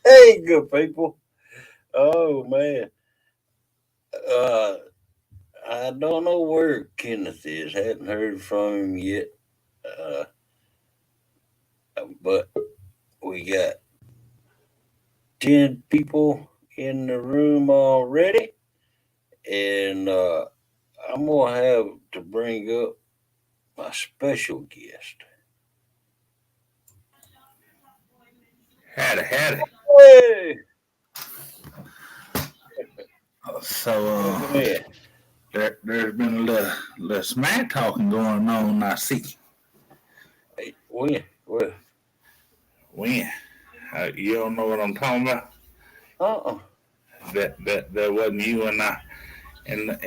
Hey, good people. Oh man, uh, I don't know where Kenneth is. Hadn't heard from him yet. Uh, but we got 10 people in the room already, and I'm gonna have to bring up my special guest. Had it. Hey, So welcome in. there's been a little smack talking going on. I see. Hey, when? When you don't know what I'm talking about? Uh-uh. That wasn't you and I. And that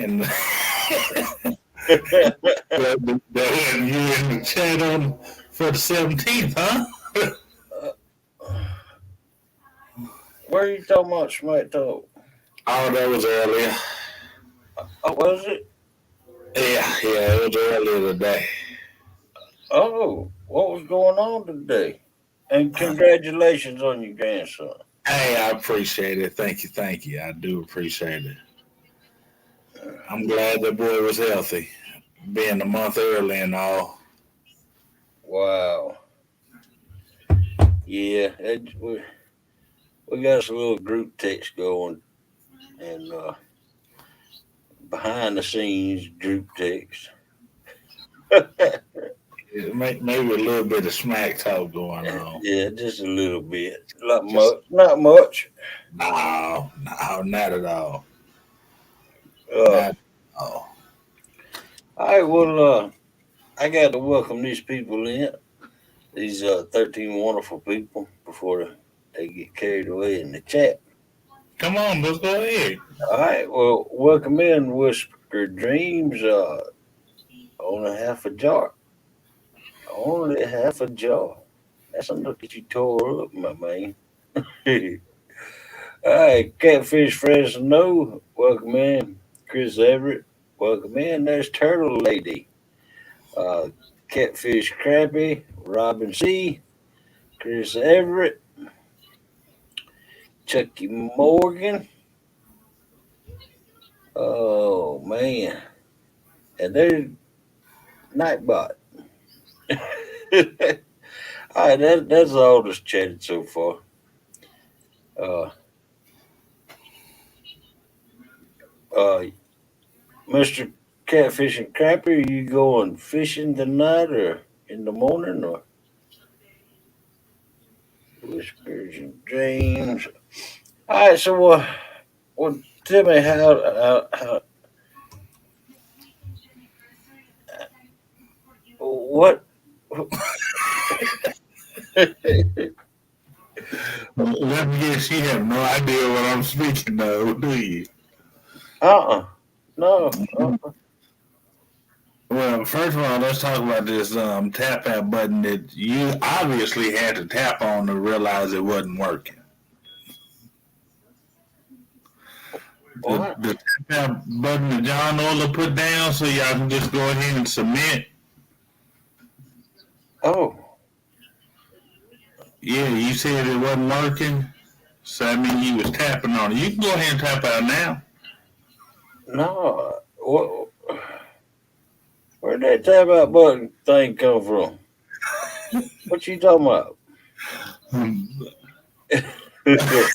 wasn't you in the chat on for the 17th, huh? Where are you talking about, smack talk? Oh, that was earlier. Oh, was it? Yeah, it was earlier today. Oh, what was going on today? And congratulations on your grandson. Hey, I appreciate it. Thank you. I do appreciate it. I'm glad that boy was healthy, being a month early and all. Wow. Yeah, we got us a little group text going, and behind the scenes group text. Maybe a little bit of smack talk going on. Yeah, just a little bit. Not Just much. Not much. no, not at all. Uh, Not at all. all right, well, I got to welcome these people in. These 13 wonderful people before they get carried away in the chat. Come on, let's go ahead. All right, well, welcome in, Whisper Dreams. Only half a jar. Only half a jar. That's enough to get you tore up, my man. All right, Catfish Fresno. Welcome in. Chris Everett. Welcome in. There's Turtle Lady. Uh, Catfish Crappie. Robin C. Chris Everett. Chucky Morgan. Oh, man. And there's Nightbot. All right, that's all that's chatted so far. Uh, uh, Mr. Catfish and Crappie, are you going fishing tonight or in the morning or whispers and dreams? All right, so tell me how what? Let me guess, you have no idea what I'm speaking of, do you? No. Well, first of all, let's talk about this tap out button that you obviously had to tap on to realize it wasn't working. What? The tap out button that John Ola put down so y'all can just go ahead and submit. Oh, Yeah, you said it wasn't working. So I mean, you was tapping on it. You can go ahead and tap out now. no. Where'd that tab out button thing come from? What you talking about? No.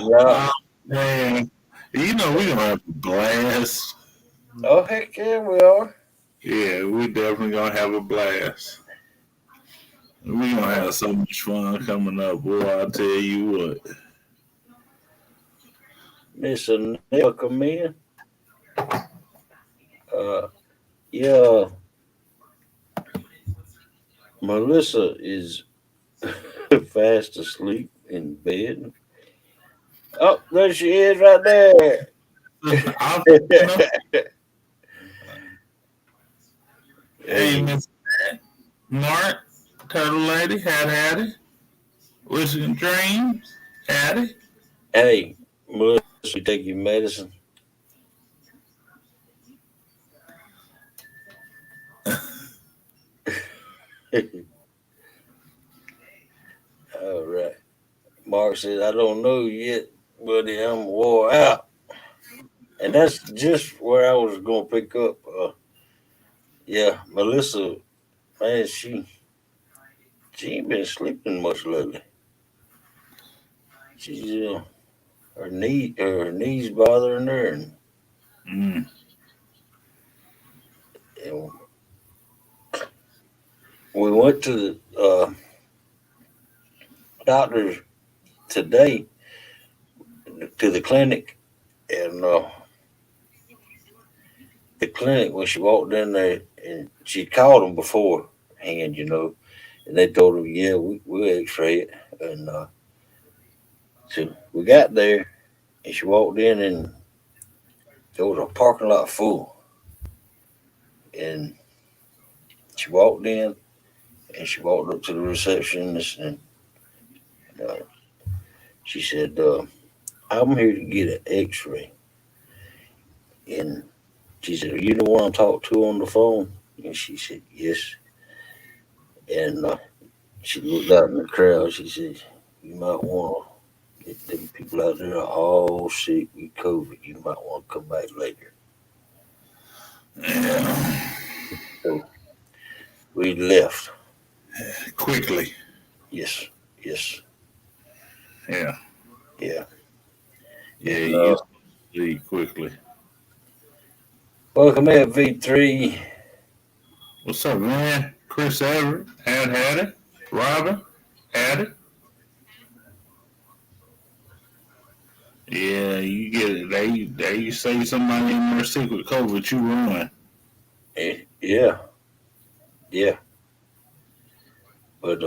Oh man, you know we gonna have a blast. Oh, heck yeah, we are. Yeah, we definitely gonna have a blast. We gonna have so much fun coming up, boy. I tell you what. Miss Anel come in. Uh, yeah, Melissa is fast asleep in bed. Oh, there she is right there. I'm, you know, hey, Hey, Miss Mark, Turtle Lady, Hattie, Whistling Dreams, Hattie. hey, Melissa, you take your medicine. All right. Mark says, I don't know yet, buddy. I'm wore out. And that's just where I was going to pick up. Yeah, Melissa, man, she ain't been sleeping much lately. She's her knees bothering her, Mm. and we went to the doctor's today to the clinic, and the clinic when she walked in there, and she called them beforehand, and they told her, yeah, we'll X-ray it, and so we got there, and she walked in, and there was a parking lot full, and she walked in, and she walked up to the receptionist, and uh, she said, I'm here to get an X-ray, and she said, "Are you the one I talked to on the phone?" And she said, "Yes." And she looked out in the crowd. She said, "You might want to. Them people out there are all sick with COVID. You might want to come back later." Yeah. So we left. Quickly. Yes, yes, Yeah. yeah. Yeah, And you see quickly. welcome at V3. What's up, man? Chris Everett, had it. Robin, had it. Yeah, you get it. They say somebody in there sick with COVID, you run. Yeah, yeah. But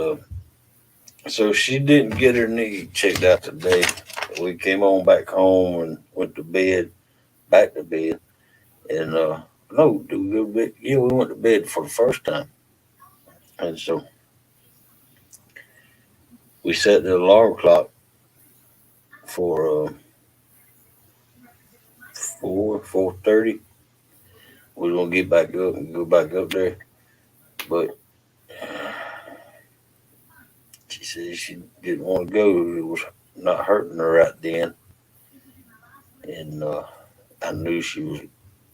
so she didn't get her knee checked out today. We came on back home and went to bed, back to bed. And no, did we go to bed? Yeah, we went to bed for the first time. And so we set the alarm clock for 4:30. We were gonna get back up and go back up there, but she said she didn't want to go. It was not hurting her right then, and I knew she was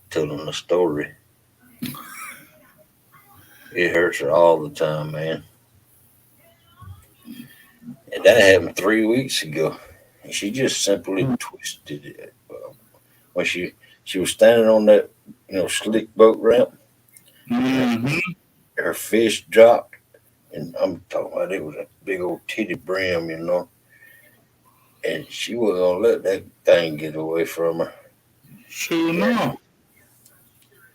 telling a story. It hurts her all the time, man. And that happened 3 weeks ago. And she just simply twisted it. When she was standing on that slick boat ramp, and Mm-hmm. her fish dropped, and I'm talking about it was a big old titty brim, and she wasn't gonna let that thing get away from her, Sure and, enough.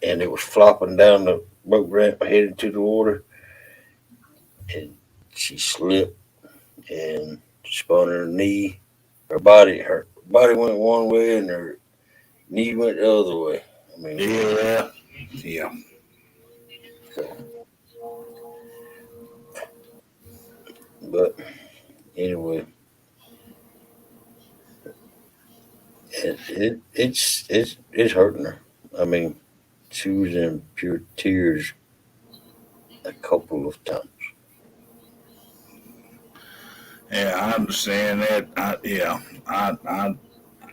and it was flopping down the boat ramp headed to the water, and she slipped and spun her knee. Her body went one way, and her knee went the other way. I mean, Yeah. Yeah. so, but anyway, it's hurting her. I mean, she was in pure tears a couple of times. Yeah, I understand that.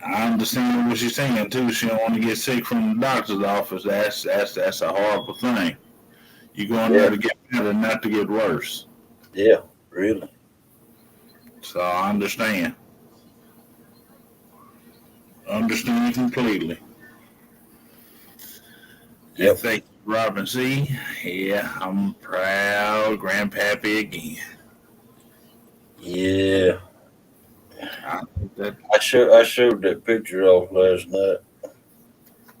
I understand what she's saying too. She don't want to get sick from the doctor's office. That's a horrible thing. You go in there Yeah, to get better, not to get worse. yeah, really. So I understand. Understand completely. And Yep. thank you, Robin C. Yeah, I'm proud grandpappy again. Yeah, I think that I showed that picture off last night.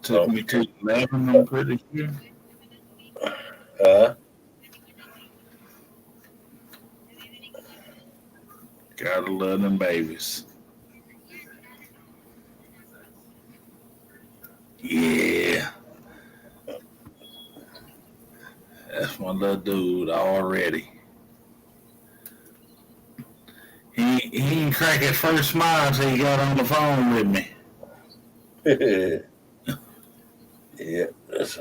took Um, me to 11, I'm pretty sure. uh, Gotta love them babies. Yeah, that's my little dude already. He didn't crack his first smile until he got on the phone with me. yeah, that's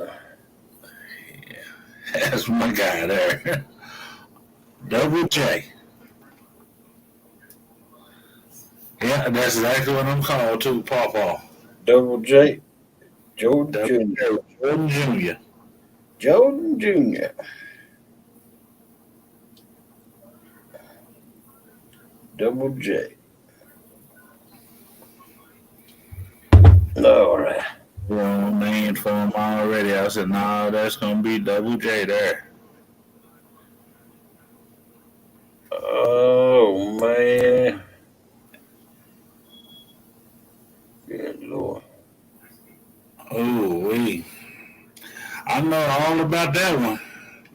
That's my guy there. Double J. Yeah, that's exactly what I'm called too, Pawpaw. Double J, Jordan Jr. Jordan Jr. Jordan Jr. Double J. All right. Wrong name for him already. I said, nah, that's gonna be Double J there. Oh man. Good Lord. Oh, I know all about that one.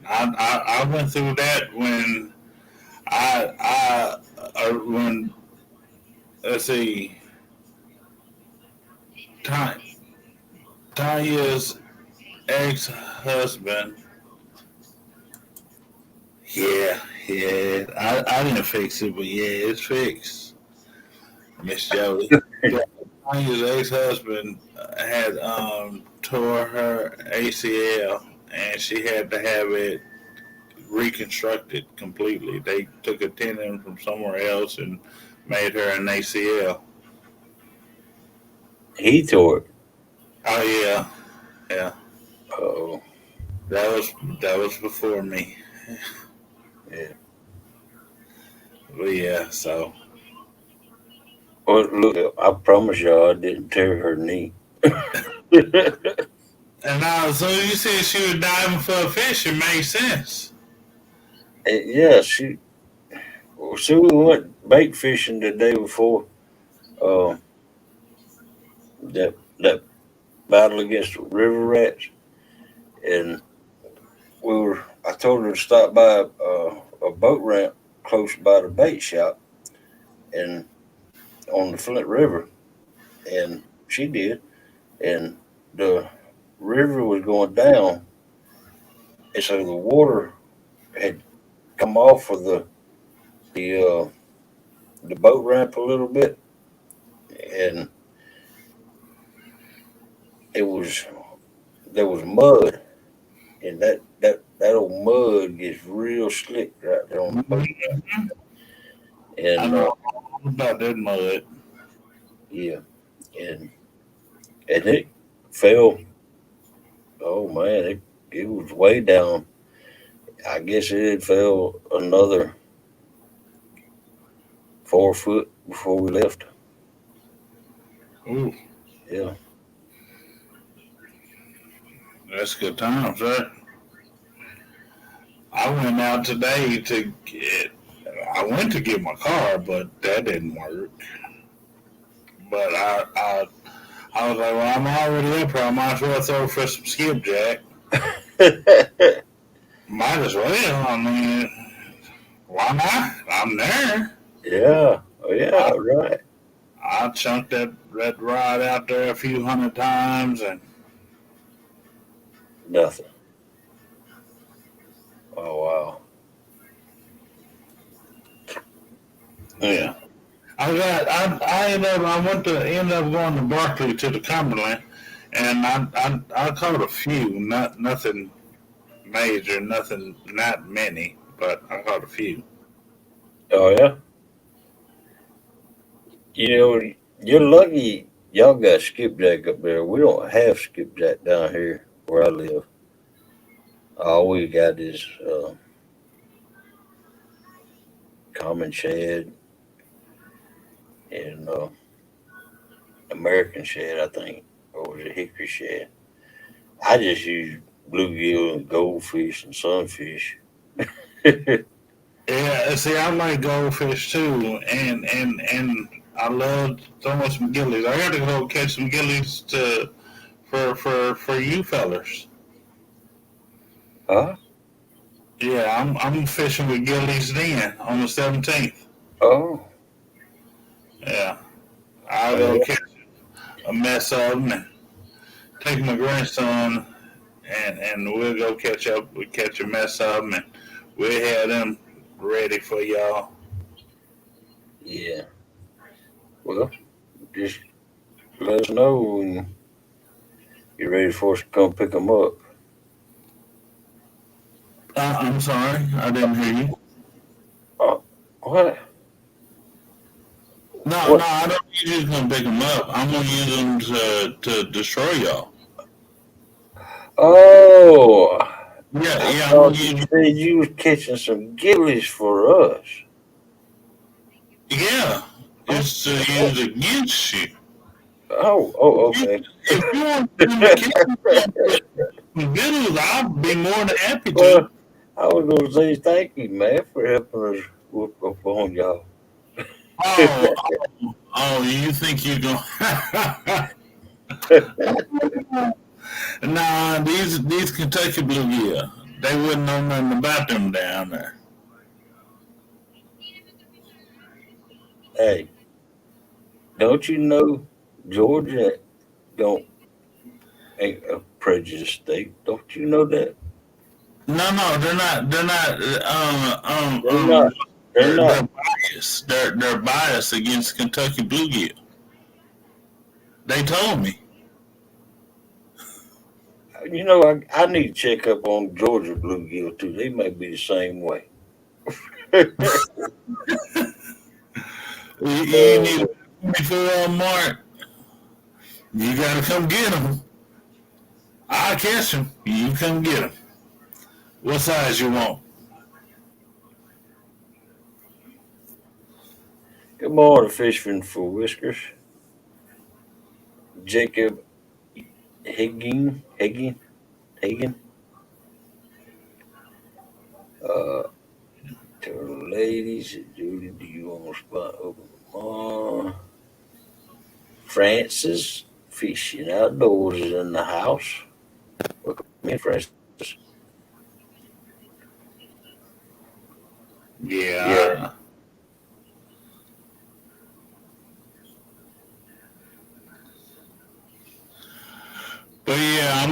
I went through that when when let's see, Tanya's ex-husband. Yeah, yeah. I didn't fix it, but yeah, it's fixed, Miss Jody. Yeah, Tanya's ex-husband had tore her ACL, and she had to have it reconstructed completely. They took a tendon from somewhere else and made her an ACL. He tore it. Oh yeah, yeah. Oh, That was before me. yeah. But yeah, so Well, look, I promise y'all I didn't tear her knee. and now so you said she was diving for a fish. It makes sense. Yeah, we went bait fishing the day before uh, that battle against the river rats, and I told her to stop by a boat ramp close by the bait shop and on the Flint River, and she did, and the river was going down, and so the water had come off of the boat ramp a little bit, and it was there was mud, and that old mud gets real slick right there on the boat. Mhm. I And know all about that mud. yeah, and it fell. Oh man, it was way down. I guess it had fell another 4 foot before we left. Ooh, Yeah. that's good times, right? I went out today to get. I went to get my car, but that didn't work. But I was like, well, I'm already up here. I might as well throw for some skipjack. Might as well. I mean, why not? I'm there. Yeah. Oh yeah. I, Right. I chunked that rod out there a few hundred times, and Nothing. Oh wow. Mm. yeah. I went to end up going to Berkeley to the Cumberland, and I caught a few, nothing major, nothing, not many, but I caught a few. Oh yeah. You know, you're lucky y'all got skipjack up there. We don't have skipjack down here where I live. All we got is common shad and American shad, I think, or was it hickory shad? I just use bluegill and goldfish and sunfish. Yeah, see, I like goldfish too, and I love throwing some gillies. I got to go catch some gillies to for you fellers. Huh? Yeah, I'm fishing with gillies then on the 17th. Oh, Yeah, I'll oh go yeah. catch a mess of them and take my grandson and we'll go catch up. We catch a mess of them and we'll have them ready for y'all. Yeah. Well, just let us know when you're ready for us to come pick them up. I'm sorry, I didn't hear you. What? No, What? I don't need you to come pick them up. I'm gonna use them to destroy y'all. Oh, I Yeah, I'm gonna thought you use. said you was catching some gillies for us. Yeah, Oh, it's to use against you. okay. If you want them to kill some videos, I'll be more than happy to. Well, I was gonna say thank you, man, for helping us whoop up on y'all. Oh, you think you're gonna? Nah, these Kentucky bluegill, they wouldn't know nothing about them down there. Hey, don't you know Georgia don't ain't a prejudiced state? Don't you know that? No, they're not. They're not. They're not. They're not. They're biased. They're biased against Kentucky bluegill. They told me. You know, I need to check up on Georgia bluegill too. They may be the same way. You need before Mark. You gotta come get them. I'll catch them. You come get them. What size you want? Good morning, Fishing for Whiskers. Jacob Higgin. Uh, Turtle ladies, Judy, do you want to spot open tomorrow? Francis, fishing outdoors is in the house. Welcome in, Francis. Yeah. Yeah. But yeah,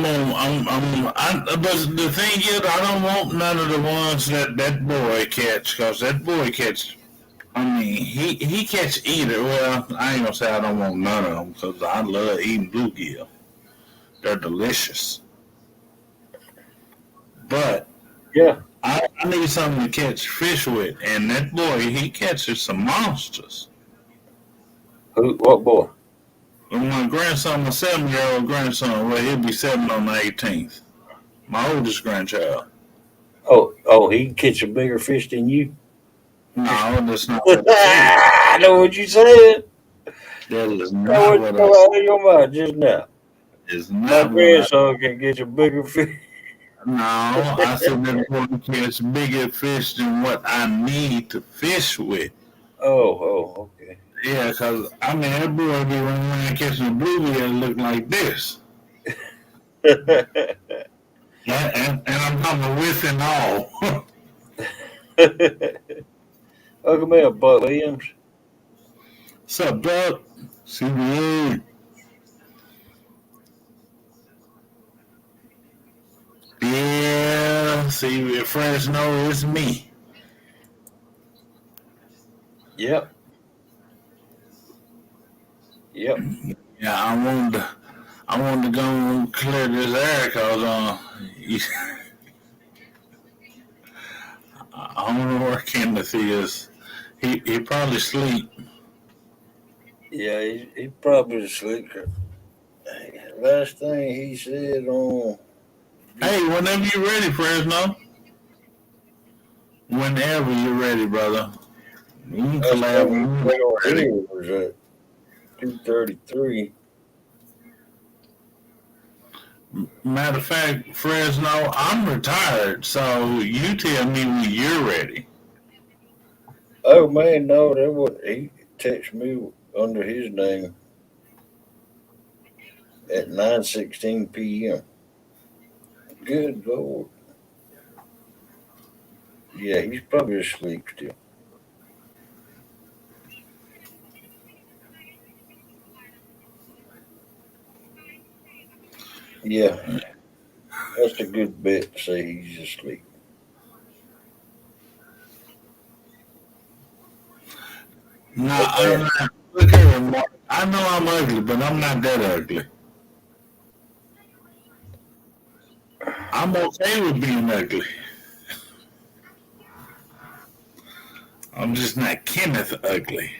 but the thing is, I don't want none of the ones that boy catch, cause that boy catch. I mean, he catch either. Well, I ain't gonna say I don't want none of them, cause I love eating bluegill. They're delicious. But Yeah. I need something to catch fish with, and that boy he catches some monsters. Who? What boy? And my grandson, my 7-year-old grandson, well, he'll be 7 on the 18th. My oldest grandchild. Oh, he can catch a bigger fish than you. No, that's not what I said. I know what you said. That is That not what what come I out said. of your mouth just now. Is My not what I. grandson can get a bigger fish. No, I said that boy catch bigger fish than what I need to fish with. Okay. Yeah, cause I mean that boy be running around catching a bluegill look like this, and I'm talking with and all. Welcome in, Buck Williams. What's up, Doug? CBA. Yeah, see, your friends know it's me. Yep. Yep. Yeah, I wanted to go and clear this air cause I don't know where Kenneth is. He probably sleep. Yeah, he probably asleep. Last thing he said on Hey, whenever you're ready, Fresno. Whenever you're ready, brother. We can last thing collab he when said on you're ready. here was at 2:33. Matter of fact, Fresno, I'm retired, so you tell me when you're ready. Oh man, no, that was he texted me under his name at 9:16 p.m. Good Lord. Yeah, he's probably asleep still. Yeah, that's a good bet to say he's asleep. No, Hey man, I'm not. Look here, Mark. I know I'm ugly, but I'm not that ugly. I'm okay with being ugly. I'm just not Kenneth ugly.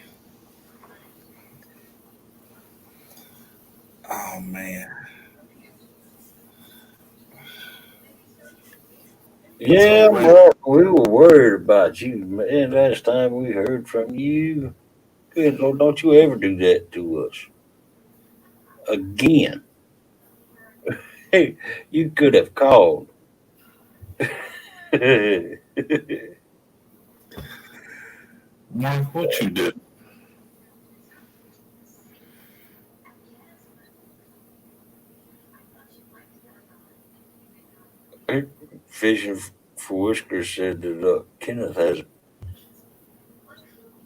Yeah, So, well, we were worried about you, man. Last time we heard from you, good Lord, don't you ever do that to us again. Hey, you could have called. Mike, what you do? Fishing for Whiskers said that Kenneth has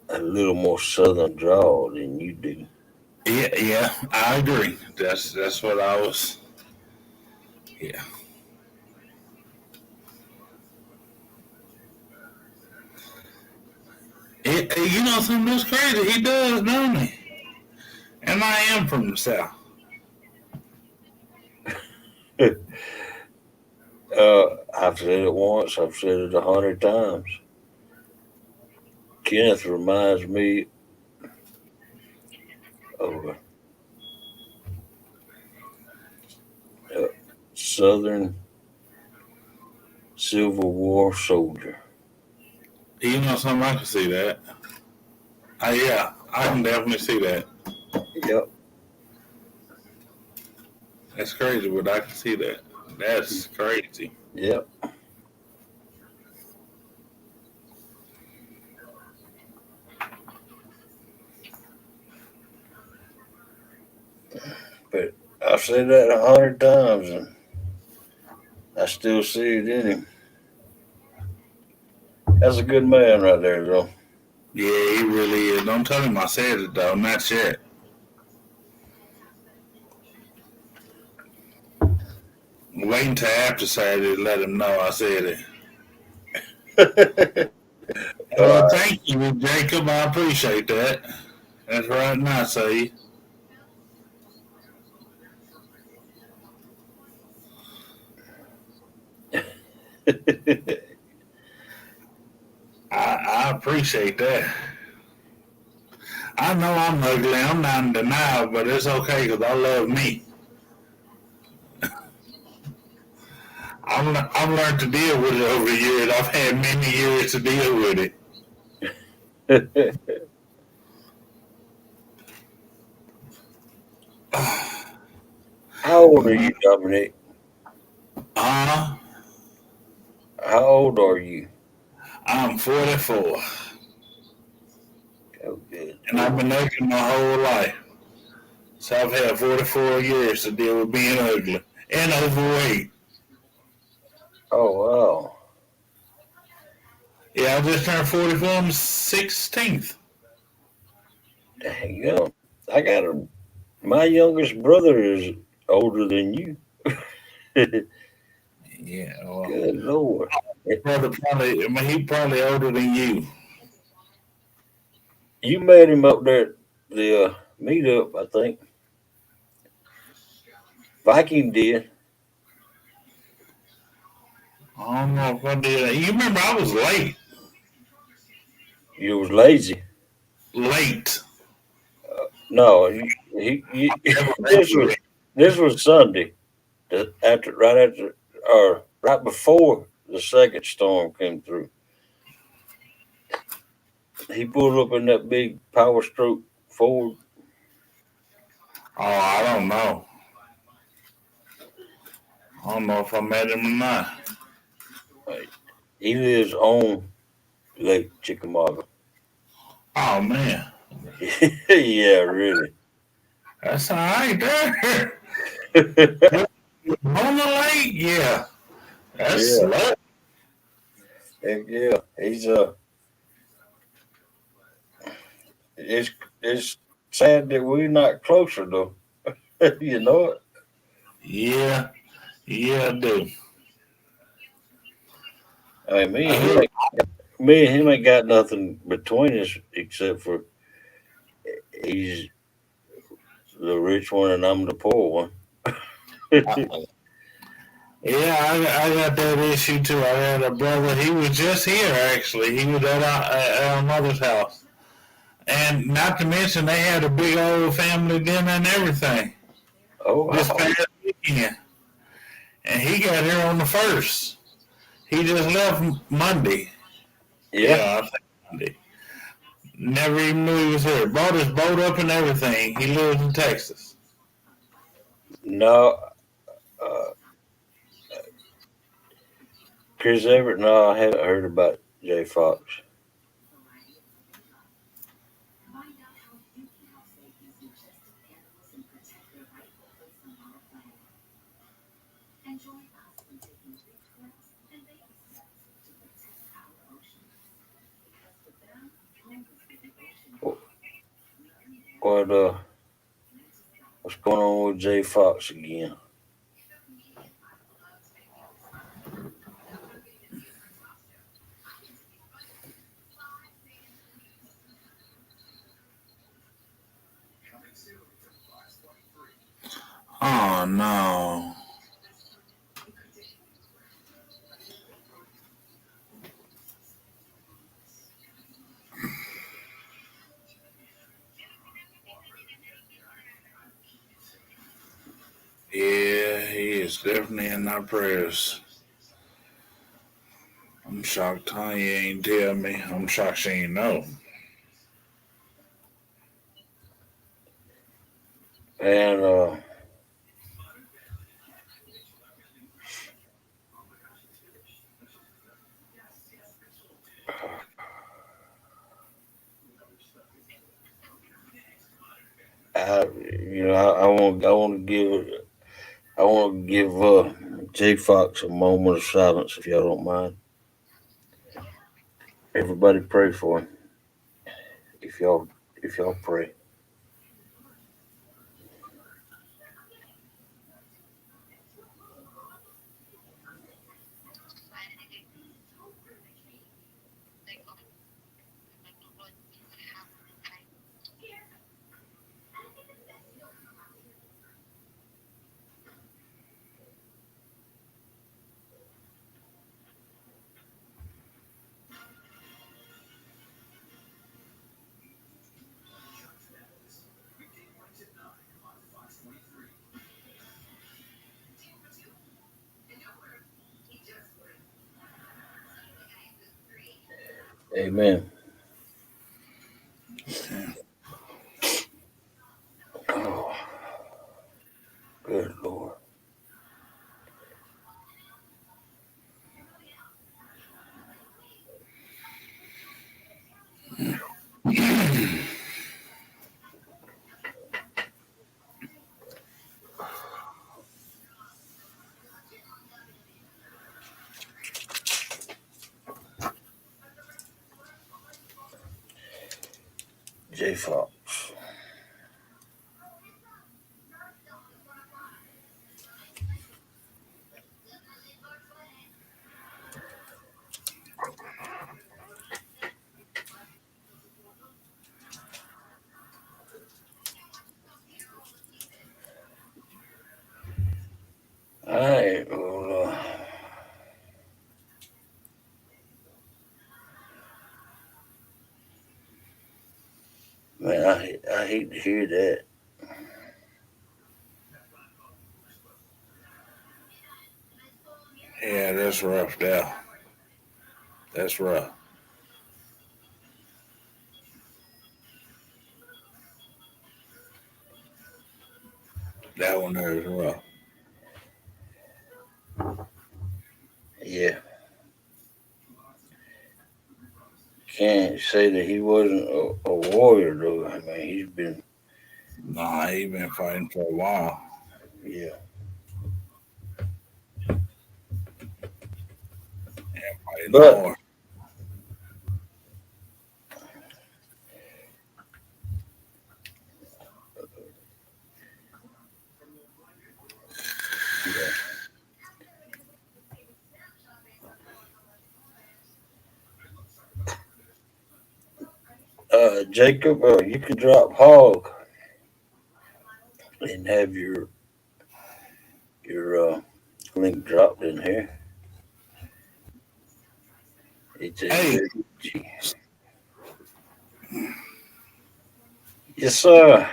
a little more southern drawl than you do. Yeah, I agree. That's what I was. Yeah. You know something that's crazy? He does, don't he? And I am from the South. I've said it once, I've said it 100 times. Kenneth reminds me of a southern Civil War soldier. You know something? I can see that. Yeah, I can definitely see that. Yep. That's crazy, but I can see that. That's crazy. Yep. But I've said that 100 times, and I still see it in him. That's a good man right there, though. Yeah, he really is. Don't tell him I said it though. Not yet. Wait until after Saturday to let him know I said it. Thank you, Jacob. I appreciate that. That's right, now, say. I appreciate that. I know I'm ugly. I'm not in denial, but it's okay because I love me. I've learned to deal with it over the years. I've had many years to deal with it. How old are you, Dominic? Uh, How old are you? I'm 44, Oh, good. and I've been ugly my whole life. So I've had 44 years to deal with being ugly and overweight. Oh, wow. Yeah, I just turned 44 on the 16th. Dang, yeah. I got a. My youngest brother is older than you. Good Yeah, well, Lord. brother probably, I mean, he probably older than you. You met him up there at the meetup, I think. Viking did. I don't know if I did. You remember I was late. You was lazy. Late. No, this was this was Sunday. After right after or right before the second storm came through. He pulled up in that big Power Stroke Ford. Oh, I don't know. I don't know if I met him or not. He lives on Lake Chickamauga. Oh man, Yeah, really. that's all right there. Yeah, On the lake, yeah. That's luck. heck yeah. He's it's sad that we're not closer though. You know it. Yeah, yeah, I do. I mean, I do. me and him ain't got nothing between us except for he's the rich one and I'm the poor one. Yeah, I got that issue too. I had a brother. He was just here actually. He was at our mother's house, and not to mention they had a big old family dinner and everything Oh this wow. past weekend. And he got here on the first. He just left Monday. Yeah. I think Monday. Never even knew he was here. Bought his boat up and everything. He lives in Texas. No. Uh, Chris Everett? No, I haven't heard about Jay Fox. What what's going on with Jay Fox again? Oh no. Yeah, he is definitely in our prayers. I'm shocked Tanya ain't tell me. I'm shocked she ain't know. And I want to give Jay Fox a moment of silence if y'all don't mind. Everybody pray for him if y'all pray. Amen. Oh, good Lord. Jay Fox. All right. Well, man, I hate to hear that. Yeah, that's rough there. That's rough. That one hurts rough. Yeah. Can't say that he wasn't a warrior though. I mean, he's been Nah, he been fighting for a while. yeah. Fighting But hard. yeah. Jacob, you could drop hog and have your link dropped in here. It's Hey, yes, sir.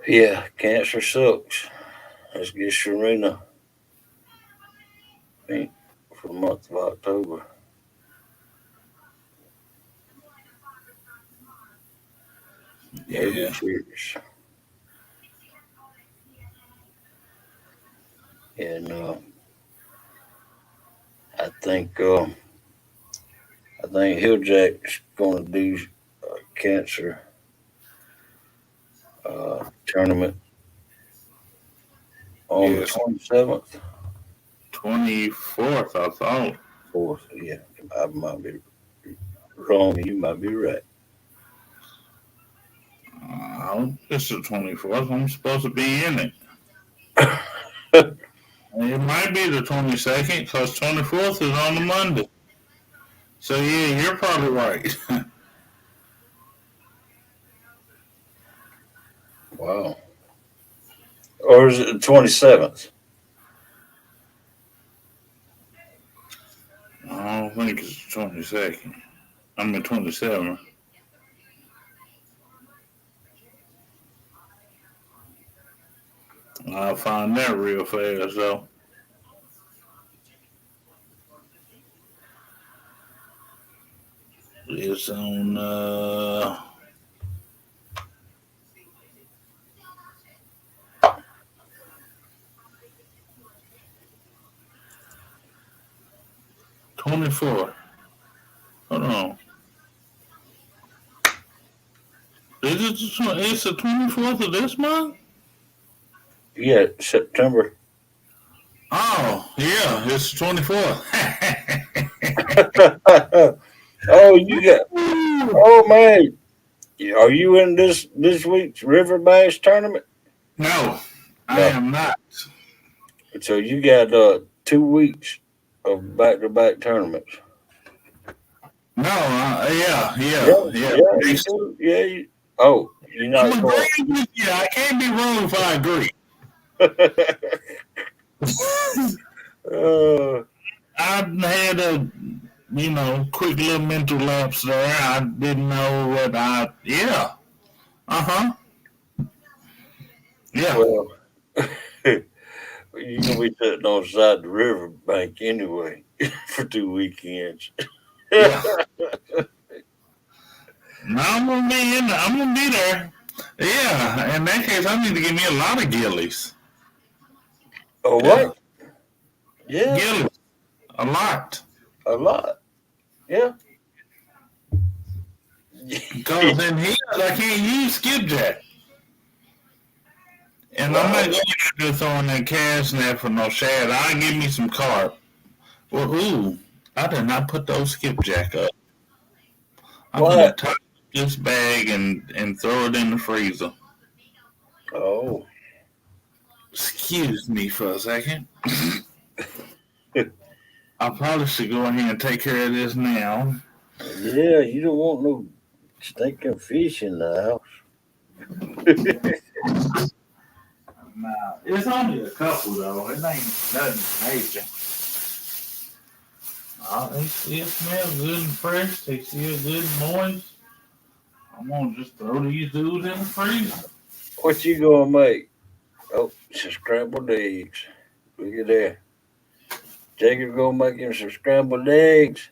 Yeah, cancer sucks. Let's get Sharina pink for the month of October. Maybe Yeah. cheers. And I think uh, I think Hilljack's gonna do a cancer tournament on the Yes. 27th. 24th, I thought. Fourth, yeah, I might be wrong. You might be right. It's the 24th. I'm supposed to be in it. It might be the 22nd because 24th is on the Monday. So, yeah, you're probably right. Wow. Or is it the 27th? I don't think it's the 22nd. I'm the 27th. I'll find that real fast, though. It's on 24. Hold on. It's the 24th of this month? Yeah, September. Oh, yeah, it's the 24th. Oh, you got. Oh man, are you in this week's River Bass tournament? No, I No. am not. So you got 2 weeks of back-to-back tournaments. No, yeah, Yeah, yeah, yeah. yeah, you do. Yeah. Oh, you're I'm not going. agreeing with you. I can't be wrong if I agree. uh, I had a, quick little mental lapse there. I didn't know what yeah. Uh-huh. Yeah. well, you're gonna be sitting on the side of the river bank anyway for 2 weekends. Yeah. No, I'm gonna be there. Yeah. In that case, I need to give me a lot of gillies. Oh, Yeah. what? Yeah, Gillies. A lot. a lot. Yeah. Because in here I can't use skipjack. And I'm not Wow. going to go throwing that cast net for no shad. I'll give me some carp. Well, ooh, I did not put those skipjack up. I'm going to What? tie this bag and throw it in the freezer. Oh. Excuse me for a second. I probably should go ahead and take care of this now. Yeah, you don't want no stinking fish in the house. Nah, it's only a couple though. It ain't nothing major. They still smell good and fresh. They still good and moist. I'm gonna just throw these dudes in the freezer. What you gonna make? Oh, some scrambled eggs. Look at that. Jacob gonna make him some scrambled eggs.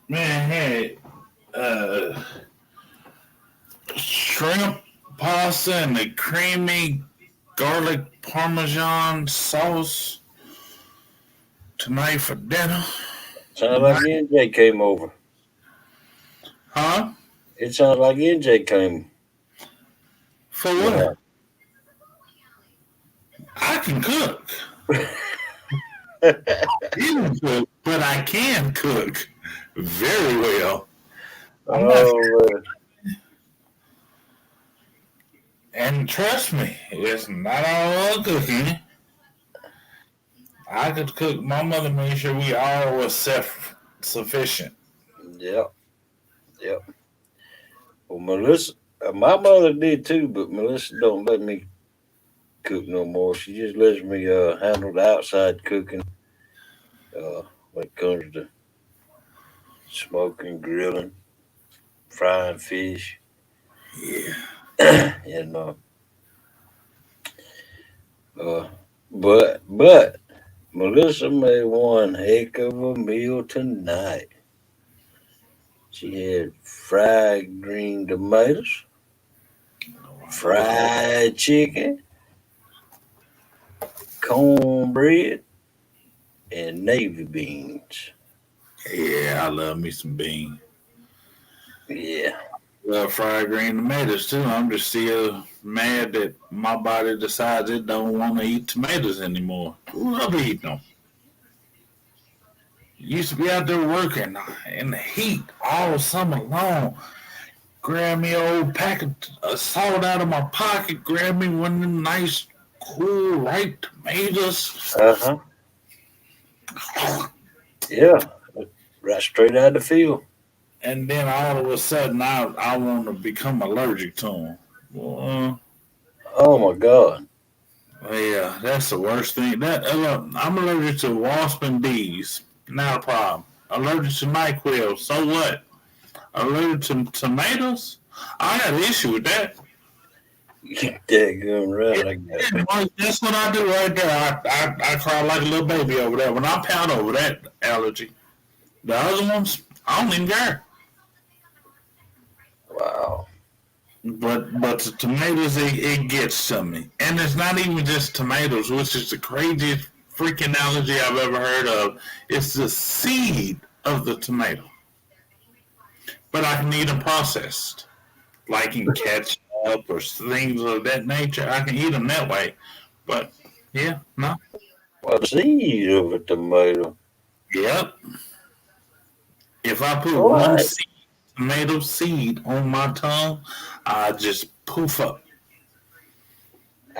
Man, hey, uh, shrimp pasta and the creamy garlic parmesan sauce tonight for dinner. Sounds like NJ came over. Huh? It sounds like NJ came. For what? I can cook. You can cook, but I can cook very well. I'm not, Oh, and trust me, it's not all cooking. I could cook. My mother made sure we all were self-sufficient. yep, yep. Well, Melissa, my mother did too, but Melissa don't let me cook no more. She just lets me handle the outside cooking when it comes to smoking, grilling. frying fish. Yeah. You know, uh, but Melissa made one heck of a meal tonight. She had fried green tomatoes, fried chicken, cornbread, and navy beans. Yeah, I love me some beans. Yeah. Love fried green tomatoes too. I'm just still mad that my body decides it don't want to eat tomatoes anymore. Love eating them. Used to be out there working in the heat all summer long. Grab me an old packet of salt out of my pocket. Grab me one of them nice, cool, ripe tomatoes. Uh huh. Yeah. Right straight out of the field. And then all of a sudden, I want to become allergic to them. Well, Oh my God. yeah, that's the worst thing. I'm allergic to wasp and bees. Not a problem. Allergic to NyQuil. So what? Allergic to tomatoes? I got an issue with that. Daggone right. I got it. Yeah, that's what I do right there. I cry like a little baby over there when I pout over that allergy. The other ones, I don't even care. Wow. But the tomatoes, it gets to me. And it's not even just tomatoes, which is the craziest freaking allergy I've ever heard of. It's the seed of the tomato. But I can eat them processed, like in ketchup or things of that nature. I can eat them that way. But yeah, no. Well, the seed of a tomato. Yep. If I put one What? seed, tomato seed on my tongue, I just poof up.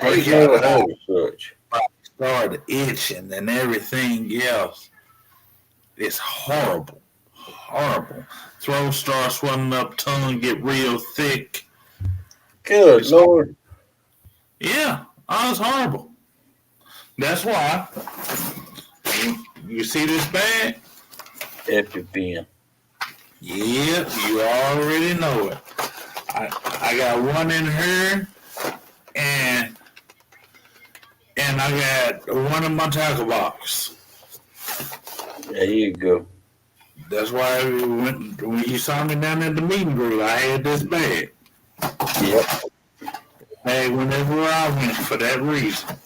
I ain't Break never out. heard of such. I start itching and everything else. It's horrible. Horrible. Throat starts swelling up, tongue get real thick. Good It's horrible. Lord. Yeah. Oh, it's horrible. That's why you see this bag? EpiPen. Yep, you already know it. I got one in here and I got one in my tackle box. There you go. That's why when you saw me down at the meeting group, I had this bag. Yep. Bag whenever I went for that reason.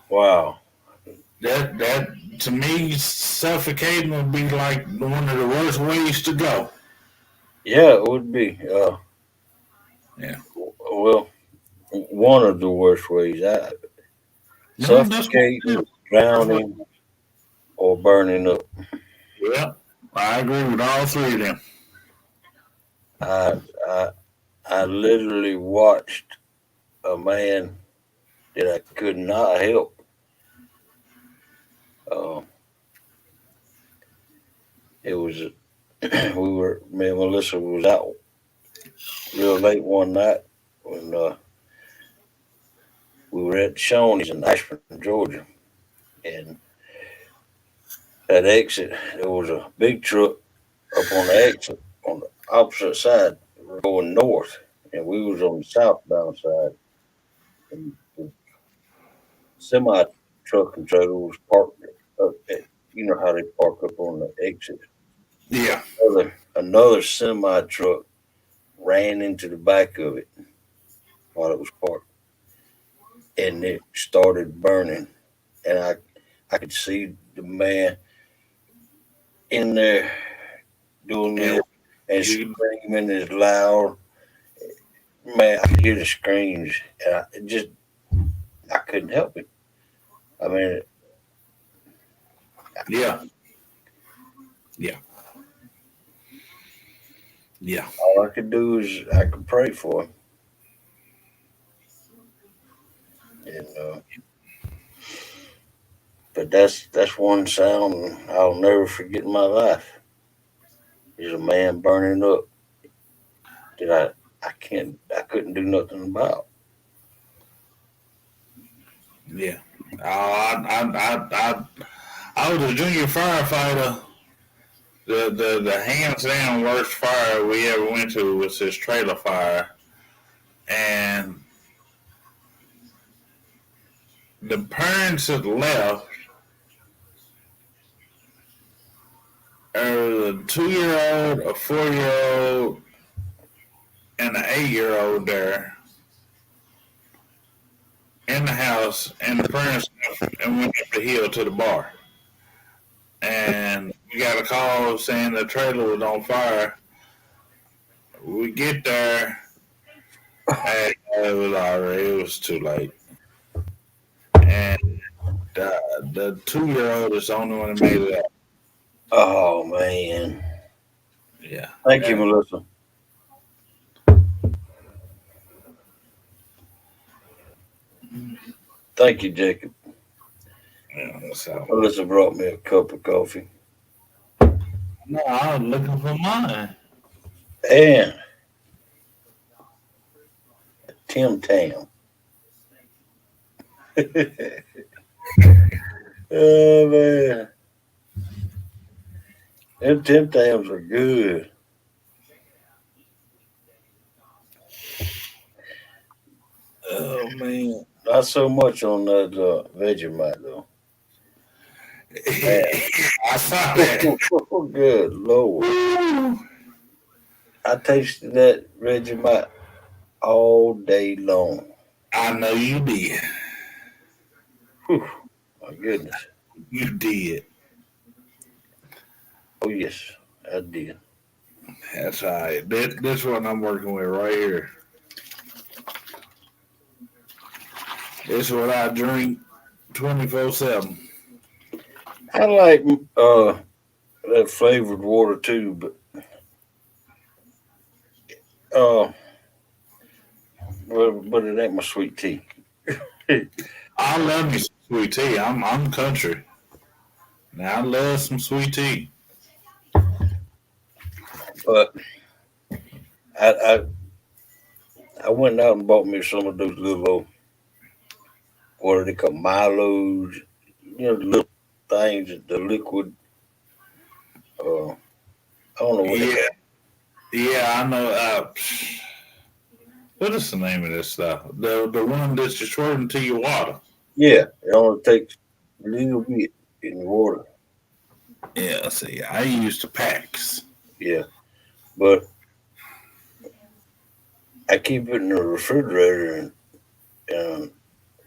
Wow. That to me, suffocating would be like one of the worst ways to go. Yeah, it would be. Yeah. Well, one of the worst ways. No, that's what it Suffocating, is. drowning, or burning up. Yeah, I agree with all three of them. I, I, I literally watched a man that I could not help. Uh, it was me and Melissa was out real late one night when we were at Shoney's in Ashburn, Georgia, and that exit there was a big truck up on the exit on the opposite side going north, and we was on the southbound side, and the semi truck and trailer was parked up at, you know how they park up on the exit. Yeah. Another semi truck ran into the back of it while it was parked, and it started burning. And I could see the man in there doing And this and you, screaming as loud. Man, I could hear the screams, and I couldn't help it. I mean, yeah, yeah, yeah, all I could do is I could pray for him, and but that's one sound I'll never forget in my life. Is a man burning up that I couldn't do nothing about. yeah. I was a junior firefighter the hands down worst fire we ever went to was this trailer fire, and the parents that left are a 2-year-old, a 4-year-old, and an 8-year-old there in the house, and the parents left and went up the hill to the bar. And we got a call saying the trailer was on fire. We get there, and it was too late. And the 2-year-old is the only one that made it out. Oh man. Yeah. Thank you, Melissa. Thank you, Jacob. Yeah, that's how. Melissa brought me a cup of coffee. No, I was looking for mine. And Tim Tam. Oh man. Them Tim Tams are good. Oh man. Not so much on that Vegemite though. I saw that. Oh, good Lord. I tasted that Vegemite all day long. I know you did. Whew, my goodness. You did. Oh yes, I did. That's all right. This one I'm working with right here. This is what I drink 24/7. I like that flavored water too, but uh, but it ain't my sweet tea. I love me some sweet tea. I'm country. Now I love some sweet tea. But I went out and bought me some of those little what are they called Milos, the little things, the liquid. I don't know what they Yeah, yeah, I know. What is the name of this stuff? The one that's just squirting to your water. Yeah, it only takes a little bit in the water. Yeah, see, I use the packs. Yeah, but I keep it in the refrigerator, and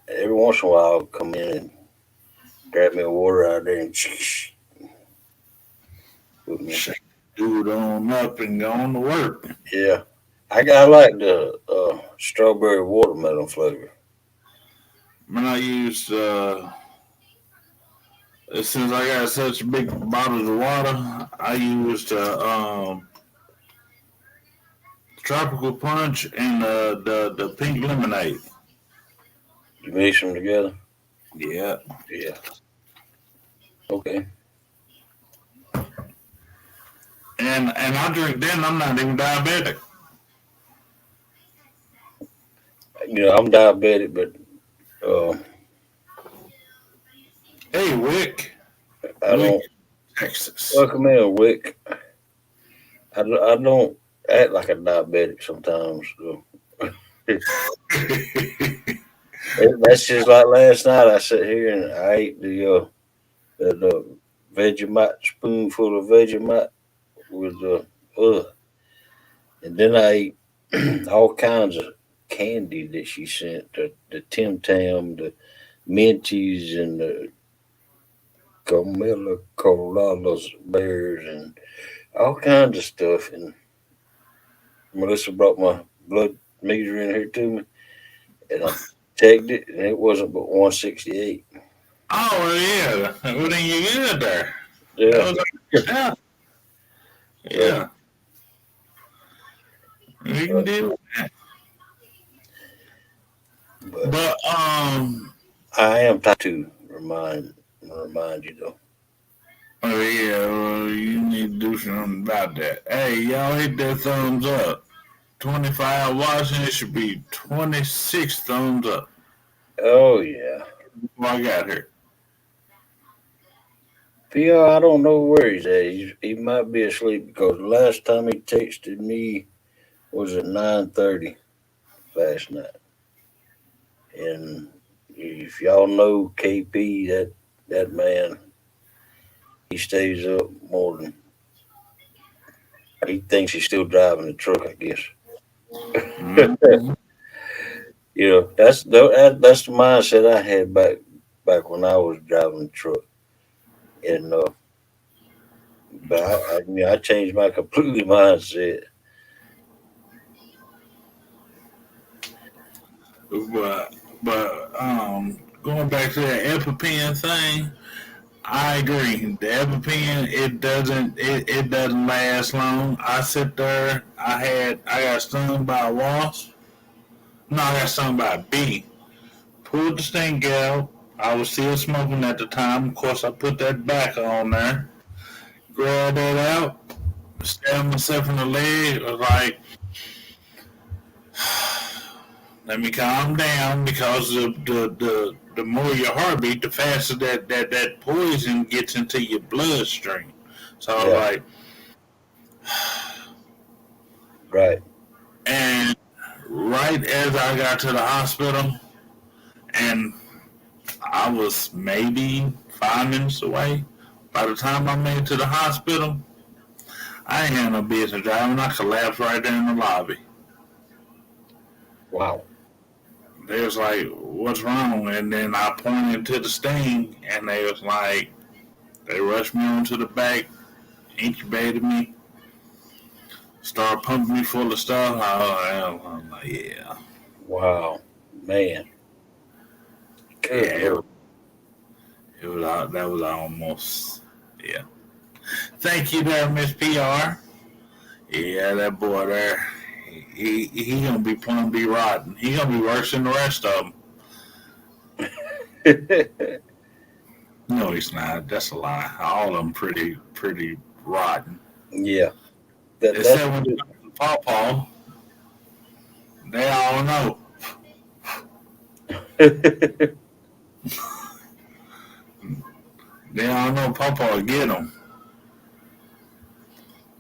every once in a while I'll come in and grab me a water out there and put me. Shake the dude on up and go on to work. Yeah, I like the strawberry watermelon flavor. When I used, since I got such big bottles of water, I used tropical punch and the pink lemonade. You mix them together. Yeah. Yeah. Okay. And I drink then. I'm not even diabetic. I'm diabetic, but Hey, Wick. I don't. Texas. Welcome in, Wick. I don't act like a diabetic sometimes. So. That's just like last night. I sat here and I ate the Vegemite spoonful of Vegemite with and then I ate all kinds of candy that she sent, the Tim Tam, the Minties, and the Camilla Coladas bears, and all kinds of stuff. And Melissa brought my blood meter in here to me, and I checked it, and it wasn't but 168. Oh, yeah. Well, then you good there. Yeah. Yeah. Yeah. We can deal with that. But I am type 2, remind you though. Oh yeah, well, you need to do something about that. Hey, y'all hit that thumbs up. 25 watching, it should be 26 thumbs up. Oh yeah. Before I got here. PR, I don't know where he's at. He might be asleep because the last time he texted me was at 9:30 last night. And if y'all know KP, that man, he stays up more than he thinks he's still driving the truck. I guess. Mhm. That's the mindset I had back when I was driving the truck. And but I changed my completely mindset. But going back to that EpiPen thing, I agree. The EpiPen it doesn't last long. I sit there. I got stung by a wasp. No, I got stung by a bee. Pulled the stink out. I was still smoking at the time. Of course, I put that back on there. Grabbed that out. Stabbed myself in the leg. I was like, let me calm down because the more your heartbeat, the faster that poison gets into your bloodstream. So I was Yeah, like, right. and right as I got to the hospital, and I was maybe 5 minutes away. By the time I made it to the hospital, I ain't had no business driving. I collapsed right there in the lobby. Wow. They was like, "What's wrong?" And then I pointed to the sting, and they was like, they rushed me onto the back, intubated me, started pumping me full of stuff. I'm like, yeah, Wow. Man. Good yeah, Lord. it was that was almost, yeah. Thank you there, Miss PR. Yeah, that boy there, he gonna be plumb be rotten. He gonna be worse than the rest of them. No, he's not. That's a lie. All of them pretty rotten. Yeah. That's Except when it comes to Paw Paw, they all know. They all know Paw Paw get them.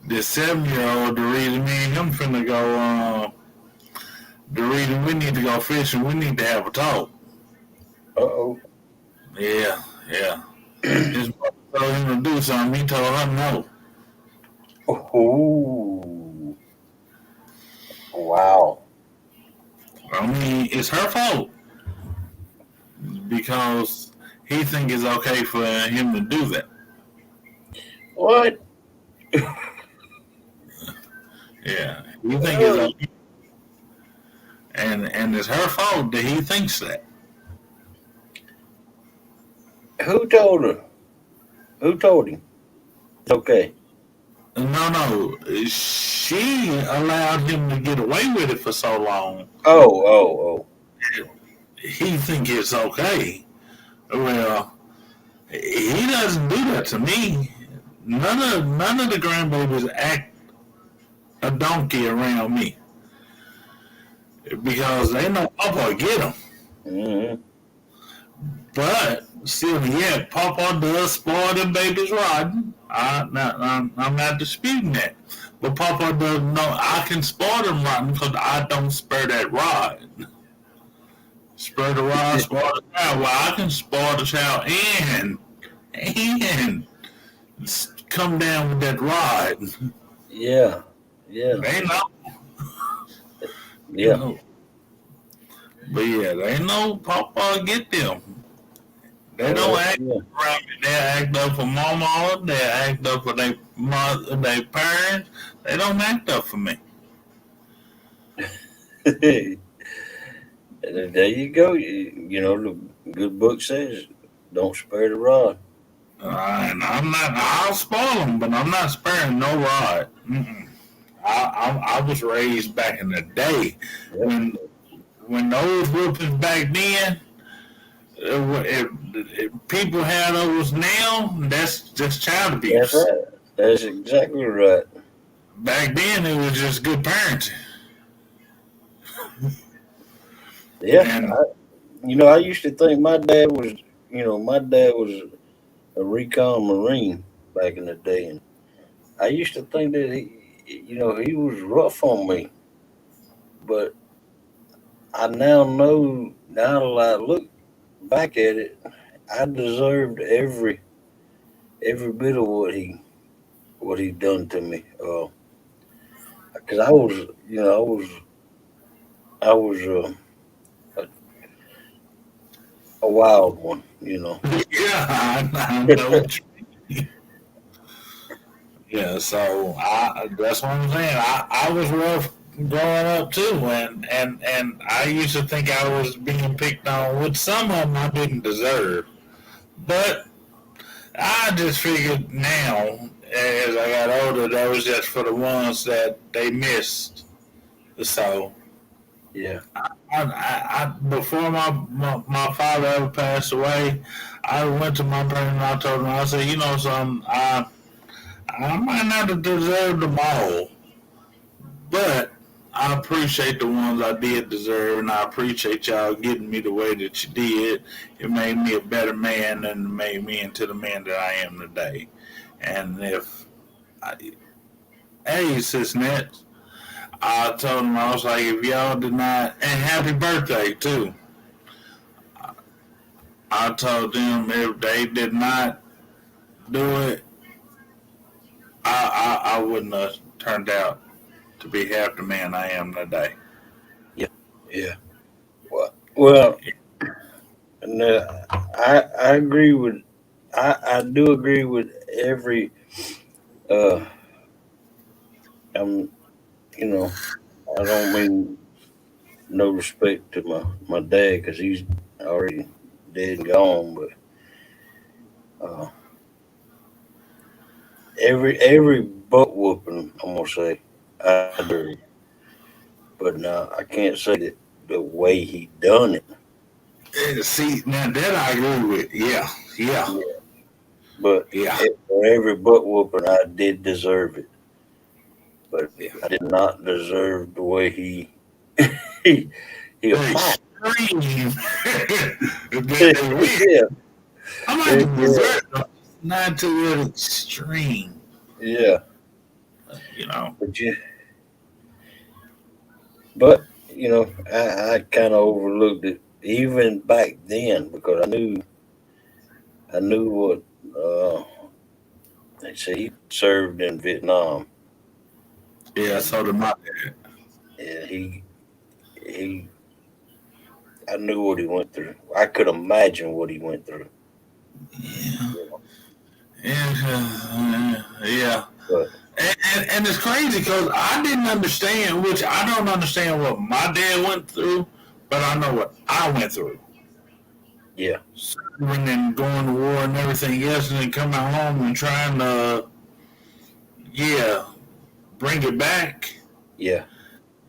This 7-year old, the reason me and him finna go, the reason we need to go fishing, we need to have a talk. Uh-oh. Yeah, yeah. His mother told him to do something. He told her no. Oh. Wow. I mean, it's her fault because he think it's okay for him to do that. What? Yeah, he think it's okay, and it's her fault that he thinks that. Who told her? Who told him? It's okay. No, no, she allowed him to get away with it for so long. Oh, oh, He think it's okay. Well, he doesn't do that to me. None of the grandbabies act a donkey around me because they know Papa get them. oh. Mm-hmm. But still, yeah, Papa does spoil them babies rotten. I'm not disputing that. But Papa doesn't know I can spoil them rotten because I don't spur that rod. Spur the rod, spoil the child. Well, I can spoil the child and come down with that rod. Yeah. Yeah. They know, you Yeah. know. But yeah, they know Papa get them. They don't act Yeah. right. They act up for mama. They act up for their mother, their parents. They don't act up for me. There you go. The good book says, "Don't spare the rod." And I'm not. I'll spoil them, but I'm not sparing no rod. Mm-mm. I was raised back in the day Yep. when those whoopings back then. If people had those now, that's just child That's abuse. right. That's exactly right. Back then, it was just good parenting. Yeah. And I used to think my dad was a recon Marine back in the day, and I used to think that he was rough on me, but I now know now that I look back at it, I deserved every bit of what he done to me. Because I was a, a wild one. Yeah, I know what you mean. Yeah, so that's what I'm saying. I was rough growing up too, and I used to think I was being picked on, which some of them I didn't deserve. But I just figured now, as I got older, that was just for the ones that they missed. So Yeah, before my father ever passed away, I went to my brother and I told him, I said, you know, son, I might not have deserved them all, but I appreciate the ones I did deserve, and I appreciate y'all getting me the way that you did. It made me a better man and made me into the man that I am today. And hey, sis Nets, I told him, I was like, if y'all did not, and happy birthday too. I told them if they did not do it, I wouldn't have turned out to be half the man I am today. yeah, yeah. Well, and I agree with I do agree with every uh um you know I don't mean no respect to my dad because he's already dead and gone, but uh every butt whooping I'm gonna say I deserve, but now I can't say that the way he done it. See, now that I agree with. Yeah, yeah, Yeah, but yeah, for every butt whooping I did deserve it, but yeah. I did not deserve the way he he applied. Extreme. Yeah, I might yeah, be reserved, not to that extreme. yeah. You know. But I kind of overlooked it even back then because I knew what uh, they say he served in Vietnam, Yeah. and So did my he I knew what he went through. I could imagine what he went through. yeah, You know, yeah. but And it's crazy because I didn't understand, which I don't understand what my dad went through, but I know what I went through. yeah, Serving and going to war and everything else, and then coming home and trying to, yeah, bring it back. yeah,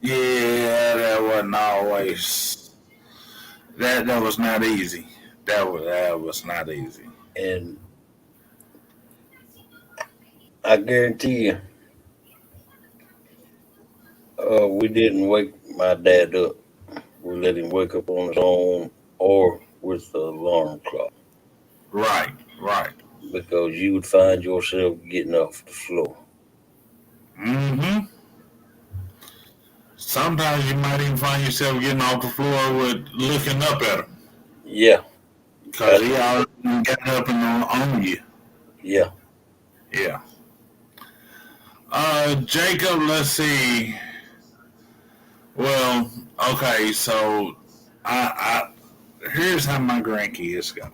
Yeah, that wasn't always. That was not easy. That was not easy. and I guarantee you, we didn't wake my dad up. We let him wake up on his own or with the alarm clock Right, right. because you would find yourself getting off the floor. Mm-hmm. Sometimes you might even find yourself getting off the floor with looking up at him Yeah, because that's he already got up and on you. yeah. Yeah. Jacob, let's see. Well, okay, so here's how my grandkids go.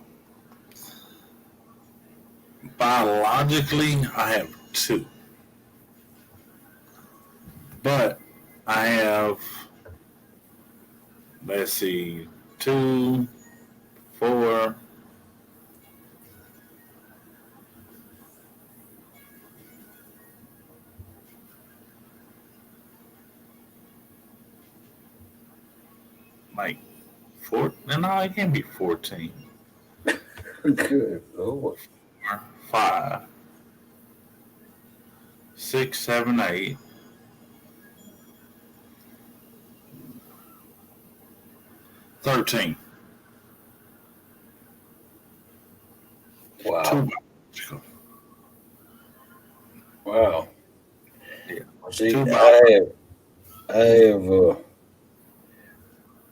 Biologically, I have two, but I have, let's see, two, four, like four. No, it can't be 14. Good Lord. 5, 6, 7, 8, 13. Wow. Too biological. Wow. Yeah. See, Too I have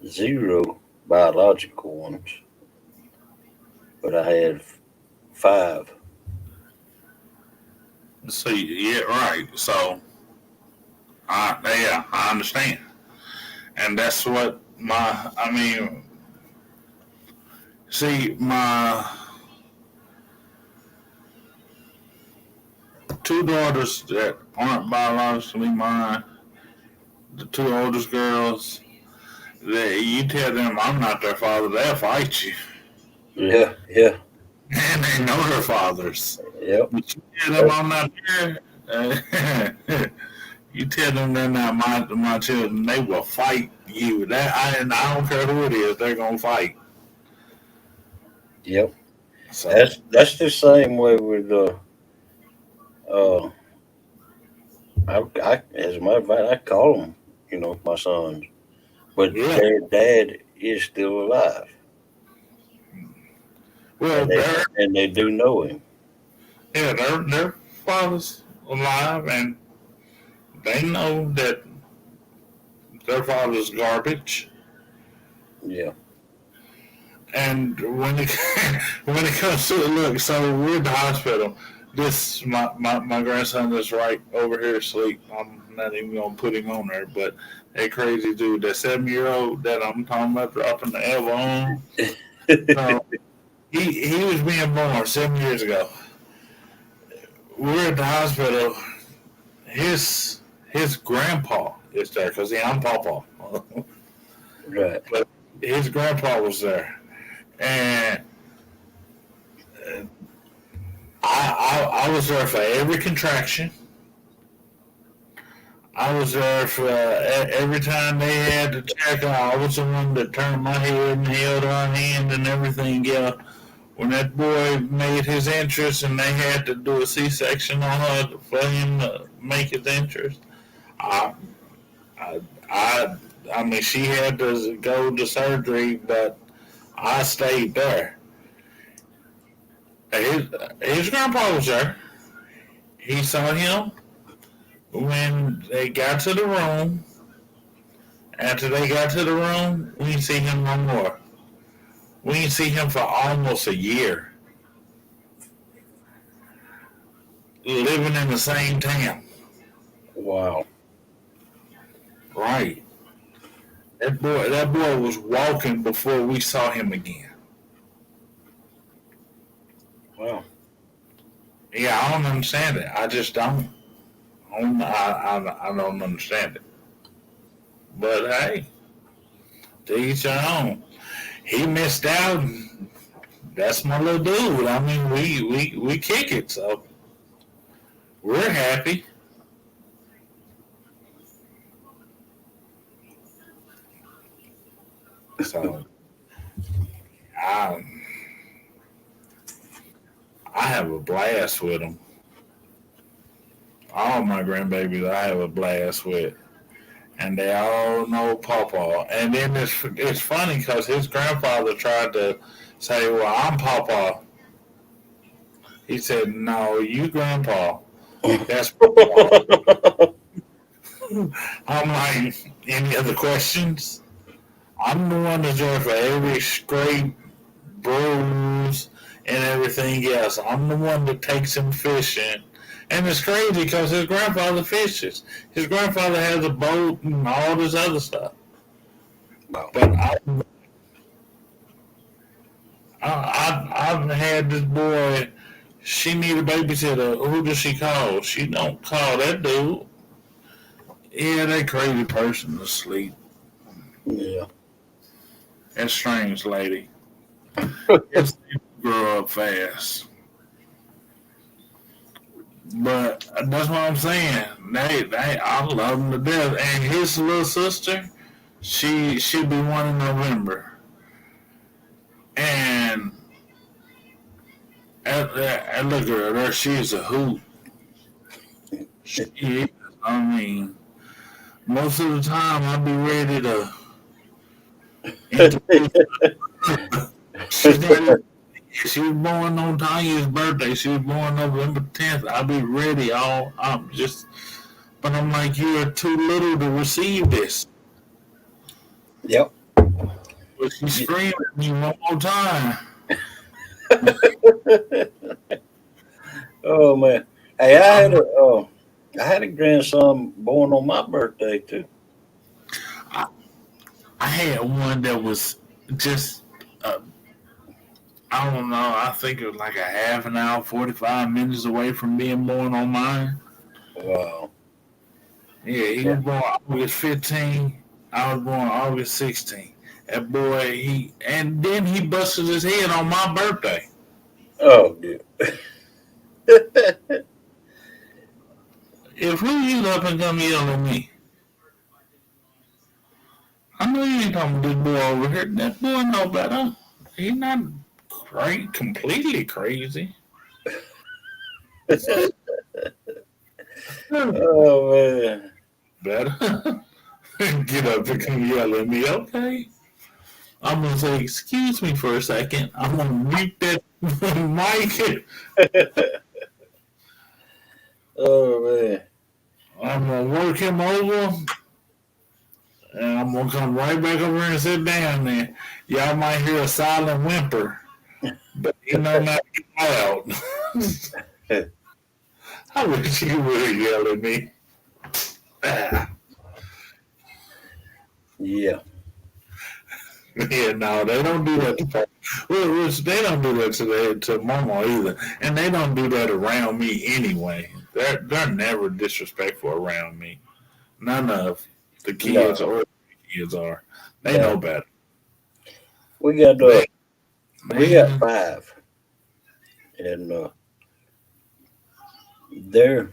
zero biological ones, but I had five. So yeah, right. So I understand, and that's what my. I mean, see, my two daughters that aren't biologically mine, the two oldest girls, you tell them I'm not their father, they'll fight you, Yeah, yeah, and they know their fathers. yep. But you tell them I'm not there. You tell them they're not my children, they will fight you. And I don't care who it is, they're gonna fight. Yep. So That's the same way with uh as a matter of fact I call them, my sons. But yeah, their dad is still alive. well, And they they're and they do know him. their father's alive, and they know that their father's garbage. Yeah. And when it when it comes to it, look, so we're in the hospital. This my grandson is right over here asleep. I'm not even gonna put him on there, but that crazy dude, that 7-year-old that I'm talking about dropping the elbow on. So he was being born 7 years ago. We're at the hospital. His grandpa is there because I'm Pawpaw, Right. but his grandpa was there, and I was there for every contraction. I was there for every time they had to check. I was the one that turned my head and held her hand and everything else. When that boy made his entrance and they had to do a C-section on her for him to make his entrance, I, I, I, I mean, she had to go to surgery, but I stayed there. His, his grandpa was there. He saw him when they got to the room. After they got to the room, we didn't see him no more. We didn't see him for almost a year, living in the same town. Wow. Right. That boy was walking before we saw him again. Wow. Yeah, I don't understand it. I just don't. I don't understand it. But hey, to each their own. He missed out. That's my little dude. I mean, we kick it, so we're happy. So I I have a blast with him. All my grandbabies, I have a blast with, and they all know Pawpaw. And then it's funny because his grandfather tried to say, "Well, I'm Pawpaw." He said, "No, you Grandpa. That's Pawpaw." I'm like, any other questions? I'm the one that's there for every scrape, bruise, and everything else. I'm the one that takes him fishing. And it's crazy because his grandfather fishes. His grandfather has a boat and all this other stuff. Wow. But I've had this boy. She need a babysitter. Who does she call? She don't call that dude. Yeah, that crazy person asleep. Yeah. That strange lady. It's grow up fast. But that's what I'm saying. I love him to death. And his little sister, she should be one in November. And look at her there. She's a hoot. She, I mean, most of the time I'll be ready to introduce her. She's not even She was born on Tanya's birthday. She was born November 10th. I'll be ready. But I'm like, you're too little to receive this. Yep. But she's screaming at me one more time. Oh man. Hey, I had a grandson born on my birthday too. I, I had one that was just, uh, I don't know, I think it was like a half an hour, 45 minutes away from being born on mine. Wow. Yeah, he Yeah. was born August 15th. I was born August 16th. That boy, and then he busted his head on my birthday. Oh dude. If he get up and come yell at me, I know you ain't talking to this boy over here. That boy know better. He not completely crazy. Oh man. Better get up and come yell at me, okay? I'm gonna say, excuse me for a second. I'm gonna mute that mic. Oh man. I'm gonna work him over, and I'm gonna come right back over here and sit down there. Y'all might hear a silent whimper, but he know not to get loud. I wish you would yell at me. Yeah. Yeah, no, they don't do that to they don't do that to Mama either, and they don't do that around me anyway. They're never disrespectful around me. None of the kids No. or the kids are. They know No. better. We got They, we got man, five, and they're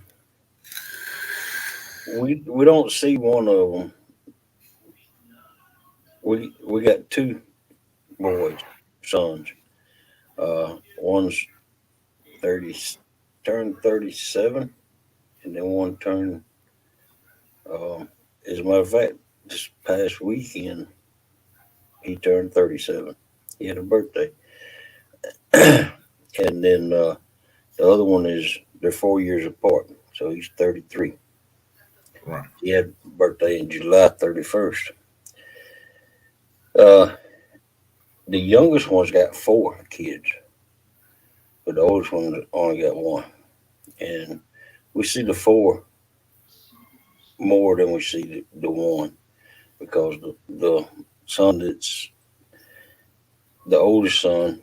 we don't see one of them. We got two boys, sons. One's 30, turned 37, and then one turned. As a matter of fact, this past weekend he turned 37. He had a birthday, and then the other one is they're 4 years apart, so he's 33. right. He had a birthday in July 31st. Uh, the youngest one's got four kids, but the oldest one only got one, and we see the four more than we see the one because the son that's the oldest son,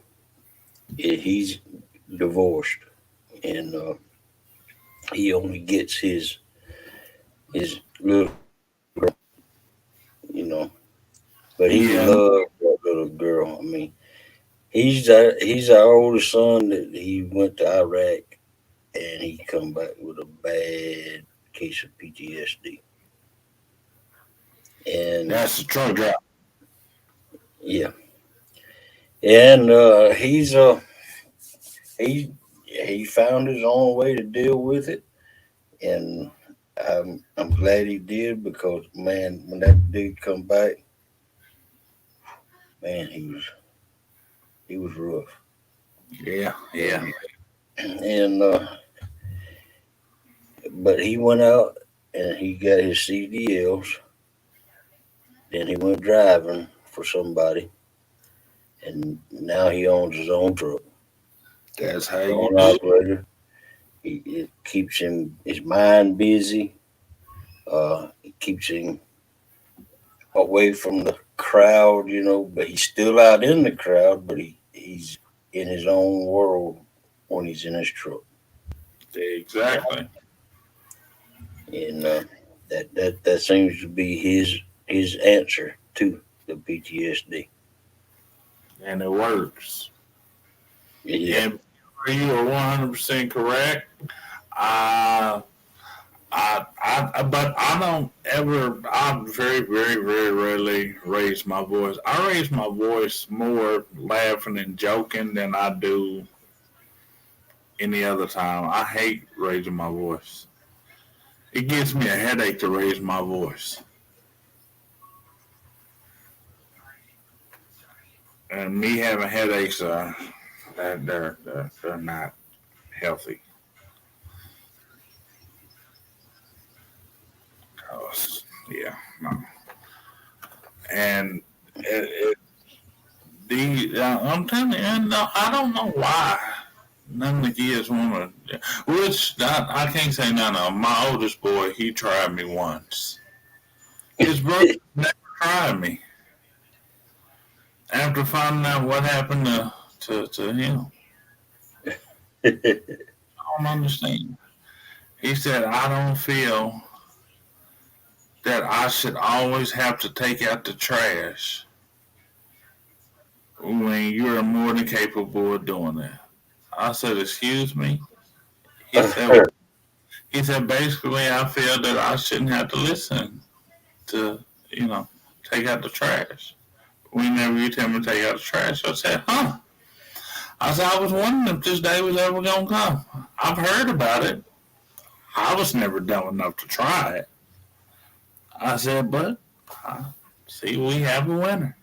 he's divorced, and he only gets his little, you know, but he Yeah, loves that little girl. I mean, he's our oldest son that he went to Iraq and he come back with a bad case of PTSD. And that's the truck driver. yeah, and he he found his own way to deal with it, and I'm glad he did because man, when that dude come back, man, he was rough, Yeah, yeah. and but he went out and he got his CDLs. Then he went driving for somebody, and now he owns his own truck. That's how His you own do. operator. It keeps his mind busy. It keeps him away from the crowd, but he's still out in the crowd, but he's in his own world when he's in his truck. Exactly, And that seems to be his answer to the PTSD. and it works. Yeah. And you are 100% correct. Uh, but I don't ever. I very, very, very rarely raise my voice. I raise my voice more laughing and joking than I do any other time. I hate raising my voice. It gives me a headache to raise my voice. And me having headaches, They're not healthy. Yeah, no. And I'm telling you, I don't know why none of the kids want to. Which I can't say none of them. My oldest boy, he tried me once. His brother never tried me. After finding out what happened to him, I don't understand. He said, I don't feel that I should always have to take out the trash when you're more than capable of doing that. I said, excuse me? He said, basically, I feel that I shouldn't have to listen to, take out the trash. Whenever you tell me to take out the trash, I said, huh? I said, I was wondering if this day was ever going to come. I've heard about it. I was never dumb enough to try it. I said, but I see we have a winner.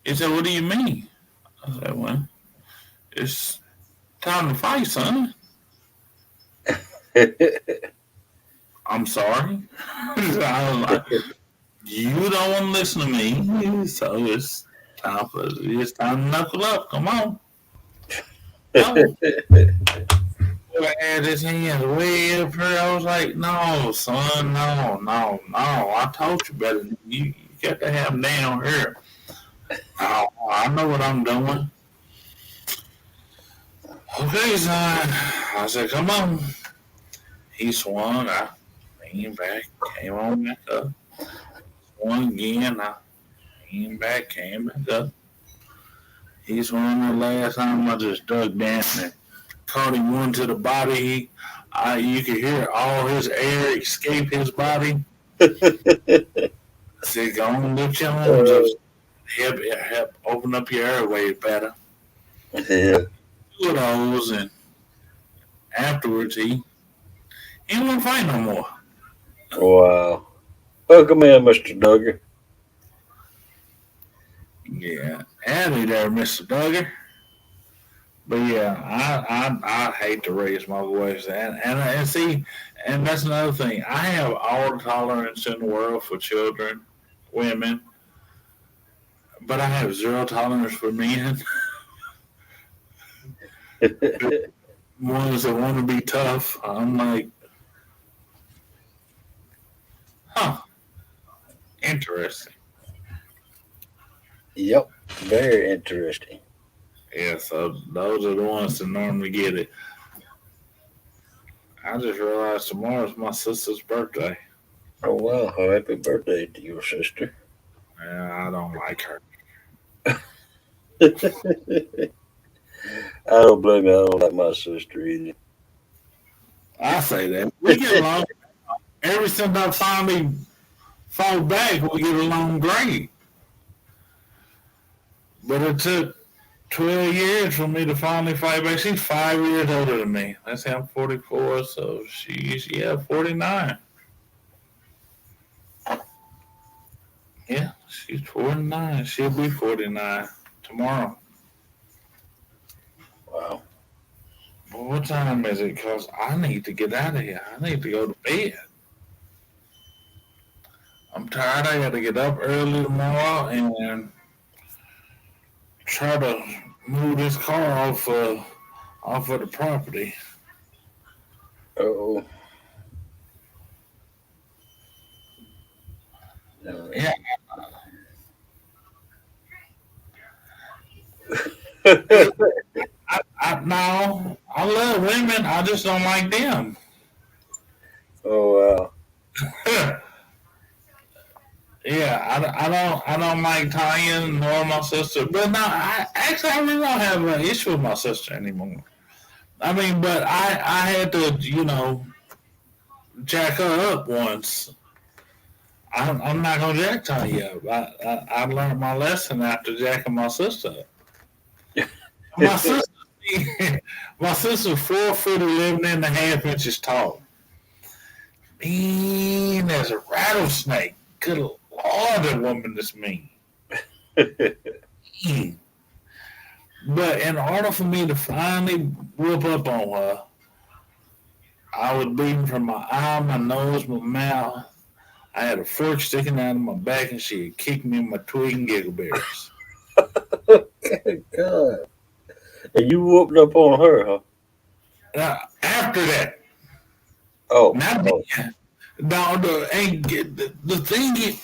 He said, what do you mean? I said, well, it's time to fight, son. I'm sorry. I was like, you don't want to listen to me, so it's time to knuckle up. Come on. No. I had his hands way up here. I was like, no, son, no. I told you better. You got to have them down here. Oh, I know what I'm doing. Okay, son. I said, come on. He swung. I leaned back, came on back up. Swung again. I leaned back, came back up. He swung the last time. I just dug down and caught him one to the body. You could hear all his air escape his body. I said, go on, lift your arms up. Help open up your airways better. Yeah. Two of those, and afterwards he ain't want to fight no more. Wow. Welcome in, Mr. Duggar. Yeah, howdy there, Mr. Duggar. But yeah, I hate to raise my voice, and see, and that's another thing. I have all the tolerance in the world for children, women, but I have zero tolerance for men. Ones that want to be tough. I'm like, huh, interesting. Yep. Very interesting. Yeah, so those are the ones that normally get it. I just realized tomorrow's my sister's birthday. Oh, wow. Happy birthday to your sister. Yeah, I don't like her. I don't blame you. I don't like my sister either. I say that. We get along. Ever since I finally fought back, we get along great. But it took 12 years for me to finally fight back. She's 5 years older than me. Let's say I'm 44, so she's 49. Yeah, she's 49. She'll be 49 tomorrow. Wow. Well, what time is it? Because I need to get out of here. I need to go to bed. I'm tired. I got to get up early tomorrow and try to move this car off of the property. Oh. Yeah. No, I love women. I just don't like them. Oh, wow. Yeah, I don't like Tanya nor my sister. But no, I really don't have an issue with my sister anymore. I mean, but I had to, jack her up once. I'm not gonna jack Tanya up. I learned my lesson after jacking my sister up. My sister, my sister's 4 foot 11.5 inches tall. Mean as a rattlesnake. Good Lord, that woman is mean. But in order for me to finally whoop up on her, I was bleeding from my eye, my nose, my mouth. I had a fork sticking out of my back, and she had kicked me in my twig and giggleberries. God. And you whooped up on her, huh? Now, after that, Oh, not oh. now the thing is,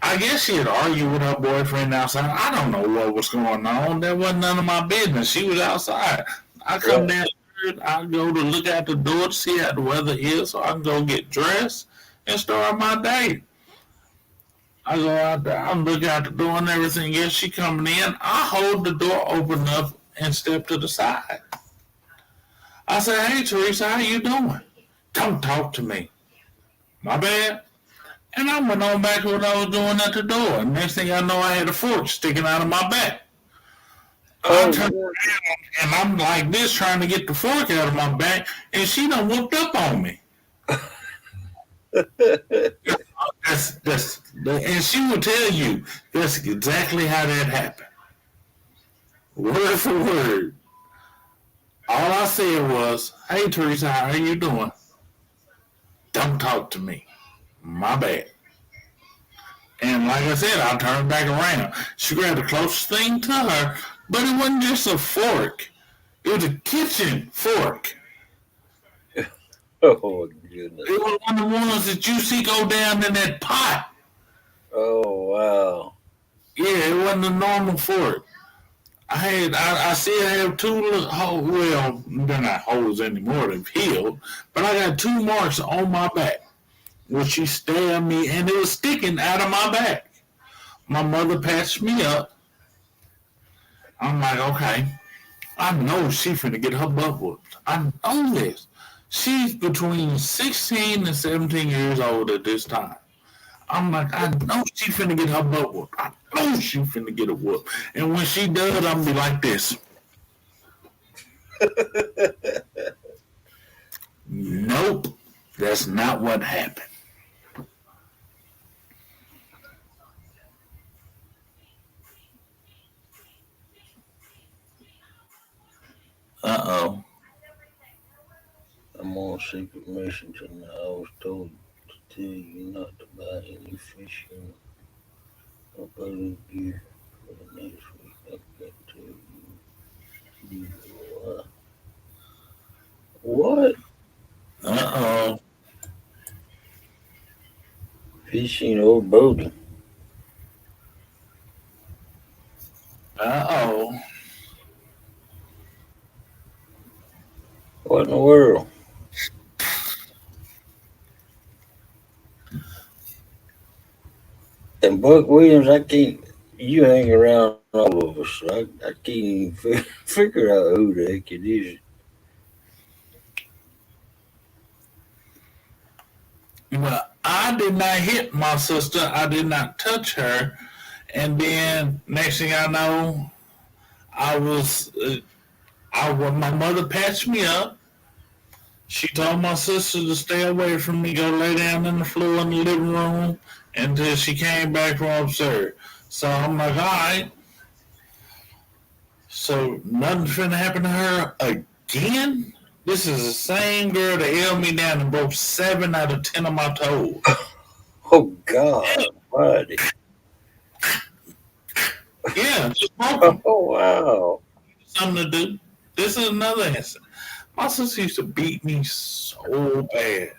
I guess she had argued with her boyfriend outside. I don't know what was going on. That wasn't none of my business. She was outside. I come Right. downstairs. I go to look out the door to see how the weather is, so I can go get dressed and start my day. I go out there, I look out the door and everything else. She coming in. I hold the door open up and step to the side. I said, "Hey, Teresa, how you doing?" "Don't talk to me." "My bad." And I went on back to what I was doing at the door. And next thing I know, I had a fork sticking out of my back. I Oh, turned yeah. around and I'm like this trying to get the fork out of my back, and she done whooped up on me. And she will tell you that's exactly how that happened. Word for word. All I said was, "Hey, Teresa, how are you doing?" "Don't talk to me." "My bad." And like I said, I turned back around. She grabbed the closest thing to her, but it wasn't just a fork. It was a kitchen fork. Oh, goodness. It was one of the ones that you see go down in that pot. Oh, wow. Yeah, it wasn't a normal fork. I still have two little holes. Well, they're not holes anymore. They've healed. But I got two marks on my back where she stabbed me, and it was sticking out of my back. My mother patched me up. I'm like, okay, I know she's finna get her butt whooped. I know this. She's between 16 and 17 years old at this time. I'm like, I know she finna get her butt whooped. I know she finna get a whoop. And when she does, I'm be like this. Nope, that's not what happened. Uh-oh. I'm on a secret mission tonight. I was told to tell you not to buy any fishing or boating gear for the next week. I've got to tell you. What? Uh-oh. Fishing or boating? Uh-oh. What in the world? And Buck Williams, I can't. You hang around all of us. So I can't even figure out who the heck it is. Well, I did not hit my sister. I did not touch her. And then next thing I know, I was, my mother patched me up. She told my sister to stay away from me, go lay down on the floor in the living room until she came back from upstairs. So I'm like, all right. So nothing's finna happen to her again? This is the same girl that held me down and broke 7 out of 10 of my toes. Oh God, buddy. Yeah, just broke them. Oh wow. Something to do. This is another instance. My sister used to beat me so bad.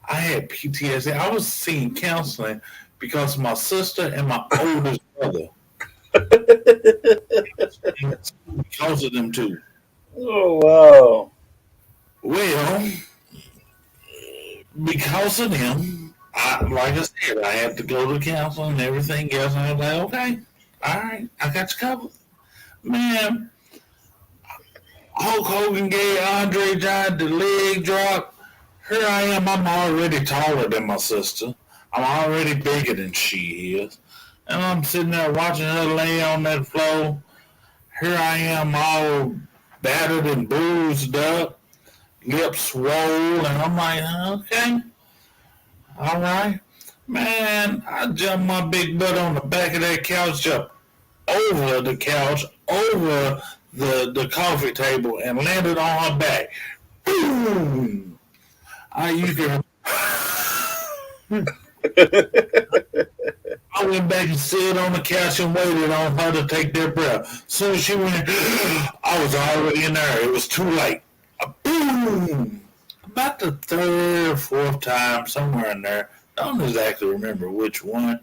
I had PTSD. I was seeing counseling because my sister and my oldest brother. Because of them two. Oh wow. Well, because of them, like I said, I had to go to counseling and everything else. And I was like, okay, all right, I got you covered. Man, Hulk Hogan gave Andre Giant the leg drop. Here I am. I'm already taller than my sister. I'm already bigger than she is. And I'm sitting there watching her lay on that floor. Here I am all battered and bruised up, lips swole. And I'm like, okay, all right. Man, I jumped my big butt on the back of that couch, jumped over the couch, over the coffee table and landed on her back. Boom! You can. I went back and sat on the couch and waited on her to take that breath. As soon as she went, I was already in there. It was too late. Boom! About the third or fourth time, somewhere in there. I don't exactly remember which one.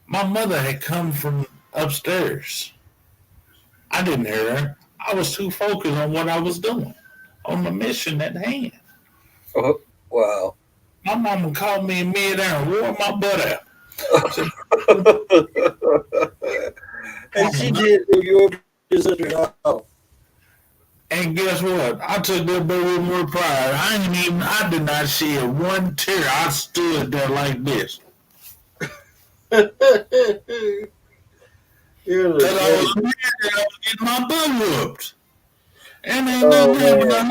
My mother had come from upstairs. I didn't hear her. I was too focused on what I was doing, on the mission at hand. Oh, wow. My mama called me in midair and wore my butt out. And she did New York at all. And guess what? I took that baby with more pride. I did not shed one tear. I stood there like this. You're Because I was mad that I was getting my butt whooped. And ain't nothing happening.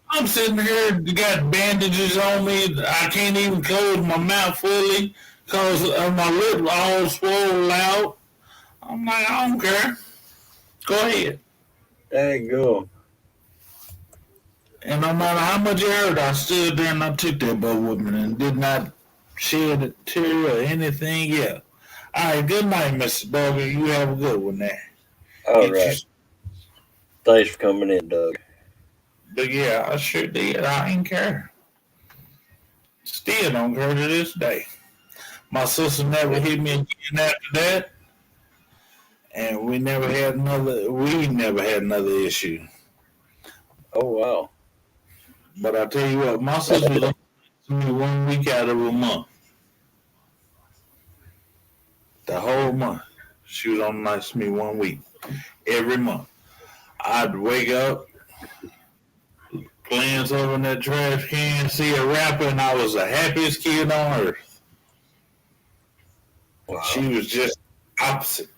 I'm sitting here, got bandages on me. I can't even close my mouth fully because my lips all swollen out. I'm like, I don't care. Go ahead. There you go. And no matter how much it hurt, I stood there and I took that butt whooping and did not shed a tear or anything else. All right, good night, Mr. Doggy. You have a good one there. All right. Thanks for coming in, Doug. But yeah, I sure did. I ain't care. Still don't care to this day. My sister never hit me again after that. And we never had another issue. Oh, wow. But I tell you what, my sister was on me 1 week out of a month. The whole month. She was on nice to me 1 week. Every month. I'd wake up, glance over in that trash can, see a wrapper, and I was the happiest kid on earth. Wow. She was just opposite.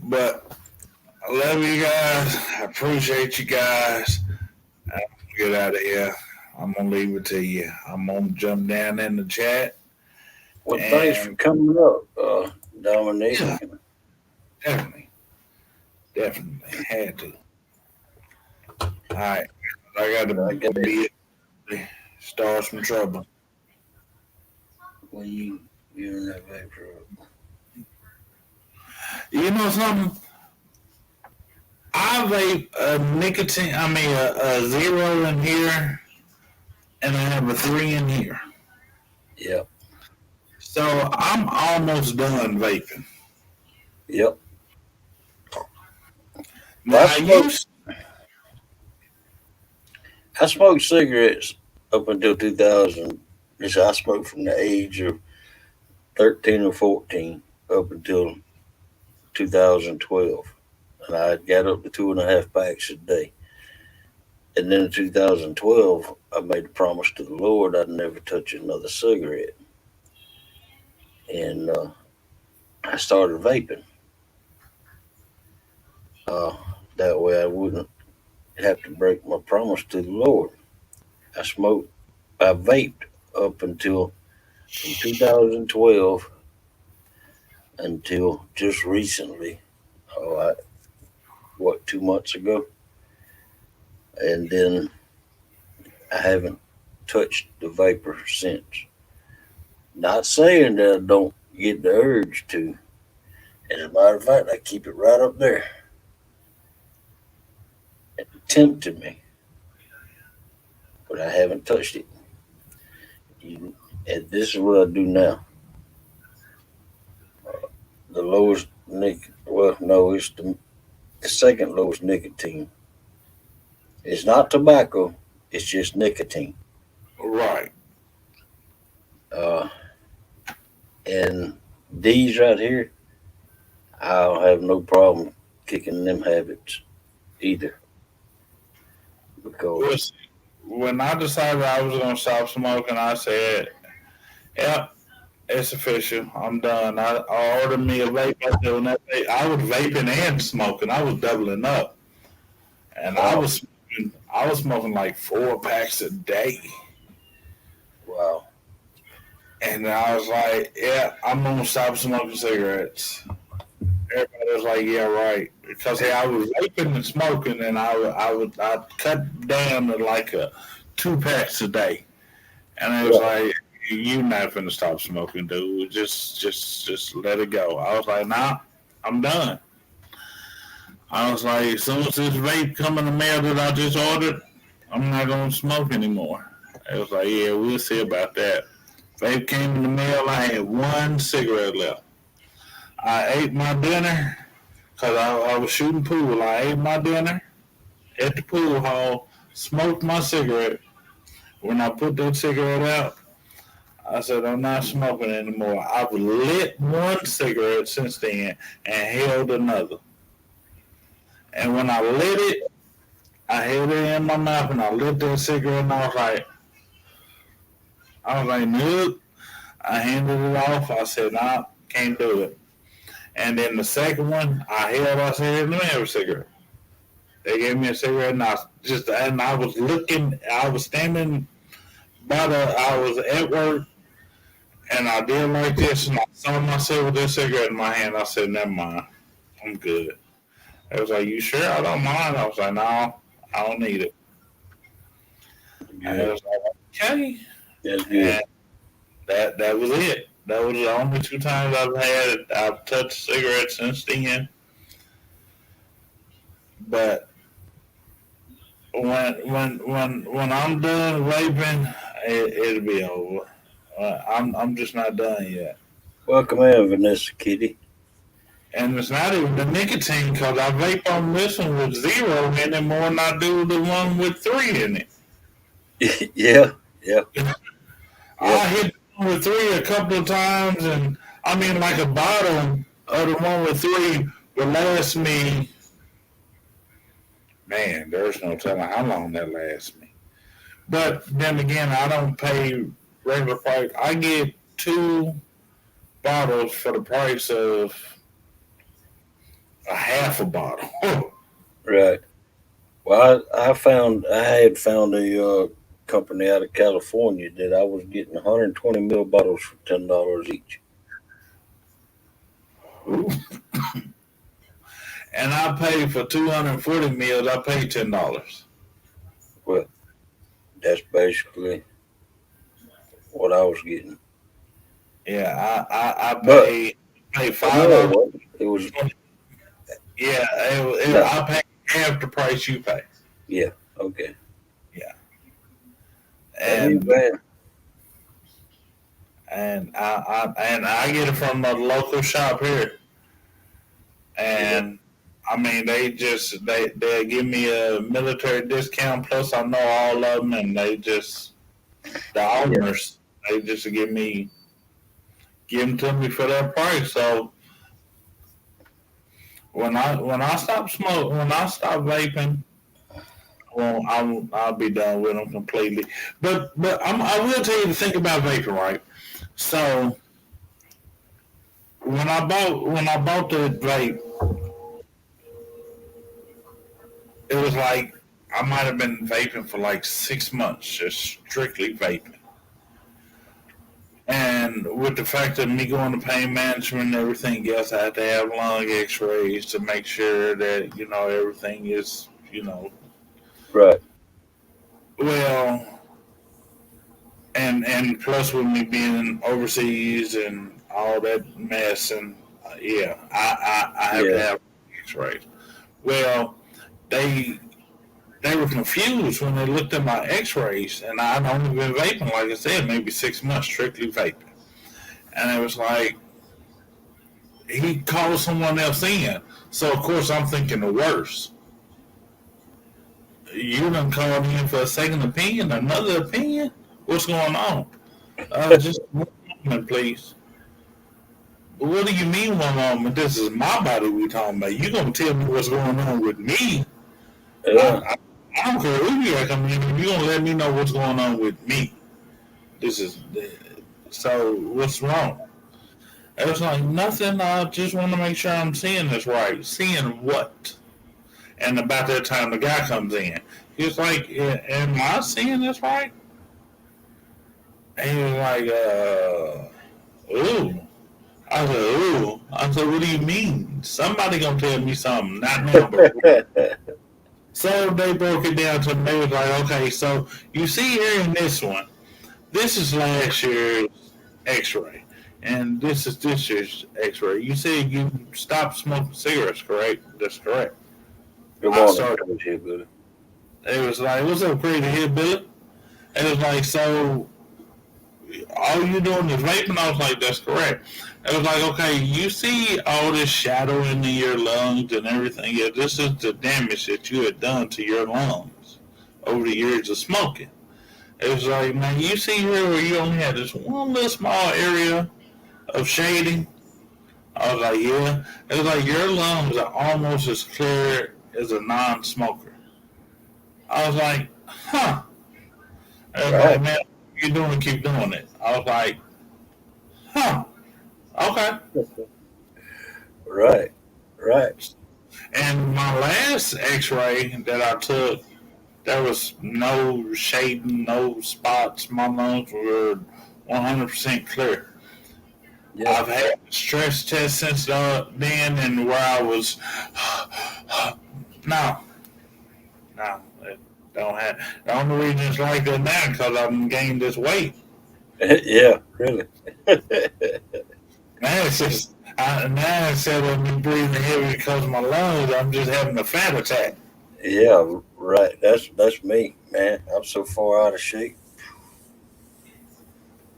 But I love you guys. I appreciate you guys. I'm gonna get out of here. I'm gonna leave it to you. I'm gonna jump down in the chat. Well, thanks for coming up, Dominic. Yeah, definitely had to. All right, I got to start some trouble. Well, you're in that vapor. You know something? I vape a 0 in here, and I have a 3 in here. Yep. So I'm almost done vaping. Yep. Now, I smoked cigarettes up until 2000. I smoked from the age of 13 or 14 up until 2012. And I got up to 2.5 packs a day. And then in 2012, I made a promise to the Lord I'd never touch another cigarette. And I started vaping. That way I wouldn't have to break my promise to the Lord. I vaped up until from 2012 until just recently. 2 months ago? And then I haven't touched the vapor since. Not saying that I don't get the urge to. As a matter of fact, I keep it right up there. It tempted me, but I haven't touched it. And this is what I do now. The lowest it's the second lowest nicotine. It's not tobacco, it's just nicotine. Right. And these right here, I'll have no problem kicking them habits either. Because when I decided I was going to stop smoking, I said, yep, it's official. I'm done. I ordered me a vape. I was vaping and smoking. I was doubling up. and Wow. I was smoking like 4 packs a day. Wow. And I was like, yeah, I'm gonna stop smoking cigarettes. Everybody was like, yeah, right. Because I was vaping and smoking, and I'd cut down to like 2 packs a day. And I was Right. like, you not finna stop smoking, dude. Just let it go. I was like, nah, I'm done. I was like, as soon as this vape come in the mail that I just ordered, I'm not gonna smoke anymore. I was like, yeah, we'll see about that. Vape came in the mail. I had 1 cigarette left. I ate my dinner because I was shooting pool. I ate my dinner at the pool hall, smoked my cigarette. When I put that cigarette out, I said, I'm not smoking anymore. I've lit 1 cigarette since then and held another. And when I lit it, I held it in my mouth and I lit that cigarette and I was like, nope. I handed it off. I said, nah, can't do it. And then the second one, I said, let me have a cigarette. They gave me a cigarette and I was looking, I was standing I was at work and I did like this and I saw myself with this cigarette in my hand. I said, never mind. I'm good. It was like, you sure? I don't mind. I was like, no, I don't need it. And it Good. was like, okay. That's good. And that was it. That was the only 2 times I've touched cigarettes since then. But when I'm done vaping, it'll be over. I'm just not done yet. Welcome in, Vanessa Kitty. And it's not even the nicotine because I vape on this one with 0 in it more than I do the one with 3 in it. Yeah. Yeah. I hit the one with 3 a couple of times, and I mean, like a bottle of the one with 3 would last me. Man, there's no telling how long that lasts me. But then again, I don't pay regular price. I get 2 bottles for the price of a half a bottle. Right. Well, I had found a company out of California that I was getting 120 ml bottles for $10 each. And I pay for 240 meals. I pay $10. Well, that's basically what I was getting. Yeah, I But pay no, $5. it was Yeah, no. I pay half the price you pay. Yeah. Okay. Yeah, That ain't and bad. I get it from a local shop here, Yeah. and I mean they give me a military discount. Plus, I know all of them, and the Yeah. owners they just give them to me for that price. So when I stop vaping, well, I'll be done with them completely. But I will tell you to think about vaping, right? So when I bought the vape, it was like I might have been vaping for like 6 months, just strictly vaping. And with the fact of me going to pain management and everything else, I had to have lung X-rays to make sure that everything is Right. well. And plus with me being overseas and all that mess, and yeah, I have to Yeah. have X-rays. Well, they they were confused when they looked at my X-rays, and I'd only been vaping, like I said, maybe 6 months strictly vaping, and it was like he called someone else in. So of course I'm thinking the worst. You done called in for a second opinion, another opinion. What's going on? Just one moment, please. What do you mean one moment? This is my body we talking about. You gonna tell me what's going on with me? Yeah. I don't care who you are coming in. You gonna let me know what's going on with me? This is so. What's wrong? It was like nothing. I just want to make sure I'm seeing this right. Seeing what? And about that time, the guy comes in. He was like, "Am I seeing this right?" And he was like, "Ooh." I said, "Ooh." I said, "What do you mean? Somebody gonna tell me something? Not now, but." So they broke it down to me. They was like, "Okay, so you see here in this one, this is last year's X-ray, and this is this year's X-ray. You said you stopped smoking cigarettes, correct? That's correct." Good I morning, started. Coach Hillbilly. It was like, "What's up, crazy hillbilly?" And it was like, "So all you doing is vaping?" I was like, "That's correct." It was like, "Okay, you see all this shadowing in your lungs and everything. Yeah, this is the damage that you had done to your lungs over the years of smoking." It was like, "Man, you see here where you only had this one little small area of shading." I was like, "Yeah." It was like, "Your lungs are almost as clear as a non-smoker." I was like, "Huh." I was Right, like, "Man, what you doing? Keep doing it." I was like, "Huh, okay." right, right. And my last X-ray that I took, there was no shading, no spots. My lungs were 100% clear. Yeah, I've had stress tests since then, and where I was, no, no, it don't have. The only reason it's like that now because I've gained this weight. yeah, really. Now it's just, now instead of me breathing heavy because of my lungs, I'm just having a fat attack. Yeah, right. That's me, man. I'm so far out of shape,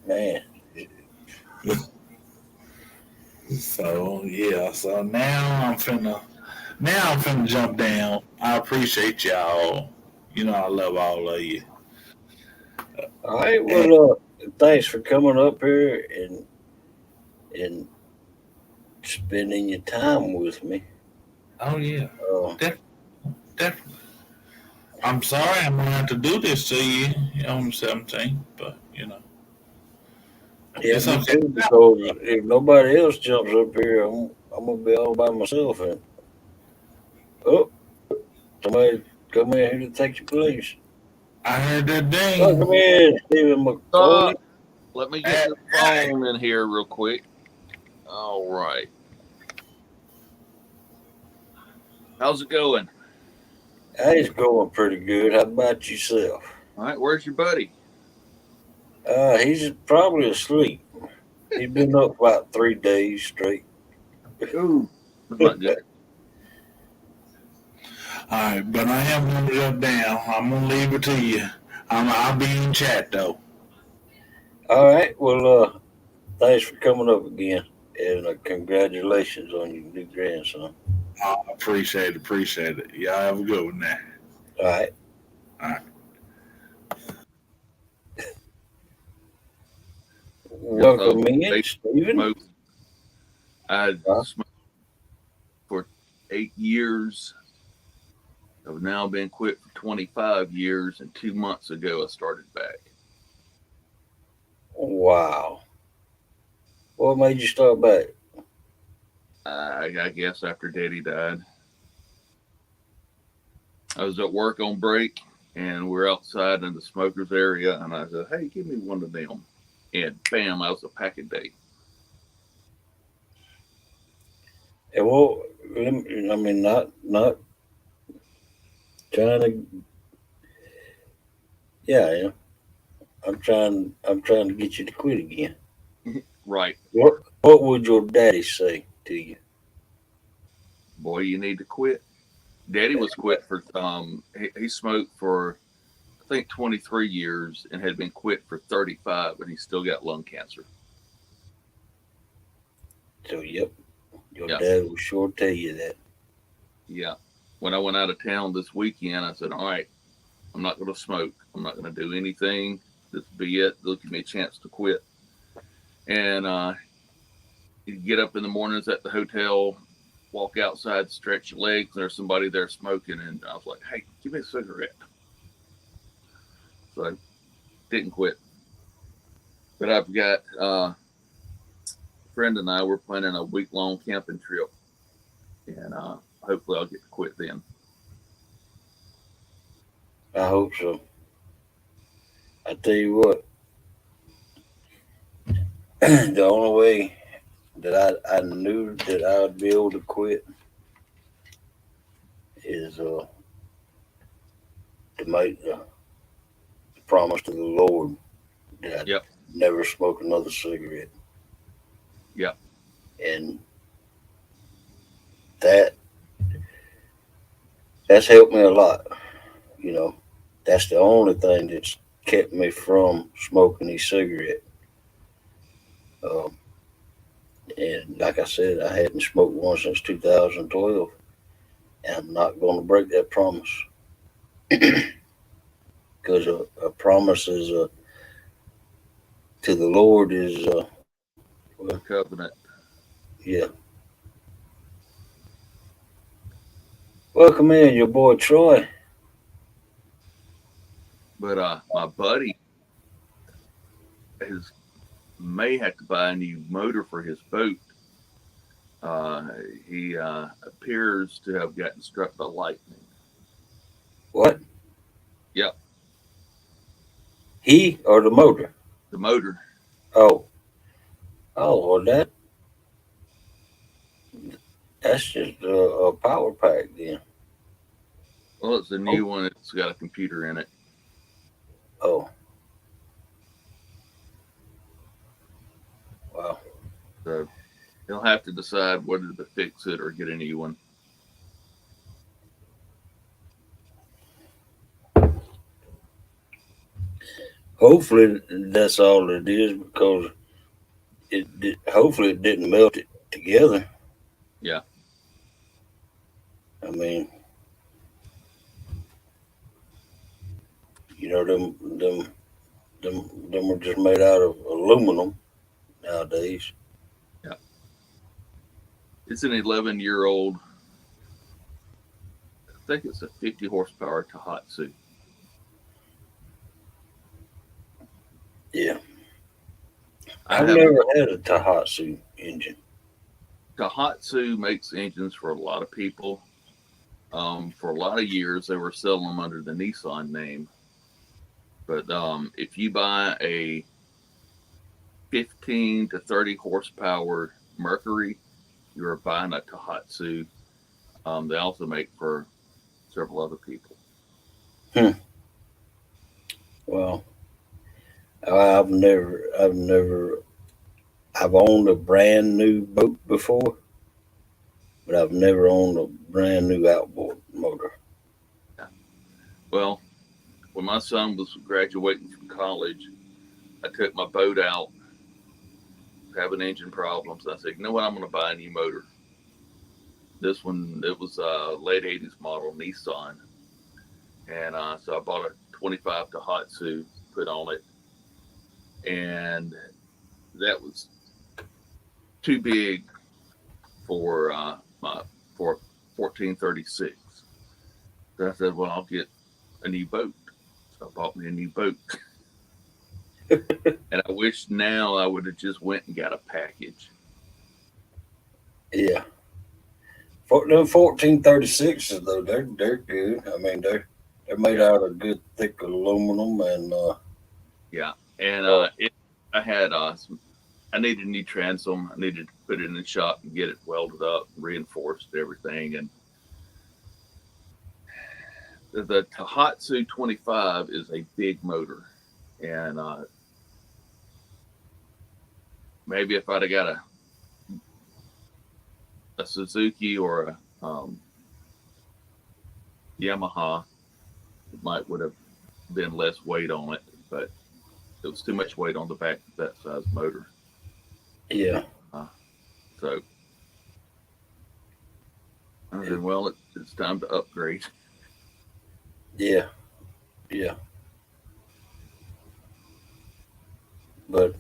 man. So yeah, so now I'm finna jump down. I appreciate y'all. You know I love all of you. All right, And well, thanks for coming up here and spending your time with me. oh yeah, Uh, def- definitely. I'm sorry I'm gonna have to do this to you on the 17th, but yeah, it's me okay. too. Because if nobody else jumps up here, I'm gonna be all by myself. And oh, somebody come in here to take your place. I heard that Welcome ding. in, Stephen McCoy. Let me get Hey, this phone in here real quick. All right. How's it going? Hey, it's going pretty good. How about yourself? All right. Where's your buddy? He's probably asleep. He's been up about 3 days straight. Ooh, that's not good. all right, but I am gonna jump down. I'm gonna leave it to you. I'll be in chat though. All right. Well, thanks for coming up again, and congratulations on your new grandson. I appreciate it. Y'all have a good one now. All right. All right. So Welcome in, they Stephen. smoked. I Uh, smoked for 8 years. I've now been quit for 25 years, and 2 months ago I started back. wow. What made you start back? I guess after Daddy died, I was at work on break, and we're outside in the smokers area, and I said, "Hey, give me one of them," and bam, that was a pack a day. And well, I mean, not trying to. Yeah. I'm trying to get you to quit again. Right. What would your daddy say to you? Boy, you need to quit. Daddy was quit for he smoked for I think 23 years and had been quit for 35, but he still got lung cancer. So, yep, your Yeah, dad will sure tell you that. yeah. When I went out of town this weekend, I said, "All right, I'm not going to smoke. I'm not going to do anything. This will be it. They'll give me a chance to quit." And you get up in the mornings at the hotel, walk outside, stretch your legs. And there's somebody there smoking, and I was like, "Hey, give me a cigarette." So I didn't quit. But I've got a friend and I, we're planning a week long camping trip, and hopefully I'll get to quit then. I hope so. I tell you what, the only way that I knew that I would be able to quit is to make the promise to the Lord that I'd Yep. never smoke another cigarette. Yep. And that that's helped me a lot. You know, that's the only thing that's kept me from smoking these cigarettes. Um, and like I said, I hadn't smoked one since 2012, and I'm not going to break that promise because a promise is to the Lord is well, The covenant. yeah. Welcome in, your boy Troy. But my buddy is may have to buy a new motor for his boat. Uh, he appears to have gotten struck by lightning. What? Yep, He or the motor? the motor. Oh, well that's just a power pack then. Well, it's a Oh, new one. It's got a computer in it. oh, wow. So he'll have to decide whether to fix it or get a new one. Hopefully that's all it is because hopefully it didn't melt it together. Yeah. I mean, you know them were just made out of aluminum nowadays. Yeah. It's an 11-year-old. I think it's a 50 horsepower Tohatsu. Yeah, I I've haven't. never had a Tahatsu engine. Tohatsu makes engines for a lot of people. For a lot of years, they were selling them under the Nissan name. But if you buy a 15 to 30 horsepower Mercury, you are buying a Tohatsu. They also make for several other people. Hmm. Well, I've owned a brand new boat before, but I've never owned a brand new outboard motor. Yeah. Well, when my son was graduating from college, I took my boat out, having engine problems. I said, you know what? I'm going to buy a new motor. This one, it was a late 80s model Nissan. And so I bought a 25 Tohatsu, put on it. And that was too big for my for 1436. So I said, well, I'll get a new boat. So I bought me a new boat. And I wish now I would have just went and got a package. Yeah, for them 1436s though, they're good. I mean, they're made Yeah, out of good thick aluminum and yeah. And uh, I had I needed a new transom. I needed to put it in the shop and get it welded up, reinforced, everything. And the Tohatsu 25 is a big motor. And maybe if I'd have got a Suzuki or a Yamaha, it might would have been less weight on it, but it was too much weight on the back of that size motor. yeah, Uh, so I said, well, it's time to upgrade. yeah, yeah. But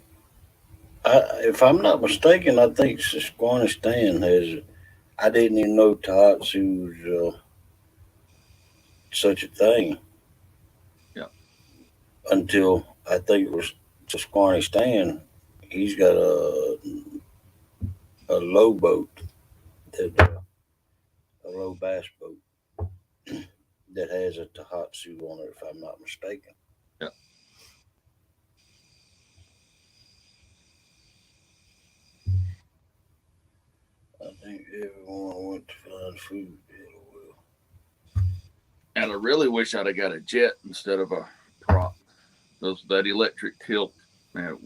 if I'm not mistaken, I think Squanistan has. I didn't even know Tatsu's such a thing Yeah. until I think it was Squanistan. He's got a low boat, that, a low bass boat that has a Tohatsu on it, if I'm not mistaken. Yeah. I think everyone went to find food. Well, And I really wish I'd have got a jet instead of a prop. That electric tilt, man.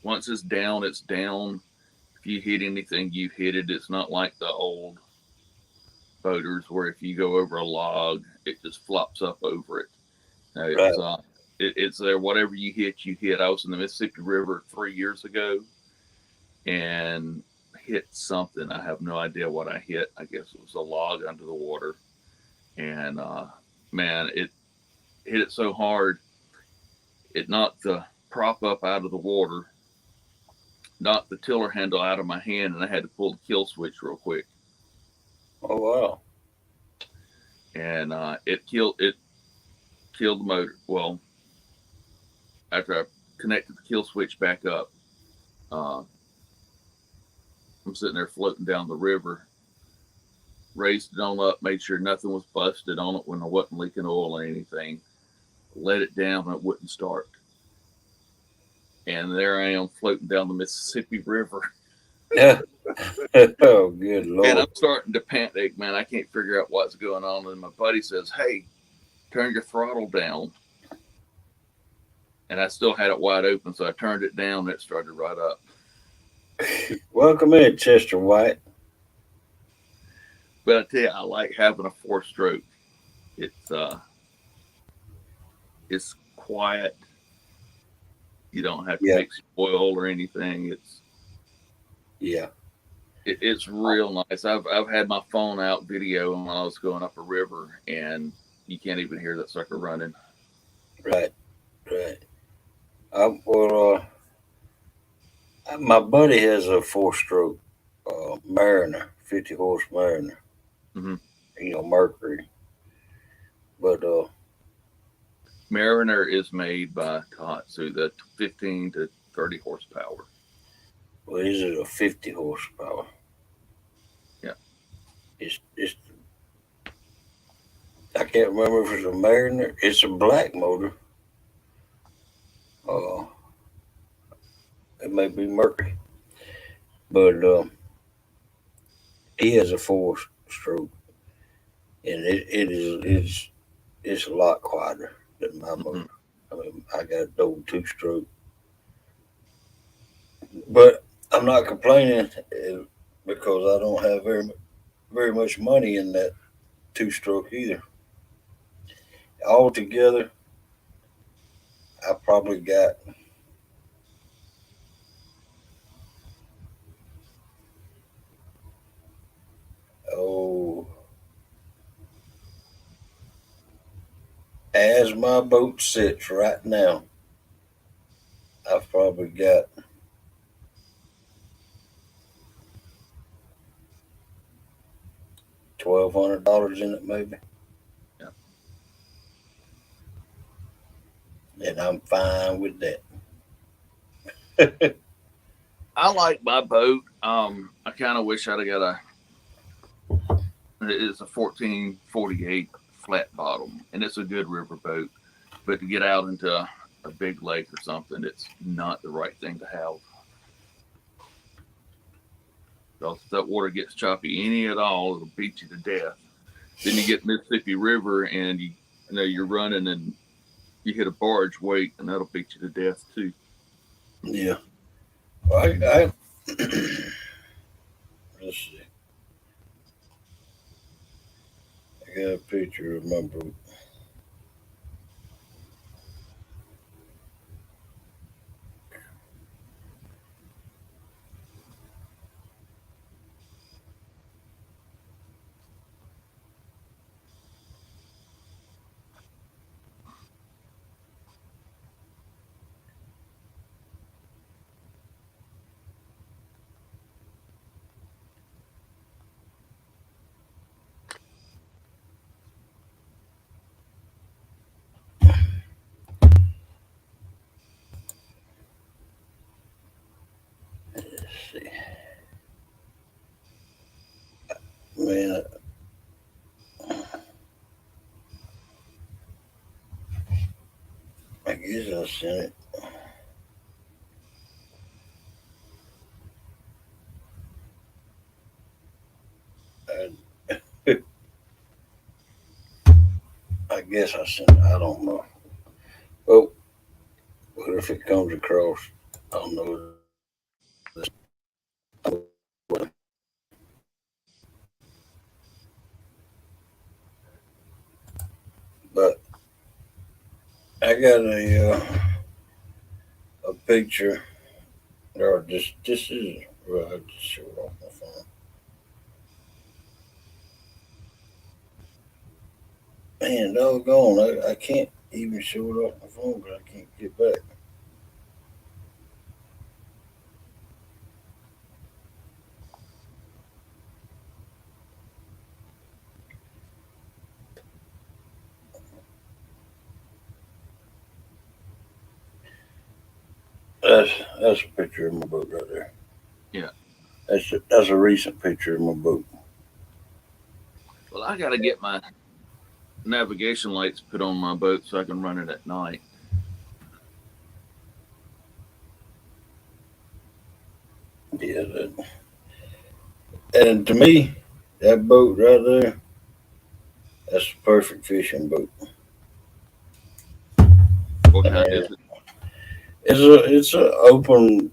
Once it's down, it's down. If you hit anything, you hit it. It's not like the old boaters where if you go over a log, it just flops up over it. right. It's there. Whatever you hit, you hit. I was in the Mississippi River 3 years ago and hit something. I have no idea what I hit. I guess it was a log under the water, and man, it hit it so hard it knocked the prop up out of the water, knocked the tiller handle out of my hand, and I had to pull the kill switch real quick. Oh wow. And it killed the motor. Well, after I connected the kill switch back up, uh, I'm sitting there floating down the river, raised it on up, made sure nothing was busted on it when I wasn't leaking oil or anything. Let it down and it wouldn't start. And there I am floating down the Mississippi River. Yeah. Oh, good And lord. I'm starting to panic, man. I can't figure out what's going on. And my buddy says, "Hey, turn your throttle down." And I still had it wide open, so I turned it down and it started right up. Welcome in, Chester White. But I tell you, I like having a four stroke. It's quiet. You don't have to Yeah, mix oil or anything. yeah. It's real nice. I've had my phone out videoing when I was going up a river, and you can't even hear that sucker running. Right, right. Well, my buddy has a four-stroke Mariner, 50 horse Mariner. Mm-hmm. Mercury. But Mariner is made by Tohatsu, the 15 to 30 horsepower. well, is it a 50 horsepower? Yeah. It's. I can't remember if it's a Mariner. It's a black motor. Uh, it may be Mercury, but he has a four-stroke, and it's a lot quieter than my Mm-hmm. motor. I mean, I got a double two-stroke, but I'm not complaining because I don't have very much money in that two-stroke either. Altogether, I probably got oh, as my boat sits right now, I've probably got $1,200 in it, maybe, Yeah. and I'm fine with that. I like my boat. I kind of wish I'd have got it's a 1448 flat bottom, and it's a good river boat. But to get out into a big lake or something, it's not the right thing to have. Because if that water gets choppy any at all, it'll beat you to death. Then you get Mississippi River, and you're running, and you hit a barge weight, and that'll beat you to death too. Yeah, I let's see. I got a picture of my boat. Let's see, man. I guess I sent it. I guess I sent it. I don't know. Oh, what if it comes across? I don't know. But I got a picture, or this is well, I just show it off my phone. Man, doggone, I can't even show it off my phone because I can't get back. That's a picture of my boat right there. Yeah. That's a recent picture of my boat. Well, I got to get my navigation lights put on my boat so I can run it at night. Yeah, and to me, that boat right there, that's a perfect fishing boat. What I kind mean, is it? it's a open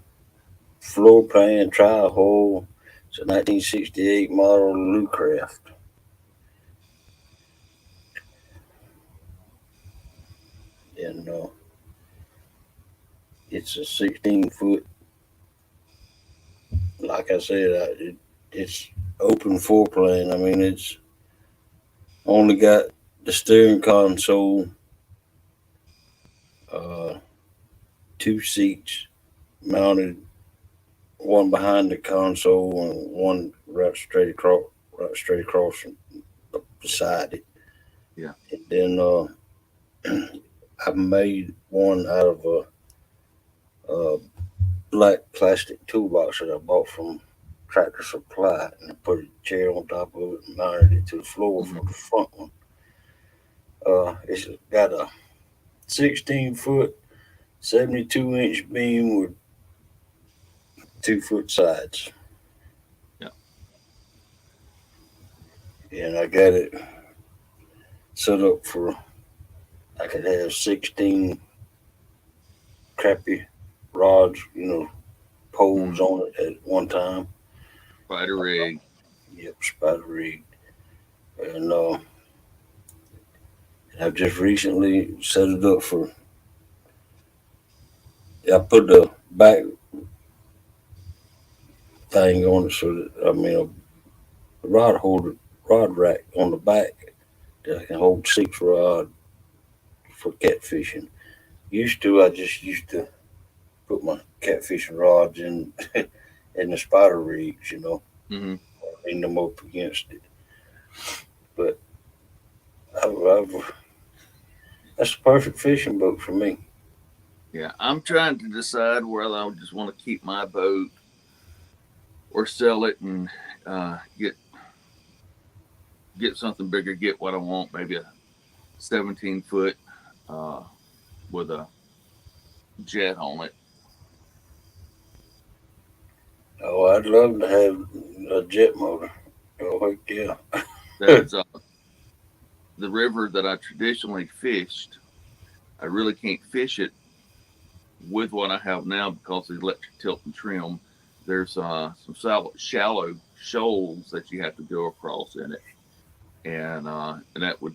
floor plan tri hull. It's a 1968 model Lucraft, and it's a 16-foot. Like I said, it's open floor plan. I mean, it's only got the steering console, uh, two seats mounted, one behind the console and one right straight across beside it. Yeah. And then I made one out of a black plastic toolbox that I bought from Tractor Supply, and I put a chair on top of it and mounted it to the floor Mm-hmm. for the front one. It's got a 16-foot, 72-inch beam with 2-foot sides. Yeah. And I got it set up for I could have 16 crappie rods, poles Mm-hmm. on it at one time. Spider rig. Yep, spider rig. And I've just recently set it up for. I put the back thing on it so that a rod rack on the back that I can hold 6 rod for catfishing. I just used to put my catfishing rods in in the spider rigs, Mm-hmm. lean them up against it. But I've that's a perfect fishing boat for me. Yeah. I'm trying to decide whether I just want to keep my boat or sell it and get something bigger, get what I want, maybe a 17-foot uh, with a jet on it. Oh, I'd love to have a jet motor. Oh, heck yeah. There's the river that I traditionally fished. I really can't fish it with what I have now because of the electric tilt and trim. There's some shallow shoals that you have to go across in it, and that would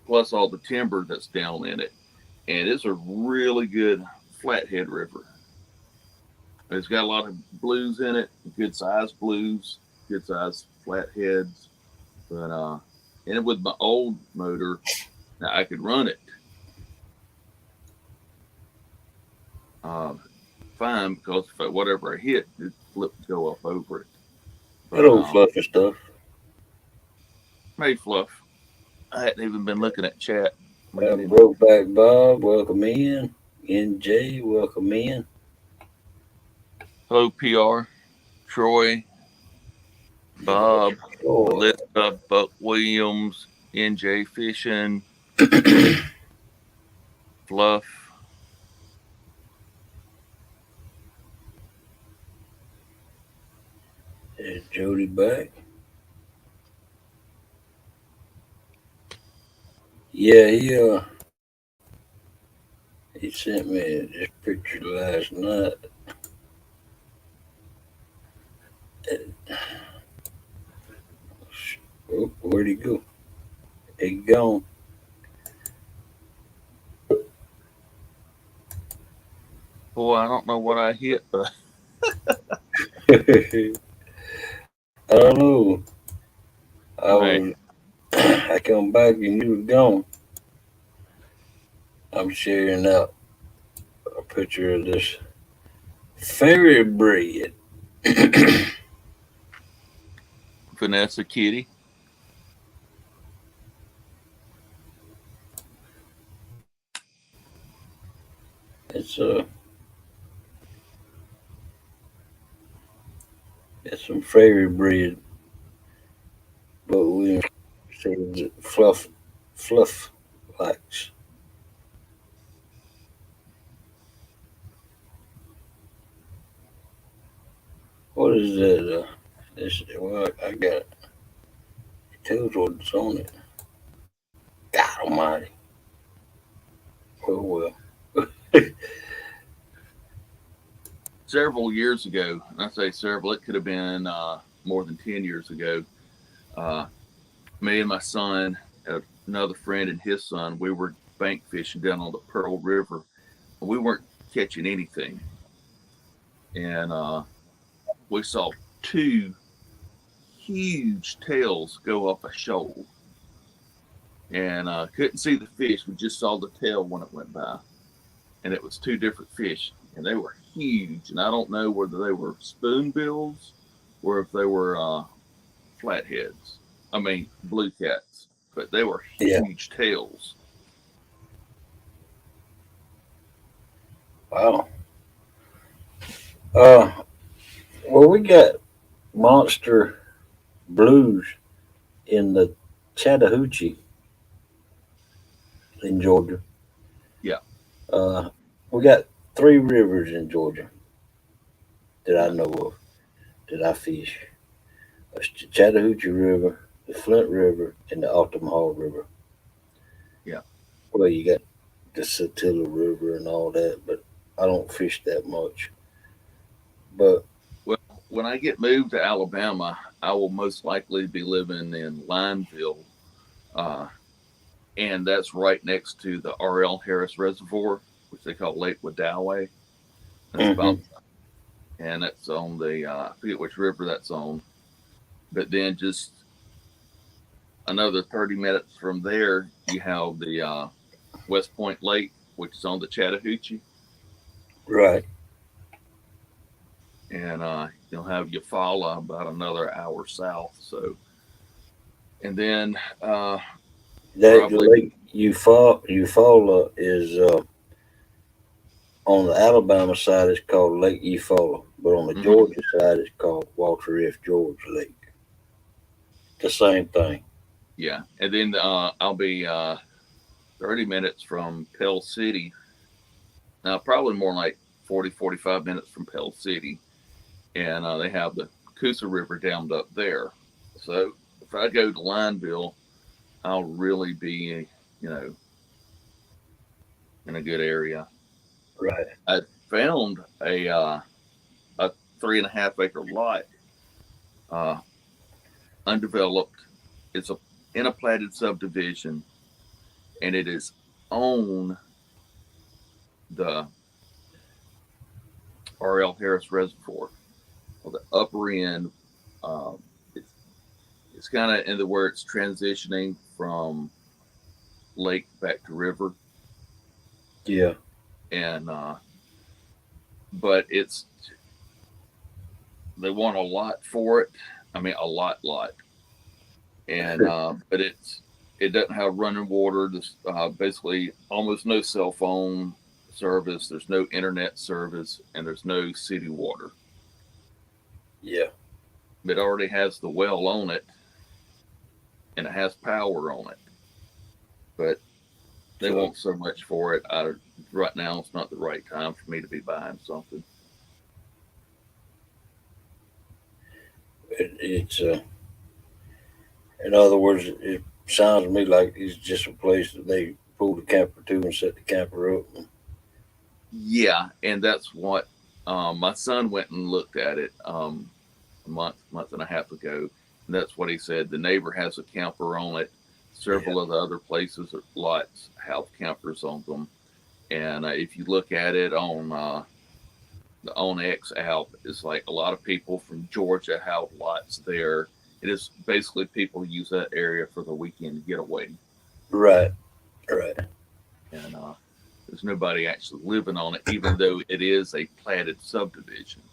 plus all the timber that's down in it, and it's a really good flathead river. It's got a lot of blues in it, good size blues, good size flatheads. But and with my old motor, now I could run it uh, fine because if whatever I hit, it flip go up over it. That But old fluffy stuff. made fluff. I hadn't even been looking at chat. We get in. Brokeback Bob, welcome in. NJ, welcome in. Hello, PR, Troy, Bob, Oh, Melissa, Buck Williams, NJ Fishing, Fluff. Is Jody back? Yeah, he sent me this picture last night. Oh, where'd he go? He gone. Boy, I don't know what I hit, but I don't know. I right. was. I come back and you was gone. I'm sharing out a picture of this fairy bread. Vanessa Kitty. It's it's some fairy bread, but we say fluff likes. What is that? This well, I got it. It tells what's on it. God Almighty. Well. Several years ago, and I say several, it could have been more than 10 years ago. Uh, Me and my son, another friend and his son, we were bank fishing down on the Pearl River. We weren't catching anything. And we saw two huge tails go up a shoal. And couldn't see the fish. We just saw the tail when it went by. And it was two different fish. And they were huge. And I don't know whether they were spoonbills or if they were flatheads. I mean, blue cats. But they were Yeah. huge tails. Wow. Well, we got monster blues in the Chattahoochee in Georgia. Yeah. Uh, we got three rivers in Georgia that I Yeah. know of that I fish. It's the Chattahoochee River, the Flint River, and the Altamaha River. Yeah. Well, you got the Satilla River and all that, but I don't fish that much. But Well, when I get moved to Alabama, I will most likely be living in Lineville, uh, and that's right next to the R.L. Harris Reservoir, which they call Lake Wedowee. That's hmm about, and that's on the I forget which river that's on, but then just another 30 minutes from there, you have the West Point Lake, which is on the Chattahoochee, right, and you'll have Eufaula about another hour south. So, and then that probably Lake Eufaula is on the Alabama side. It's called Lake Eufaula, but on the mhm, Georgia side, it's called Walter F. George Lake. The same thing. yeah, and then I'll be 30 minutes from Pell City. Now, probably more like 40, 45 minutes from Pell City. And they have the Coosa River dammed up there. So if I go to Lineville, I'll really be, you know, in a good area. Right. I found a 3.5 acre lot, uh, undeveloped. It's in a platted subdivision, and it is on the R.L. Harris Reservoir. On the upper end, um, it's it's kind of in the where it's transitioning from lake back to river, Yeah. and but it's they want a lot for it. I mean, a lot, and but it doesn't have running water. There's basically almost no cell phone service. There's no internet service, and there's no city water. Yeah. It already has the well on it, and it has power on it, but they So want so much for it. Right now, it's not the right time for me to be buying something. It's in other words, it sounds to me like it's just a place that they pull the camper to and set the camper up. Yeah, and that's what my son went and looked at it a month and a half ago, and that's what he said. The neighbor has a camper on it. Yeah, Several of the other places or lots have campers on them, and if you look at it on the On X app, it's like a lot of people from Georgia have lots there. It is basically people use that area for the weekend getaway, right, right. and there's nobody actually living on it, even though it is a platted subdivision.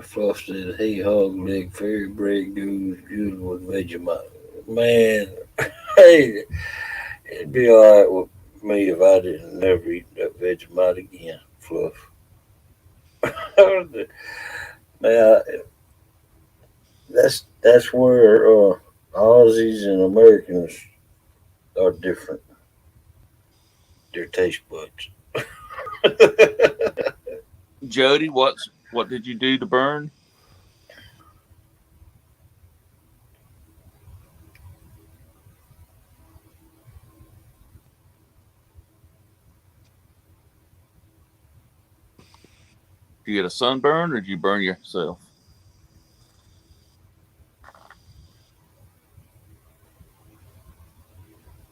Fluff said, "Hey, hog leg, fairy bread goes good with Vegemite." Man, hey, it'd be all right with me if I didn't never eat that Vegemite again. Fluff, man, that's where Aussies and Americans are different. Their taste buds. Jody, what did you do to burn? Did you get a sunburn or did you burn yourself?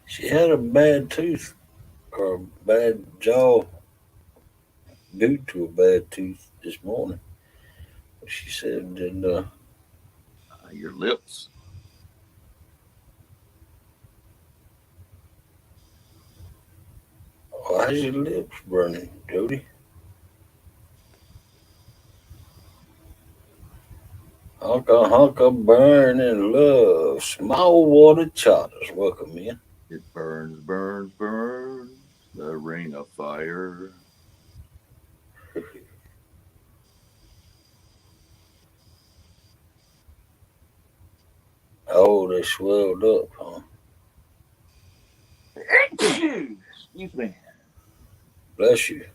She had a bad tooth or a bad jaw due to a bad tooth this morning. She said, and Your lips. why's your lips burning, Jody? Honka honka burn in love. Small water charters. Welcome in. It burns, burns, burns. The ring of fire. Oh, they swelled up, huh? Excuse me. Bless you.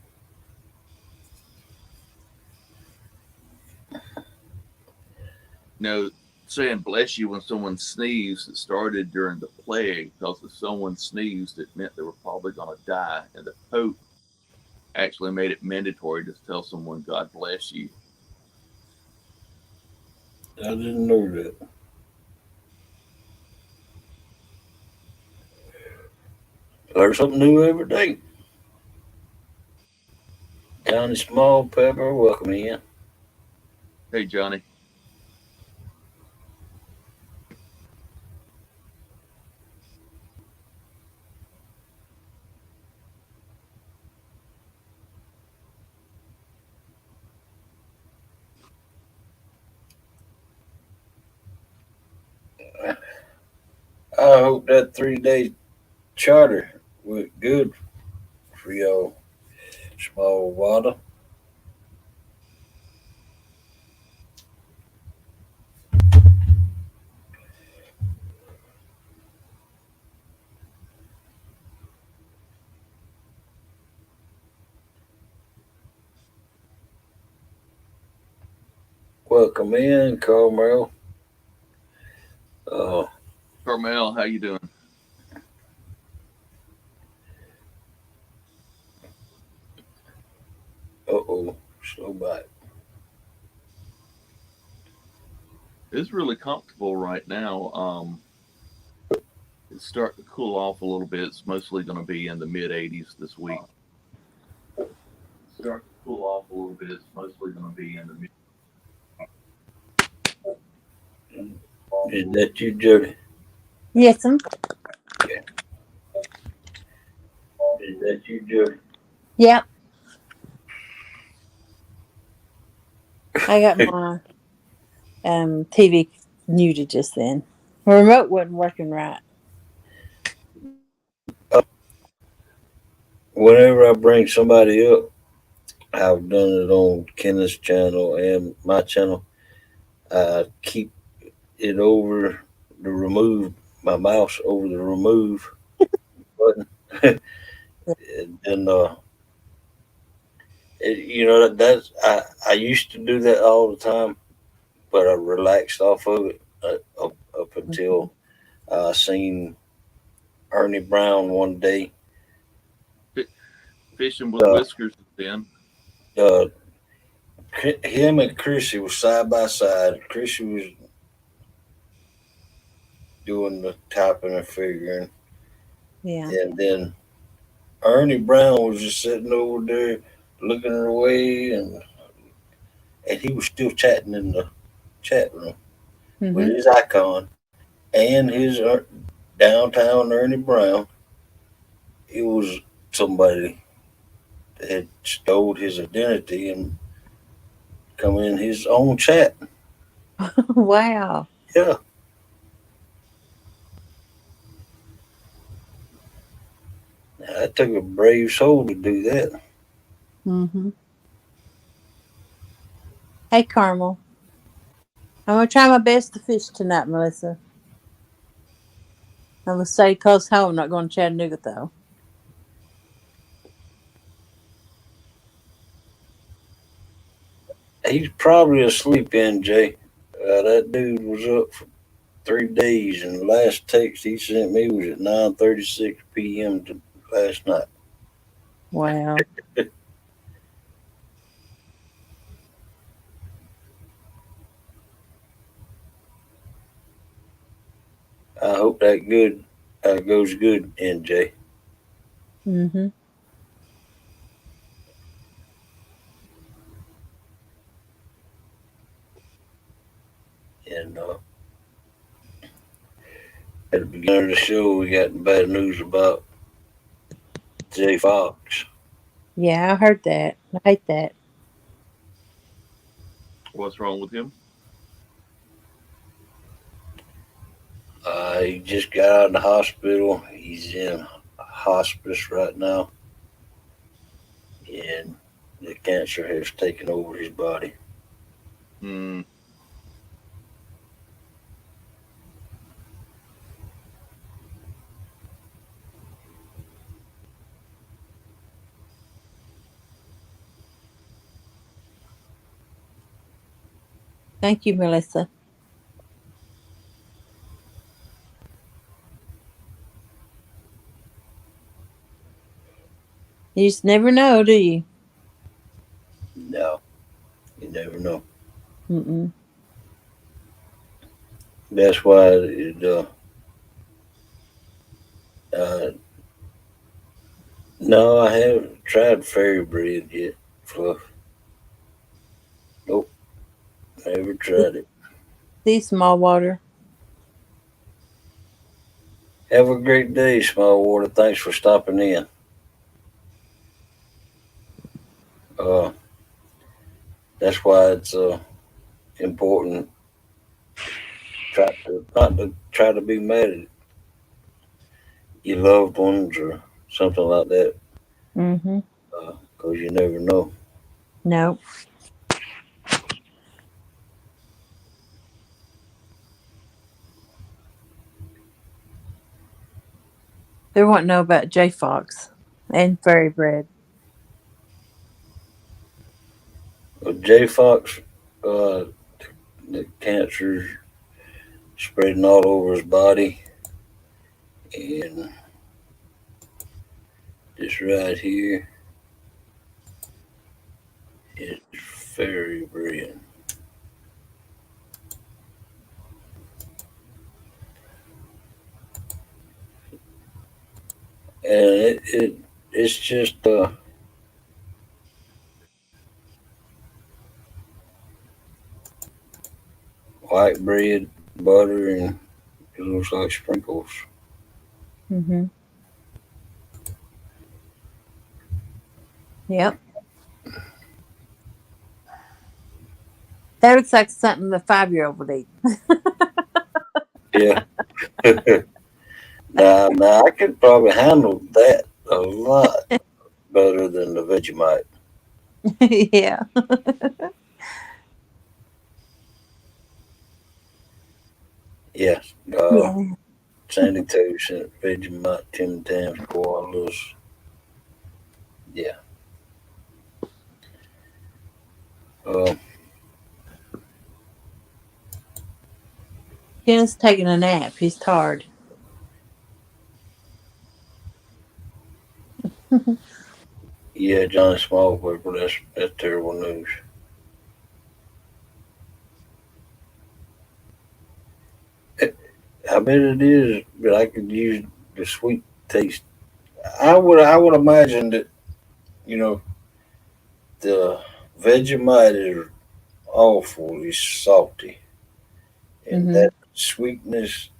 No, saying bless you when someone sneezed, it started during the plague because if someone sneezed, it meant they were probably going to die. And the Pope actually made it mandatory to tell someone, God bless you. I didn't know that. Learn something new every day. Johnny Small Pepper, welcome in. Hey, Johnny. I hope that 3 day charter went good for y'all. Small water. Welcome in, Carmel. Uh Carmel, how you doing? oh, slow back. It's really comfortable right now. It's starting to cool off a little bit. It's mostly going to be in the mid 80s this week. It's starting to cool off a little bit. It's mostly going to be in the mid. Is that you, Jody? Yes, Is that you, Jody? yep. I got my TV muted just then. My remote wasn't working right. Whenever I bring somebody up, I've done it on Kenneth's channel and my channel. I keep it over the remove, my mouse over the remove button. And then That's I used to do that all the time, but I relaxed off of it up Mhm. until I seen Ernie Brown one day. Fishing with Uh, whiskers then. uh, him and Chrissy was side by side. Chrissy was doing the typing and figuring, Yeah. and then Ernie Brown was just sitting over there looking away, and he was still chatting in the chat room with Mhm. his icon and his downtown Ernie Brown. It was somebody that had stole his identity and come in his own chat. Wow. Yeah, that took a brave soul to do that. Mhm. Hey, Carmel. I'm gonna try my best to fish tonight, Melissa. I'm gonna stay close home. I'm not going to Chattanooga though. He's probably asleep, NJ. That dude was up for 3 days, and the last text he sent me was at 9:36 p.m. Last night. Wow. I hope that good goes good, NJ. Mhm. And at the beginning of the show, we got bad news about Jay Fox. Yeah, I heard that. I hate that. What's wrong with him? He just got out of the hospital. He's in hospice right now, and the cancer has taken over his body. Mm, Thank you, Melissa. You just never know, do you? No, you never know. Mm-mm. That's why uh, no, I haven't tried fairy bread yet. Fluff. Nope, never tried it. See, small water. Have a great day, Small Water. Thanks for stopping in. Uh, that's why it's important try to not to try to be mad at your loved ones or something like that, Mm-hmm. because you never know. No, they won't know about J Fox and fairy bread. J Fox, uh, the cancer's spreading all over his body, and this right here is fairy bread, and it's just white bread, butter, and it looks like sprinkles. Mm-hmm. Yep. That looks like something the 5-year-old would eat. Yeah. Now I could probably handle that a lot better than the Vegemite. Yeah. Yeah. Yeah. Sandy Toast, Vegemite, Tim Tams, koalas. Yeah. Uh, Ken's taking a nap. He's tired. yeah, Johnny Small Pepper. That's terrible news. I bet it is, but I could use the sweet taste. I would imagine that you know the Vegemite is awfully salty, and Mm-hmm. that sweetness,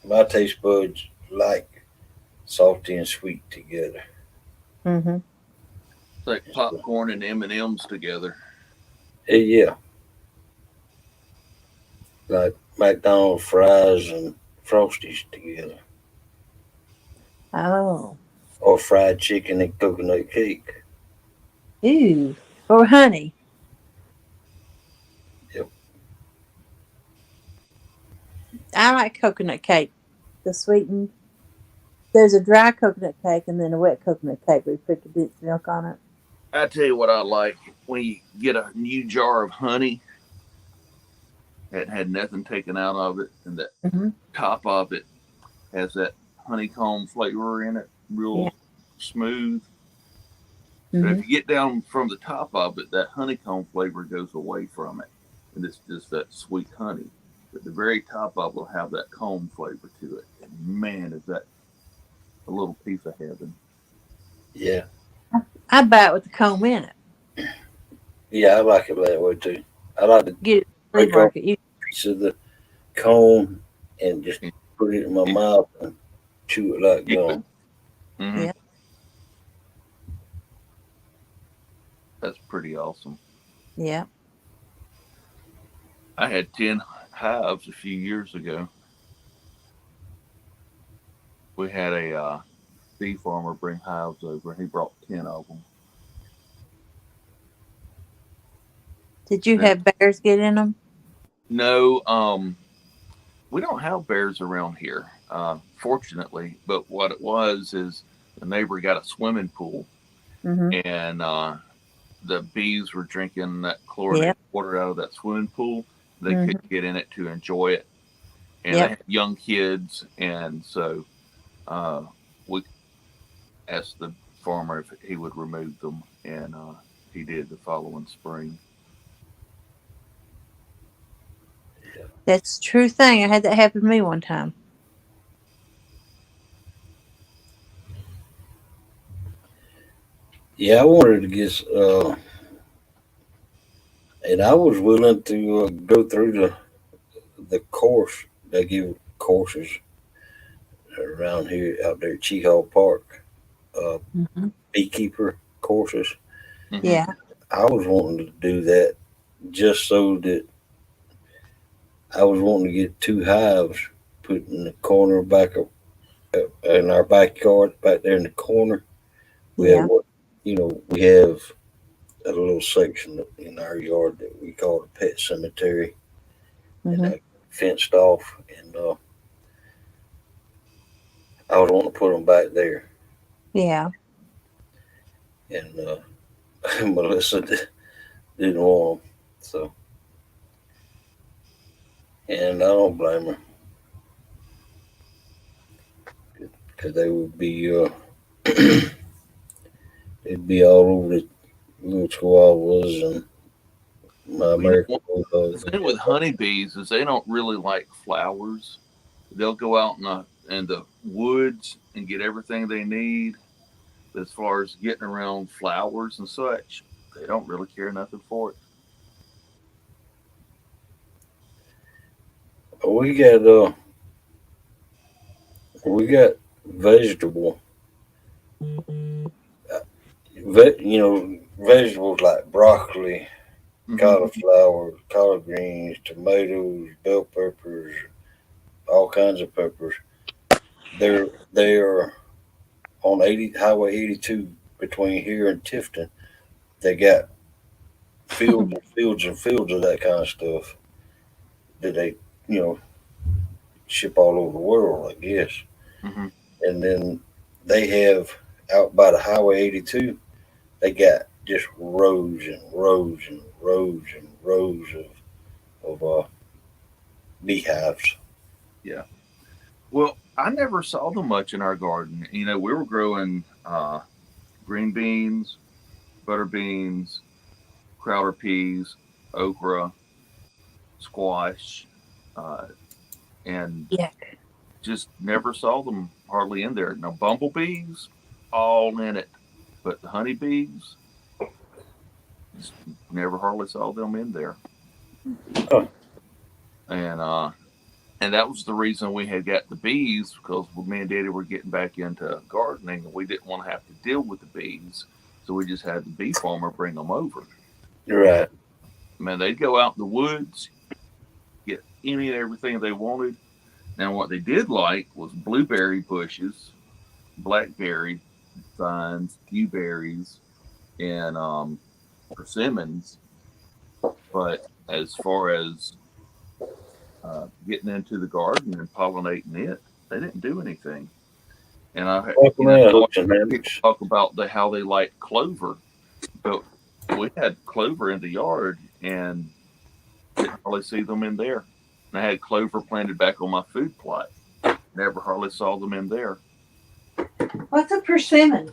my taste buds like salty and sweet together. Mm-hmm. It's like popcorn and M&Ms together. Yeah, like McDonald's fries and Frosties together, Oh. or fried chicken and coconut cake. Ew. Or honey. Yep. I like coconut cake. The sweetened. There's a dry coconut cake and then a wet coconut cake where you put condensed milk on it. I tell you what I like when you get a new jar of honey that had nothing taken out of it, and the Mm-hmm. top of it has that honeycomb flavor in it, Yeah. real smooth. But Mm-hmm. if you get down from the top of it, that honeycomb flavor goes away from it, and it's just that sweet honey. But the very top of it will have that comb flavor to it, and man, is that a little piece of heaven. Yeah, I buy it with the comb in it. yeah, I like it that way too. I like to Get it at the flea break off market. You, a piece of the cone and just And, put it in my mouth and chew it like keep it. gum. Mm-hmm. yeah. That's pretty awesome. Yeah. I had 10 hives a few years ago. We had a bee farmer bring hives over. He brought 10 of them. Did you And have bears get in them? no, we don't have bears around here, fortunately. But what it was is the neighbor got a swimming pool, Mm-hmm. and the bees were drinking that Yep. chlorinated water out of that swimming pool. They Mm-hmm. couldn't get in it to enjoy it, and they Yep. had young kids, and so uh, we asked the farmer if he would remove them, and he did the following spring. That's a true thing. I had that happen to me one time. Yeah, I wanted to get, and I was willing to go through the course. They give courses around here out there at Cheehaw Park, uh, Mm-hmm. beekeeper courses. Mm-hmm. Yeah. I was wanting to do that just so that I was wanting to get two hives put in the corner back of in our backyard, back there in the corner. We have Yeah. what we have a little section in our yard that we call the pet cemetery, and Mm-hmm. fenced off. And I was wanting to put them back there, Yeah. and Melissa didn't want them. So, and I don't blame her because they would be it'd be all over the little chihuahuas and my Well, you know American what? The bulldogs. thing with honeybees is they don't really like flowers. They'll go out in the woods and get everything they need. But as far as getting around flowers and such, they don't really care nothing for it. We got we got vegetable, vegetables like broccoli, Mm-hmm. cauliflower, collard greens, tomatoes, bell peppers, all kinds of peppers. They are on 80 Highway 82 between here and Tifton. They got fields and fields and fields of that kind of stuff that they you know ship all over the world, I guess. Mm-hmm. And then they have out by the Highway 82. They got just rows and rows and rows and rows of beehives. Yeah. Well, I never saw them much in our garden. You know, we were growing green beans, butter beans, crowder peas, okra, squash, uh, and Yeah. just never saw them hardly in there. Now, bumblebees, all in it, but the honeybees, just never hardly saw them in there. Huh. And and that was the reason we had got the bees because me and Daddy were getting back into gardening, and we didn't want to have to deal with the bees, so we just had the bee farmer bring them over. Right. Man, they'd go out in the woods, get any and everything they wanted. Now, what they did like was blueberry bushes, blackberry vines, dewberries, and persimmons. But as far as getting into the garden and pollinating it, they didn't do anything. And Welcome in, I hooks and people hammocks. talk about how they like clover, but we had clover in the yard and didn't hardly see them in there. And I had clover planted back on my food plot. Never hardly saw them in there. What's a persimmon?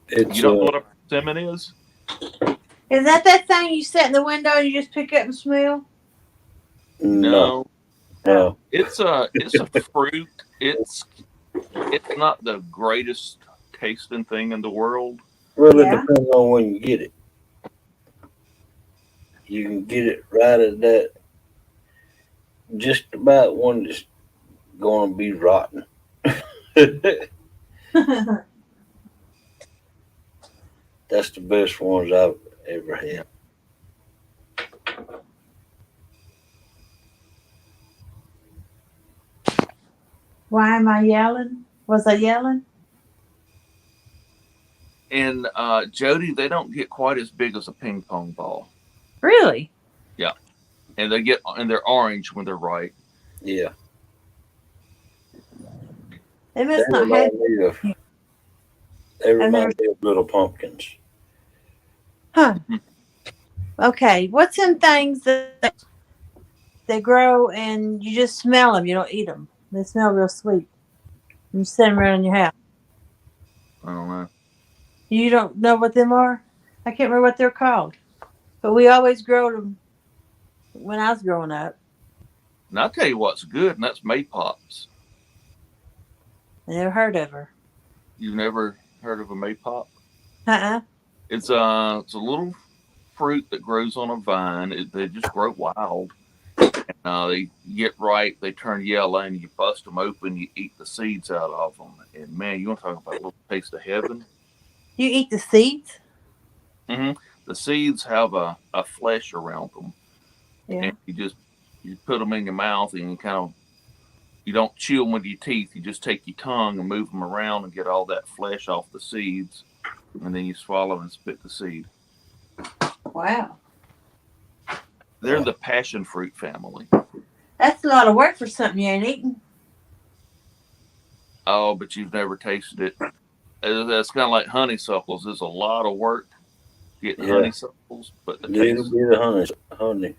It's You don't know what a persimmon is? Is that thing you set in the window and you just pick up and smell? no, No, no. it's a fruit. It's not the greatest tasting thing in the world. Really Yeah. depends on when you get it. You can get it right at that, just about when it's going to be rotten. That's the best ones I've ever had. Why am I yelling? Was I yelling? And Jody, they don't get quite as big as a ping pong ball. Really? Yeah, and they're orange when they're ripe. Yeah. They They must not have. remind me of, they I've never. remind me of little pumpkins. Huh. Okay. What's some things that they grow and you just smell them? You don't eat them. They smell real sweet. You set them around in your house. I don't know. You don't know what them are? I can't remember what they're called. But we always grow them when I was growing up. And I'll tell you what's good, and that's maypops. I never heard of her. You've never heard of a maypop? Uh-uh. It's a little fruit that grows on a vine. They just grow wild. They get ripe, they turn yellow, and you bust them open. You eat the seeds out of them, and man, you want to talk about a little taste of heaven? You eat the seeds? hmm The seeds have a flesh around them, Yeah. and you put them in your mouth, and you don't chew them with your teeth. You just take your tongue and move them around and get all that flesh off the seeds, and then you swallow and spit the seed. Wow. They're in the passion fruit family. That's a lot of work for something you ain't eating. Oh, but you've never tasted it. That's kind of like honeysuckles. There's a lot of work getting Yeah. honeysuckles, but the Little taste. bit of honey.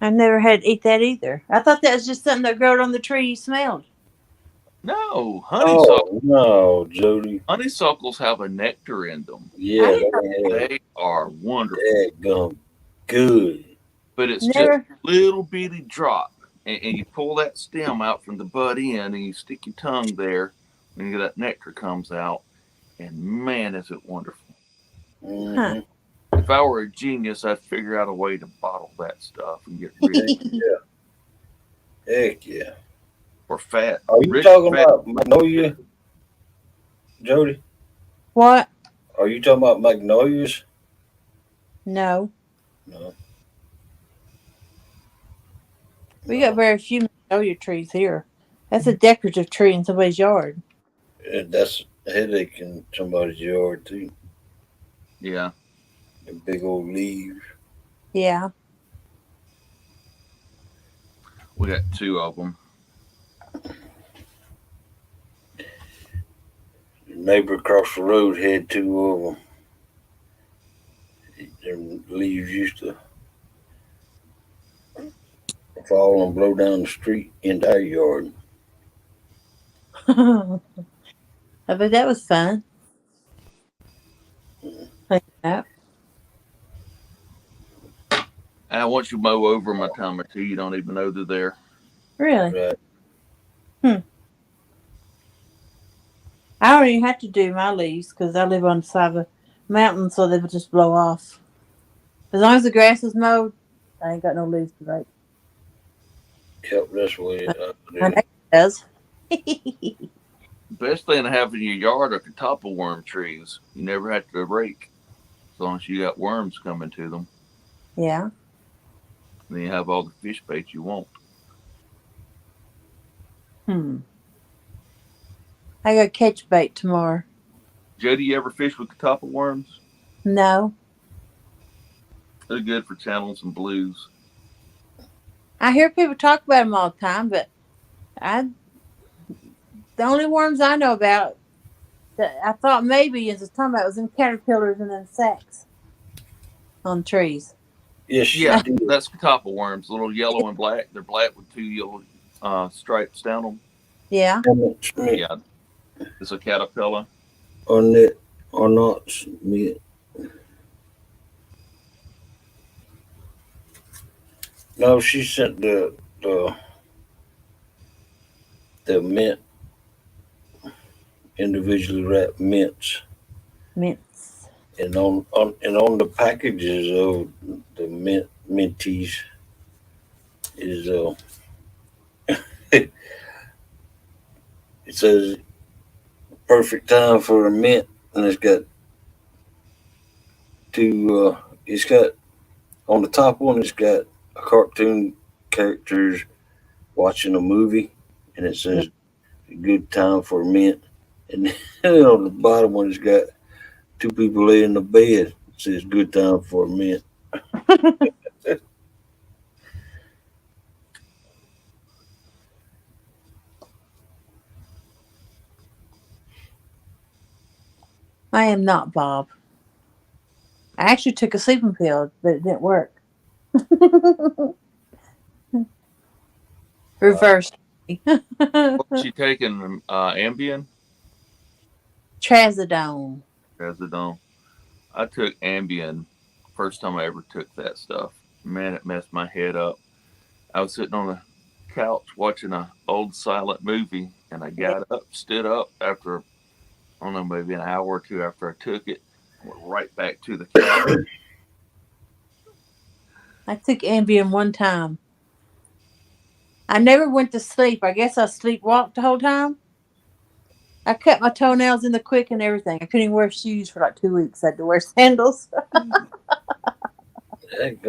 I never had to eat that either. I thought that was just something that growed on the tree you smelled. No, Oh, no, Jody. honeysuckles have a nectar in them. Yeah, I didn't they have They are wonderful, that good. but it's just never. a little bitty drop, and you pull that stem out from the bud end, and you stick your tongue there, and that nectar comes out, and man, is it wonderful. Mm-hmm. If I were a genius, I'd figure out a way to bottle that stuff and get rid of it. Heck yeah. Or fat. Are you Rich talking fat. about magnolia, Jody? What? Are you talking about magnolias? No. No. We got very few magnolia trees here. That's a decorative tree in somebody's yard. That's a headache in somebody's yard, too. Yeah. The big old leaves. Yeah. We got two of them. The neighbor across the road had two of them. leaves used to fall and blow down the street into our yard. I bet that was fun. Like that. And once you mow over them a time or two, you don't even know they're there. Really? Right. I don't even have to do my leaves because I live on the side of a mountain, so they would just blow off. As long as the grass is mowed, I ain't got no leaves to break. Yep, that's the way My I neighbor does. Best thing to have in your yard are the topple worm trees. You never have to rake as long as you got worms coming to them. Yeah. Then you have all the fish bait you want. I got catch bait tomorrow. Jody, you ever fish with the topple worms? No. They're good for channels and blues. I hear people talk about them all the time, but the only worms I know about that I thought maybe is talking about was in caterpillars and in sacks on trees. Yes, Yeah, that's topple worms, little yellow and black. They're black with 2 yellow stripes down them. Yeah. Yeah, it's a caterpillar. On it or not me. No, she sent the mint, individually wrapped mints, Mints. and on the packages of the minties is it says perfect time for a mint, and it's got two. It's got on the top one. It's got a cartoon characters watching a movie, and it says a good time for a mint. And then on the bottom one, it's got two people laying in the bed. It says good time for a mint. I am not Bob. I actually took a sleeping pill, but it didn't work. Reversed. What was she taking? Ambien? Trazodone. Trazodone. I took Ambien first time I ever took that stuff. Man, it messed my head up. I was sitting on a couch watching an old silent movie, and I got up, stood up after, I don't know, maybe an hour or two after I took it, went right back to the couch. I took Ambien one time. I never went to sleep. I guess I sleepwalked the whole time. I cut my toenails in the quick and everything. I couldn't even wear shoes for like 2 weeks. I had to wear sandals. There you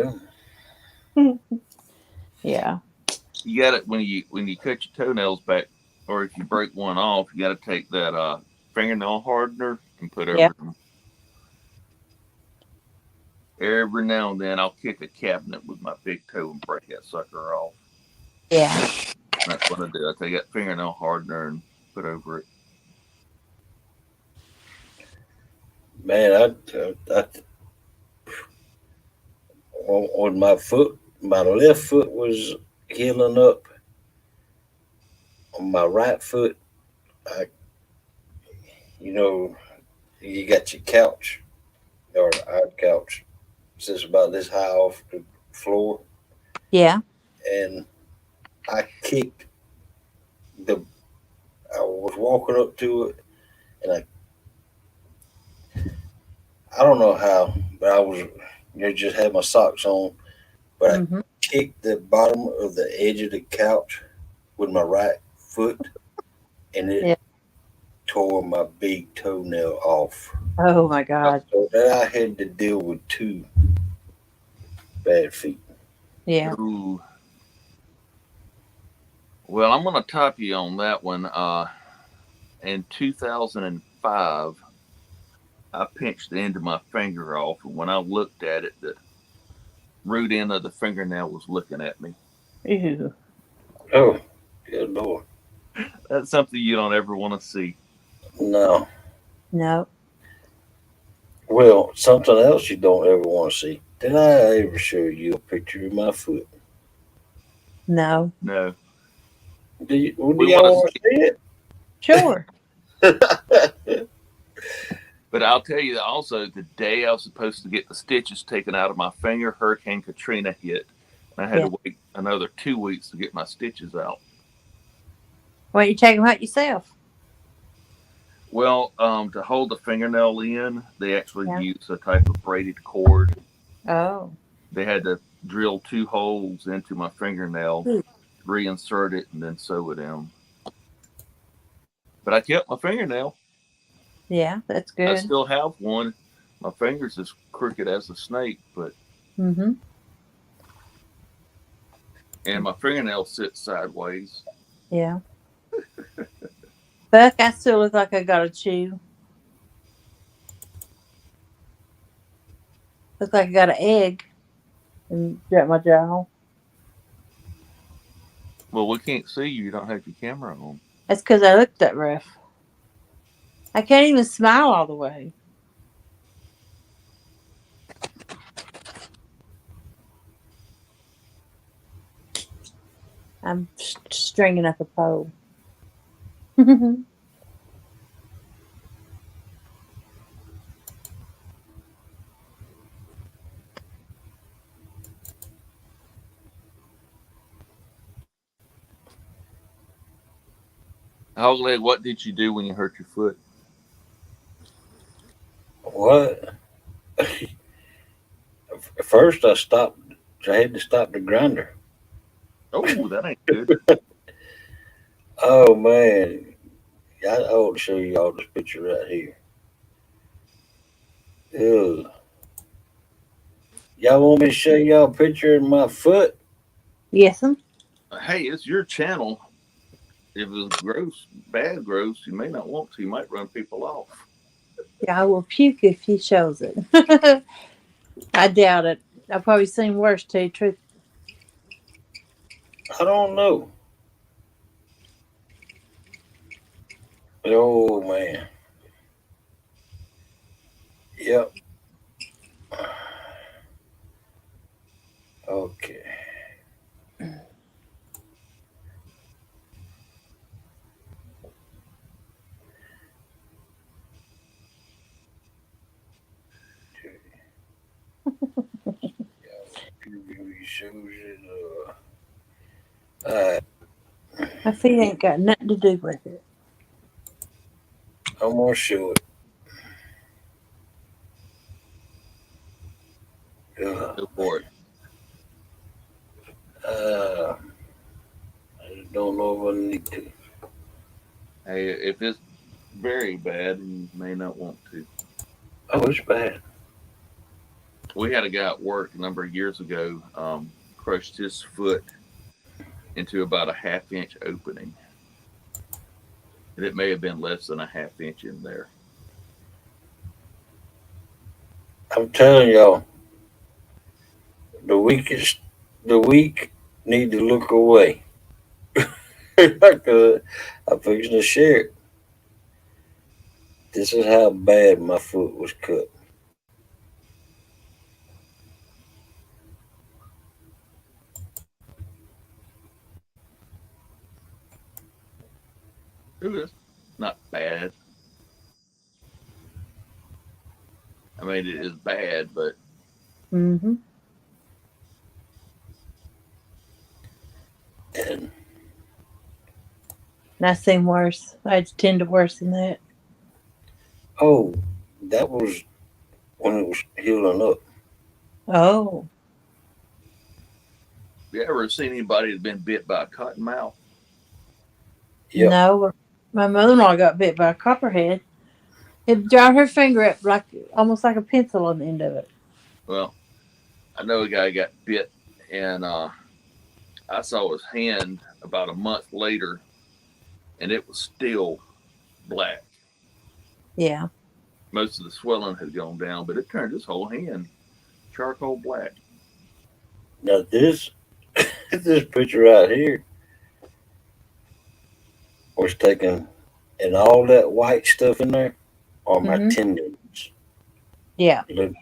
go. Yeah. You got it when you cut your toenails back, or if you break one off, you got to take that fingernail hardener and put over them. Every now and then, I'll kick a cabinet with my big toe and break that sucker off. Yeah. That's what I do. I take that fingernail hardener and put over it. Man, I on my foot, my left foot was healing up. On my right foot, you got your couch or our couch. It's just about this high off the floor, Yeah. and I kicked I was walking up to it, and I don't know how, but I was just had my socks on, but I kicked the bottom of the edge of the couch with my right foot, and it tore my big toenail off. Oh my God. So that I had to deal with 2 bad feet. Yeah. Ooh. Well, I'm going to top you on that one. In 2005, I pinched the end of my finger off, and when I looked at it, the root end of the fingernail was looking at me. Ew. Oh, good Lord. That's something you don't ever want to see. No. No. Well, something else you don't ever want to see. Did I ever show you a picture of my foot? No. No. Do y'all wanna want to see it? Sure. But I'll tell you that also, the day I was supposed to get the stitches taken out of my finger, Hurricane Katrina hit. And I had to wait another 2 weeks to get my stitches out. Why don't you take them out yourself? Well, to hold the fingernail in, they actually use a type of braided cord. Oh. They had to drill 2 holes into my fingernail, reinsert it, and then sew it in. But I kept my fingernail. Yeah, that's good. I still have one. My finger's as crooked as a snake, but Mm-hmm. and my fingernail sits sideways. Yeah. Buck, I still look like I got a chew. Look like I got an egg and got my jaw. Well, we can't see you. You don't have your camera on. That's because I looked that rough. I can't even smile all the way. I'm stringing up a pole. Hogleg, what did you do when you hurt your foot? What? First, I stopped. I had to stop the grinder. Oh, that ain't good. Oh man, I ought to show you all this picture right here. Ew. Y'all want me to show y'all a picture of my foot? Yes, Hey, it's your channel. If it's gross, bad gross, you may not want to. You might run people off. yeah, I will puke if he shows it. I doubt it. I've probably seen worse, too. Truth. I don't know. Oh man. Yep. Okay. My feet ain't got nothing to do with it. I'm gonna show it. Go for it. I just don't know if I need to. Hey, if it's very bad, you may not want to. Oh, it's bad. We had a guy at work a number of years ago crushed his foot into about a half-inch opening. And it may have been less than a half-inch in there. I'm telling y'all, the weak need to look away. I'm fixing to share it. This is how bad my foot was cut. It was not bad. I mean, it is bad, but Mm-hmm. And I've seen worse. I'd tend to worse than that. oh, that was when it was healing up. Oh. you ever seen anybody that's been bit by a cottonmouth? Yep. No. My mother-in-law got bit by a copperhead. It dried her finger up like almost like a pencil on the end of it. Well, I know a guy got bit, and I saw his hand about a month later, and it was still black. Yeah. Most of the swelling had gone down, but it turned his whole hand charcoal black. Now this this picture right here was taken, and all that white stuff in there are my tendons. Yeah. Look,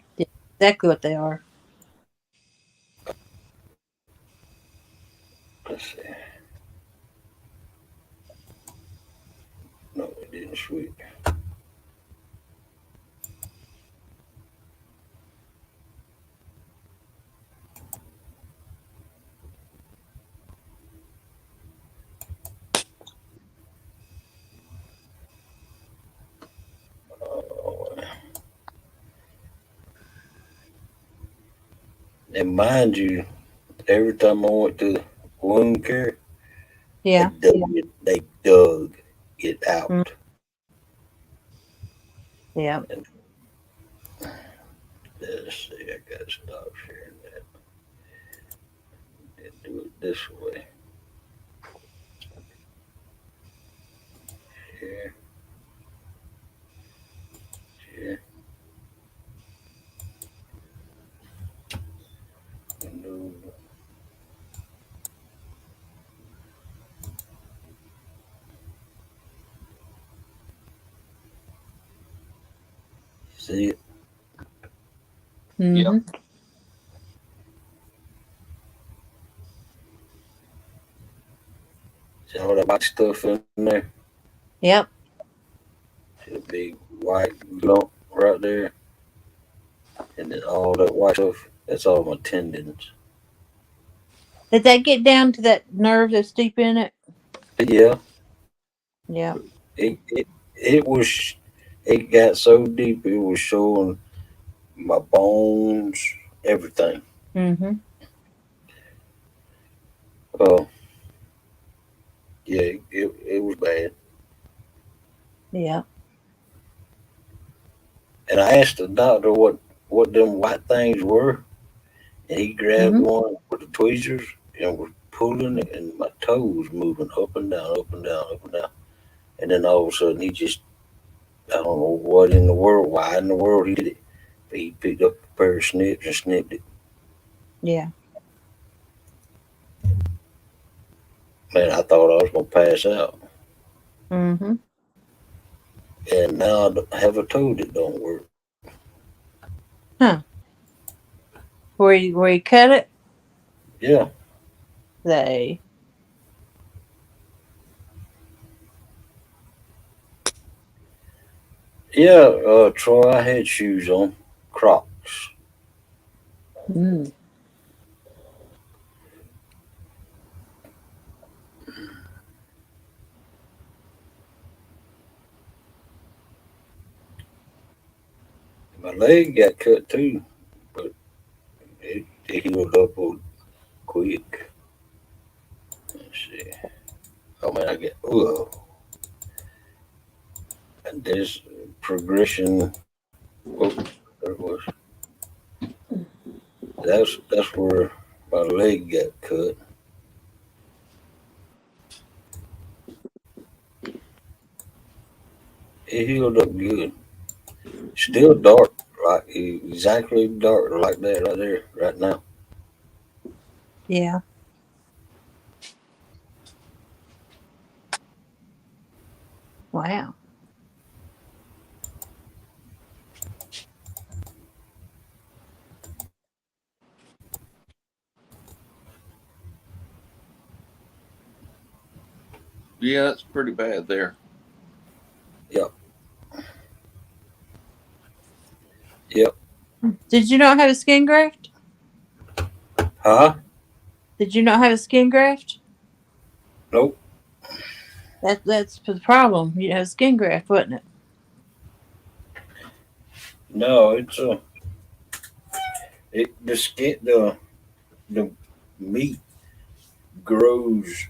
Exactly what they are. Let's see. No, it didn't switch. Oh, and mind you, every time I went to the wound care, Yeah. they dug it out. Mm. Yeah. And let's see, I got to stop sharing that and do it this way. Share, share, no. See it? Mm-hmm. See all that white stuff in there? Yep. See the big white lump right there? And then all that white stuff, that's all my tendons. Did that get down to that nerve that's deep in it? Yeah, Yeah. it was, it got so deep, it was showing my bones, everything. Mm-hmm. Oh, yeah, it was bad. Yeah. And I asked the doctor what them white things were, and he grabbed Mm-hmm. one with the tweezers and was pulling it, and my toes moving up and down, up and down, up and down. And then all of a sudden, he just, I don't know what in the world, why in the world he did it. But he picked up a pair of snips and snipped it. Yeah. Man, I thought I was going to pass out. Mm-hmm. And now I have a toe that don't work. Huh. Where you cut it? Yeah. They. Yeah, Troy, I had shoes on, Crocs. Mm. My leg got cut too, but it healed up quick. Let's see. Oh man, I get, oh, and this progression. Oh, there it was. That's where my leg got cut. It healed up good. Still dark, like exactly dark like that right there, right now. Yeah. Wow. Yeah, it's pretty bad there. Yep, yep. Did you not have a skin graft? Huh? Did you not have a skin graft? Nope. That's the problem. You have a skin graft, wasn't it? No, it's the skin, the meat grows,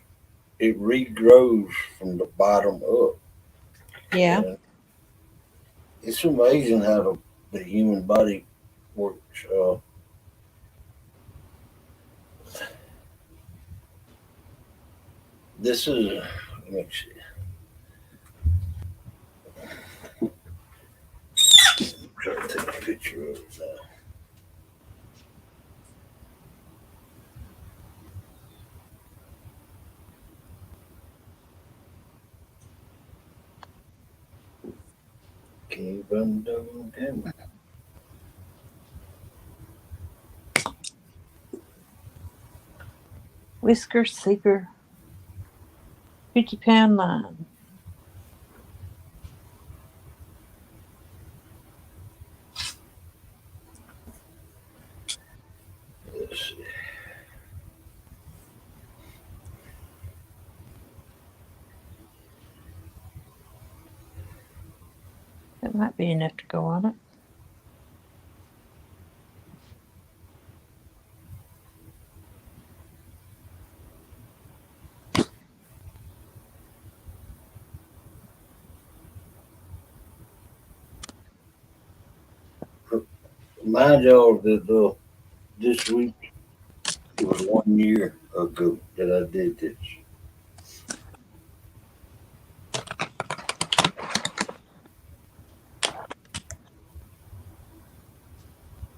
it regrows from the bottom up. Yeah. And it's amazing how the human body works. This is, let me see. Try to take a picture of it now. Can you run the camera? Whisker Seeker 50-pound line. Let's see. That might be enough to go on it. Mind y'all that this week it was 1 year ago that I did this.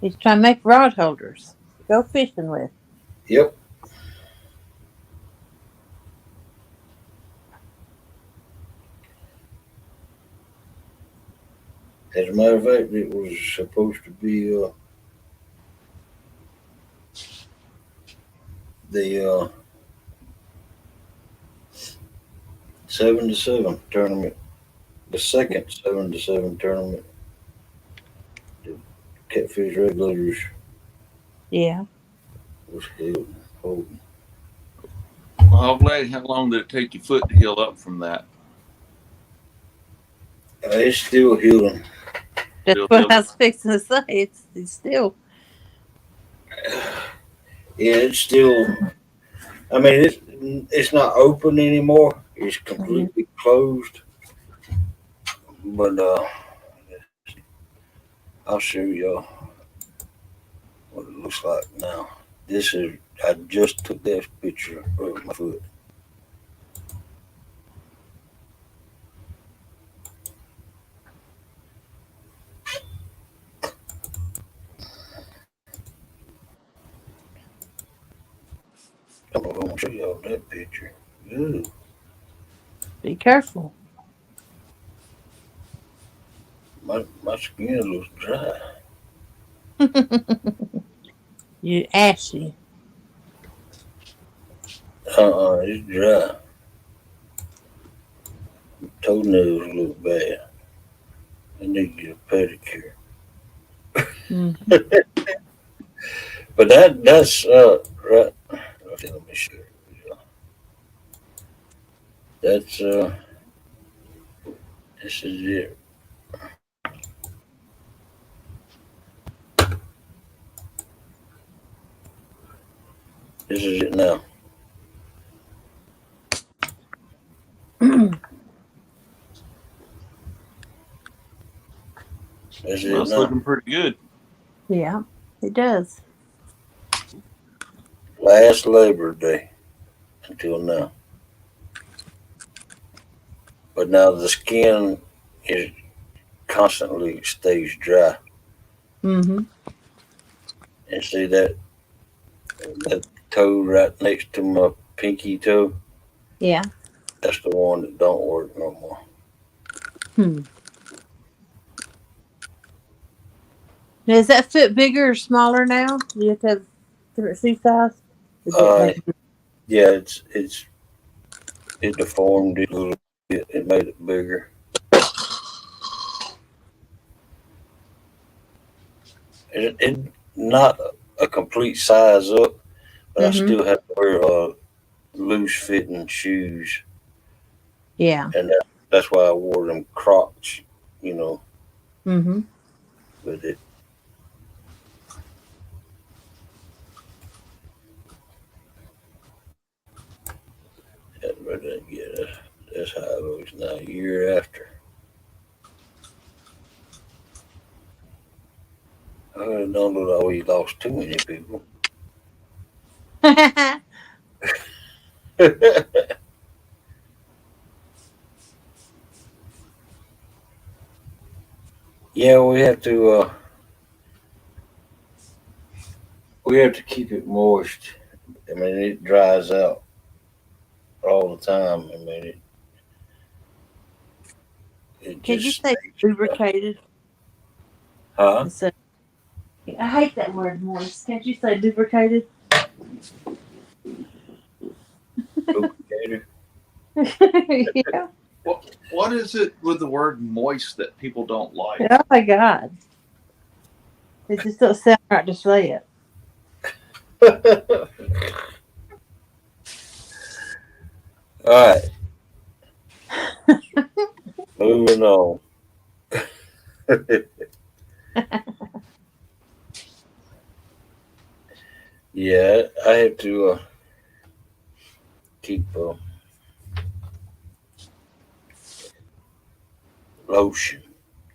He's trying to make rod holders. Go fishing with. Yep. As a matter of fact, it was supposed to be the 7-7 tournament, the second 7-7 tournament. The Catfish regulators Yeah. was held. Well, how long did it take your foot to heal up from that? It's still healing. That's Still what healing? I was fixing to say. It's still. Yeah, it's still. I mean, it's not open anymore. It's completely closed. But I'll show y'all what it looks like now. This is. I just took that picture of my foot. I'm gonna show y'all that picture. Ooh. Be careful. My skin looks dry. You ashy. It's dry. Toenails look bad. I need to get a pedicure. Mm-hmm. But that's right. Okay, let me show you. That's this is it. This is it now. That's Well, it it's now. looking pretty good. Yeah, it does. Last Labor Day until now. But now the skin is constantly stays dry. Mm-hmm. And see that toe right next to my pinky toe? Yeah. That's the one that don't work no more. Hmm. Now, is that foot bigger or smaller now? Do you have to have different shoe size? Uh, yeah, it deformed it a little bit. It made it bigger. It not a complete size up, but I Mm-hmm. still have to wear loose fitting shoes, Yeah. and that's why I wore them Crocs, you know, Mm-hmm. with it. But yeah, that's how it looks now. A year after, I don't know that I always lost too many people. Yeah, we have to keep it moist. I mean, it dries out all the time. I mean, it Can you just say stays dry. lubricated? Huh? Instead I hate that word, moist. Can't you say lubricated? Lubricator. Yeah. What is it with the word moist that people don't like? Oh my God. It just doesn't sound right to say it. All right. Moving on. Yeah, I have to keep lotion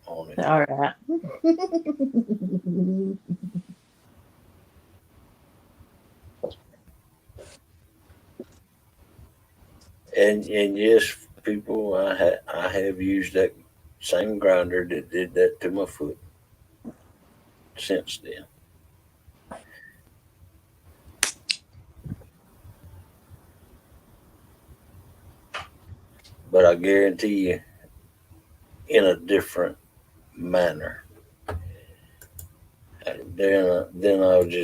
on it. All right. And yes, people, I have used that same grinder that did that to my foot since then. But I guarantee you, in a different manner. Then I was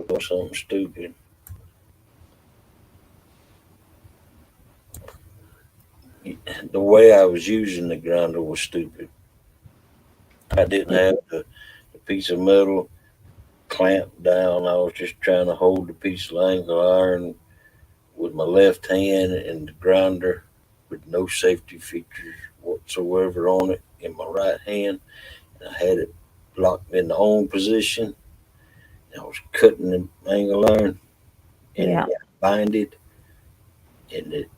doing something stupid. The way I was using the grinder was stupid. I didn't have the piece of metal clamped down. I was just trying to hold the piece of angle iron with my left hand and the grinder with no safety features whatsoever on it in my right hand. And I had it locked in the on position. I was cutting the angle iron and Yeah. it got binded and it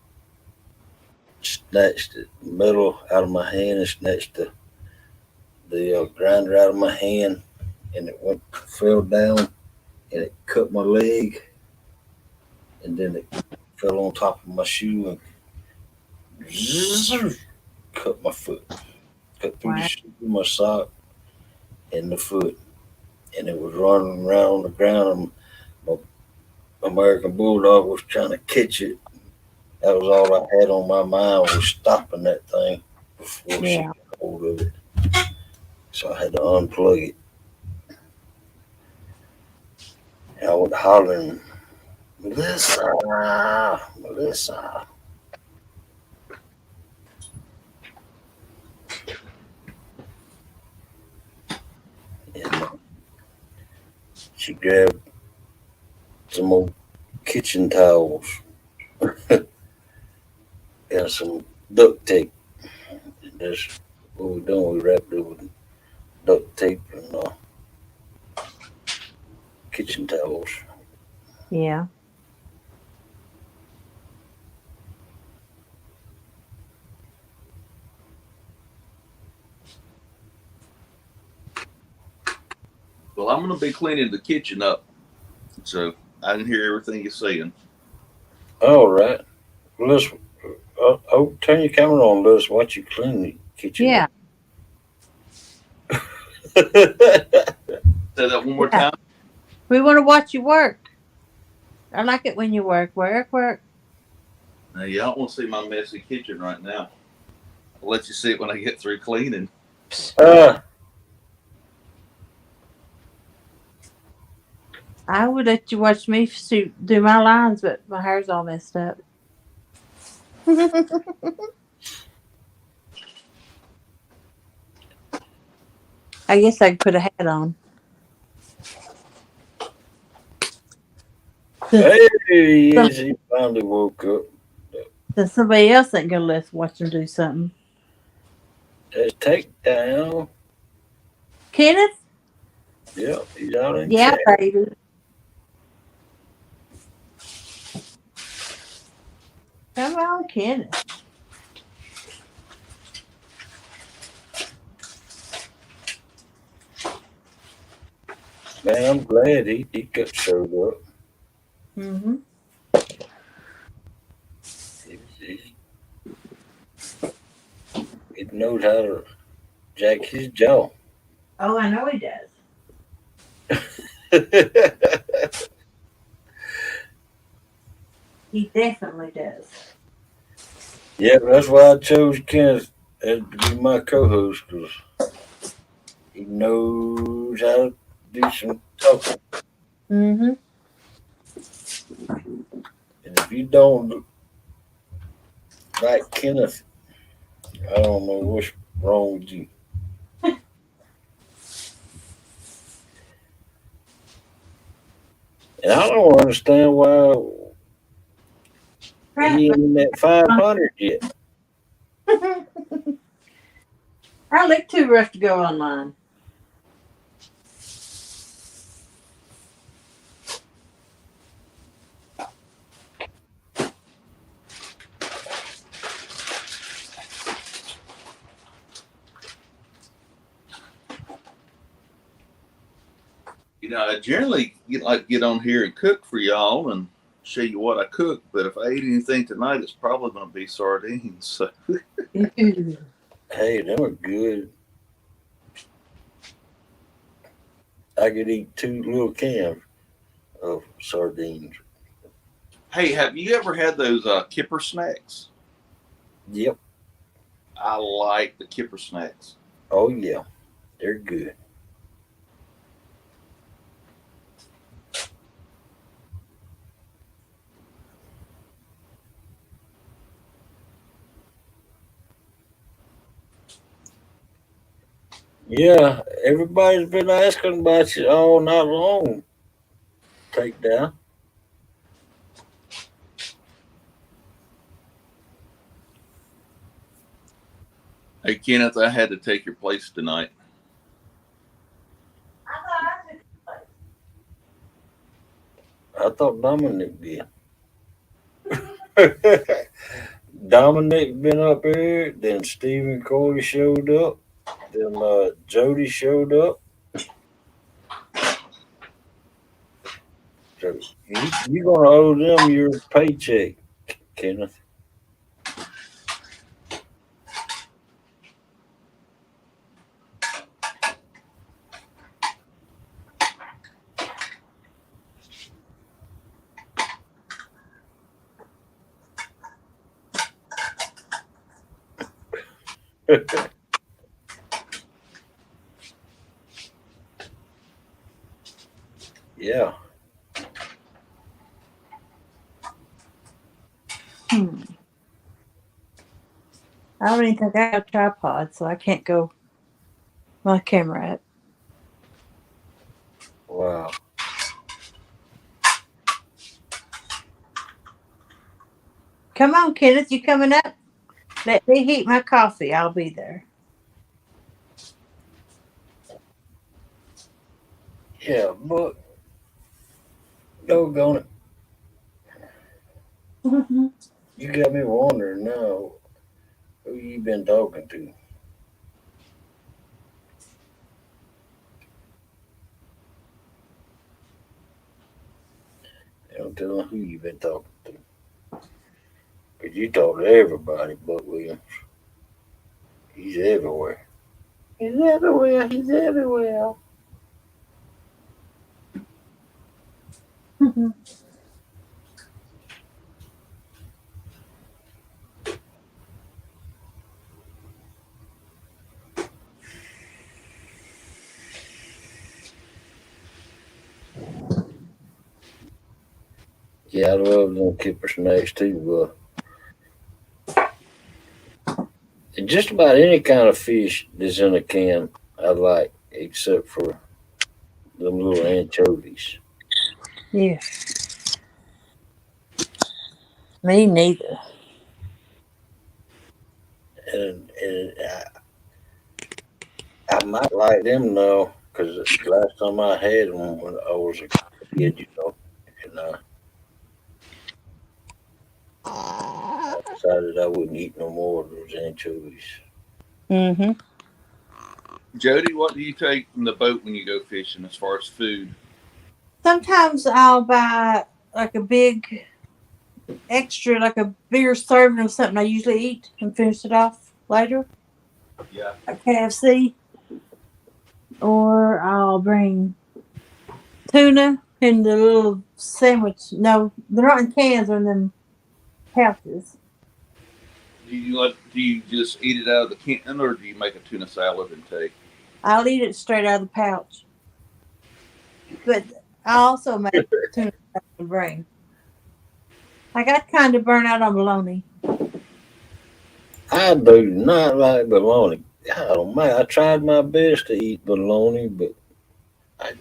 snatched the metal out of my hand and snatched the grinder out of my hand and it fell down and it cut my leg and then it fell on top of my shoe and cut my foot, cut through the Wow. shoe, my sock, and the foot, and it was running around on the ground. And my American Bulldog was trying to catch it. That was all I had on my mind was stopping that thing before she Yeah. got hold of it. So I had to unplug it. And I was hollering, Melissa, Melissa. And she grabbed some old kitchen towels and some duct tape. And that's what we done. We wrapped it with duct tape and kitchen towels. Yeah. Well, I'm going to be cleaning the kitchen up, so I can hear everything you're saying. All right. Well, let's turn your camera on. Let's watch you clean the kitchen. Yeah. Say that one more Yeah. time. We want to watch you work. I like it when you work. Work. Now, y'all want to see my messy kitchen right now. I'll let you see it when I get through cleaning. I would let you watch me do my lines, but my hair's all messed up. I guess I could put a hat on. Hey, yes, he finally woke up. Then somebody else ain't gonna let's watch them do something. That's takedown. Kenneth? Yeah, he's out in Yeah, chat. baby. Come on, Kenneth. Man, I'm glad he got showed up. Mm-hmm. He knows how to jack his jaw. Oh, I know he does. He definitely does. Yeah, that's why I chose Kenneth to be my co-host because he knows how to do some talking. Mm-hmm. And if you don't like Kenneth, I don't know what's wrong with you. And I don't understand why he ain't in that 500 yet. I look too rough to go online. I generally get on here and cook for y'all and show you what I cook. But if I ate anything tonight, it's probably going to be sardines. So. Hey, them are good. I could eat 2 little cans of sardines. Hey, have you ever had those kipper snacks? Yep. I like the kipper snacks. Oh yeah, they're good. Yeah, everybody's been asking about you all night long. Takedown. Hey, Kenneth, I had to take your place tonight. I thought Dominic did. Dominic been up here, then Stephen Corey showed up, then Jody showed up. So you gonna owe them your paycheck, Kenneth. Yeah. I don't even think I have a tripod, so I can't go my camera at. Wow. Come on, Kenneth, you coming up? Let me heat my coffee. I'll be there. Yeah, but doggone it. You got me wondering now who you been talking to. Don't tell them who you been talking to. Because you talk to everybody but Williams. He's everywhere. He's everywhere. He's everywhere. Yeah, I love them kipper snacks too. Just about any kind of fish that's in a can, I like, except for them little anchovies. Yeah. Me neither. And I might like them now because last time I had them when I was a kid, and I decided I wouldn't eat no more of those anchovies. Mm-hmm. Jody, what do you take from the boat when you go fishing as far as food? Sometimes I'll buy like a big extra, like a bigger serving of something I usually eat and finish it off later. Yeah. Like KFC. Or I'll bring tuna in the little sandwich. No, they're not in cans, they're in them pouches. Do you just eat it out of the can, or do you make a tuna salad and take? I'll eat it straight out of the pouch. But I also make tuna salad and bring. I got kind of burnt out on bologna. I do not like bologna. Oh man, I tried my best to eat bologna, but I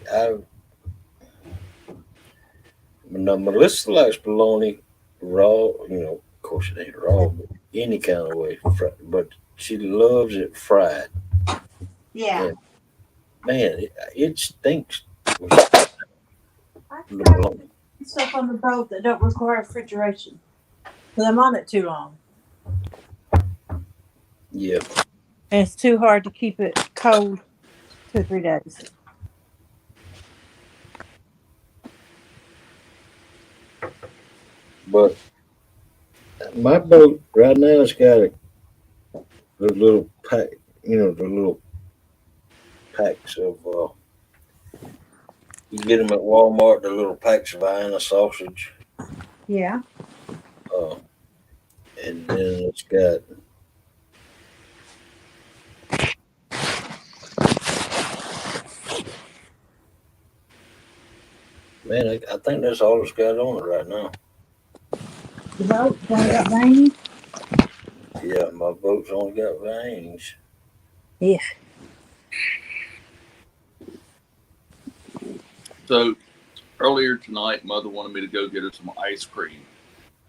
now Melissa likes bologna raw. Of course it ain't raw, but any kind of way. But she loves it fried. Yeah. And man, it stinks when she puts I the try bologna. stuff on the boat that don't require refrigeration. Because I'm on it too long. Yeah, And it's too hard to keep it cold 2 or 3 days. but my boat right now has got the little pack. The little packs of. You get them at Walmart. The little packs of Vienna sausage. Yeah. Uh, and then it's got. Man, I think that's all it's got on it right now. The boat only got veins. Yeah, my boat's only got veins. Yeah. So earlier tonight, Mother wanted me to go get her some ice cream.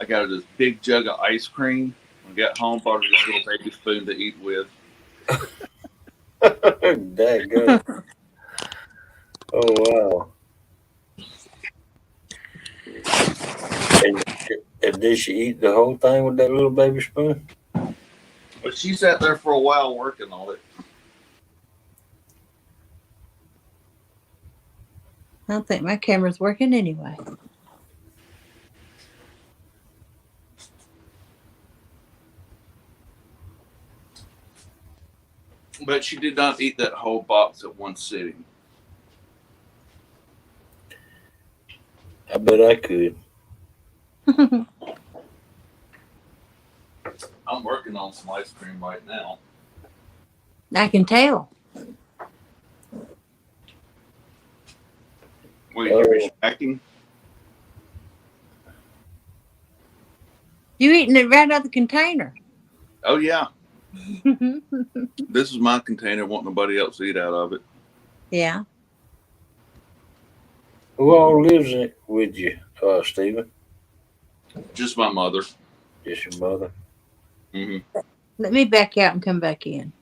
I got her this big jug of ice cream. I got home, bought her this little baby spoon to eat with. Daggone. Oh, wow. And, and did she eat the whole thing with that little baby spoon? But she sat there for a while working on it. I don't think my camera's working anyway. But she did not eat that whole box at one sitting. I bet I could. I'm working on some ice cream right now. I can tell. Will you hear me smacking? You eating it right out of the container. Oh, yeah. This is my container. Won't nobody else eat out of it. Yeah. Who all lives in it with you, Stephen? Just my mother. Just your mother? Mm-hmm. Let me back out and come back in.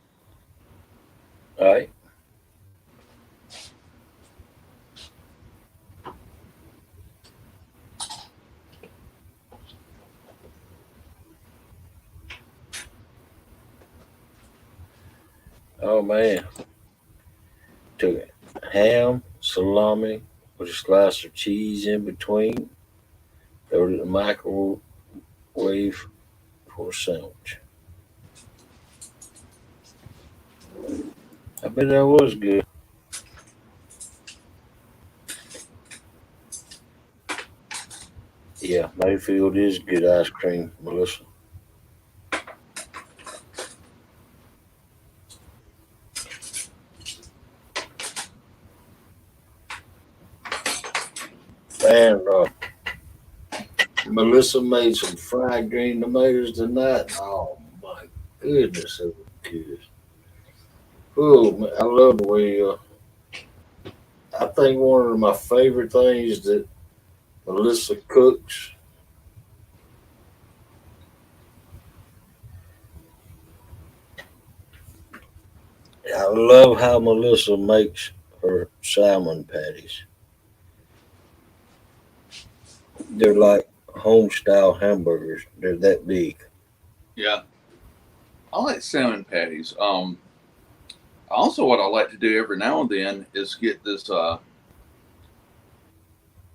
All right. Oh, man. Took ham, salami, with a slice of cheese in between. Throw it in the microwave for a sandwich. I bet that was good. Yeah, Mayfield is good ice cream, Melissa. And Melissa made some fried green tomatoes tonight. Oh my goodness, it was good. Oh, man, I love the way. I think one of my favorite things that Melissa cooks. I love how Melissa makes her salmon patties. They're like home style hamburgers. They're that big. Yeah. I like salmon patties. Also, what I like to do every now and then is get this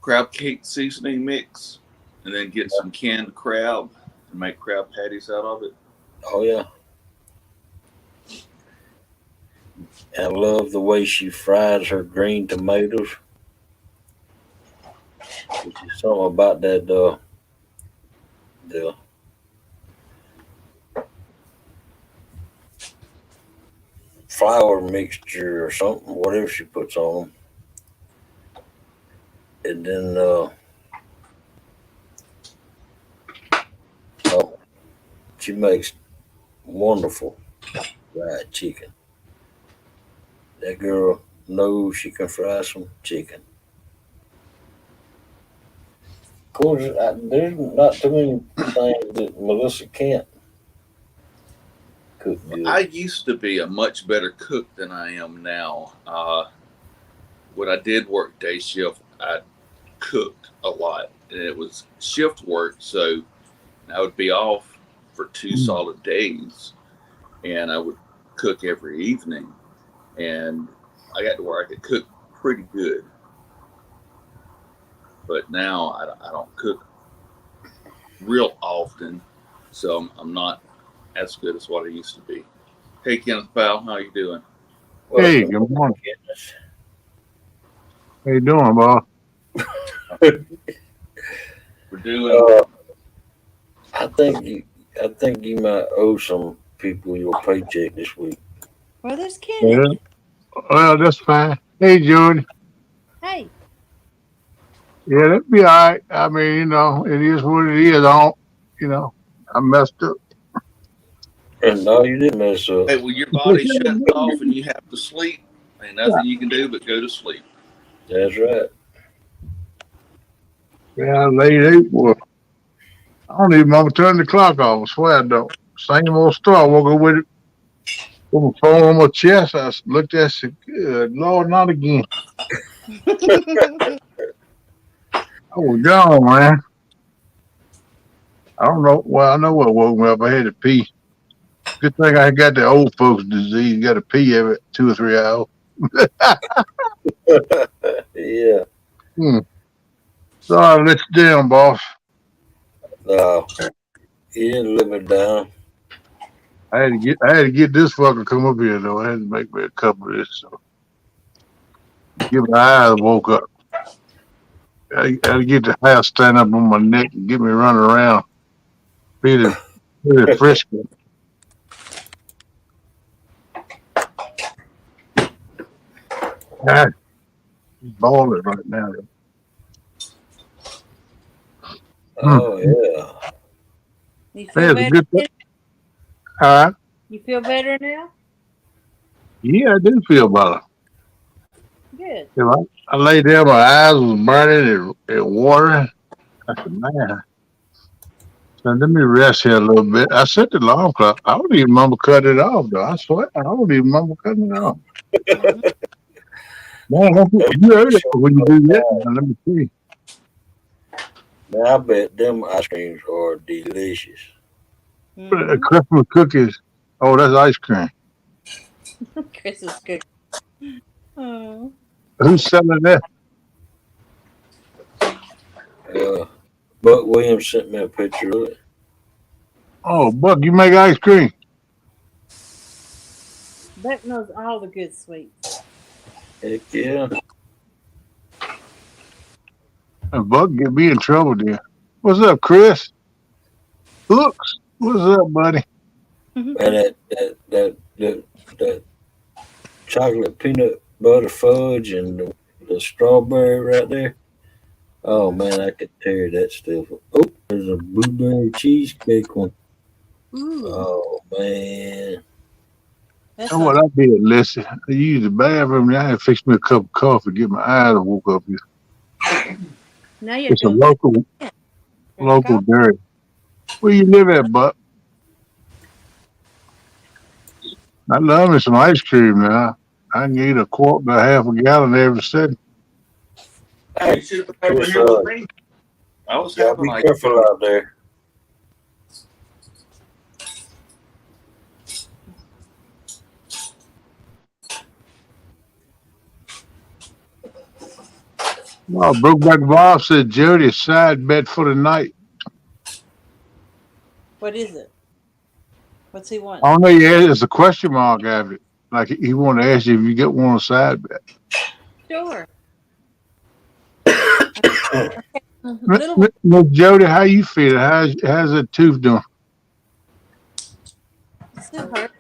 crab cake seasoning mix and then get some canned crab and make crab patties out of it. Oh yeah. I love the way she fries her green tomatoes. There's something about that the flour mixture or something, whatever she puts on them, and then She makes wonderful fried chicken. That girl knows she can fry some chicken. Of course, there's not too many things that Melissa can't cook I good. used to be a much better cook than I am now. When I did work day shift, I cooked a lot, and it was shift work, so I would be off for 2 solid days, and I would cook every evening, and I got to where I could cook pretty good. But now I don't cook real often, so I'm not as good as what I used to be. Hey, Kenneth Powell, how you doing? Hey, Welcome, good morning. goodness. How you doing, boss? We're doing. I think you might owe some people your paycheck this week. Well, there's Yeah. Kenneth. Well, that's fine. Hey, Jody. Hey, Yeah, that'd be all right. I mean, it is what it is. I messed up. And no, you didn't mess up. Hey, well, your body shuts off and you have to sleep. Ain't nothing you can do but go to sleep. That's right. Yeah, late April. I don't even remember turning the clock off. I swear I don't. Same old story. I woke up with it, put my phone on my chest. Looked at it, said, good Lord, not again. I was gone, man. I don't know. Well, I know what woke me up. I had to pee. Good thing I got the old folks disease. You got to pee every 2 or 3 hours. Yeah. Sorry, I let you down, boss. No, you didn't let me down. I had to get this fucker come up here though. I had to make me a cup of this. So give my eyes woke up. I had to get the hair stand up on my neck and get me running around. Pretty frisky. God, he's balling right now. Oh yeah. you Man, feel it's a better? good thing. All right. You feel better now? Yeah, I do feel better. Good. You know, I lay there, my eyes was burning and watering. I said, man, so let me rest here a little bit. I set the alarm clock. I don't even remember cutting it off, though. I swear, I don't even remember cutting it off. Mhm. Man, you heard it when you do that. Now, let me see. Man, I bet them ice creams are delicious. Mhm. Christmas cookies. Oh, that's ice cream. Chris is good. Oh. Who's selling that? Uh, Buck Williams sent me a picture of it. Oh, Buck, you make ice cream. Beck knows all the good sweets. Heck yeah. And Buck get me in trouble there. What's up, Chris? Looks. What's up, buddy? And that chocolate peanut butter fudge and the strawberry right there. Oh man, I could tear that stuff up. Oh, there's a blueberry cheesecake one. Ooh, Oh man. that That's what sounds. I did, Listen. I used the bathroom. Now I had to fix me a cup of coffee, get my eyes woke up here. Now you're It's a doing better. Drink local coffee. dairy. Where you live at, Buck? I love me some ice cream now. I can eat a quart to a half a gallon every second. You Hey, should have come over Chris, here with me. I was y'all having be ice careful cream. out there. Oh, Brokeback Bob said Jody's side bet for the night. What is it? What's he want? I don't know. Yeah, it's a question mark after it. Like he want to ask you if you get one on side bet. Sure. Miss Little one. Miss Jody, how you feeling? How's that tooth doing? Still hurt.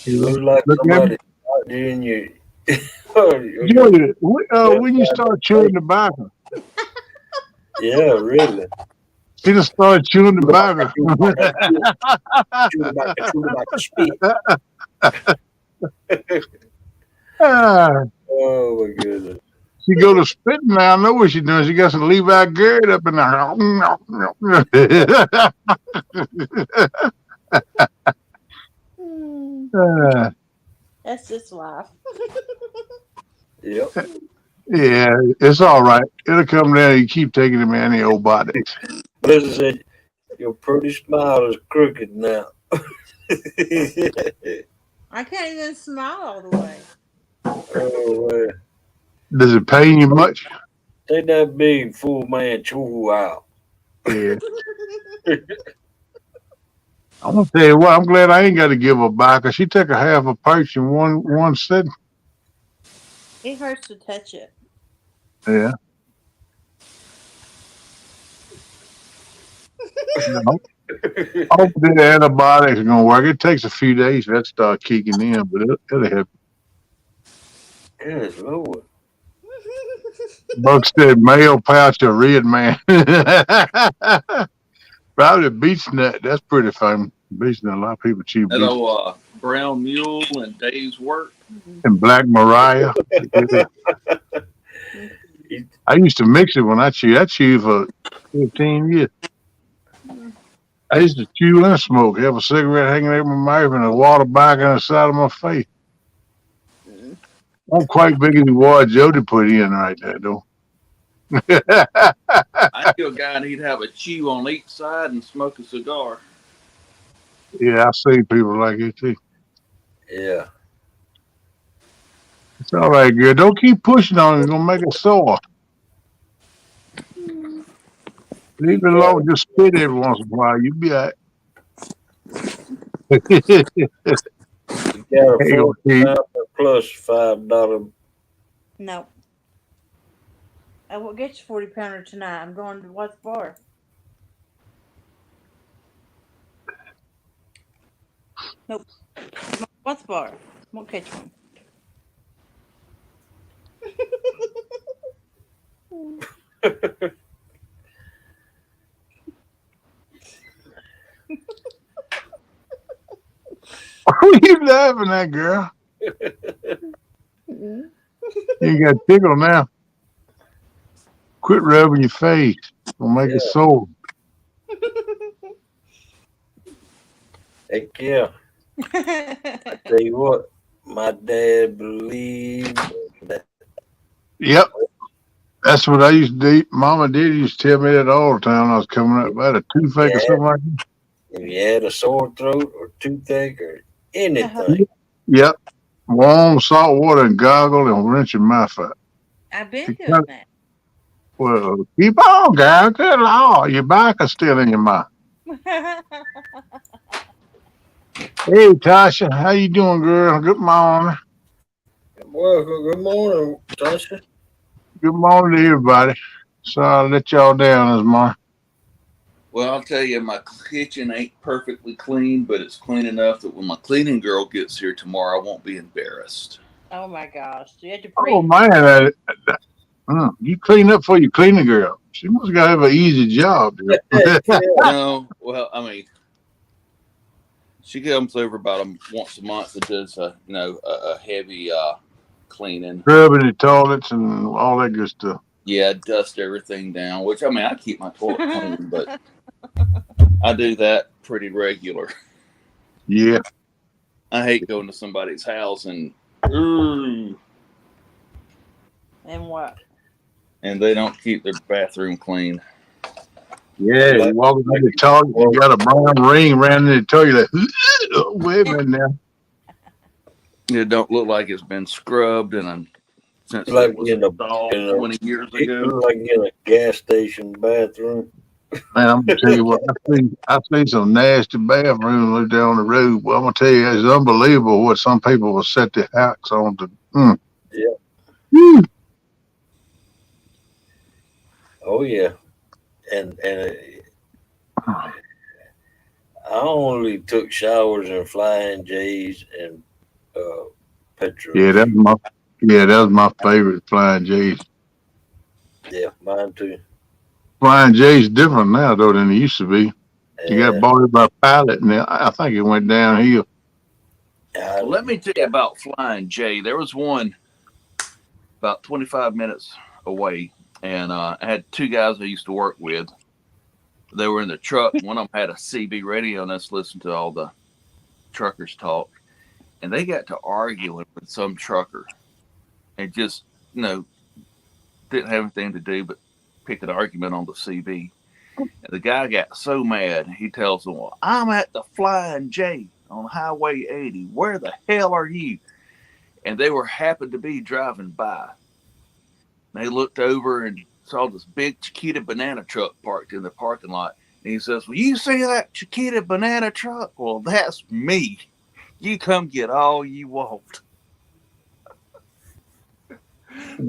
You look like Look at me. somebody out there in your your Jody, left when you side of start the face. chewing tobacco, Yeah, really. He just started chewing the tobacco. Chew about the spit. Ah, Oh my goodness. she go to spitting now. I know what she's doing. She got some Levi Garrett up in there. That's just life. Yep. Yeah, it's all right. It'll come down. You keep taking them antibiotics. Listen said, your pretty smile is crooked now. I can't even smile all the way. Oh man. Does it pain you much? Take that big full man chew out. Yeah. I'm gonna tell you what. I'm glad I ain't got to give her back. Cause she took a half a perch in one sitting. It hurts to touch it. Yeah. No. Hopefully the antibiotics are gonna work. It takes a few days for that to start kicking in, but it'll help. Good Lord. Buck said male pouch of red man. Probably beach nut. That's pretty famous. Beach nut. A lot of people chew beach. Hello, Brown Mule and Dave's Work. And Black Mariah. I used to mix it when I chewed. I chewed for 15 years. I used to chew and smoke. Have a cigarette hanging out my mouth and a water bottle on the side of my face. I'm quite big as the water Jody put in right there, though. I knew a guy and he'd have a chew on each side and smoke a cigar. Yeah, I see people like it too. Yeah. It's all right, girl. Don't keep pushing on it. It's going to make it sore. Leave it alone. Just spit every once in a while. You'll be all right. You got a $4 plus $5. No. I will get you 40-pounder tonight. I'm going to watch Boar. Nope. What's Boar? Won't catch one. Who you laughing at, girl? You got tickle now. Quit rubbing your face. It'll make it sore. Heck yeah. I tell you what, my dad believed that. Yep. That's what I used to do. Mama did used to tell me that all the time when I was coming up. About a toothache or something like that. If you had a sore throat or toothache or anything. Yep. Warm salt water and goggle and rinse your mouth out. I've been doing that. Well, keep on, guys. Good Lord. Your back is still in your mouth. Hey, Tasha. How you doing, girl? Good morning. Well, good morning, Tasha. Good morning to everybody. Sorry I let y'all down this morning. Well, I'll tell you, my kitchen ain't perfectly clean, but it's clean enough that when my cleaning girl gets here tomorrow, I won't be embarrassed. Oh my gosh! You had to Oh man, you clean up for your cleaning girl. She must gotta have an easy job. No, well, I mean, she comes over about once a month and does a heavy cleaning, scrubbing the toilets and all that good stuff. Yeah, dust everything down. Which I mean, I keep my toilet clean, but I do that pretty regular. Yeah, I hate going to somebody's house and what? And they don't keep their bathroom clean. Yeah, you walk into the toilet, you got a brown ring around in the toilet. Wait a minute now. It don't look like it's been scrubbed, and since like it was in installed 20 years ago. Like in a gas station bathroom. Man, I'm gonna tell you what, I've seen some nasty bathrooms down the road. Well, I'm gonna tell you, it's unbelievable what some people will set their hacks on to. Yeah. Oh yeah, and I only took showers in Flying J's and petrol. Yeah, that was my favorite Flying J's. Yeah, mine too. Flying J's different now though than it used to be. You got Yeah. bought by Pilot, and I think it went downhill. Well, let me tell you about Flying J. There was one about 25 minutes away, and I had two guys I used to work with. They were in the truck. One of them had a CB radio, and us listened to all the truckers talk. And they got to arguing with some trucker, and just didn't have anything to do but pick an argument on the CB. And the guy got so mad, he tells them, "Well, I'm at the Flying J on Highway 80. Where the hell are you?" And they were happened to be driving by. They looked over and saw this big Chiquita banana truck parked in the parking lot. And he says, "Well, you see that Chiquita banana truck? Well, that's me. You come get all you want."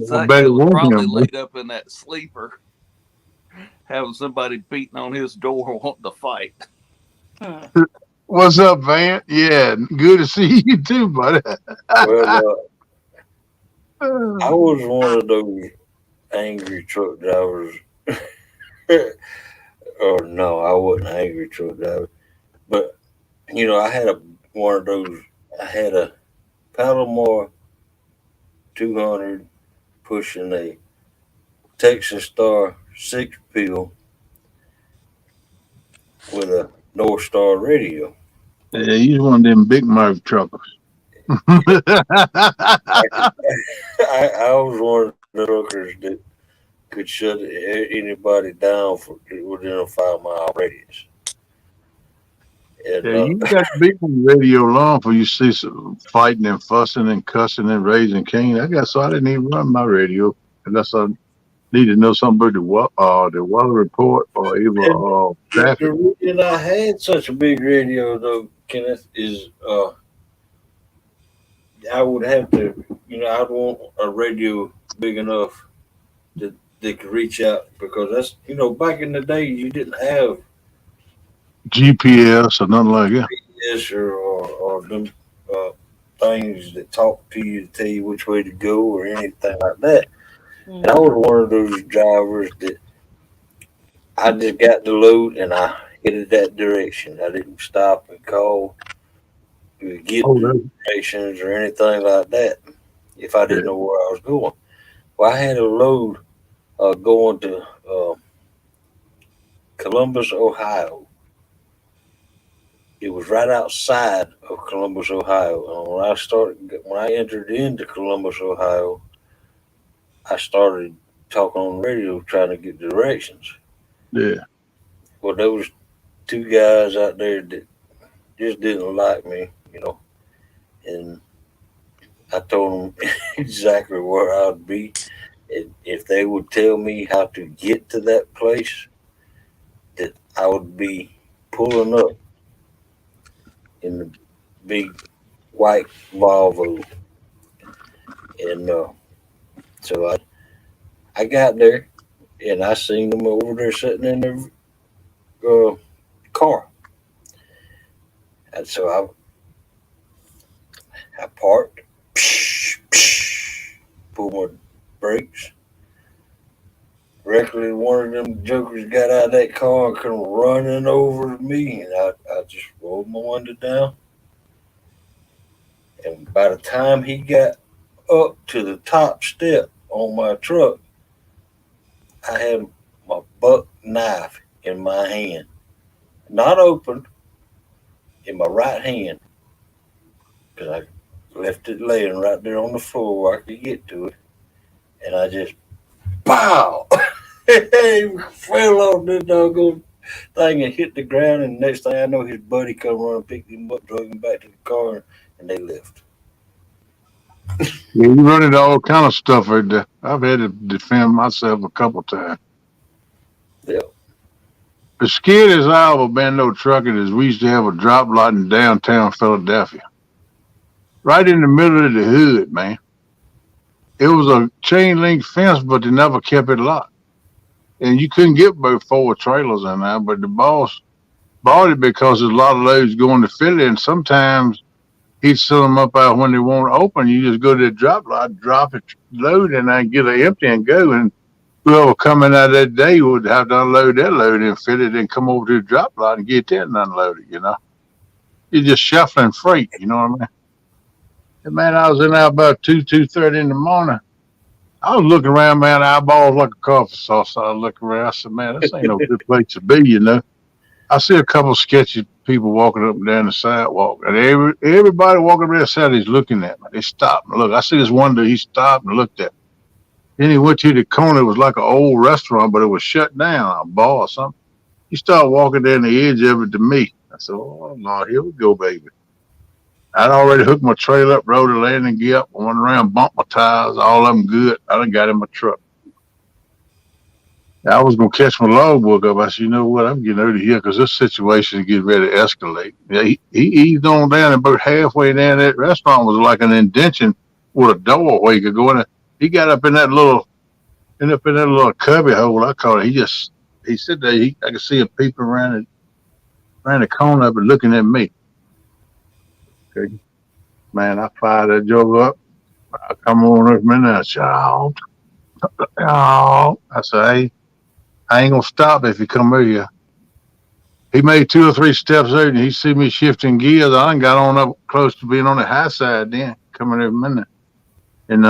So that Better guy was warn probably him. laid up in that sleeper, having somebody beating on his door wanting to fight. What's up, Van? Yeah, good to see you too, buddy. Well, I was one of those angry truck drivers. Or no, I wasn't an angry truck driver. But I had one of those. I had a Palomar 200 pushing a Texas Star 6 pill with a North Star radio. Yeah, he's one of them big mouth truckers. I was one of the truckers that could shut anybody down for within a 5 mile radius. And Yeah, you got to be on the radio long for you see some fighting and fussing and cussing and raising Cain. So I didn't even run my radio unless I need to know something about the weather report or even the traffic. reason I had such a big radio though, Kenneth, is I would have to, I'd want a radio big enough that could reach out because that's, back in the day you didn't have GPS or nothing like that. this or them uh, things that talk to you to tell you which way to go or anything like that. And I was one of those drivers that I just got the load and I headed that direction. I didn't stop and call to get Oh, the directions or anything like that if I didn't know where I was going. Well, I had a load going to Columbus, Ohio. It was right outside of Columbus, Ohio. And when I entered into Columbus, Ohio, I started talking on the radio trying to get directions. yeah. Well, there was two guys out there that just didn't like me, and I told them exactly where I'd be. And if they would tell me how to get to that place, that I would be pulling up in the big white Volvo. And so I got there and I seen them over there sitting in their car. And so I parked, pulled my brakes. Directly, one of them jokers got out of that car and come running over me, and I just rolled my window down. And by the time he got up to the top step on my truck, I had my buck knife in my hand, not open, in my right hand, because I left it laying right there on the floor where I could get to it, and I just pow. He fell off the doggone thing and hit the ground, and the next thing I know, his buddy come running, picked him up, drove him back to the car, and they left. Yeah, you run into all kind of stuff right there. I've had to defend myself a couple times. Yeah. The scariest I ever been no trucking is we used to have a drop lot in downtown Philadelphia. Right in the middle of the hood, man. It was a chain link fence, but they never kept it locked. And you couldn't get about 4 trailers in there, but the boss bought it because there's a lot of loads going to Philly, and sometimes he'd sell them up out when they won't open. You just go to the drop lot, drop it, load, and then get it empty and go. And whoever coming out that day would have to unload that load and fit it and come over to the drop lot and get that and unload it, You're just shuffling freight, you know what I mean? And man, I was in there about 2:30 in the morning. I was looking around, man, eyeballs like a coffee sauce. I was looking around. I said, man, this ain't no good place to be. I see a couple of sketchy people walking up and down the sidewalk, and everybody walking around the side is looking at me. They stopped and look. I see this one dude, he stopped and looked at me. Then he went to the corner. It was like an old restaurant, but it was shut down, a bar or something. He started walking down the edge of it to me. I said, oh, no, here we go, baby. I'd already hooked my trailer up, rode the landing gear up, went around, bumped my tires, all of them good. I done got in my truck. I was going to catch my logbook up. I said, you know what? I'm getting out of here because this situation is getting ready to escalate. Yeah, he eased on down, and about halfway down that restaurant was like an indention with a door where you could go in there. He got up in that little cubby hole, I call it. He said there, I could see him peeping around the corner up and looking at me. Okay. Man, I fired that joke up. I come on with me and I said, oh. I said, hey, I ain't gonna stop if you come over here. He made 2 or 3 steps out and he see me shifting gears. I done got on up close to being on the high side then, coming every minute. And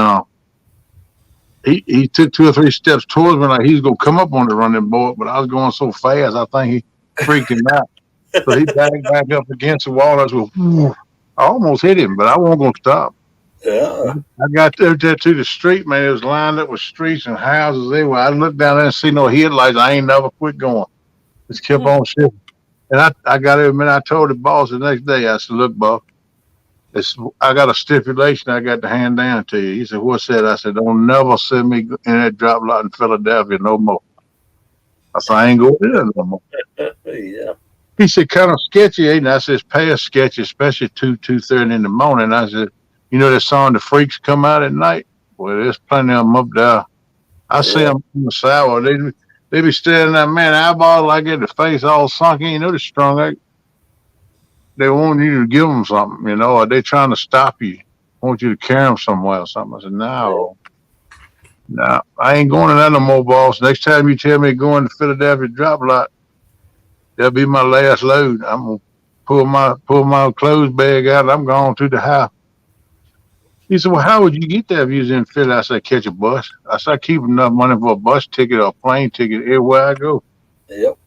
he took 2 or 3 steps towards me like he's gonna come up on the running board, but I was going so fast I think he freaked him out. So he back up against the wall. I almost hit him, but I wasn't gonna stop. Yeah. I got there to the street, man. It was lined up with streets and houses everywhere. I looked down there and see no headlights. I ain't never quit going. Just kept on shifting. And I got it, man. I told the boss the next day, I said, look, boss, I got a stipulation I got to hand down to you. He said, what's that? I said, don't never send me in that drop lot in Philadelphia no more. I said, I ain't going there no more. Yeah. He said, kind of sketchy, ain't it? I said, it's past sketchy, especially 2:30 in the morning. I said, you know that song, The Freaks Come Out at Night? Well, there's plenty of them up there. I see them on the sidewalk. They be staring at man, eyeball like that, the face all sunk in. You know, they're strong. They want you to give them something, or they trying to stop you. Want you to carry them somewhere or something. I said, no, I ain't going to that no more, boss. Next time you tell me going to Philadelphia drop lot, that'll be my last load. I'm gonna pull my clothes bag out. And I'm going to the house. He said, well, how would you get there if you was in Philly? I said, catch a bus. I said, I keep enough money for a bus ticket or a plane ticket everywhere I go. Yep.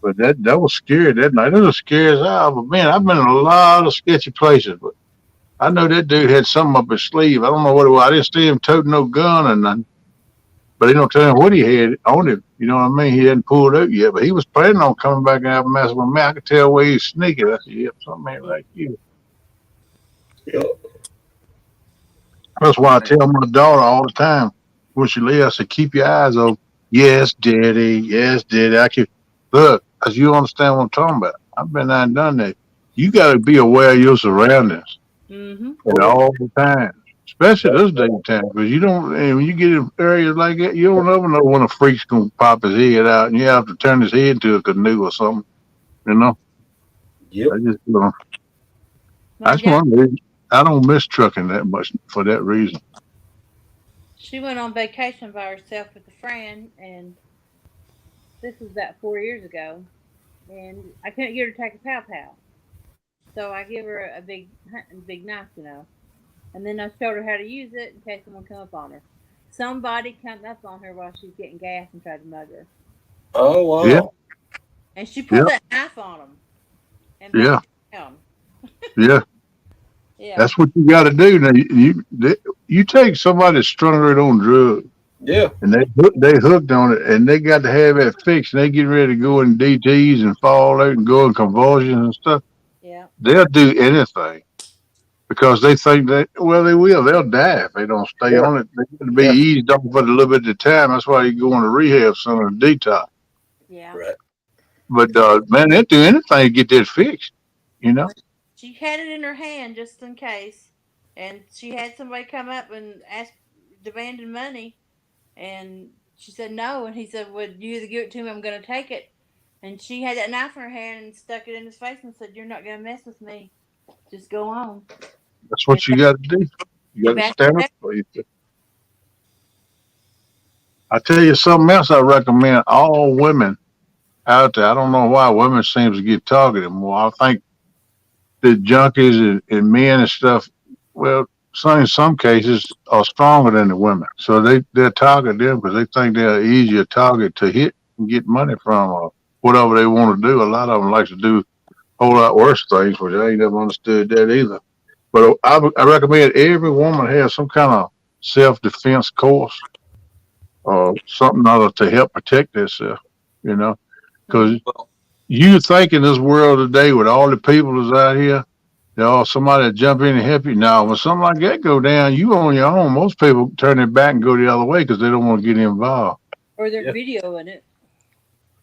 But that was scary that night. It was scary as hell. But man, I've been in a lot of sketchy places, but I know that dude had something up his sleeve. I don't know what it was. I didn't see him toting no gun or nothing. But he don't tell him what he had on him. You know what I mean? He hadn't pulled out yet. But he was planning on coming back and messing with me. I could tell where he was sneaking. I said, yep, something ain't right here. Yep. That's why I tell my daughter all the time when she leaves, I said, keep your eyes open. Yes, daddy. Yes, daddy. Look, as you understand what I'm talking about. I've been there and done that. You got to be aware of your surroundings at all the time, especially this day and time, because you don't. And when you get in areas like that, you don't ever know when a freak's gonna pop his head out, and you have to turn his head into a canoe or something. Yep. That's one reason I don't miss trucking that much for that reason. She went on vacation by herself with a friend, and this was about 4 years ago. And I couldn't get her to take a pow pow, so I give her a big knife, and then I showed her how to use it in case someone come up on her. Somebody come up on her while she's getting gas and tried to mug her. Oh wow. Yeah. And she pulled that knife on them. And Yeah. Down. Yeah. Yeah. That's what you got to do. Now you take somebody that's strung out on drugs. Yeah. And they hooked on it, and they got to have it fixed, and they get ready to go in DTs and fall out and go in convulsions and stuff. Yeah. They'll do anything because they think that, well, they will. They'll die if they don't stay on it. They got to be eased off for a little bit at a time. That's why you go into rehab center and detox. Yeah. Right. But man, they'll do anything to get that fixed. She had it in her hand just in case, and she had somebody come up and demanding money, and she said no, and he said, "Well, you either give it to me, I'm going to take it." And she had that knife in her hand and stuck it in his face and said, "You're not going to mess with me. Just go on." That's what you got to do. You got to stand up for yourself. I tell you something else I recommend all women out there. I don't know why women seems to get targeted more. I think the junkies and men and stuff, well, in some cases are stronger than the women. So they're target them because they think they're an easier target to hit and get money from or whatever they want to do. A lot of them like to do a whole lot worse things, which I ain't never understood that either. But I recommend every woman has some kind of self-defense course or something other to help protect themselves, you know, because Well, you think in this world today with all the people that's out here, somebody to jump in and help you. Now, when something like that go down, you on your own. Most people turn their back and go the other way because they don't want to get involved. Or they're videoing it.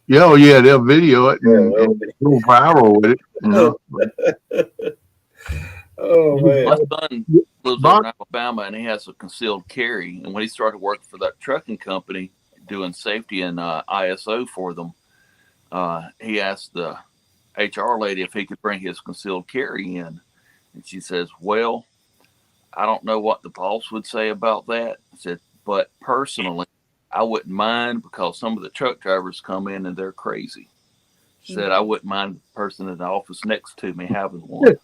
Yeah, oh yeah, they'll video it and go viral with it, you know. Oh man. my son lives over Bob, in Alabama, and he has a concealed carry. And when he started working for that trucking company, doing safety and ISO for them, he asked the HR lady if he could bring his concealed carry in. And she says, well, I don't know what the boss would say about that. I said, but personally, I wouldn't mind because some of the truck drivers come in and they're crazy. She said, I wouldn't mind the person in the office next to me having one.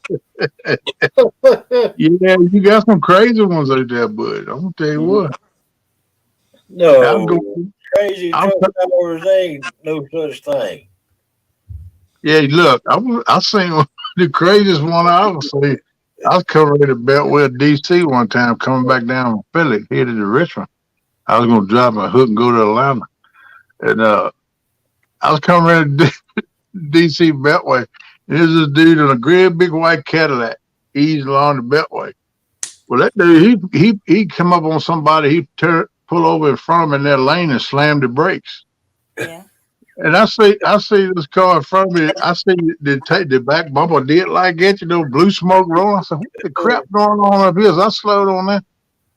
yeah, you got some crazy ones out there, bud. I'm gonna tell you what. I'll go. No, crazy I'll, truck drivers ain't no such thing. yeah, look, I seen the craziest one I ever seen. I was coming to Beltway, DC one time, coming back down from Philly, headed to Richmond. I was gonna drive my hook and go to Atlanta, and I was coming to DC Beltway. And there's this dude in a great big white Cadillac easing along the Beltway. Well, that dude, he come up on somebody, he pull over in front of him in that lane and slam the brakes. Yeah. And I see this car in front of me. I see the back bumper did like that, blue smoke rolling. I said, what the crap going on up here? So I slowed on that.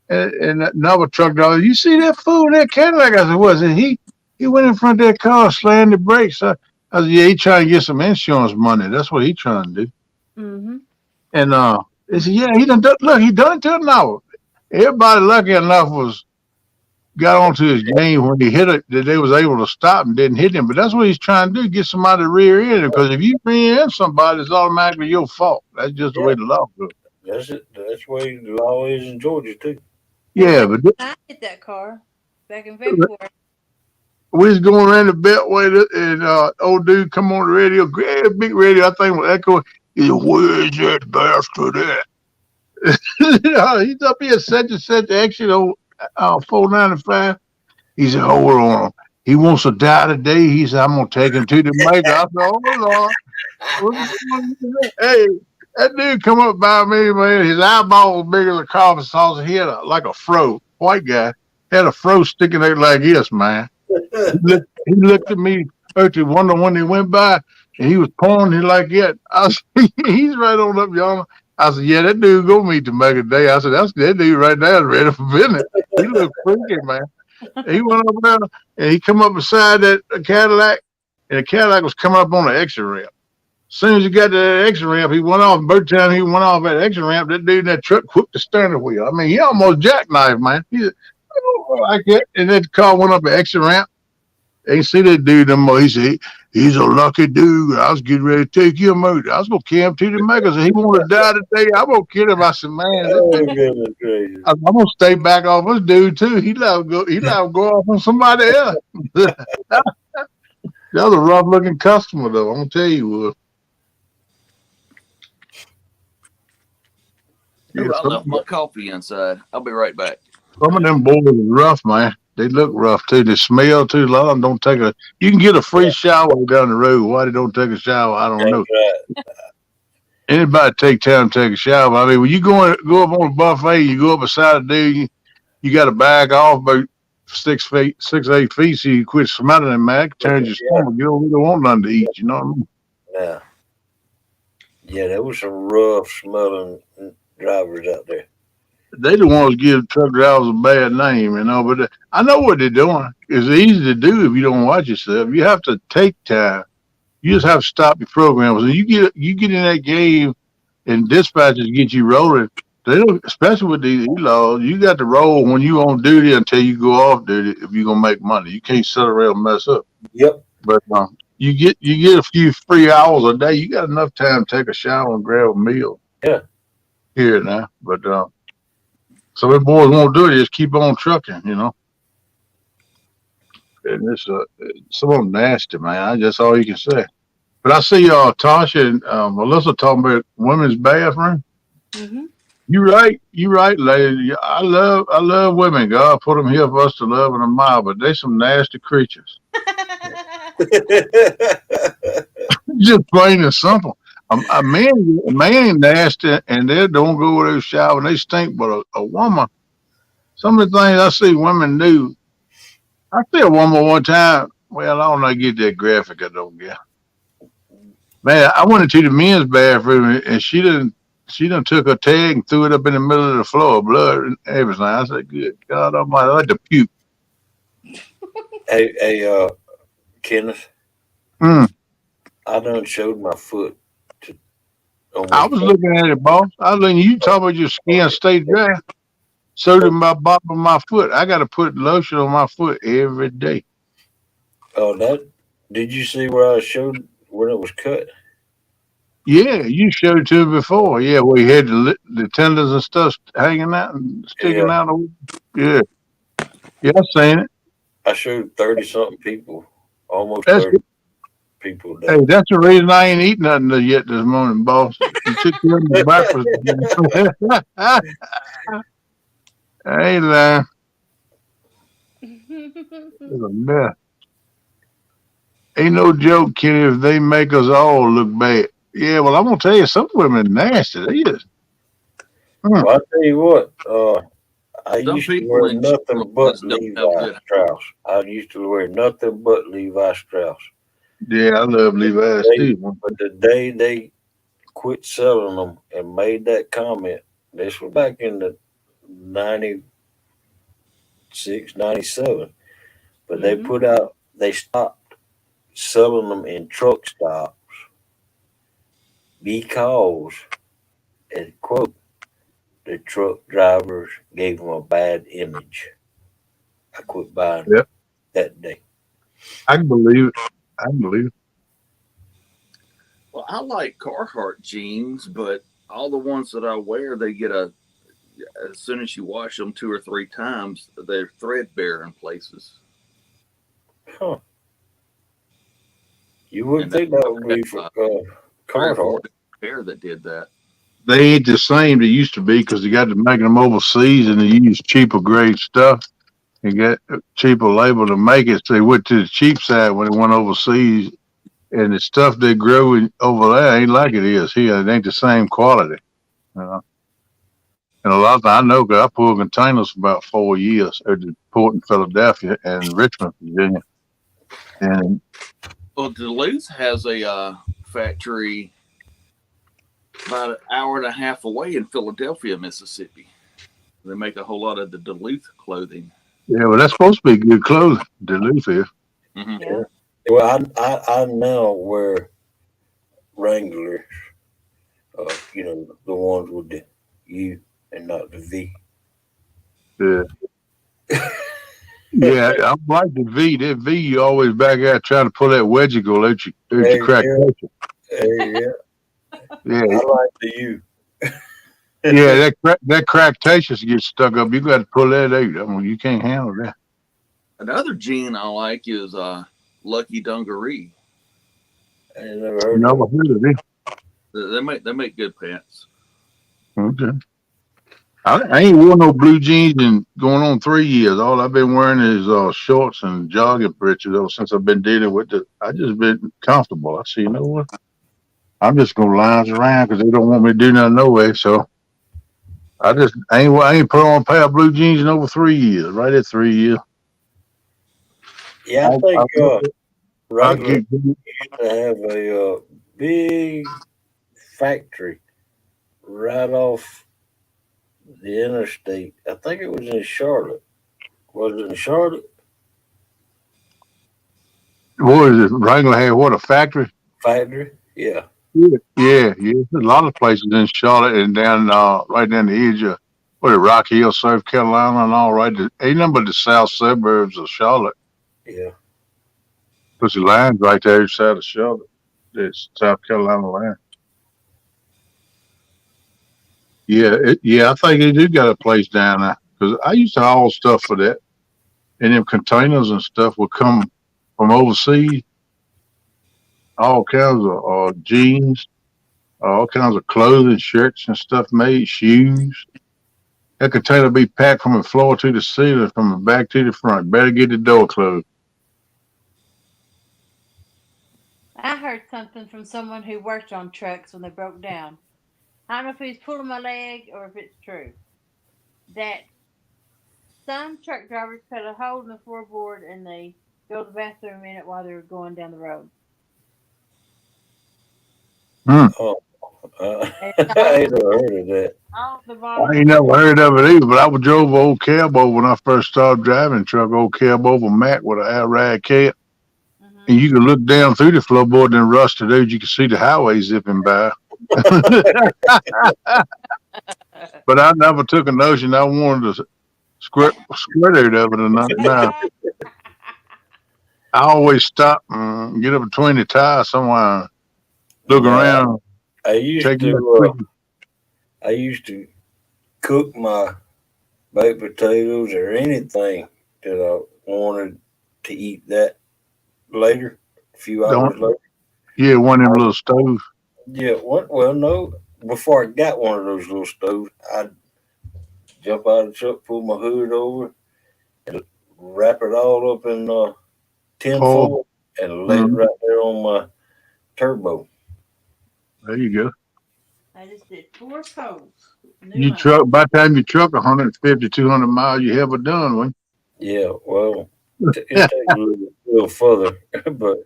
And another truck driver, you see that fool in that Cadillac? I said, what? I said, he went in front of that car, slammed the brakes. I said, yeah, he trying to get some insurance money. That's what he trying to do. Mm-hmm. And they said, yeah, he done it to an hour. Everybody lucky enough got onto his game when he hit it, that they was able to stop and didn't hit him. But that's what he's trying to do, get somebody to rear end him. Because if you rear end somebody, it's automatically your fault. That's just the way the law goes. That's it. That's the way the law is in Georgia too. Yeah, but I hit that car back in February. we was going around the Beltway, and old dude come on the radio, great big radio, I think was echoing. He said, where's that bastard at? He's up here such and such exit on 495. He said, hold on. He wants to die today. He said, I'm going to take him to the maker. I said, oh, Lord. Hey, that dude come up by me, man. His eyeball was bigger than a coffee saucer. He had like a fro. White guy. Had a fro sticking out like this, man. He looked at me, wonder when he went by, and he was pouring it like that. I said, he's right on up yonder. I said, yeah, that dude gonna meet the maker today. I said, that dude right now is ready for business. He looked freaky, man. He went up there and he come up beside that Cadillac, and the Cadillac was coming up on the exit ramp. As soon as he got to that exit ramp, he went off. By the time he went off at the exit ramp, that dude in that truck hooked the steering wheel. I mean, he almost jackknifed, man. He said, oh, like that. And then the car went up the exit ramp. Ain't see that dude no more. He said, he's a lucky dude. I was getting ready to take him out. I was going to carry him to the maker. He wanted to die today. I'm going to kill him. I said, man, I'm going to stay back off this dude, too. He let him go off on somebody else. That was a rough-looking customer, though. I'm going to tell you what. I left my coffee inside. I'll be right back. Some of them boys are rough, man. They look rough too. They smell too. A lot of them don't take a. You can get a free shower down the road. Why they don't take a shower? I don't know. Right. Anybody take time to take a shower? I mean, when you go up on a buffet, you go up beside a dude. You got to back off about 6 feet, 8 feet, so you quit smelling them, man. It turns your stomach. You don't really want nothing to eat. You know what I mean? Yeah. Yeah, there was some rough smelling drivers out there. They the ones give truck drivers a bad name, but I know what they're doing. It's easy to do if you don't watch yourself. You have to take time. You just have to stop your program. So you get in that game and dispatchers get you rolling. They don't, especially with these laws, you got to roll when you on duty until you go off duty if you're gonna make money. You can't sit around and mess up. Yep. But you get a few free hours a day. You got enough time to take a shower and grab a meal. Yeah. Here now, but so the boys won't do it. Just keep on trucking, And it's some of them nasty, man. That's all you can say. But I see Tasha and Melissa talking about women's bathroom. Mm-hmm. You right, lady. I love women. God put them here for us to love and admire, but they some nasty creatures. Just plain and simple. A man nasty, and they don't go with their shower and they stink. But a woman, some of the things I see women do. I see a woman one time. Well, I don't know, get that graphic. I don't get. Man, I went into the men's bathroom and she done took her tag and threw it up in the middle of the floor, blood and everything. I said, "Good God Almighty, I like to puke." Hey, Kenneth, Mm. I done showed my foot to I almost. was looking at it, boss. I was letting you talk about your skin stay dry. So did my bottom of my foot. I got to put lotion on my foot every day. Oh, that. Did you see where I showed when it was cut? Yeah, you showed it to me before. Yeah, where you had the tendons and stuff hanging out and sticking Yeah, out. Yeah, yeah, I seen it. I showed 30 something people, almost That's 30 people Hey, that. that's the reason I ain't eating nothing yet this morning, boss. You took care of me breakfast. I ain't lying. It's a mess. Ain't no joke, Kenny, if they make us all look bad. Yeah, well, I'm gonna tell you, some women nasty. They is. Hmm. Well, I tell you what, I Some used to people wear in general nothing but just don't have Levi good. Strauss. I used to wear nothing but Levi Strauss. Yeah, I love Levi's They, too. but the day they quit selling them and made that comment, this was back in the 96, 97. But they Mm-hmm. put out, they stopped selling them in truck stops because, and quote, the truck drivers gave them a bad image. I quit buying them Yep, that day. I can believe it. I can believe it. Well, I like Carhartt jeans, but all the ones that I wear, they get a as soon as you wash them 2 or 3 times, they're threadbare in places. Huh. You wouldn't And that's think that would be for 3 or 4 Carhartt. pair that did that. They ain't the same they used to be because they got to making them overseas and they use cheaper grade stuff. And get a cheaper label to make it. So they went to the cheap side when they went overseas, and the stuff they grow over there ain't like it is here. It ain't the same quality. You know? And a lot of I know 'cause I pulled containers for about 4 years at the port in Philadelphia and Richmond, Virginia. And Well, Duluth has a factory about an hour and a half away in Philadelphia, Mississippi. They make a whole lot of the Duluth clothing. yeah, well, that's supposed to be good clothing. Duluth here. Hmm. Yeah. Well, I now wear Wranglers, the ones with the U and not the V. Yeah, yeah. I like the V. That V, you always back out trying to pull that wedgie go let you Hey, crack. yeah, hey, yeah. I Yeah, like the U. yeah. That cractaceous gets stuck up. You got to pull that out. I mean, you can't handle that. Another jean I like is Lucky Dungaree. I ain't never heard Never of heard of it. They make good pants. Okay. I ain't worn no blue jeans in going on 3 years. All I've been wearing is shorts and jogging breeches ever since I've been dealing with it. I just been comfortable. I see, you know what? I'm just gonna lounge around because they don't want me to do nothing no way. So I ain't put on a pair of blue jeans in over 3 years. Right at 3 years. it. Yeah, I I I, think I Wrangler get used to have a big factory right off the interstate. I think it was in Charlotte. Was it in Charlotte? what is it? Wrangler had what, a factory? Factory? Yeah. Yeah. There's a lot of places in Charlotte and down right down the edge of Rock Hill, South Carolina, and all right. Ain't nothing but the south suburbs of Charlotte. Yeah. Puts the lines right there outside of Charlotte. It's South Carolina line. Yeah, I think they do got a place down there because I used to haul stuff for that, and them containers and stuff would come from overseas, all kinds of jeans, all kinds of clothing, shirts and stuff made, shoes. That container be packed from the floor to the ceiling, from the back to the front. Better get the door closed. I heard something from someone who worked on trucks when they broke down. I don't know if he's pulling my leg or if it's true. That some truck drivers cut a hole in the floorboard and they go to the bathroom in it while they were going down the road. Oh, I ain't never heard of that. I ain't never heard of it either, but I drove old cab over when I first started driving truck, old cab over Mac with an outright cab. And you can look down through the floorboard and rusted dude, you can see the highway zipping by. But I never took a notion I wanted to squirt out of it or not. No. I always stop and get up between the tires somewhere, look around. I used to cook my baked potatoes or anything that I wanted to eat that later, a few hours later. Yeah, one of them little stoves. Yeah, well, no. Before I got one of those little stoves, I'd jump out of the truck, pull my hood over, and wrap it all up in tinfoil and lay it right there on my turbo. There you go. I just did 4 coals. By the time you truck 150, 200 miles, you have it done, wouldn't you? Yeah, well, it takes a little further, but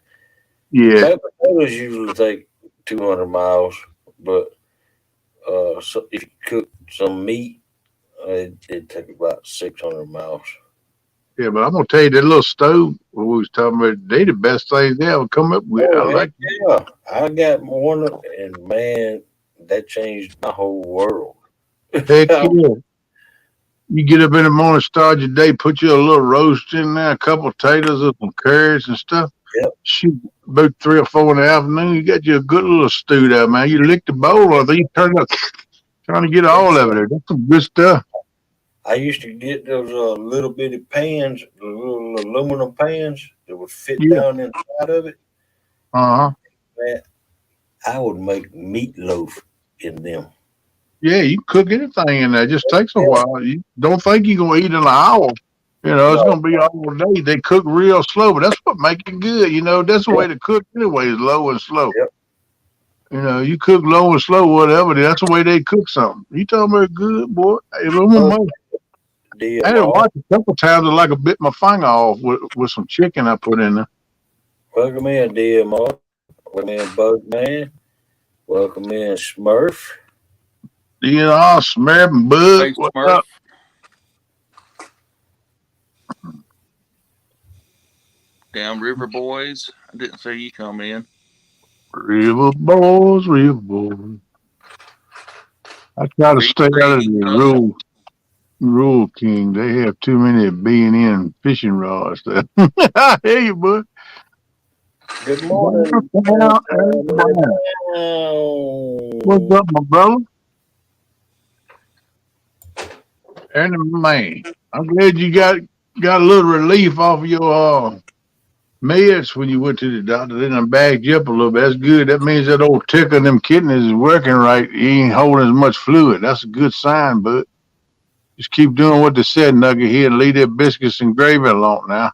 yeah, potatoes usually take 200 miles. But so if you cook some meat, it'd take about 600 miles. Yeah, but I'm gonna tell you that little stove we was talking about. They the best things they ever come up with. Yeah, I got one, and man, that changed my whole world. Heck yeah. You get up in the morning, start your day, put you a little roast in there, a couple of potatoes and some carrots and stuff. Yep. Shoot, about 3 or 4 in the afternoon, you got you a good little stew there, man. You lick the bowl, or you turn up, trying to get all of it there. That's some good stuff. I used to get those little bitty pans, the little aluminum pans that would fit down inside of it. Man, I would make meatloaf in them. Yeah, you cook anything in there. It just takes a while. You don't think you're going to eat in an hour. You know, it's going to be all day. They cook real slow, but that's what makes it good. You know, that's the way to cook anyway, is low and slow. Yep. You know, you cook low and slow, whatever. That's the way they cook something. You talking about good, boy? Hey, I had to watch a couple times. I bit my finger off with some chicken I put in there. Welcome in, DMR. Welcome in, Bugman. Welcome in, Smurf. DNR, Smurf, and Bug. Hey, What's Smurf. up? Down River Boys. I didn't see you come in. River boys. I try to stay out of the Rule King. They have too many B&N fishing rods there. I hear you, bud. Good morning. What's up, my brother? And man, I'm glad you got a little relief off of your meds when you went to the doctor. They done bagged you up a little bit. That's good. That means that old ticker in them kidneys is working right. He ain't holding as much fluid. That's a good sign, bud. Just keep doing what they said, Nugget, here, and leave their biscuits and gravy alone now.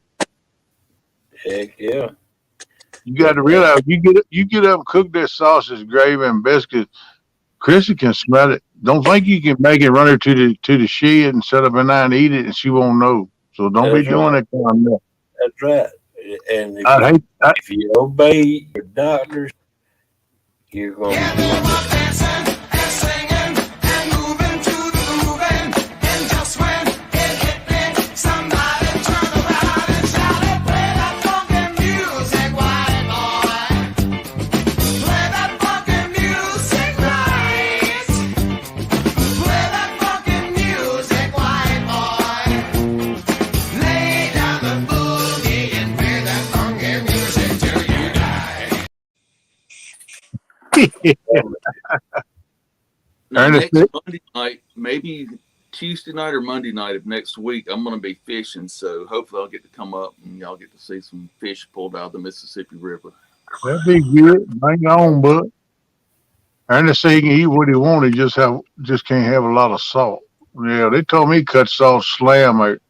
Heck yeah. You got to realize, you get up and cook that sausage, gravy, and biscuits. Chrissy can smell it. Don't think you can make it run her to the shed and set up and and eat it, and she won't know. So don't be doing that kind of mess. That's right. And if you obey your doctors, you're going to be Now Ernest, next Monday night, maybe Tuesday night or Monday night of next week, I'm going to be fishing. So hopefully I'll get to come up and y'all get to see some fish pulled out of the Mississippi River. that'd be good. Bring it on, bud. Ernest said he can eat what he wants. He just can't have a lot of salt. Yeah, they told me cut salt slam out.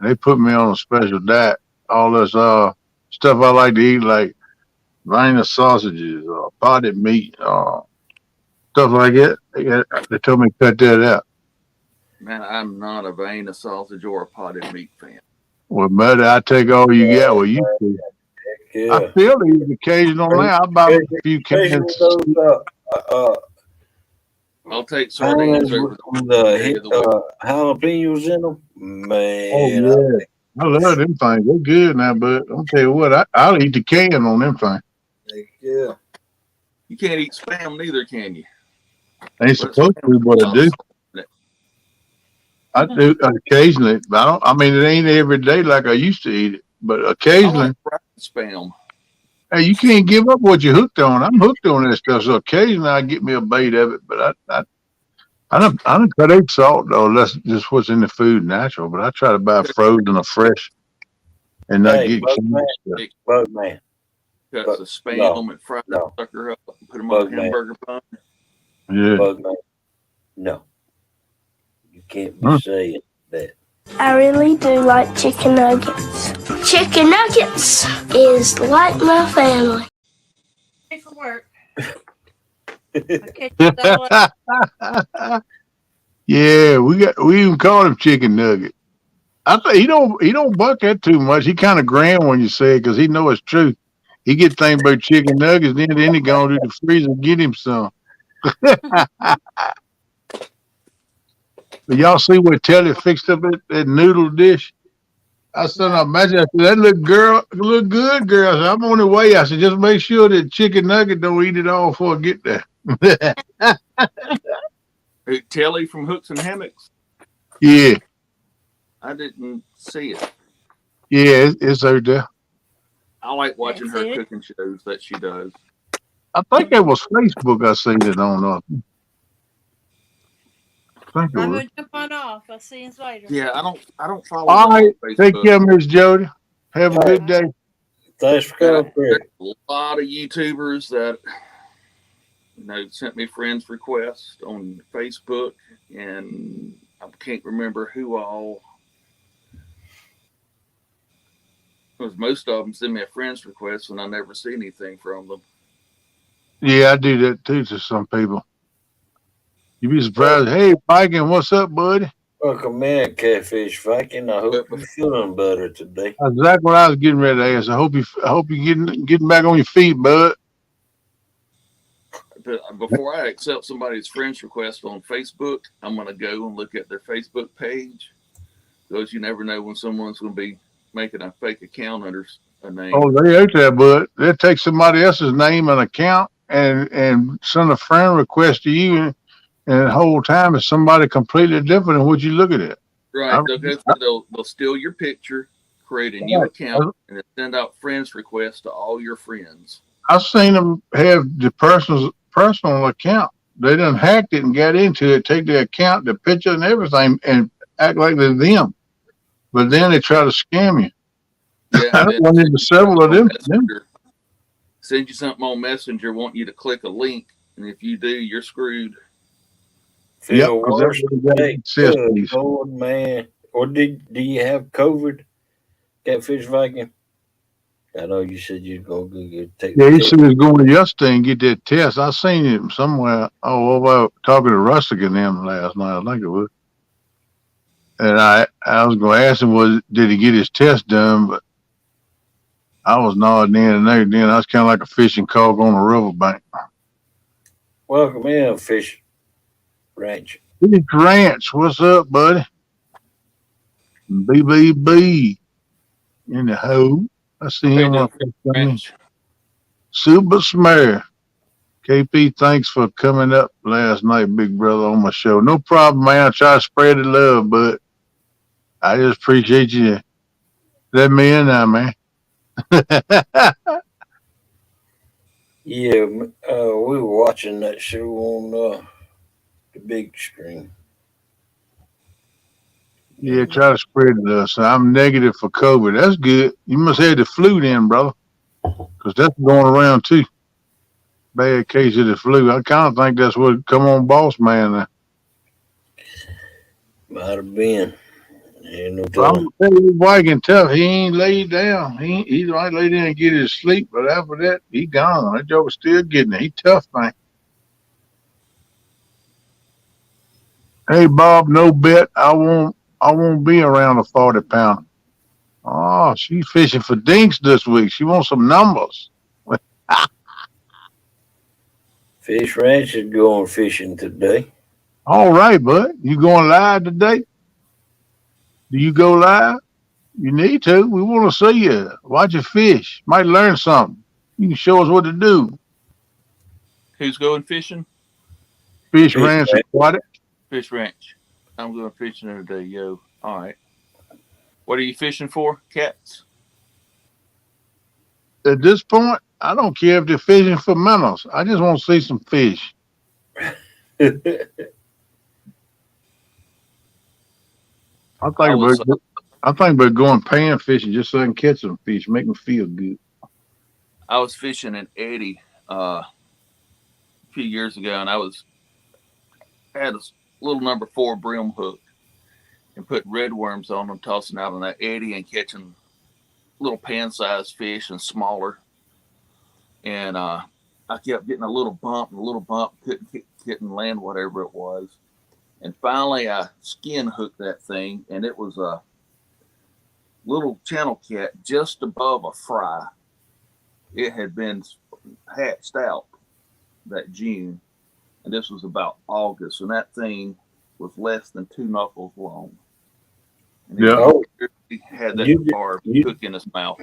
They put me on a special diet. All this stuff I like to eat, like Vienna sausages or potted meat, stuff like that. They told me to cut that out. Man, I'm not a vein of sausage or a potted meat fan. Well, buddy, I take all you got. Well, you see. I Yeah. still eat occasional now. I buy a few Especially cans. with those I'll take sardines over the jalapenos in them. Oh Man, yeah, I love them things. They're good now, but I'll tell you what, I'll eat the can on them things. yeah. You can't eat spam neither, can you? Ain't supposed to, but I do. I do occasionally. But I don't. I mean, it ain't every day like I used to eat it, but I occasionally. like fried spam. Hey, you can't give up what you're hooked on. I'm hooked on that stuff, so occasionally I get me a bait of it. But I don't cut out salt though. That's just what's in the food natural. But I try to buy frozen or fresh, and not get canned stuff. Bugman. Cut the spam and fry that sucker up and put them on a hamburger bun. Yeah. Bugman. No. You can't be saying that. I really do like chicken nuggets. Chicken nuggets is like my family. Pay for work. Yeah, we even call him chicken nugget. I think he don't buck that too much. He kind of grin when you say it because he know it's true. He get things about chicken nuggets, then he go to the freezer and get him some. But y'all see what Telly fixed up that noodle dish? I said, imagine that little good girl. I said, I'm on the way. I said, just make sure that chicken nugget don't eat it all before I get there. Telly from Hooks and Hammocks? Yeah. I didn't see it. Yeah, it's out there. I like watching her cooking shows that she does. I think that was Facebook I seen it on. I'm gonna jump on off. I'll see you later. Yeah, I don't follow. All right, take care, Miss Jody. Have a good day. Thanks for coming. There's a lot of YouTubers that sent me friends requests on Facebook, and I can't remember who all. Because most of them send me a friends request, and I never see anything from them. Yeah, I do that too to some people. You'd be surprised. Hey, Viking, what's up, buddy? Welcome in, Catfish Viking. I hope you're feeling better today. That's exactly what I was getting ready to ask. I hope you getting back on your feet, bud. But before I accept somebody's friends request on Facebook, I'm going to go and look at their Facebook page, because you never know when someone's going to be making a fake account under a name. Oh, they out there, bud. They'll take somebody else's name and account and send a friend request to you, and the whole time it's somebody completely different than what you looking at. Right. They'll steal your picture, create a new account, and then send out friends requests to all your friends. I've seen them have the personal account. They done hacked it and got into it, take their account, the picture and everything, and act like they're them. But then they try to scam you. Yeah, I run into several of them. Send you something on Messenger, want you to click a link, and if you do, you're screwed. Feel worse today. Good Lord, man. Or do you have COVID, Catfish Viking? I know you said you'd go take. Yeah, he said he was going to yesterday and get that test. I seen him somewhere. Over talking to Rustic and them last night. I think it was. And I was going to ask him, did he get his test done? But I was nodding in and there. Then I was kind of like a fishing cog on a riverbank. Welcome in, Fish Ranch. Fish Ranch, what's up, buddy? BBB in the hole. I see him on Super Smear. KP, thanks for coming up last night, big brother, on my show. No problem, man. I try to spread the love, but I just appreciate you letting me in now, man. Yeah, we were watching that show on the big stream. Yeah, try to spread it. So I'm negative for COVID. That's good. You must have the flu then, brother, because that's going around too. Bad case of the flu. I kind of think that's what come on, boss man. Might have been. Ain't no But I'm telling. gonna tell you, boy can tough. He ain't laid down. He might lay down and get his sleep, but after that, he gone. That joke still getting it. He tough, man. Hey Bob, no bet. I won't be around a 40 pounder. Oh, she's fishing for dinks this week. She wants some numbers. Fish Ranch is going fishing today. All right, bud. You going live today? Do you go live? You need to. We want to see you. Watch you fish. Might learn something. You can show us what to do. Who's going fishing? Fish Fish Ranch Ranch. Aquatic. Fish Ranch. I'm going fishing today, yo. All right. What are you fishing for? Cats? At this point, I don't care if they're fishing for minnows. I just want to see some fish. I think I was, about I think about going pan fishing just so I can catch some fish, make me feel good. I was fishing in Eddy a few years ago, and had a little number 4 brim hook and put red worms on them, tossing out on that eddy and catching little pan-sized fish and smaller. And I kept getting a little bump, couldn't land whatever it was. And finally, I skin hooked that thing, and it was a little channel cat just above a fry. It had been hatched out that June, and this was about August, and that thing was less than 2 knuckles long. And Yeah. he had that You- barb you- hook in his mouth.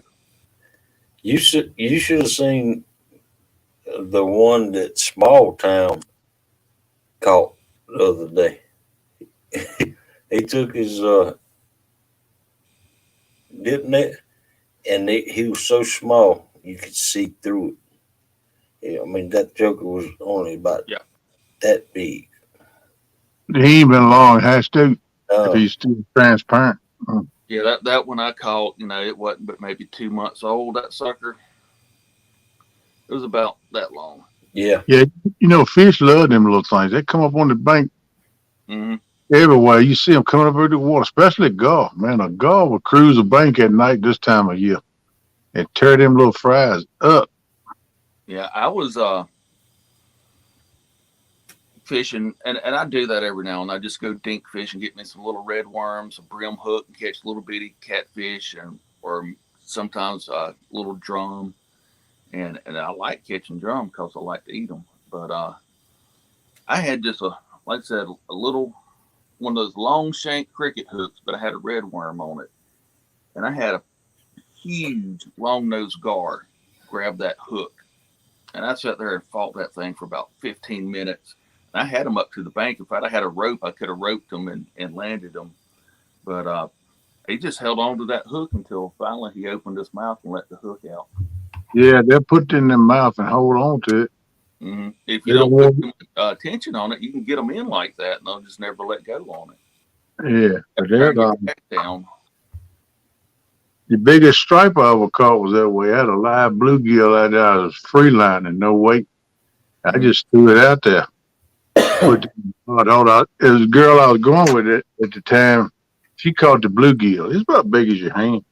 You should have seen the one that Small Town caught the other day. He took his dip net, and he was so small you could see through it. Yeah, I mean that joker was only about Yeah. that big. He ain't been long, has to, if Uh, he's still transparent. Yeah, that one I caught, it wasn't but maybe 2 months old, that sucker. It was about that long. yeah, Yeah, fish love them little things. They come up on the bank Mm-hmm. everywhere. You see them coming up out the water, especially gull. Man, a gull will cruise a bank at night this time of year and tear them little fries up. Yeah, I was fishing, and I do that every now and then. I just go dink fish and get me some little red worms, a brim hook, and catch little bitty catfish, or sometimes a little drum. And I like catching drum because I like to eat them. But I had just like I said, a little one of those long shank cricket hooks, but I had a red worm on it, and I had a huge long nosed gar grab that hook, and I sat there and fought that thing for about 15 minutes. And I had them up to the bank. If I'd have had a rope, I could have roped them and landed them, but he just held on to that hook until finally he opened his mouth and let the hook out. Yeah, they'll put it in their mouth and hold on to it. Mm-hmm. If They you don't don't want put tension on it, you can get them in like that, and they'll just never let go on it. Yeah, but Try they're to get back down. the biggest striper I ever caught was that way. I had a live bluegill out there. I was free lining, no weight. I just threw it out there. It was a girl I was going with it at the time. She caught the bluegill. It's about big as your hand.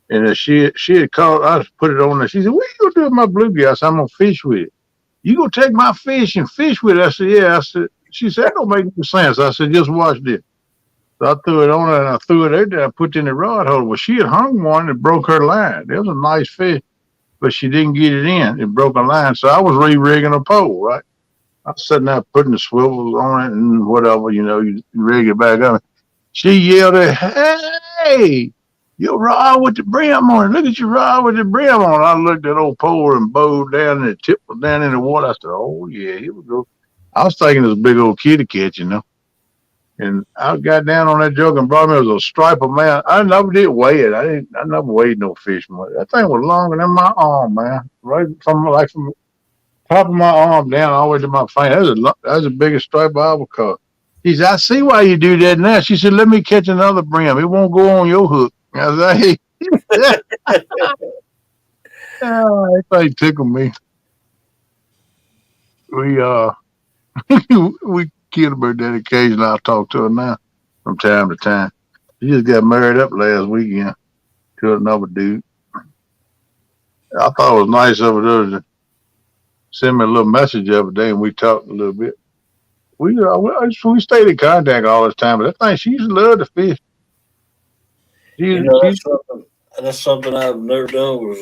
And she had caught, I just put it on there. She said, "What you gonna do with my bluegill?" I said, "I'm gonna fish with it." "You gonna take my fish and fish with it?" I said, "Yeah." She said, "That don't make no sense." I said, "Just watch this." So I threw it on her and I threw it out there. I put it in the rod holder. Well, she had hung one and broke her line. It was a nice fish, but she didn't get it in. It broke her line. So I was re-rigging a pole, right? I was sitting there putting the swivels on it and whatever, you rig it back up. She yelled at, "Hey, your rod with the brim on it. Look at your rod with the brim on it." I looked at old pole and bowed down and the tip was down in the water. I said, "Oh, yeah, here we go." I was thinking it was a big old kitty catch, And I got down on that joke and brought me. It was a striper, man. I never did weigh it. I never weighed no fish. That thing was longer than my arm, man. Right from top of my arm down all the way to my finger. That's the biggest stripe I ever caught. He said, I see why you do that now. She said, let me catch another brim. It won't go on your hook. I was like, hey, oh, that thing tickled me. We we kid about that occasionally. I talk to her now from time to time. She just got married up last weekend to another dude. I thought it was nice of her to send me a little message the other day, and we talked a little bit. We stayed in contact all this time, but that thing she used to love to fish. You She, know, she that's something I've never done was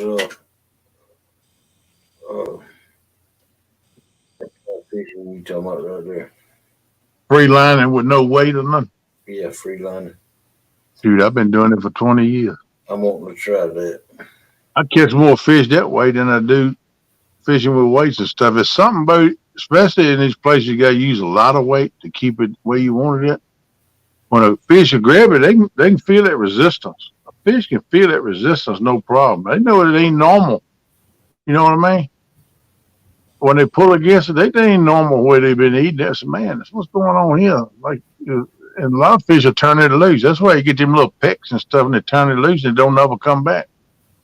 fishing. You talking about right there? free lining with no weight or nothing. Yeah, free lining. Dude, I've been doing it for 20 years. I'm wanting to try that. I catch more fish that way than I do fishing with weights and stuff. It's something about, especially in these places, you got to use a lot of weight to keep it where you want it at. When a fish will grab it, they can feel that resistance. A fish can feel that resistance, no problem. They know it ain't normal. You know what I mean? When they pull against it, they ain't normal where they've been eating. That's man, that's what's going on here. Like, and a lot of fish will turn it loose. That's why you get them little pecks and stuff, and they turn it loose and they don't ever come back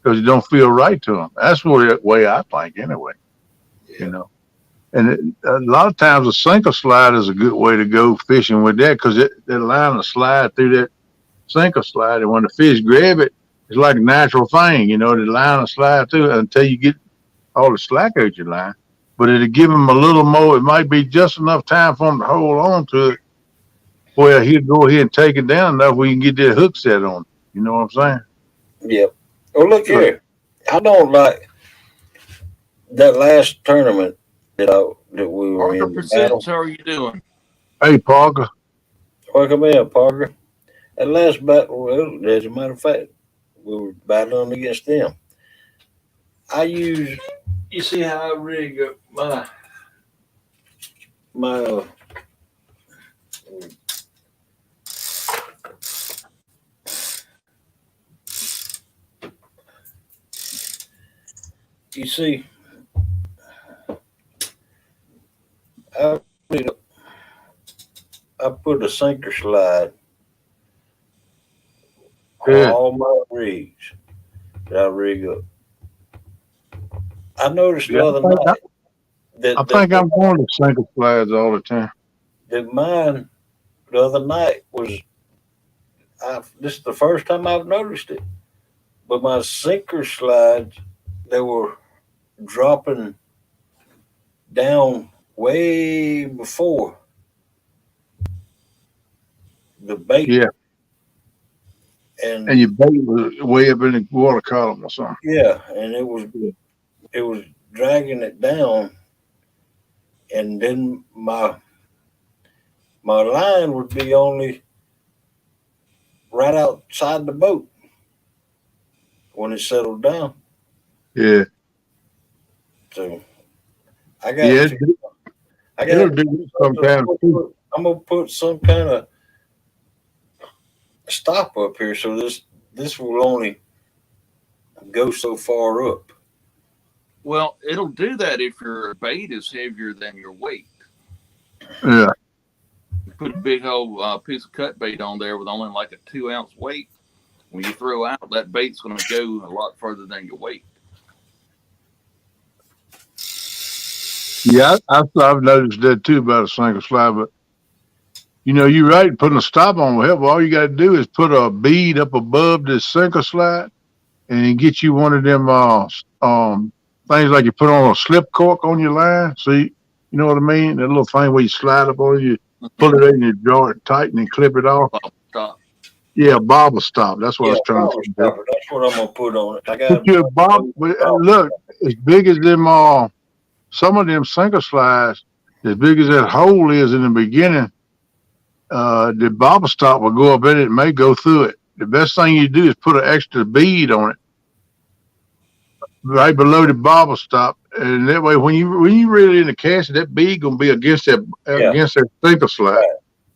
because it don't feel right to them. That's the way I think, anyway. Yeah. You know. And a lot of times a sinker slide is a good way to go fishing with that because that line will slide through that sinker slide. And when the fish grab it, it's like a natural thing. You know, the line will slide through until you get all the slack out your line. But it'll give him a little more. It might be just enough time for him to hold on to it where he'll go ahead and take it down enough where you can get that hook set on it. You know what I'm saying? Yep. Well, look here. I don't like that last tournament that we were in. 100%. How are you doing? Hey, Parker. Welcome in, Parker. That last battle, well, as a matter of fact, we were battling against them. You see how I rig up my you see, I put a sinker slide on all my rigs that I rig up. I noticed the other night I think I'm going to sinker slides all the time. That mine the other night was, this is the first time I've noticed it, but my sinker slides, they were dropping down way before the bait. Yeah. And your bait was way up in the water column or something. Yeah, and it was dragging it down, and then my line would be only right outside the boat when it settled down. Yeah. So I got it'll do sometimes too. I'm gonna put some kind of stop up here so this will only go so far up. Well, it'll do that if your bait is heavier than your weight. Yeah. You put a big old piece of cut bait on there with only like a 2-ounce weight. When you throw out, that bait's going to go a lot further than your weight. Yeah, I've noticed that too about a sinker slide, but you know, you're right. Putting a stop on will help. All you got to do is put a bead up above this sinker slide, and then get you one of them things like you put on a slip cork on your line. See, you know what I mean? That little thing where you slide up on you, pull it in, you draw it tight, and then clip it off. Stop. Yeah, bobble stop. That's what I was trying to do. That's what I'm gonna put on it. I got your look as big as them. Some of them sinker slides, as big as that hole is in the beginning, the bobble stop will go up in it and may go through it. The best thing you do is put an extra bead on it right below the bobble stop, and that way when you reel in the cast, that bead gonna be against that sinker slide.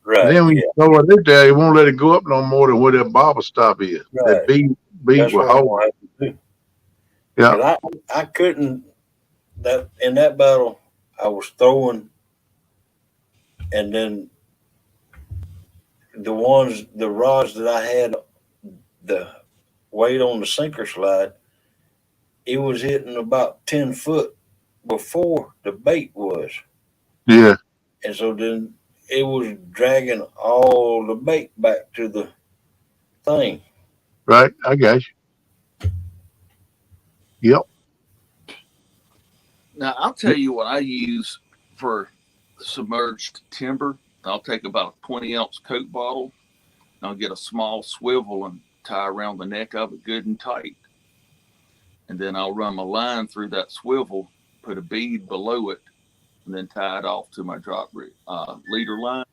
Right. And then when you throw it in there, it won't let it go up no more than where that bobble stop is. Right. That bead will hold. Yeah. I couldn't that in that battle, I was throwing, and then the rods that I had, the weight on the sinker slide, it was hitting about 10 foot before the bait was, Yeah. and so then it was dragging all the bait back to the thing. Right. I got you. Yep. Now I'll tell you what I use for submerged timber. I'll take about a 20-ounce Coke bottle. And I'll get a small swivel and tie around the neck of it good and tight. And then I'll run my line through that swivel, put a bead below it, and then tie it off to my drop leader line.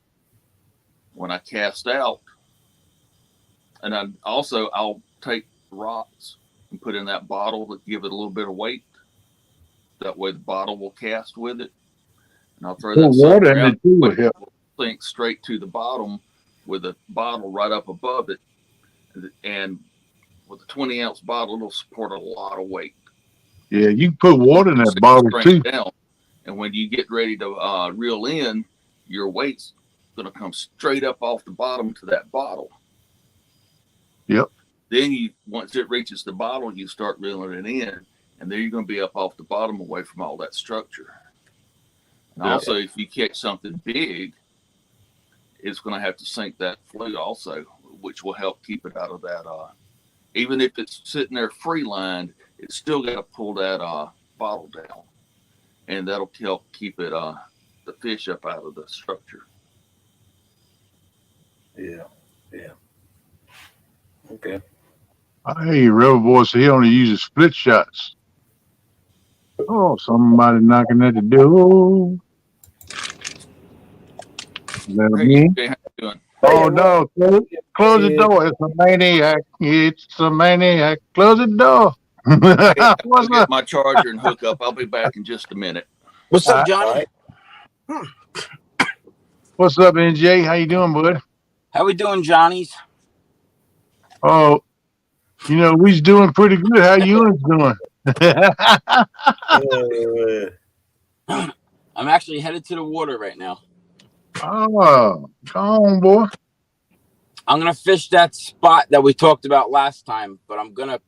When I cast out, and I'll take rocks and put in that bottle to give it a little bit of weight. That way the bottle will cast with it. And I'll throw that water sucker in out. it too would help. Sink straight to the bottom with a bottle right up above it. And with a 20-ounce bottle, it'll support a lot of weight. Yeah, you can put water in that bottle too. Down. And when you get ready to reel in, your weight's going to come straight up off the bottom to that bottle. Yep. Then once it reaches the bottle, you start reeling it in, and then you're going to be up off the bottom away from all that structure. And also, if you catch something big, it's going to have to sink that fluid also, which will help keep it out of that. Even if it's sitting there free lined, it's still got to pull that bottle down, and that'll help keep it the fish up out of the structure. Yeah. Okay. I hear you, Rebel Boy, so he only uses split shots. Oh, somebody knocking at the door. Is that Hey, me? Jay, how you doing? Oh, no. Close the door. It's a maniac. It's a maniac. Close the door. I'll get my charger and hook up. I'll be back in just a minute. What's up, Johnny? What's up, NJ? How you doing, bud? How we doing, Johnnies? Oh, we's doing pretty good. How you doing? I'm actually headed to the water right now. Oh, come on, boy. I'm going to fish that spot that we talked about last time, but I'm going to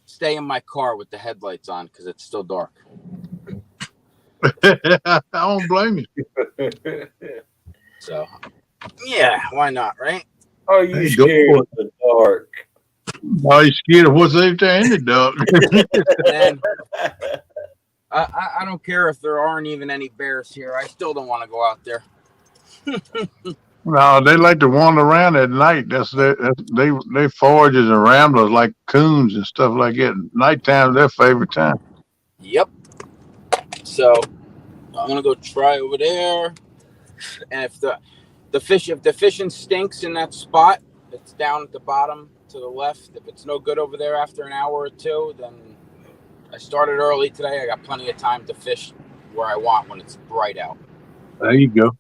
stay in my car with the headlights on because it's still dark. I don't blame you. So, yeah, why not, right? Are you scared of the dark? Are you scared of what's out there in the dark? And I don't care if there aren't even any bears here. I still don't want to go out there. No, they like to wander around at night. They foragers and ramblers like coons and stuff like that. Nighttime's their favorite time. Yep. So I'm gonna go try over there, and if the fishing stinks in that spot, it's down at the bottom to the left. If it's no good over there after an hour or two, then I started early today. I got plenty of time to fish where I want when it's bright out. There you go.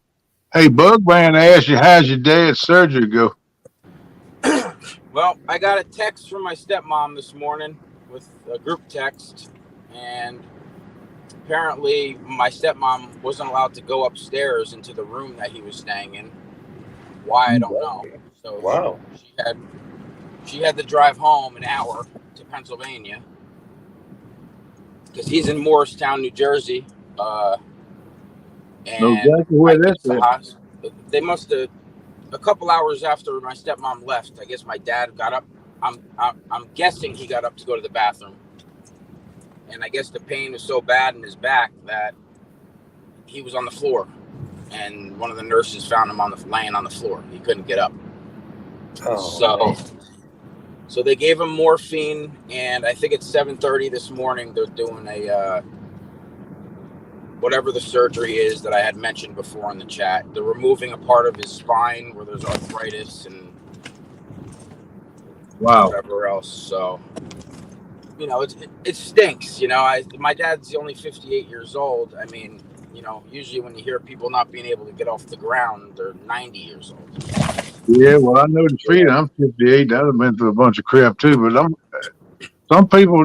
Hey, Bugman asked you, how's your dad's surgery go? Well, I got a text from my stepmom this morning with a group text, and apparently my stepmom wasn't allowed to go upstairs into the room that he was staying in. Why, I don't know. So wow. She had to drive home an hour to Pennsylvania because he's in Morristown, New Jersey. And no, exactly where that's at. They must have, a couple hours after my stepmom left, I guess my dad got up. I'm guessing he got up to go to the bathroom. And I guess the pain was so bad in his back that he was on the floor. And one of the nurses found him laying on the floor. He couldn't get up. Oh, So they gave him morphine, and I think it's 7:30 this morning. They're doing a whatever the surgery is that I had mentioned before in the chat. They're removing a part of his spine where there's arthritis and whatever else. So, it stinks. My dad's only 58 years old. I mean, usually when you hear people not being able to get off the ground, they're 90 years old. Yeah, well, I know the feeling. I'm 58. I've been through a bunch of crap too, but some people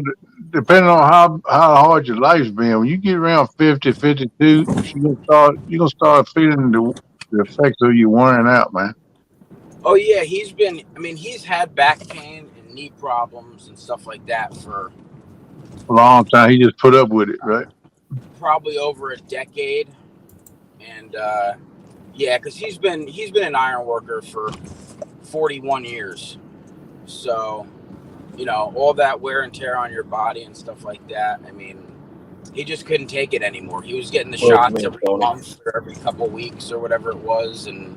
depending on how hard your life's been, when you get around 50, 52, you're gonna start feeling the effects of you wearing out, man. Oh yeah, he's had back pain and knee problems and stuff like that for A long time. He just put up with it, right? probably over a decade. And yeah, because he's been an iron worker for 41 years. So, all that wear and tear on your body and stuff like that. I mean, he just couldn't take it anymore. He was getting the shots every month or every couple of weeks or whatever it was, and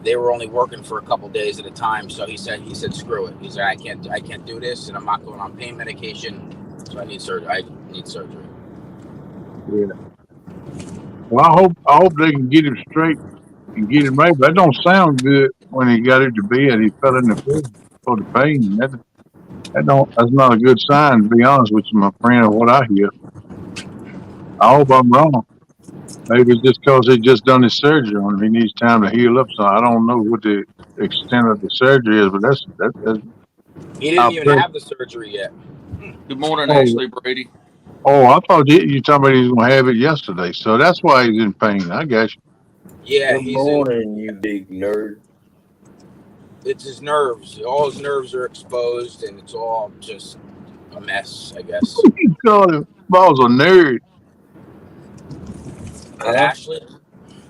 they were only working for a couple of days at a time. So he said, screw it. He's like, I can't do this, and I'm not going on pain medication. So I need surgery. Yeah. Well, I hope they can get him straight and get him right. But that don't sound good when he got it to bed. He fell in the bed for the pain. That's not a good sign, to be honest with you, my friend, of what I hear. I hope I'm wrong. Maybe it's just because they just done his surgery on him. He needs time to heal up. So I don't know what the extent of the surgery is, but that's He didn't even have the surgery yet. Good morning, oh, Ashley Brady. I thought you talking about he was gonna have it yesterday. So that's why he's in pain. I got you. Yeah, Good morning, you big nerd. It's his nerves. All his nerves are exposed, and it's all just a mess, I guess. You call him Ball's a nerd. Ashley?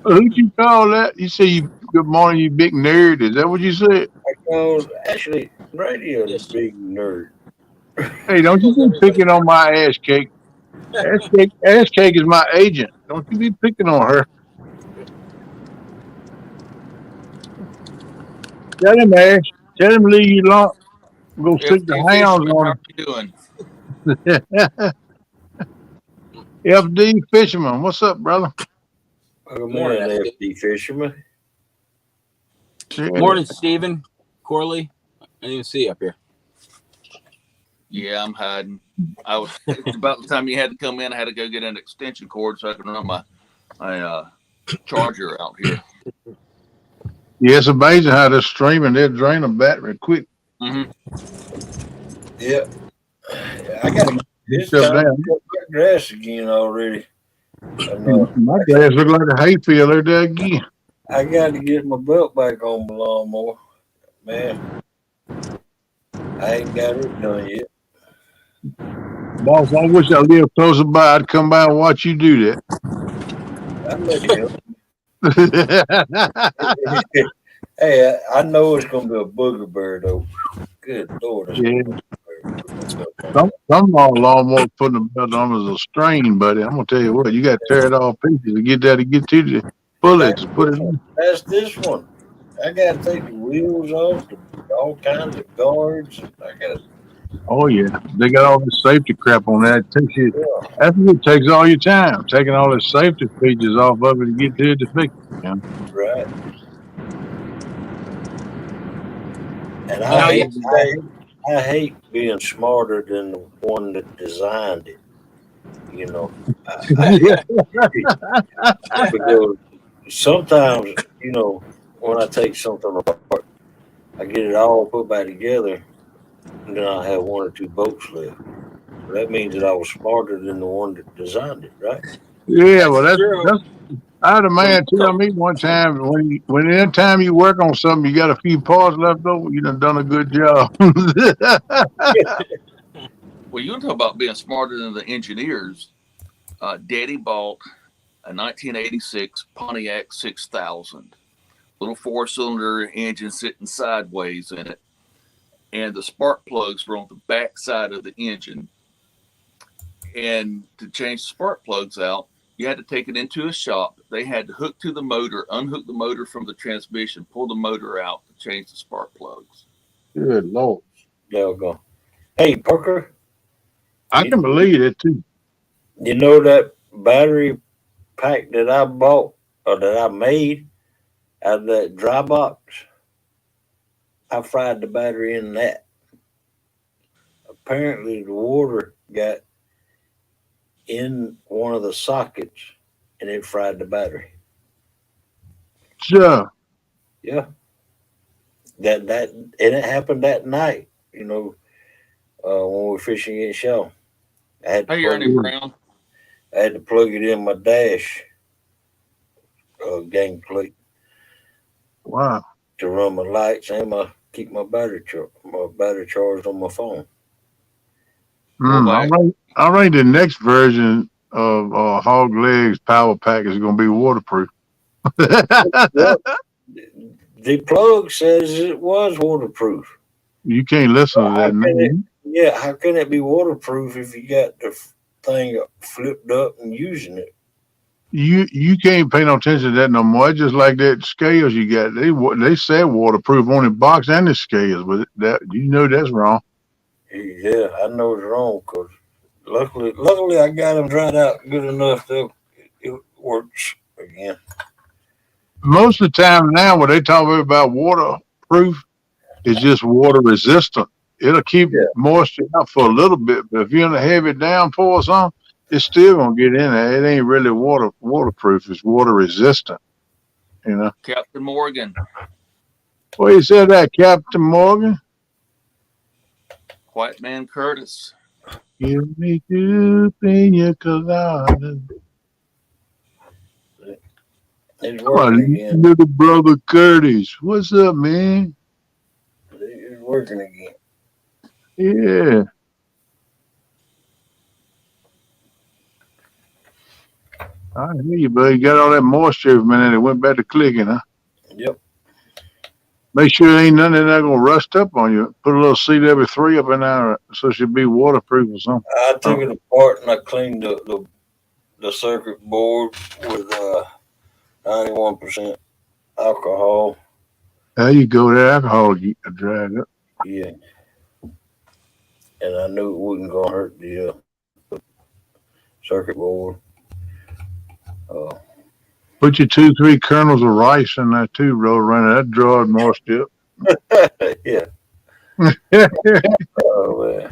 Who'd you call that? You say good morning, you big nerd. Is that what you said? I called Ashley Brady a Yes. big nerd. Hey, don't you be picking on my ass cake. Ass cake is my agent. Don't you be picking on her. Tell him, Ash. Tell him leave you alone. Go stick the FD hounds Fisherman, how on are you doing? him. FD Fisherman, what's up, brother? Welcome Morning, in, FD. FD Fisherman. Yeah. Morning, Stephen. Corley. I didn't even see you up here. Yeah, I'm hiding. It's about the time you had to come in. I had to go get an extension cord so I can run my charger out here. Yeah, it's amazing how they're streaming. They'll drain a battery quick. Mm-hmm. Yep. I got it's time to cut my grass again already. My grass look like a hayfield there, there again. I got to get my belt back on my lawnmower. Man, I ain't got it done yet. Boss, I wish I lived closer by. I'd come by and watch you do that. I'm letting you. Hey, I know it's gonna be a booger bird though. Good Lord, it's Yeah. gonna be Some lawnmowers putting the belt on as a strain, buddy. I'm gonna tell you what, you got to tear it all pieces to get that to get to the bullets. Put it in. That's this one. I got to take the wheels off, all kinds of guards. I got to. Oh yeah, they got all this safety crap on that. It takes you. Yeah, That's what it takes all your time, taking all the safety features off of it to get to it to fix it. You know? right. And Now, I hate being smarter than the one that designed it. You know, because sometimes, when I take something apart, I get it all put back together, and then I have one or two bolts left. So that means that I was smarter than the one that designed it, right? Yeah, well, true. that's. I had a man tell me one time when any time you work on something, you got a few parts left over, you done a good job. Well, you want to talk about being smarter than the engineers. Daddy bought a 1986 Pontiac 6000, little 4-cylinder engine sitting sideways in it, and the spark plugs were on the back side of the engine. And to change the spark plugs out, you had to take it into a shop. They had to hook to the motor, unhook the motor from the transmission, pull the motor out to change the spark plugs. Good Lord. There we go. Hey, Parker. I can believe it too. You know that battery pack that I bought or that I made out of that dry box? I fried the battery in that. Apparently, the water got in one of the sockets and it fried the battery. Sure. Yeah. And it happened that night. when we were fishing against y'all. I had to Hey, plug, Ernie Brown. I had to plug it in my dash game plate Wow. to run my lights and keep my battery charged on my phone. Well, I back. think the next version of Hog Legs Power Pack is going to be waterproof. Well, the plug says it was waterproof. You can't listen to How that, can it? man. Yeah, how can it be waterproof if you got the thing flipped up and using it? You can't pay no attention to that no more. It's just like that scales you got. They said waterproof on the box and the scales, but that's wrong. Yeah, I know it's wrong because luckily I got them dried out good enough that it works again. Most of the time now, when they talk about waterproof, it's just water resistant. It'll keep Yeah, moisture out for a little bit, but if you're in a heavy downpour or something, it's still gonna get in there. It ain't really waterproof. It's water resistant. You know. Captain Morgan, Well, you said that, Captain Morgan. White Man Curtis. Give me two pina coladas. it's Oh, working again. little brother Curtis. What's up, man? It's working again. Yeah. I hear you, buddy. You got all that moisture from it. It went back to clicking, huh? Yep. Make sure there ain't nothing in there gonna rust up on you. Put a little CW3 up in there so it should be waterproof or something. I took it apart and I cleaned the circuit board with 91% alcohol. There you go. That alcohol you dried up. Yeah, and I knew it wasn't gonna hurt the circuit board. Uh, Put your 2, 3 kernels of rice in there too, roll around that drawed moisture yeah. up. Oh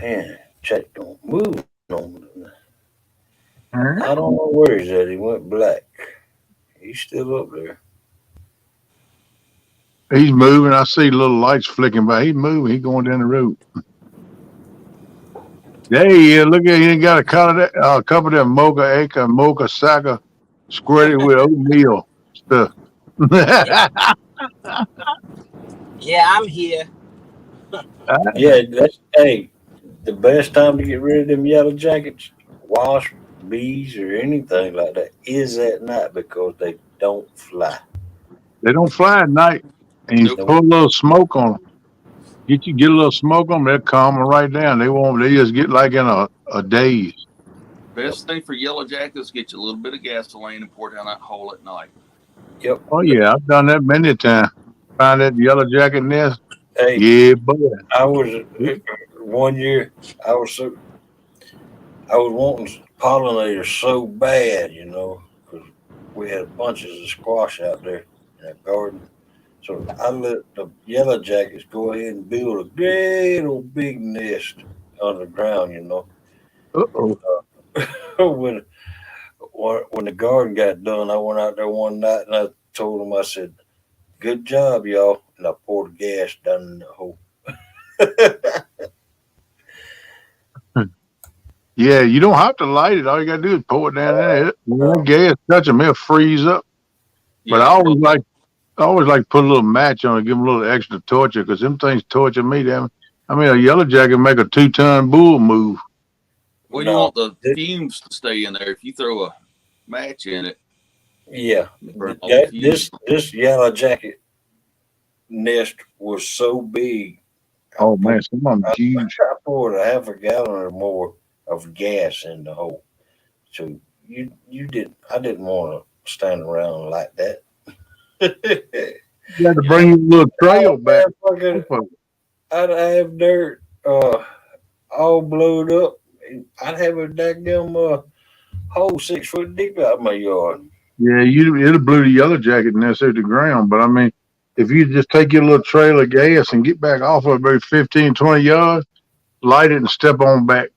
man, Jack don't move. I don't know where he's at. He went black. He's still up there. He's moving. I see little lights flicking by. He's moving. He's going down the road. There he is. Look at he got a cup of that mocha saga squirted with oatmeal stuff. Yeah, I'm here. Yeah, that's the best time to get rid of them yellow jackets, wasp, bees, or anything like that is at night because they don't fly. They don't fly at night. And you Nope. put a little smoke on them. Get a little smoke on them, they'll calm them right down. They just get like in a daze. Best thing for yellow jackets, get you a little bit of gasoline and pour down that hole at night. Yep. Oh yeah, I've done that many times. Find that yellow jacket nest. Hey, Yeah, boy. I was one year. I was wanting pollinators so bad, because we had bunches of squash out there in that garden. So I let the yellow jackets go ahead and build a great old big nest underground. Uh-oh. when the garden got done, I went out there one night and I told them, I said, "Good job, y'all," and I poured gas down in the hole. Yeah, you don't have to light it. All you gotta do is pour it down there. When that gas touch them, it'll freeze up. But I always like to put a little match on it, give them a little extra torture, because them things torture me. Damn. I mean, a yellow jacket make a 2-ton bull move. Well, you want the fumes to stay in there. If you throw a match in it, Yeah, burn all the fumes. this yellow jacket nest was so big. Oh man, some of them huge. I poured a half a gallon or more of gas in the hole. So I didn't want to stand around like that. You had to bring your little trail back. I'd have dirt all blowed up. I'd have a daggum hole 6 foot deep out my yard. Yeah, it'll blow the yellow jacket nest at the ground. But I mean, if you just take your little trail of gas and get back off of it about 15, 20 yards, light it and step on back.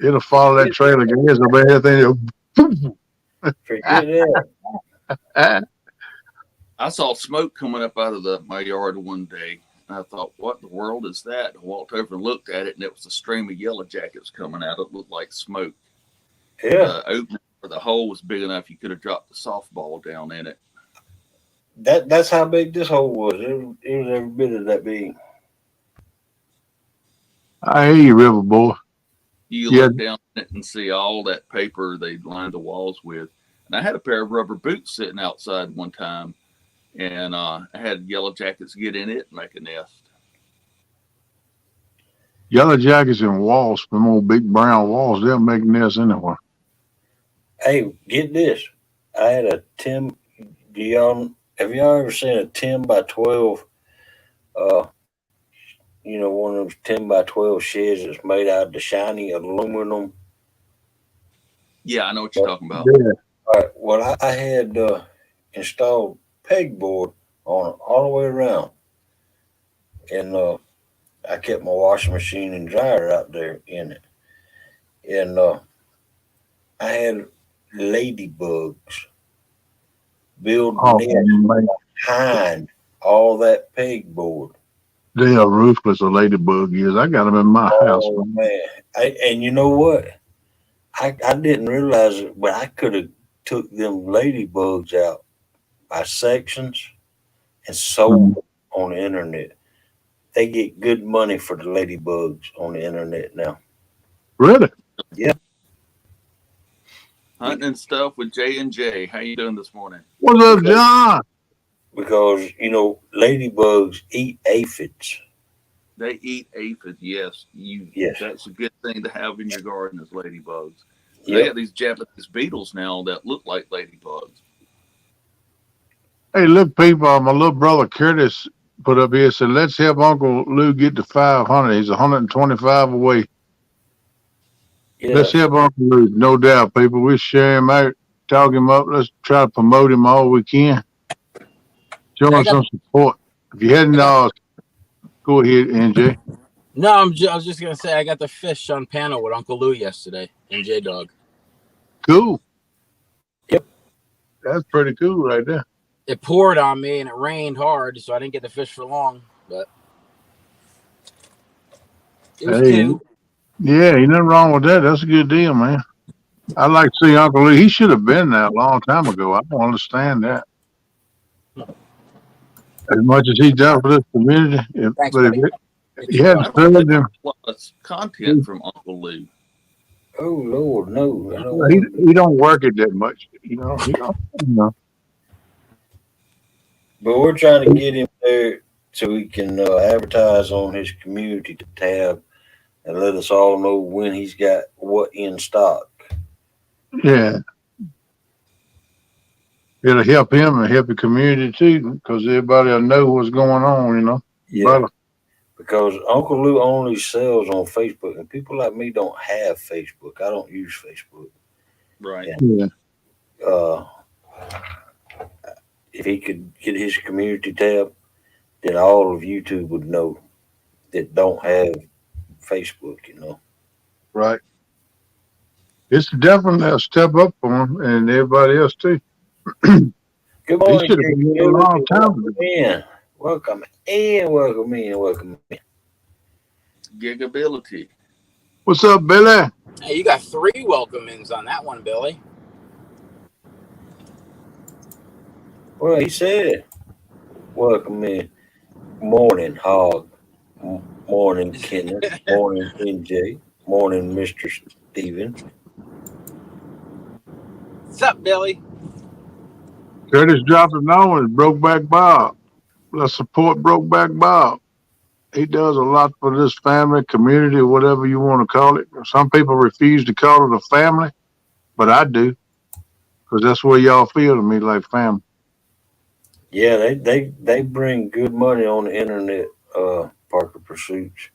It'll follow that trail of gas over everything. Forget that. I saw smoke coming up out of my yard one day, And I thought, what in the world is that? I walked over and looked at it, and it was a stream of yellow jackets coming out. It looked like smoke. Yeah, The opening for the hole was big enough you could have dropped a softball down in it. that's how big this hole was. It was every bit of that big. I hear you, River Boy. You Yeah. look down in it and see all that paper they lined the walls with. And I had a pair of rubber boots sitting outside one time, and I had yellow jackets get in it and make a nest. Yellow jackets and walls, them old big brown walls, they'll make nests anywhere. Hey, get this. I had a 10. Have y'all ever seen a 10 by 12? Uh, one of those 10 by 12 sheds that's made out of the shiny aluminum. Yeah, I know what you're talking about. Yeah. All right. Well, I had installed pegboard on it all the way around, and I kept my washing machine and dryer out there in it, and I had ladybugs build Oh, nests man. behind all that pegboard. They are ruthless, a ladybug is. I got them in my house. Oh man! And you know what? I didn't realize it, but I could have took them ladybugs out by sections and sold them on the internet. They get good money for the ladybugs on the internet now. Really? Yeah. Hunting and stuff with J&J. How you doing this morning? What's up, John? Because ladybugs eat aphids. They eat aphids. Yes, Yes. That's a good thing to have in your garden is ladybugs. They Yep. have these Japanese beetles now that look like ladybugs. Hey, look, people, my little brother Curtis put up here, said, let's help Uncle Lou get to 500. He's 125 away. Yeah. Let's help Uncle Lou. No doubt, people. We share him out, talk him up. Let's try to promote him all we can. Show him some support. If you hadn't, go ahead, NJ. No, I was just gonna say I got the fish on panel with Uncle Lou yesterday and J Dog. Cool. Yep. That's pretty cool right there. It poured on me and it rained hard, so I didn't get the fish for long. But it was cute. Yeah, ain't nothing wrong with that. That's a good deal, man. I'd like to see Uncle Lou. He should have been there a long time ago. I don't understand that. As much as he's done for this community, Thanks, but buddy. if he hadn't served him, A lot of content from Uncle Lou. Oh Lord, no. I don't he don't work it that much. He don't. But we're trying to get him there so he can advertise on his community tab and let us all know when he's got what in stock. Yeah. It'll help him and help the community too, because everybody will know what's going on, Yeah. Brother. Because Uncle Lou only sells on Facebook, and people like me don't have Facebook. I don't use Facebook. Right. Yeah. If he could get his community tab, then all of YouTube would know that don't have Facebook, Right. It's definitely a step up for him and everybody else too. Good He morning, should have been here a long time ago. Welcome in. Welcome in. Gigability. What's up, Billy? Hey, you got 3 welcome ins on that one, Billy. Well, he said, welcome in. Morning, Hog. Morning, Kenneth. Morning, NJ. Morning, Mr. Steven. What's up, Billy? Curtis dropped it on and Brokeback Bob. Let's support Brokeback Bob. He does a lot for this family, community, whatever you want to call it. Some people refuse to call it a family, but I do, because that's where y'all feel to me, like family. Yeah, they bring good money on the internet, Parker Pursuits.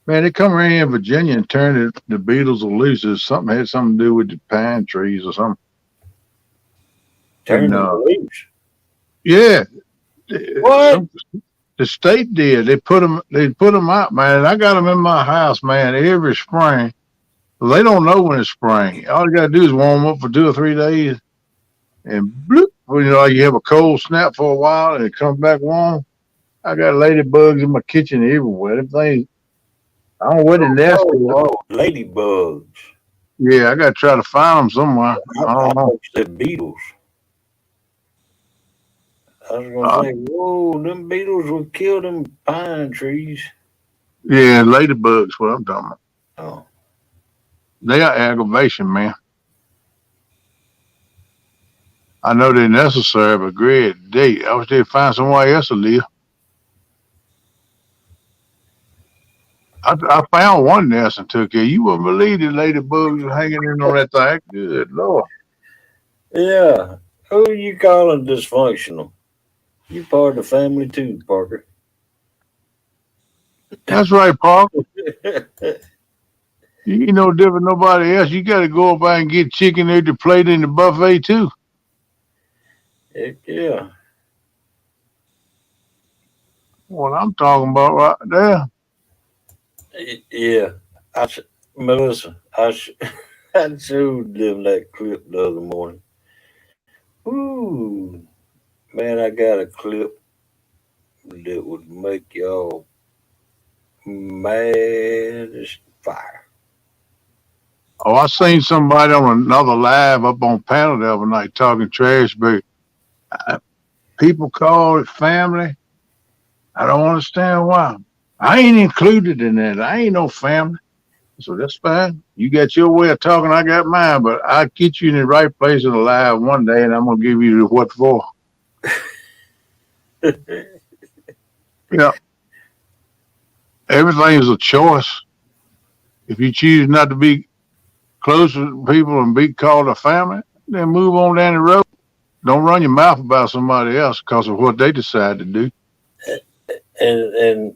Man, they come around here in Virginia and turn the beetles loose. Something had something to do with the pine trees or something. Turn And, them loose. Yeah. What? The state did. They put them out, man. I got them in my house, man, every spring. They don't know when it's spring. All you got to do is warm them up for 2 or 3 days. and bloop, well, you have a cold snap for a while and it comes back warm. I got ladybugs in my kitchen everywhere. Them things, I don't know where the nest is. Oh, ladybugs. Yeah, I got to try to find them somewhere. I I don't thought know. you said beetles. I was gonna Uh, say, whoa, them beetles would kill them pine trees. yeah, ladybugs, what I'm talking about. Oh, They are aggravation, man. I know they're necessary, but great day. I wish they'd find somewhere else to live. I found one nest and took it. You wouldn't believe the ladybugs was hanging in on that thing. Good Lord. yeah. Who you calling dysfunctional? You part of the family too, Parker. That's right, Paul. You ain't no different than nobody else. You got to go up there and get chicken there to plate in the buffet, too. Heck yeah. What I'm talking about right there. Yeah. Melissa, I showed them that clip the other morning. Ooh, man, I got a clip that would make y'all mad as fire. Oh, I seen somebody on another live up on panel the other night talking trash, but people call it family. I don't understand why. I ain't included in that. I ain't no family. So that's fine. You got your way of talking, I got mine, but I'll get you in the right place in the live one day and I'm gonna give you the what for. Yeah. Everything is a choice. If you choose not to be close with people and be called a family, then move on down the road. Don't run your mouth about somebody else because of what they decide to do. And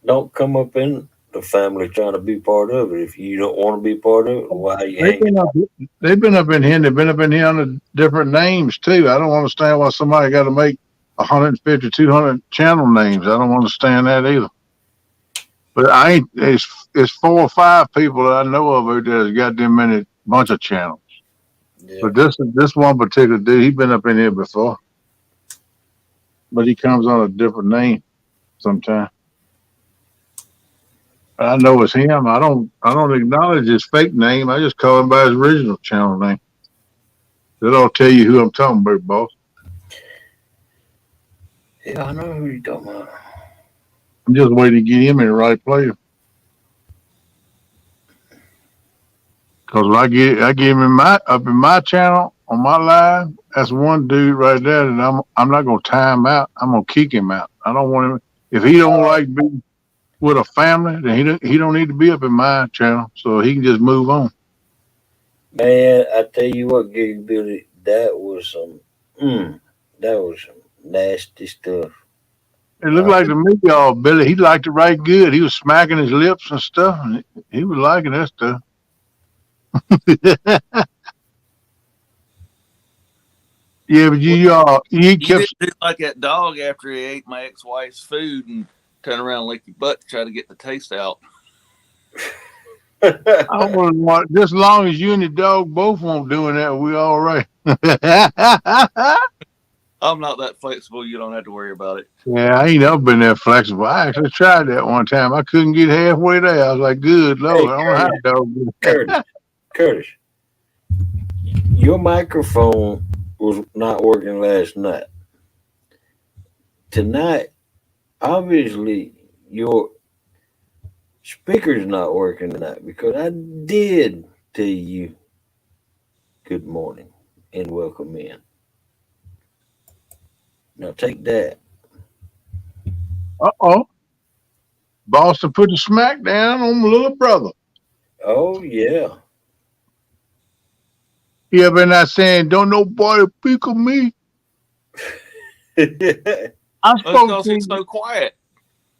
don't come up in the family trying to be part of it. If you don't want to be part of it, why are you They've hanging? been up, they've been up in here. And they've been up in here under different names too. I don't understand why somebody got to make 150, 200 channel names. I don't understand that either. But I ain't. It's 4 or 5 people that I know of out there that's got them in a bunch of channels. Yeah. But this one particular dude, he been up in here before, but he comes on a different name sometimes. I know it's him. I don't acknowledge his fake name. I just call him by his original channel name. That'll tell you who I'm talking about, boss. Yeah, I know who you're talking about. I'm just waiting to get him in the right place. Cause when I get him in my up in my channel on my live, that's one dude right there that I'm not gonna time out. I'm gonna kick him out. I don't want him if he don't like being with a family, then he don't need to be up in my channel. So he can just move on. Man, I tell you what, Gigability, that was some nasty stuff. It looked Uh, like to me, y'all, Billy, he liked it right good. He was smacking his lips and stuff, and he was liking that stuff. Yeah, but Well, you you didn't kept. do like that dog after he ate my ex-wife's food and turn around and lick your butt to try to get the taste out. I wouldn't want just as long as you and the dog both won't doing that, we all right. I'm not that flexible. You don't have to worry about it. Yeah, I ain't never been that flexible. I actually tried that one time. I couldn't get halfway there. I was like, "Good Hey, Lord, I don't know how to dog." Do Curtis, Curtis, your microphone was not working last night. Tonight, obviously, your speaker's not working tonight because I did tell you good morning and welcome in. Now take that. Uh-oh, Boston put the smack down on my little brother. Oh yeah. He up in there saying, "Don't nobody pick on me." I That's spoke because to he's you. so quiet.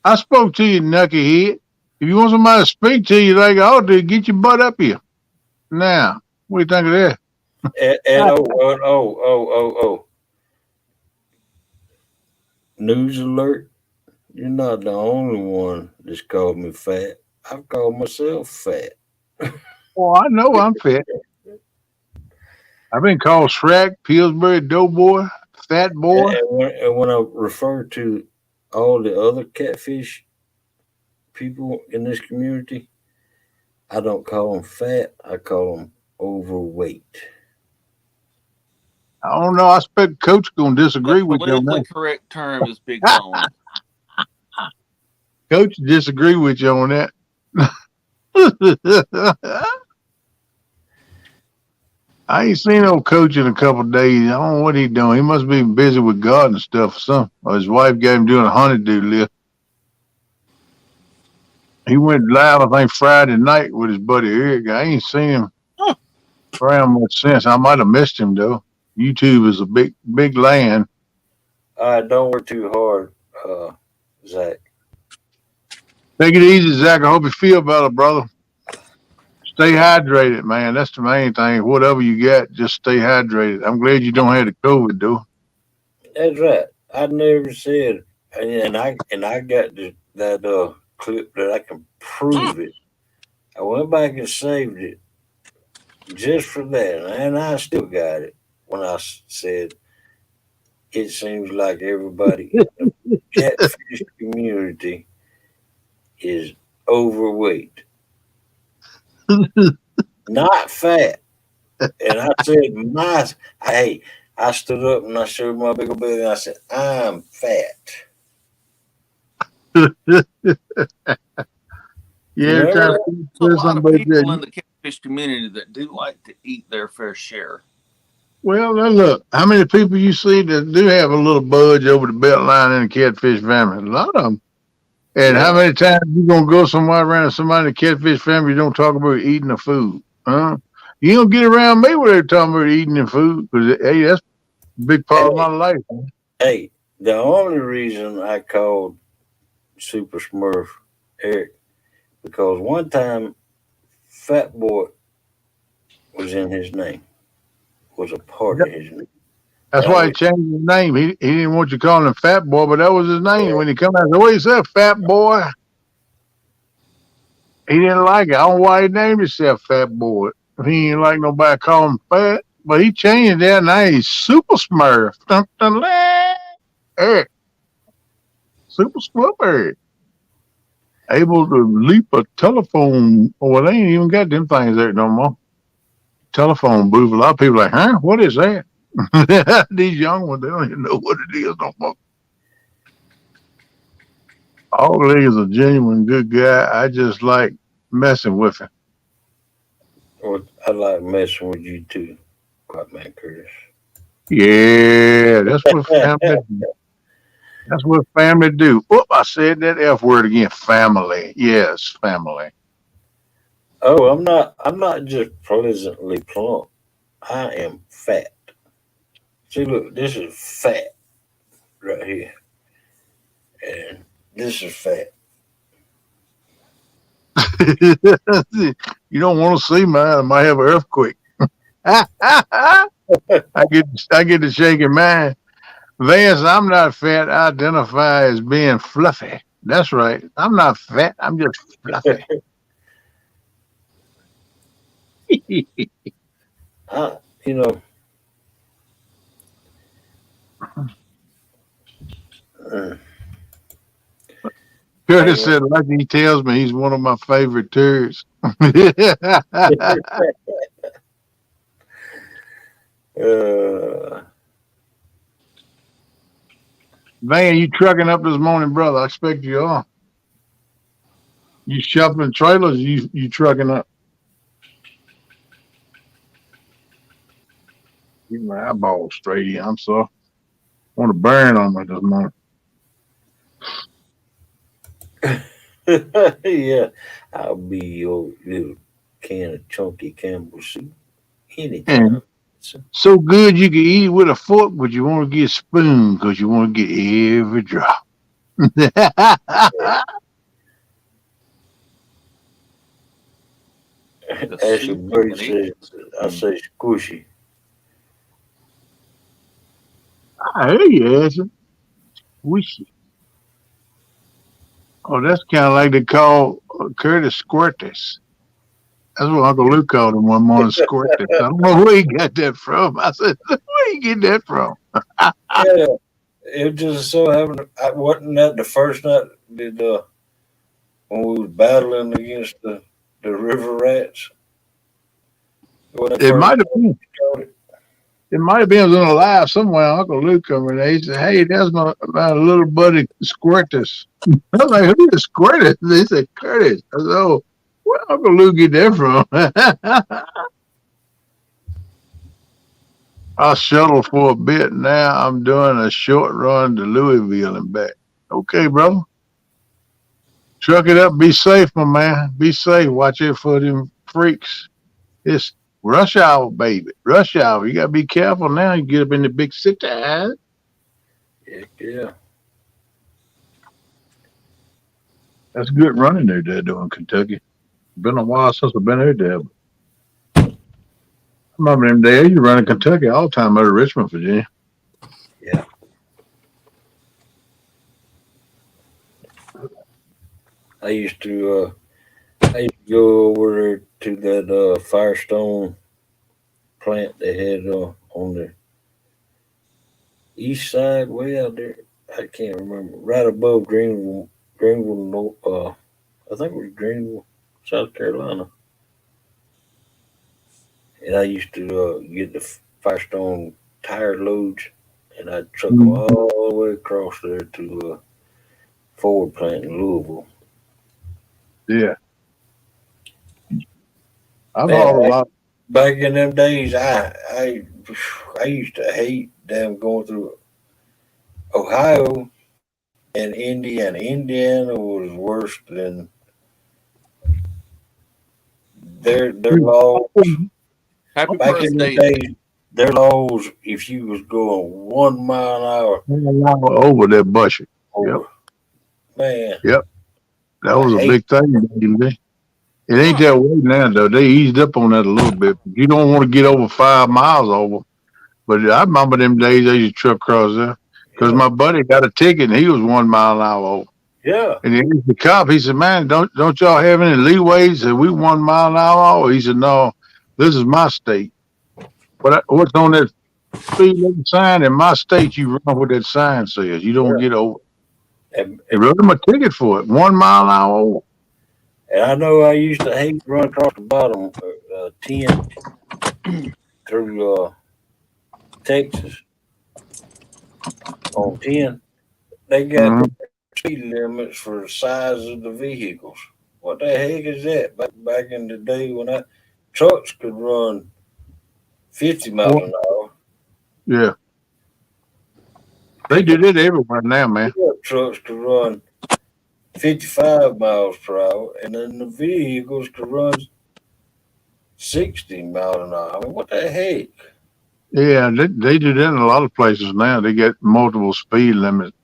I spoke to you, knucklehead. If you want somebody to speak to you like I ought to, get your butt up here. Now, what do you think of that? and oh. News alert. You're not the only one that's called me fat. I've called myself fat. Oh, I know I'm fit. I've been called Shrek, Pillsbury Doughboy, Fat Boy. And when I refer to all the other catfish people in this community, I don't call them fat. I call them overweight. I don't know. I expect Coach gonna The disagree with you on politically that. correct term is big bone. Coach disagree with you on that. I ain't seen old Coach in a couple of days. I don't know what he doing. He must be busy with God and stuff or something. Or his wife got him doing a honeydew list. He went live, I think, Friday night with his buddy Eric. I ain't seen him around much since. I might have missed him though. YouTube is a big land. All right, don't work too hard, Zach. Take it easy, Zach. I hope you feel better, brother. Stay hydrated, man. That's the main thing. Whatever you got, just stay hydrated. I'm glad you don't have the COVID, though. That's right. I never said, and I got that clip that I can prove it. I went back and saved it just for that, and I still got it. When I said it seems like everybody in the catfish community is overweight, not fat. And I said, hey, I stood up and I showed my big old belly and I said, I'm fat. Yeah, Remember trying that? to There's a say lot something of about people in that. the catfish community that do like to eat their fair share. Well, now look, how many people you see that do have a little budge over the belt line in the catfish family? A lot of them. And how Yeah. many times you gonna go somewhere around somebody in the catfish family? You don't talk about eating the food, huh? You don't get around me where they're talking about eating the food because hey, that's a big part of my Hey, life. hey, the only reason I called Super Smurf Eric because one time Fat Boy was in his name, was a part of his name. That's And I why he went, changed his name. He didn't want you calling him Fat Boy, but that was his name. When he come out, what he said, Fat Boy. He didn't like it. I don't know why he named himself Fat Boy. He ain't like nobody call him fat. But he changed that name. He's Super Smurf. Dun, dun, dun. Eric. Super Smurf Eric. Able to leap a telephone. Well, they ain't even got them things there no more. Telephone booth. A lot of people like, huh? What is that? These young ones, they don't even know what it is no more. All is a genuine good guy. I just like messing with him. well, I like messing with you too, quite man Curtis. Yeah, that's what family. That's what family do. Oop, I said that F word again. Family. Yes, family. Oh, I'm not just pleasantly plump. I am fat. See, look, this is fat right here, and this is fat. You don't want to see mine. I might have an earthquake. I get to shaking mine. Vance, I'm not fat. I identify as being fluffy. That's right. I'm not fat. I'm just fluffy. I, you know, mm, Curtis ain't said, like he tells me, he's one of my favorite turds. uh, Van, you trucking up this morning, brother. I expect you are. You shuffling trailers, you trucking up. Get my eyeball straight here. I'm sorry. Want to burn on me this morning. yeah, I'll be your little can of chunky Campbell soup And anytime. So, so good you can eat it with a fork, but you want to get a spoon because you want to get every drop. The Ashley soup you Bird can eat says, with a I spoon. say squishy. I hear you, Ashley. Wishy. Oh, that's kind of like they call Curtis Squirtus. That's what Uncle Luke called him one morning, Squirtus. I don't know where he got that from. I said, where you get that from? Yeah, it just so happened. I wasn't that the first night did when we was battling against the river rats. Wasn't that It first might have been. started? It might have been on a live somewhere. Uncle Luke come in there. He said, "Hey, that's my little buddy Squirtus." I was like, "Who is Squirtus?" They said, "Curtis." I said, "Oh, where Uncle Luke get that from?" I shuttled for a bit. Now I'm doing a short run to Louisville and back. Okay, brother. Truck it up. Be safe, my man. Be safe. Watch it for them freaks. It's rush hour, baby. Rush hour. You gotta be careful now. You get up in the big city. Yeah. That's good running there, Dad, in Kentucky. Been a while since I've been out there. I remember them days you running Kentucky all the time out of Richmond, Virginia. Yeah. I used to go over there to that Firestone plant they had on the east side, way out there. I can't remember. Right above Greenville, I think it was Greenville, South Carolina. And I used to get the Firestone tire loads, and I'd truck them all the way across there to Ford plant in Louisville. Yeah. I've Man, hauled a lot. back in them days, I used to hate them going through Ohio and Indiana. Indiana was worse than their laws. Happy Back in the birthday. days, their laws, if you was going 1 mile an hour Over that bushel. over, man, Yep. That I was a hate big thing back in the day. It ain't that way now, though. They eased up on that a little bit. You don't want to get over 5 miles over. But I remember them days I used to truck across there because yeah, my buddy got a ticket and he was 1 mile an hour over. yeah. And he asked the cop, he said, "Man, don't y'all have any leeway?" He said, "We 1 mile an hour over." He said, "No, this is my state. What's on that speed limit sign in my state? You run what that sign says. You don't get over." And, They wrote him a ticket for it. 1 mile an hour over. and I know I used to hate to run across the bottom 10 through Texas on 10. They got Mhm. speed limits for the size of the vehicles. What the heck is that? Back in the day when trucks could run 50 miles an hour. Yeah, they do that everywhere now, man. Pickup trucks could run 55 miles per hour, and then the vehicles could run 60 miles an hour. I mean, what the heck? Yeah, they do that in a lot of places now. They get multiple speed limits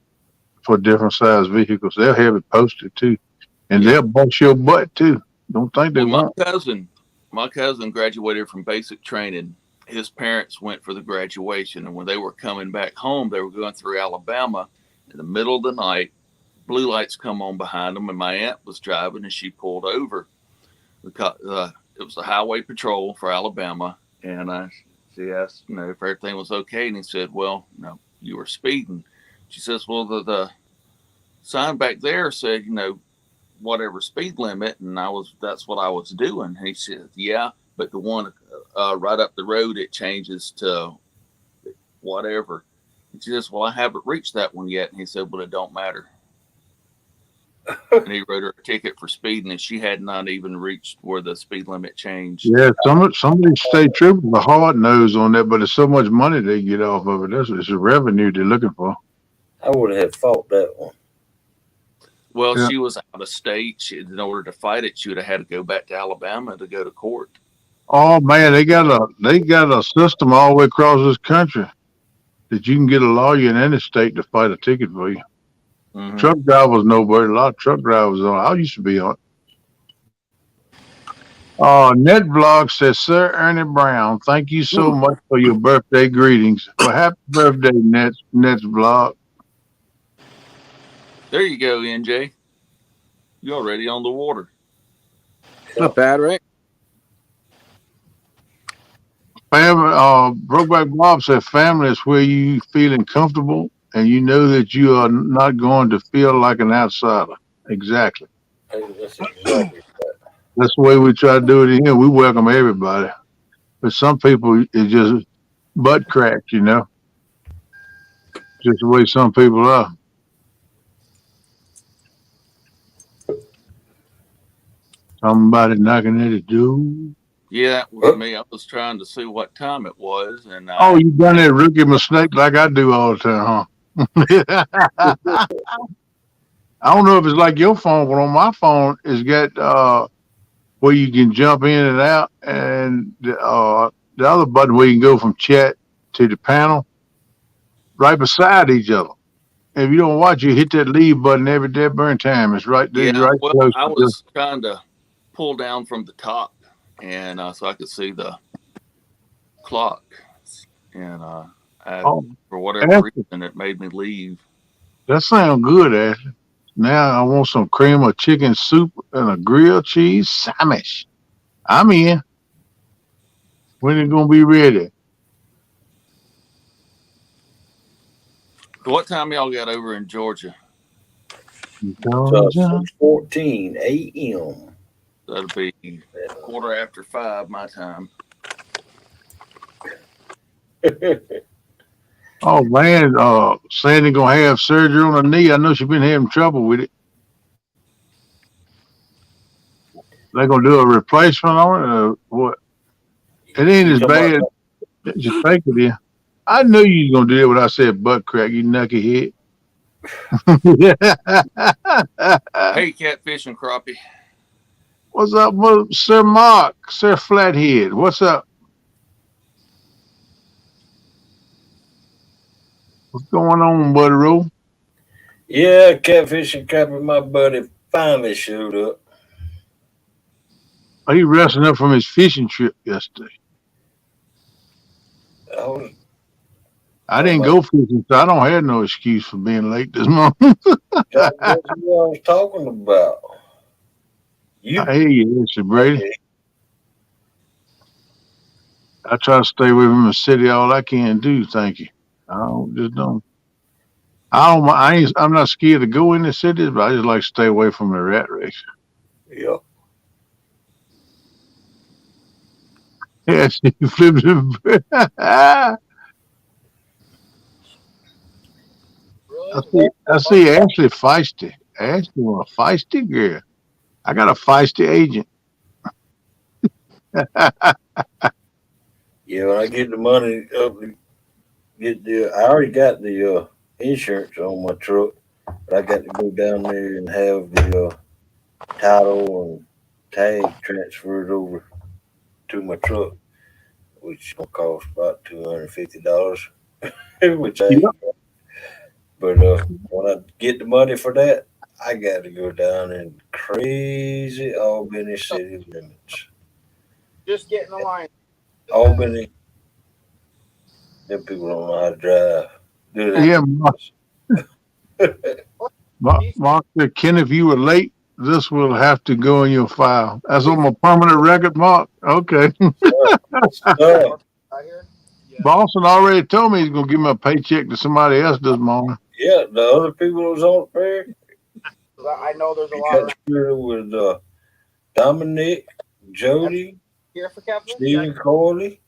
for different size vehicles. They'll have it posted too, and they'll bust your butt too. Don't think they Well, won't. my cousin graduated from basic training. His parents went for the graduation, and when they were coming back home, they were going through Alabama in the middle of the night. Blue lights come on behind them, and my aunt was driving, and she pulled over. It was the highway patrol for Alabama, and she asked, if everything was okay, and he said, "Well, no, you were speeding." She says, "Well, the sign back there said, whatever speed limit," and that's what I was doing. And he said, "Yeah, but the one right up the road, it changes to whatever." And she says, "Well, I haven't reached that one yet." And he said, "Well, it don't matter." And he wrote her a ticket for speeding, and she had not even reached where the speed limit changed. Yeah, some of these state troopers are hard nosed on that, but it's so much money they get off of it. It's a revenue they're looking for. I would have fought that one. Well, Yeah. she was out of state. In order to fight it, she would have had to go back to Alabama to go to court. Oh man, they got a system all the way across this country that you can get a lawyer in any state to fight a ticket for you. Mm-hmm. Truck drivers know, but a lot of truck drivers on. I used to be on. Net Vlog says, "Sir Ernie Brown, thank you so much for your birthday greetings." Well, happy birthday, Net's Vlog. There you go, NJ. You're already on the water. Not bad, right? family, Brokeback Bob said family is where you feeling comfortable and you know that you are not going to feel like an outsider. Exactly. That's exactly. That's the way we try to do it in here. We welcome everybody. But some people, it's just butt cracks, you know, just the way some people are. Somebody knocking at the door. Yeah, that was me. I was trying to see what time it was, and Oh, you done that rookie mistake like I do all the time, huh? I don't know if it's like your phone, but on my phone, it's got where you can jump in and out, and the other button where you can go from chat to the panel right beside each other. If you don't watch, you hit that leave button every dead burn time. It's right there, yeah. right Well, close I to the. was trying to pull down from the top, and so I could see the clock, and Oh, for whatever Ashley, reason, it made me leave. that sounds good, Ashley. Now I want some cream of chicken soup and a grilled cheese sandwich. I'm in. When it gonna be ready? What time y'all got over in Georgia? Georgia. 6:14 a.m. That'll be 5:15 my time. Oh man, Sandy gonna have surgery on her knee. I know she's been having trouble with it. They gonna do a replacement on it or what? It ain't You as talking bad about? as you think it is. I knew you was gonna do it when I said butt crack, you knucklehead. Hey, Catfish and Crappie. What's up, Sir Mark? Sir Flathead? What's up? What's going on, Buddy Roll? Yeah, Catfish and Crappie, my buddy, finally showed up. Oh, he resting up from his fishing trip yesterday. I was I talking didn't about go fishing, so I don't have no excuse for being late this morning. that's what I was talking about. You I hear you, Mr. Brady. okay? I try to stay away from the city all I can do. Thank you. I don't just don't. I don't. I'm not scared to go in the cities, but I just like to stay away from the rat race. Yeah. Yeah, she flipped it. I see. I see. Ashley feisty. Ashley was a feisty girl. I got a feisty agent. Yeah, when I get the money up to get I already got the insurance on my truck, but I got to go down there and have the title and tag transferred over to my truck, which is gonna cost about $250, which I Yep. ain't. But when I get the money for that, I got to go down in crazy Albany city limits. Just get in the line. Albany, them people don't know how to drive. Do they? Yeah, Mark said, Ken, if you were late, this will have to go in your file. That's on my permanent record, Mark. Okay. Uh, Boston already told me he's gonna give me a paycheck to somebody else this morning. yeah, the other people that was on there, I know there's a you lot got of screwed with Dominic, Jody, here for Catfish. Stephen Corley.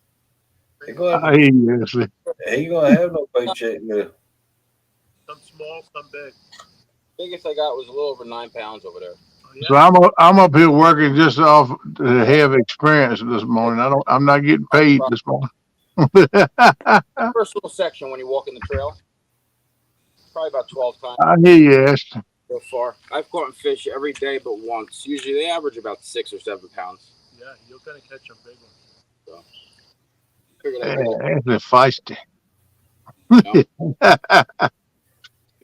They gonna have I hear you, Ashley. he ain't gonna have no paycheck there. Some small, some big. Biggest I got was a little over 9 pounds over there. Oh, yeah? So I'm up here working just off to have experience this morning. I'm not getting paid this morning. First little section when you walk in the trail. Probably about 12 times I hear you, Ashley. so far. I've caught fish every day but once. Usually they average about 6 or 7 pounds. Yeah, you're going to catch a big one. So, figured Yeah, I'd go Ashley feisty.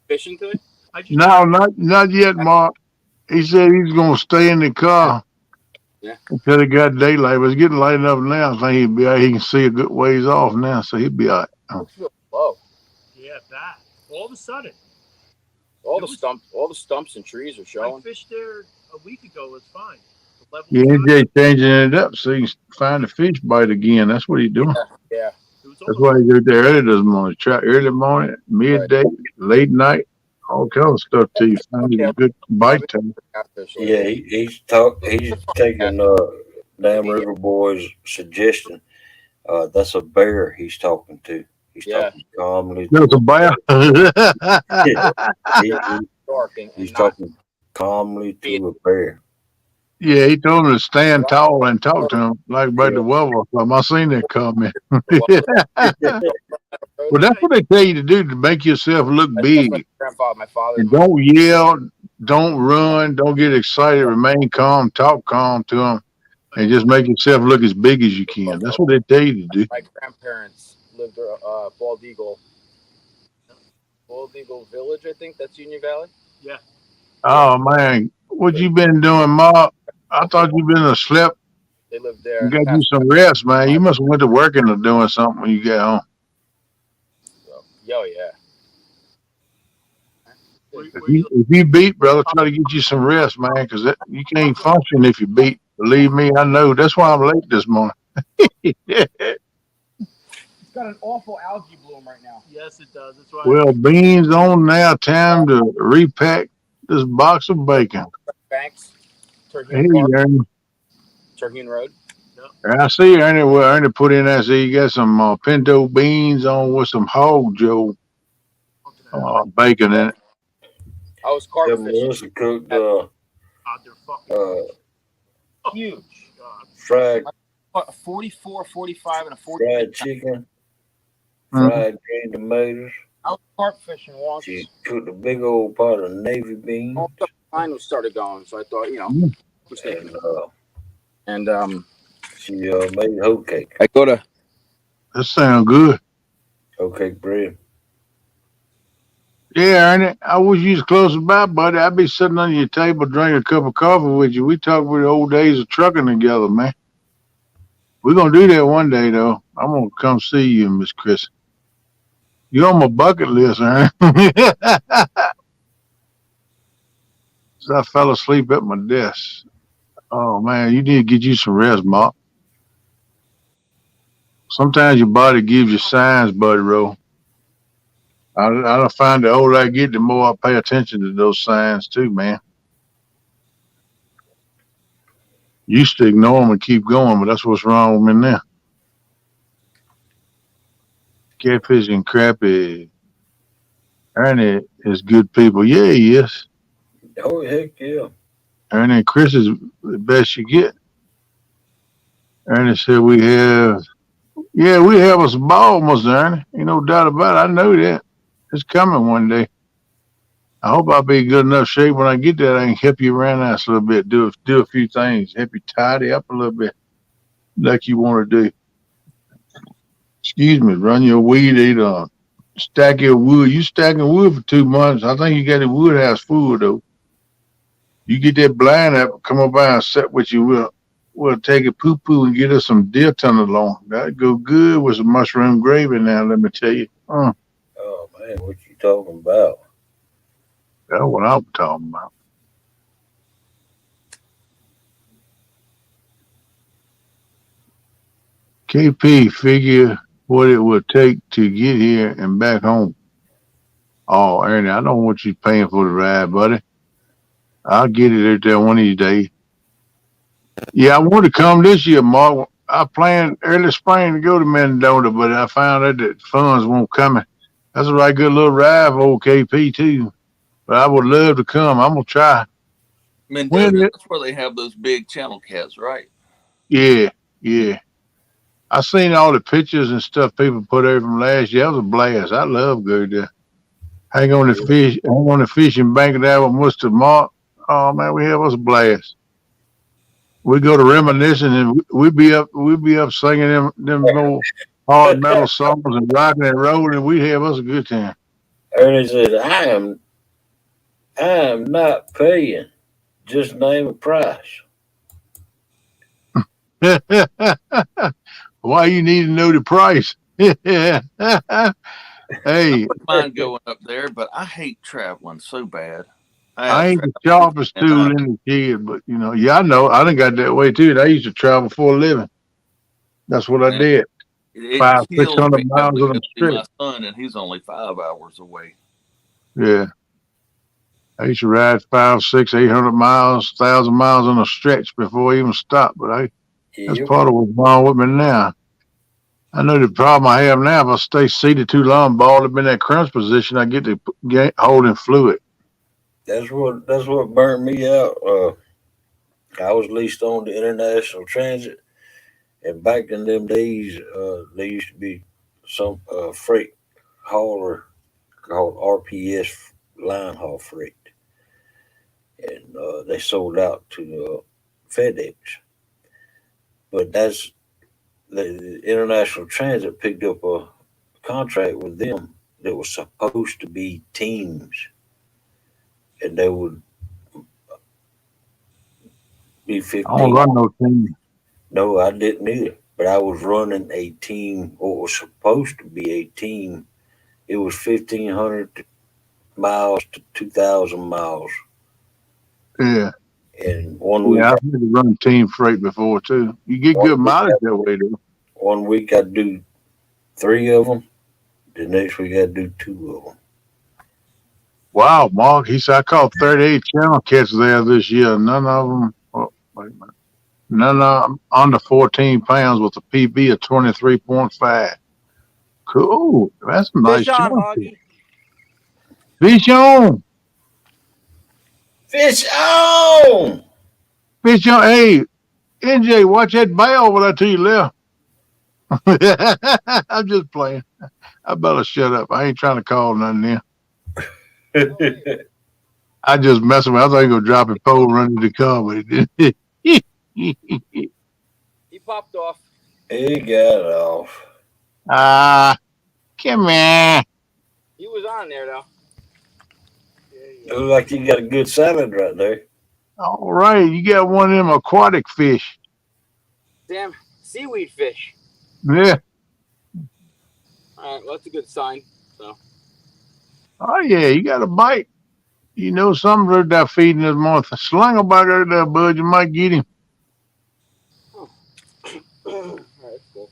fishing today. No, not yet, Mark. He said he's gonna stay in the car until it got daylight. But it's getting light enough now. I think he'll be all right. He can see a good ways off now, so he'll be all right. Looks real low. Yeah, bad. All of a sudden. All the stumps and trees are I showing. fished there a week ago. It was fine. Level Yeah, 5. NJ changing it up so he can find the fish bite again. That's what he's doing. Yeah. It was That's almost why he goes there early this morning. Try early morning, midday, late night, all kind of stuff till you find Okay, a good bite time. catfish Yeah, later. he's taking Damn River Boy's suggestion. That's a bear he's talking to. He's Yeah. talking calmly There's to a bear. he, Dark and he's not talking calmly be to a bear. Yeah, he told me to stand tall and talk to him like about Yeah. the weather. I seen that comment. well. Well, that's what they tell you to do to make yourself look That's big. my father. And don't yell, don't run, don't get excited. Remain calm, talk calm to them, and just make yourself look as big as you can. That's what they tell you to do. My grandparents lived Bald Eagle Village, I think that's Union Valley. Yeah. Oh man, what you been doing, Mark? I thought you been asleep. They lived there. You And got the you past, some rest, man. You must have went to working or doing something when you get home. so, yeah. If you beat, brother, try to get you some rest, man, because you can't function if you beat. Believe me, I know. That's why I'm late this morning. It's got an awful algae bloom right now. Yes, it does. That's why. Well, beans on now. Time to repack this box of bacon. Banks, Hey, Terhune Park, Ernie. Terhune Road. I see Ernie. Well, Ernie put in there. See, you got some pinto beans on with some hog joe bacon in it. I was Yeah, carp fishing. Melissa cooked God, they're fucking Huge. God. fried 44, 45, and a 40. fried chicken, Mhm. fried green tomatoes. I was carp fishing once. She cooked a big old pot of navy beans, All the line was started going, so I thought, was thinking. and And she made hoe cake, I go to That sounds good. hoe cake bread. Yeah, Ernie. I wish you was close by, buddy. I'd be sitting under your table drinking a cup of coffee with you. We talk about the old days of trucking together, man. We're gonna do that one day, though. I'm gonna come see you, Miss Chris. You're on my bucket list, Ernie. So I fell asleep at my desk. Oh man, you need to get you some rest, Mark. Sometimes your body gives you signs, buddy. Roll. I find the older I get, the more I pay attention to those signs too, man. Used to ignore them and keep going, but that's what's wrong with me now. Catfish and Crappie. Ernie is good people. Yeah, he is. Oh heck yeah! Ernie and Chris is the best you get. Ernie said we have us a ball, Mr. Ernie. Ain't no doubt about it. I know that. It's coming one day. I hope I'll be in good enough shape when I get there. I can help you around the house a little bit, do a few things, help you tidy up a little bit, like you want to do. Excuse me, run your weed eater, stack your wood. You stacking wood for 2 months. I think you got the wood house full though. You get that blind up, come up by and sit with you. We'll take a poo poo and get us some deer tenderloin. That'd go good with some mushroom gravy now, let me tell you. Oh man, what you talking about? That's what I'm talking about. KP, figure what it would take to get here and back home. Oh, Ernie, I don't want you paying for the ride, buddy. I'll get it out there one of these days. Yeah, I want to come this year, Mark. I planned early spring to go to Mendota, but I found out that funds won't come. That's a right good little ride for old KP too. But I would love to come. I'm gonna try. Mendota, that's where they have those big channel cats, right? Yeah. I seen all the pictures and stuff people put over from last year. That was a blast. I love going there. Hang on the fishing bank there with Mr. Mark. Oh man, we have us a blast. We go to reminiscing and we be up singing them little hard metal songs and rocking and rolling. We have us a good time. Ernie said, I am not paying. Just name a price. Why you need to know the price? Hey, I wouldn't mind going up there, but I hate traveling so bad. I ain't the sharpest tool in the shed, but yeah, I know. I done got that way too. I used to travel for a living. That's what I did. It 500, kills 600 me miles having to on go the see my strip. son, and he's only 5 hours away. Yeah. I used to ride 500, 600, 800 miles, 1,000 miles on a stretch before I even stopped. But that's part of what's wrong with me now. I know the problem I have now. If I stay seated too long, ball up in that crunch position, I get to holding fluid. That's what burnt me out. I was leased on the International Transit, and back in them days, there used to be some freight hauler called RPS line haul freight, and they sold out to FedEx. But the International Transit picked up a contract with them that was supposed to be teams, and they would be I don't 15. run no team. No, I didn't either. But I was running a team, or was supposed to be a team. It was 1,500 miles to 2,000 miles. Yeah. And one week, Yeah, I've had to run team freight before too. You get one good week, mileage that way though. one week I'd do 3 of them. The next week I'd do 2 of them. Wow, Mark. He said I caught 38 channel catches there this year. None of them. Oh, wait a minute. None of them under 14 pounds with a PB of 23.5. Cool. That's a nice Fish on, channel catch. Hoggy. Fish on. Fish on! Fish on. Hey, NJ, watch that bell over there to your left. I'm just playing. I better shut up. I ain't trying to call nothing there. I just messing with. I thought he gonna drop a pole running the car, but he didn't. He popped off. He got off. Ah, come here. He was on there though. Looks like you got a good salad right there. All right, you got one of them aquatic fish. Damn seaweed fish. Yeah. All right, well that's a good sign. So. Oh yeah, you got a bite. You know something right there feeding this month. Sling a bite right there, bud. You might get him. Oh. All right, that's cool.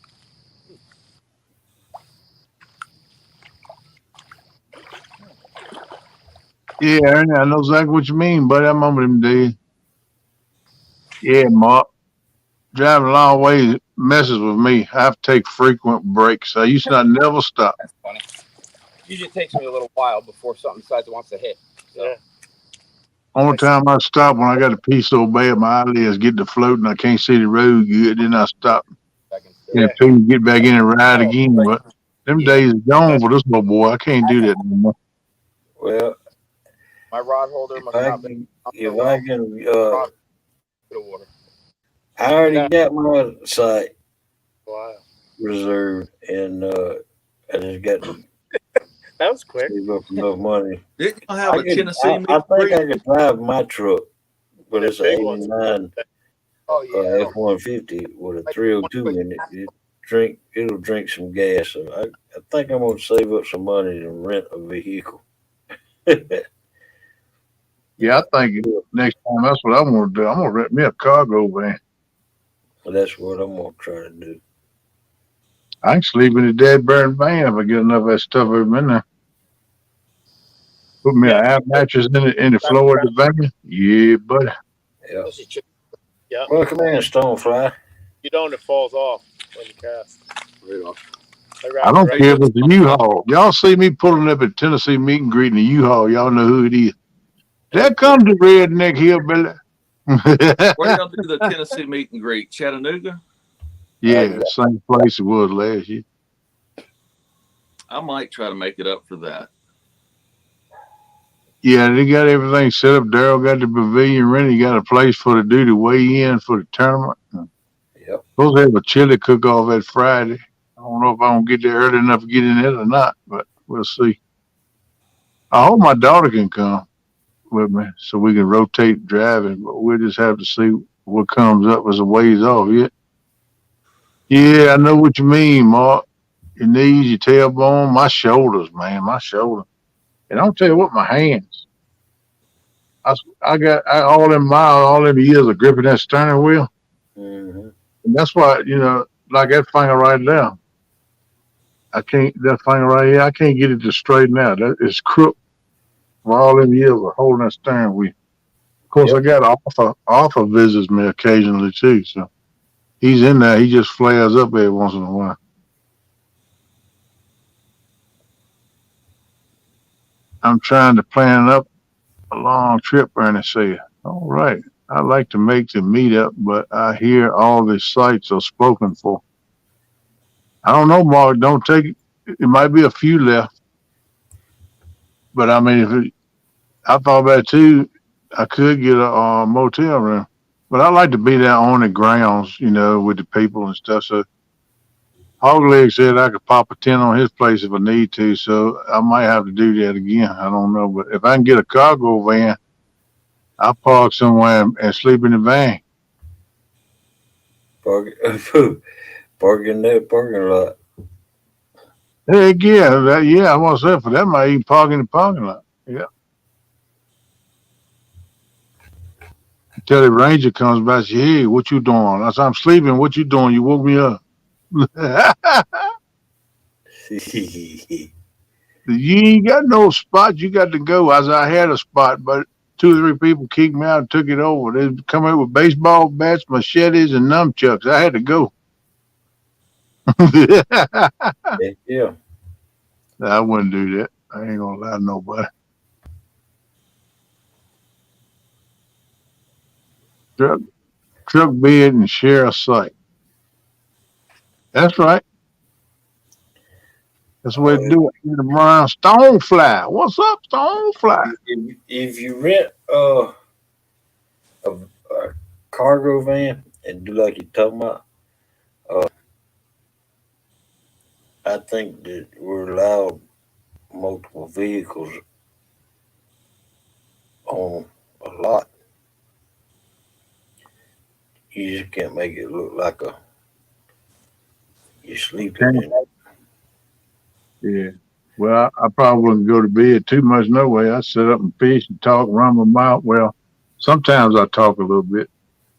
Yeah, Ernie, I know exactly what you mean, buddy. I remember them days. Yeah, Mark. Driving a long ways messes with me. I have to take frequent breaks. I used to not never stop. That's funny. Usually it takes me a little while before something decides it wants to hit. So. Yeah. Only time I stop when I got to pee so bad my eyelids get to floating. I can't see the road good. Then I stop. And then get back in and ride again. But them days are gone for this little boy. I can't do that anymore. Well, my rod holder must not be. If I can, I already got my site reserved, and I just got to. That was quick. Save up enough money. Didn't you have a Tennessee meat I think creek? I could drive my truck, but it's an '89 Oh, F-150 with a 302 in it. It'll drink some gas. So I think I'm gonna save up some money to rent a vehicle. Yeah, I think next time that's what I'm gonna do. I'm gonna rent me a cargo van. That's what I'm gonna try to do. I can sleep in a dead burn van if I get enough of that stuff in there. Put me an air mattress in the floor of the van. Yeah, buddy. Yeah. Yeah. Welcome in, Stonefly. You don't, it falls off when you cast. Right off. I don't care if it's a U-Haul. Y'all see me pulling up at Tennessee meet and greet in a U-Haul. Y'all know who it is. There comes the redneck hillbilly. Where y'all do the Tennessee meet and greet? Chattanooga? Yeah, same place it was last year. I might try to make it up for that. Yeah, they got everything set up. Daryl got the pavilion rented. He got a place for the dude to weigh in for the tournament. Yep. Supposed to have a chili cook-off that Friday. I don't know if I'm going to get there early enough to get in it or not, but we'll see. I hope my daughter can come with me so we can rotate driving, but we'll just have to see what comes up as a ways off yet. Yeah, I know what you mean, Mark. Your knees, your tailbone, my shoulders, man, my shoulder. And I'll tell you what, my hands. I got all them miles, all them years of gripping that steering wheel. Mm-hmm. And that's why, like that finger right there. That finger right here, I can't get it to straighten out. That is crook for all them years of holding that steering wheel. Of course, I Yep. got Arthur visits me occasionally too. So he's in there. He just flares up every once in a while. I'm trying to plan up a long trip, Ernie said. All right. I'd like to make the meetup, but I hear all the sites are spoken for. I don't know, Mark. Don't take it. It might be a few left, but I mean, I thought about it too. I could get a motel room, but I like to be there on the grounds, with the people and stuff. So Hogleg said I could pop a tent on his place if I need to, so I might have to do that again. I don't know, but if I can get a cargo van, I'll park somewhere and sleep in the van. Park, park in that parking lot. Heck yeah, I want to say for that might even park in the parking lot. Yeah. Until the ranger comes back, say, hey, what you doing? I said, I'm sleeping. What you doing? You woke me up. You ain't got no spot. You got to go. As I had a spot, but 2 or 3 people kicked me out and took it over. They come in with baseball bats, machetes, and nunchucks. I had to go. Heck yeah. I wouldn't do that. I ain't gonna lie to nobody. Truck, truck bed and share a site. That's right. That's the way to Uh, do it. Get around Stonefly. What's up, Stonefly? if you rent a cargo van and do like you're talking about, I think that we're allowed multiple vehicles on a lot. You just can't make it look like you're sleeping in it. Yeah. Well, I probably wouldn't go to bed too much no way. I sit up and fish and talk, run my mouth. Well, sometimes I talk a little bit.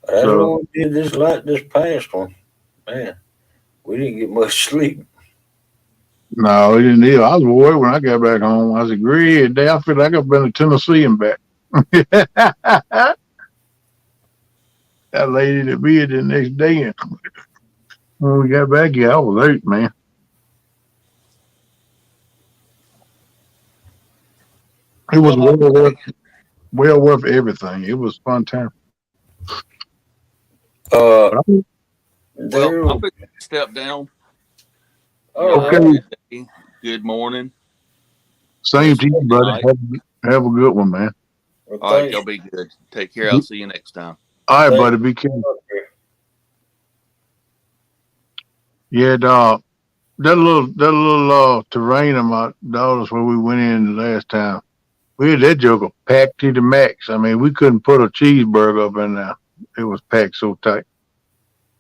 That's So what we did this past one. Man, we didn't get much sleep. no, it didn't either. I was worried when I got back home. I was a great day. I feel like I've been to Tennessee and back. That lady that be the next day. And when we got back here, I was hurt, man. It was Well, okay. well worth everything. It was fun time. Uh, But I, Well, there. I'm going to step down. All Y'all have right. a okay, good day. Good morning. same Rest to of you, the buddy. night. Have a good one, man. Well, All right, thanks. y'all be good. Take care. I'll see you next time. All right, Thanks. buddy. Be careful. Yeah, dog. That little terrain of my daughter's where we went in the last time. We had that joker packed to the max. I mean, we couldn't put a cheeseburger up in there. It was packed so tight.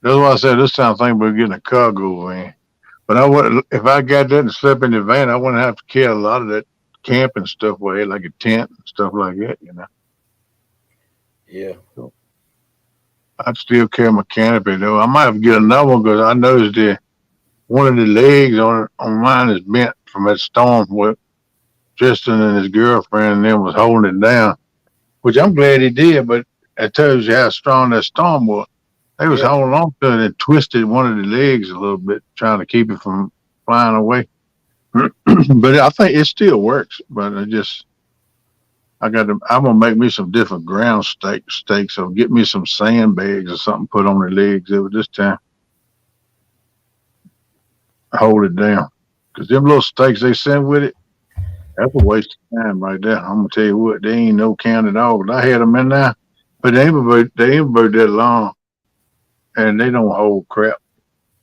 That's why I said this time I think we're getting a cargo van. But I would if I got that and slept in the van, I wouldn't have to carry a lot of that camping stuff away, like a tent and stuff like that. Yeah. So I'd still carry my canopy though. I might have to get another one because I noticed that one of the legs on mine is bent from that storm where Tristan and his girlfriend and them was holding it down, which I'm glad he did, but it tells you how strong that storm was. They was Yeah. holding on to it and twisted one of the legs a little bit, trying to keep it from flying away. But I think it still works. But I'm gonna make me some different ground stakes, so get me some sandbags or something put on the legs of it this time. Hold it down. Cause them little stakes they sent with it, that's a waste of time right there. I'm gonna tell you what, they ain't no count at all. But I had them in there, but they ain't about that long, and they don't hold crap.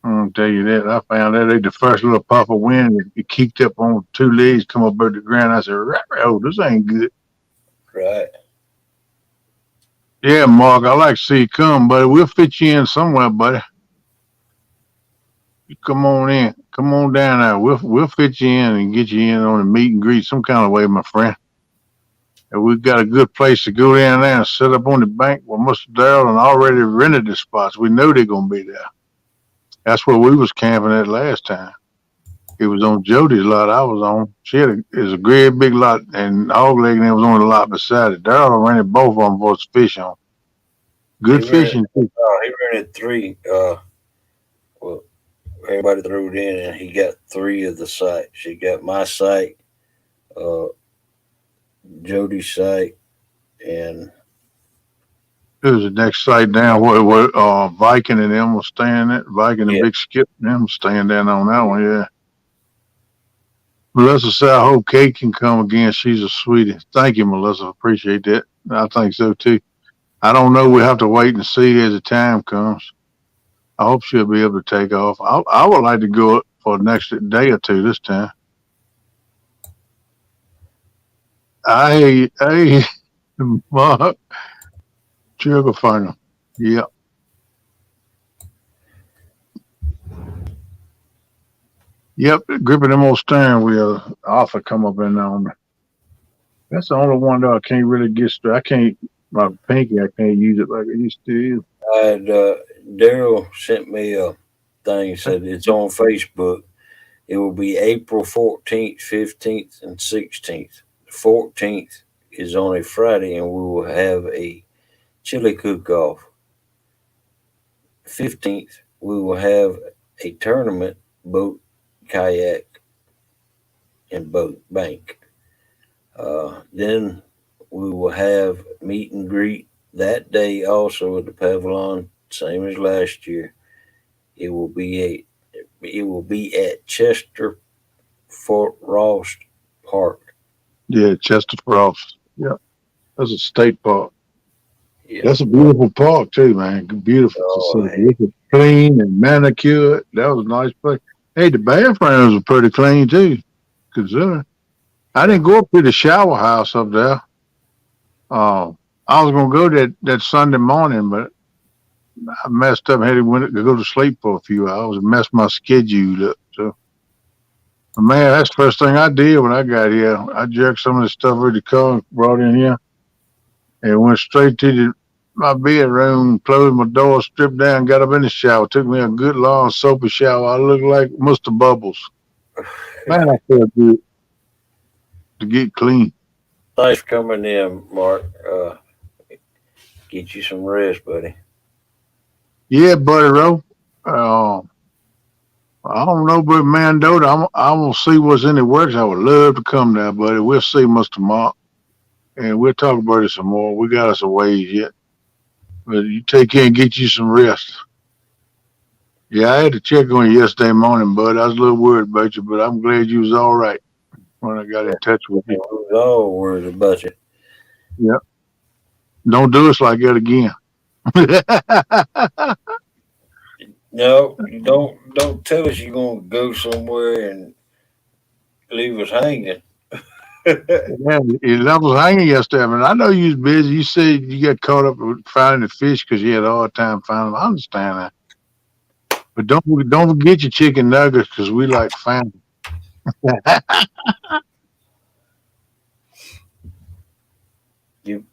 I'm gonna tell you that. I found that they the first little puff of wind, it kicked up on 2 legs, come up over the ground. I said, "Oh, this ain't good." Right. Yeah, Mark, I like to see you come, buddy. We'll fit you in somewhere, buddy. You come on in. Come on down there. We'll fit you in and get you in on a meet and greet some kind of way, my friend. And we've got a good place to go down there and sit up on the bank with Mr. Darrell and already rented the spots. We know they're gonna be there. That's where we was camping at last time. It was on Jody's lot I was on. It was a great big lot, and Hog Leg and it was on the lot beside it. Darrell rented both of them for us to fish on. Good fishing too. He rented 3. Well, everybody threw it in, and he got 3 of the sites. He got my site, Jody's site, and It was the next site down where Viking and them was staying at. Viking and Big Skip and them was staying down on that one, yeah. Melissa said, I hope Kate can come again. She's a sweetie. Thank you, Melissa. Appreciate that. I think so too. I don't know. We have to wait and see as the time comes. I hope she'll be able to take off. I would like to go for the next day or two this time. Hey, Mark. Sugar final. Yep. Yep, gripping them old steering wheel. Offer come up in on me. That's the only one that I can't really get straight. I can't, my pinky, I can't use it like I used to use. Daryl sent me a thing, said it's on Facebook. It will be April 14th, 15th, and 16th. The 14th is on a Friday, and we will have a chili cook-off. 15th, we will have a tournament, boat, kayak, and boat bank. Then we will have meet and greet that day also at the Pavilion, same as last year. It will be at Chester Fort Ross Park. Yeah, Chester Frost. Yeah, that's a state park. Yeah. That's a beautiful park too, man. Beautiful. It's clean and manicured. That was a nice place. Hey, the bathrooms were pretty clean too. Considering I didn't go up to the shower house up there. I was gonna go that Sunday morning, but I messed up. Had to go to sleep for a few hours and messed my schedule up. So, man, that's the first thing I did when I got here. I jerked some of the stuff out of the car and brought in here, and went straight to my bedroom, closed my door, stripped down, got up in the shower. Took me a good long soapy shower. I looked like Mr. Bubbles. Man, I felt good to get clean. Thanks for coming in, Mark. Get you some rest, buddy. Yeah, buddy, Ro. I don't know, but Mandota, I'm gonna see what's in the works. I would love to come there, buddy. We'll see Mr. Mark, and we'll talk about it some more. We got us a ways yet, but you take care and get you some rest. Yeah, I had to check on you yesterday morning, bud. I was a little worried about you, but I'm glad you was all right when I got in touch with you. I was all worried about you. Yep. Don't do us like that again. No, you don't tell us you're gonna go somewhere and leave us hanging. Yeah, I was hanging yesterday. I mean, I know you was busy. You said you got caught up with finding the fish because you had a hard time finding them. I understand that. But don't forget your chicken nuggets because we like to find them.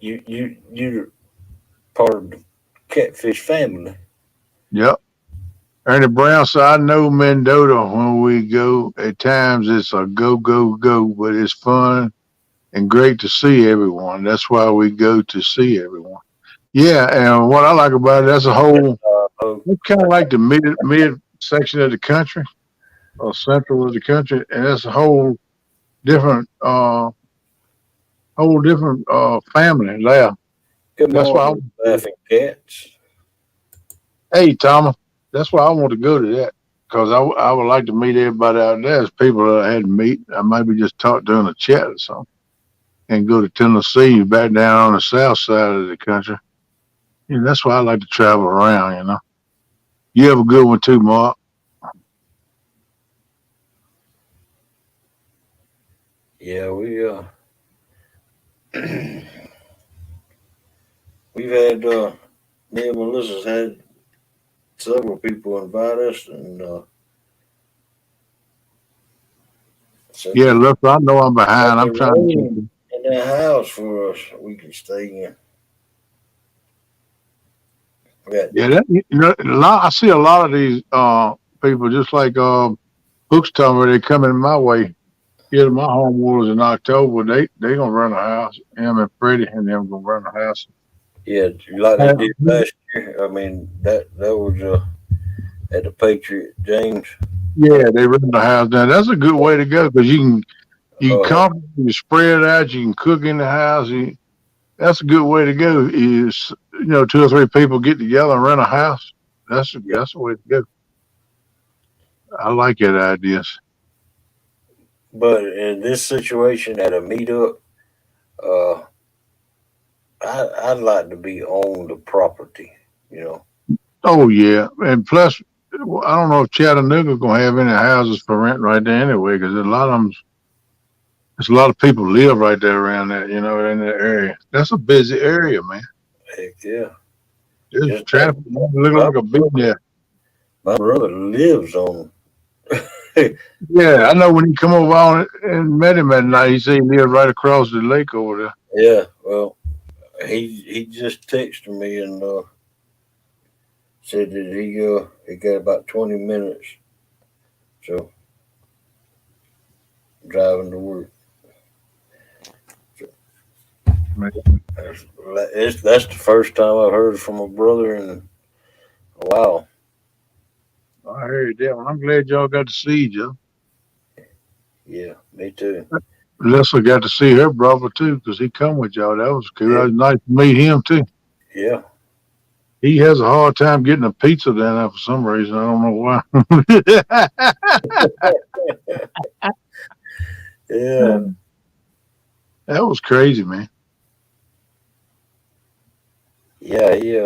You're part of the Catfish family. Yep. Ernie Brown said, I know Mendota when we go. At times it's a go, but it's fun and great to see everyone. That's why we go to see everyone. Yeah, and what I like about it, that's a whole, it's kind of like the mid section of the country or central of the country, and that's a whole different family there. Good That's why morning, laughing cats. Hey, Thomas, that's why I want to go to that because I would like to meet everybody out there. There's people that I had to meet. I maybe just talk during a chat or something and go to Tennessee, back down on the south side of the country. Yeah, that's why I like to travel around, you know. You have a good one too, Mark. Yeah, we've had me and Melissa's had several people invite us, and yeah, look, I know I'm behind. I'm trying to. And that house for us. We can stay in. Yeah, I see a lot of these people just like Hook's telling me they coming my way. Yeah, my home was in October. They gonna run a house. Him and Freddie and them gonna run a house. Yeah, like they did last year. I mean, that was at the Patriot James. Yeah, they run the house down. That's a good way to go because you Uh, can you spread it out. You can cook in the house. That's a good way to go. Is 2 or 3 people get together and rent a house. That's the way to go. I like that idea. but in this situation at a meetup, uh, I'd like to be on the property. You know. Oh yeah, and plus, I don't know if Chattanooga gonna have any houses for rent right there anyway, because a lot of them, there's a lot of people live right there around that, in that area. That's a busy area, man. Heck yeah. There's Just like traffic. Looking like a business. my brother lives on. Yeah, I know when he come over on it and met him at night, he said he lived right across the lake over there. Yeah, well, he just texted me and said that he got about 20 minutes, so driving to work. That's the first time I've heard from a brother in a while. I heard that one. I'm glad y'all got to see each other. Yeah, me too. Leslie got to see her brother too, because he come with y'all. That was cool. Yeah. That was nice to meet him too. Yeah. He has a hard time getting a pizza down there for some reason. I don't know why. Yeah. That was crazy, man. Yeah, he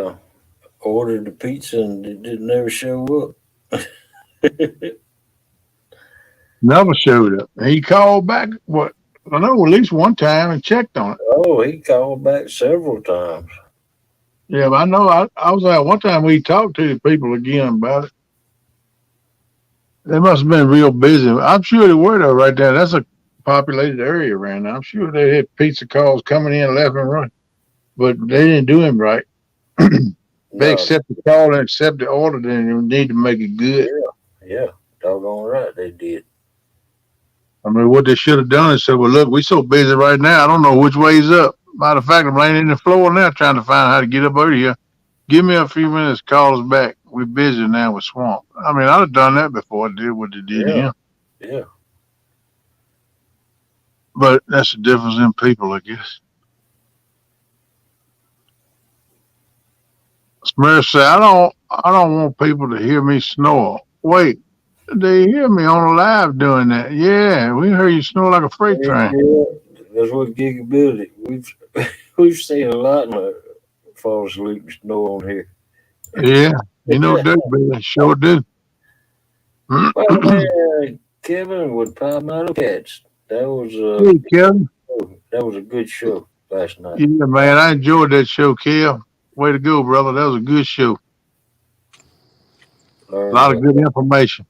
ordered the pizza and it didn't never show up. Never showed up. He called back, I know at least one time and checked on it. Oh, he called back several times. Yeah, but I know I was out one time we talked to the people again about it. They must have been real busy. I'm sure they were though right there. That's a populated area around there. I'm sure they had pizza calls coming in left and right. But they didn't do him right. They accept the call and accept the order, then you need to make it good. Yeah, doggone right they did. I mean, what they should have done is said, well, look, we're so busy right now, I don't know which way's up. Matter of fact, I'm laying in the floor now trying to find how to get up out of here. Give me a few minutes, call us back. We're busy now with Swamp. I mean, I'd have done that before I did what they did to him. Yeah. But that's the difference in people, I guess. Smurf said, I don't want people to hear me snore. Wait, they hear me on live doing that. Yeah, we heard you snore like a freight train. Yeah, that's what Gigability. We've seen a lot of fall asleep and snore on here. Yeah, they sure do. Well, man, Kevin with Palmetto Cats. That was Hey, Kevin. that was a good show last night. Yeah, man, I enjoyed that show, Kev. Way to go, brother. That was a good show. A lot of good information.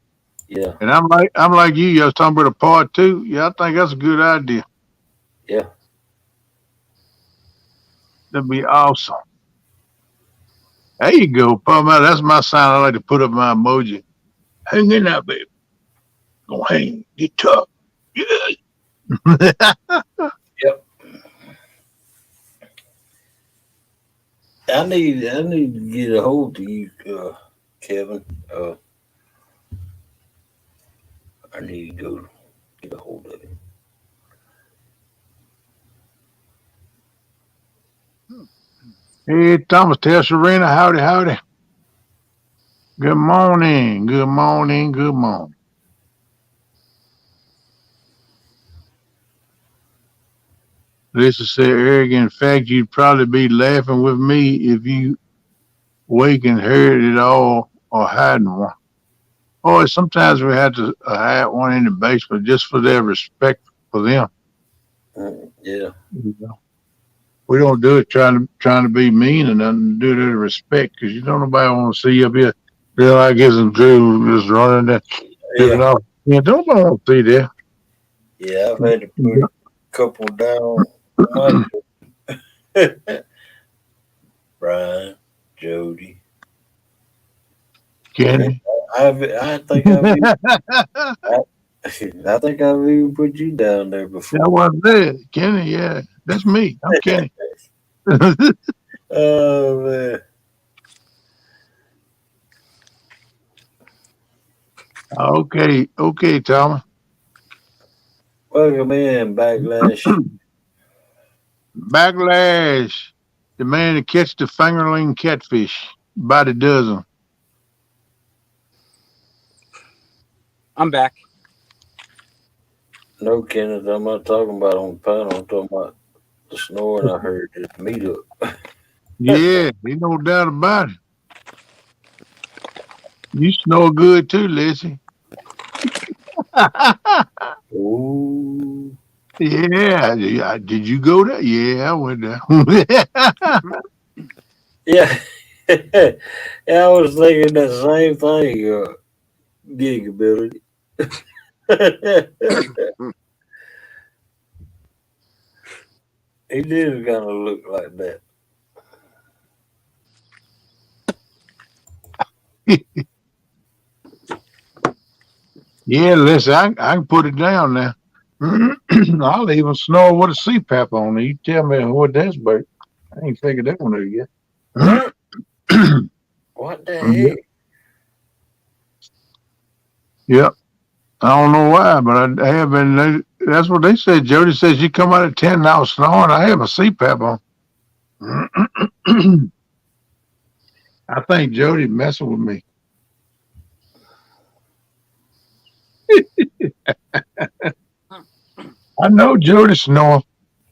Yeah. And I'm like you. I was talking about a part 2. Yeah, I think that's a good idea. Yeah. That'd be awesome. There you go, Palmetto. That's my sign. I like to put up my emoji. Hang in there, baby. Go hang. Get tough. Yeah. Yep. I need to get a hold of you, Kevin. I need to go get a hold of him. Hey, Thomas, tell Serena, howdy, howdy. Good morning, good morning, good morning. Lisa said, arrogant. In fact, you'd probably be laughing with me if you wake and heard it all or hiding one. Or sometimes we had to hide one in the basement just for their respect for them. Yeah. We don't do it trying to be mean and nothing. Do it out of respect because you don't nobody want to see you up here. Feel like it's some dude just running there. Yeah. Yeah, don't want to see that. Yeah, I've had to put a couple down Mike, Brian, Jody. Kenny. I think I've even, I think I've even put you down there That before. was it. Kenny, yeah. That's me. I'm Kenny. Oh man. Okay, Thomas. Welcome in, Backlash. Backlash. The man that catch the fingerling catfish by the dozen. I'm back. No, Kenneth, I'm not talking about on the panel. I'm talking about the snoring I heard at the meetup. Yeah, ain't no doubt about it. You snore good too, Lizzie. Ooh. Yeah. Did you go there? Yeah, I went there. Yeah. Yeah, I was thinking that same thing, Gigability. He did kind of look like that. Yeah, listen, I can put it down now. I'll even snore with a CPAP on it. You tell me what that's about. I ain't figured that one out yet. What? What the Yep. heck? Yep. I don't know why, but I have been. That's what they said. Jody says you come out at 10 and I was snoring. I have a CPAP on. I think Jody messing with me. I know Jody snore.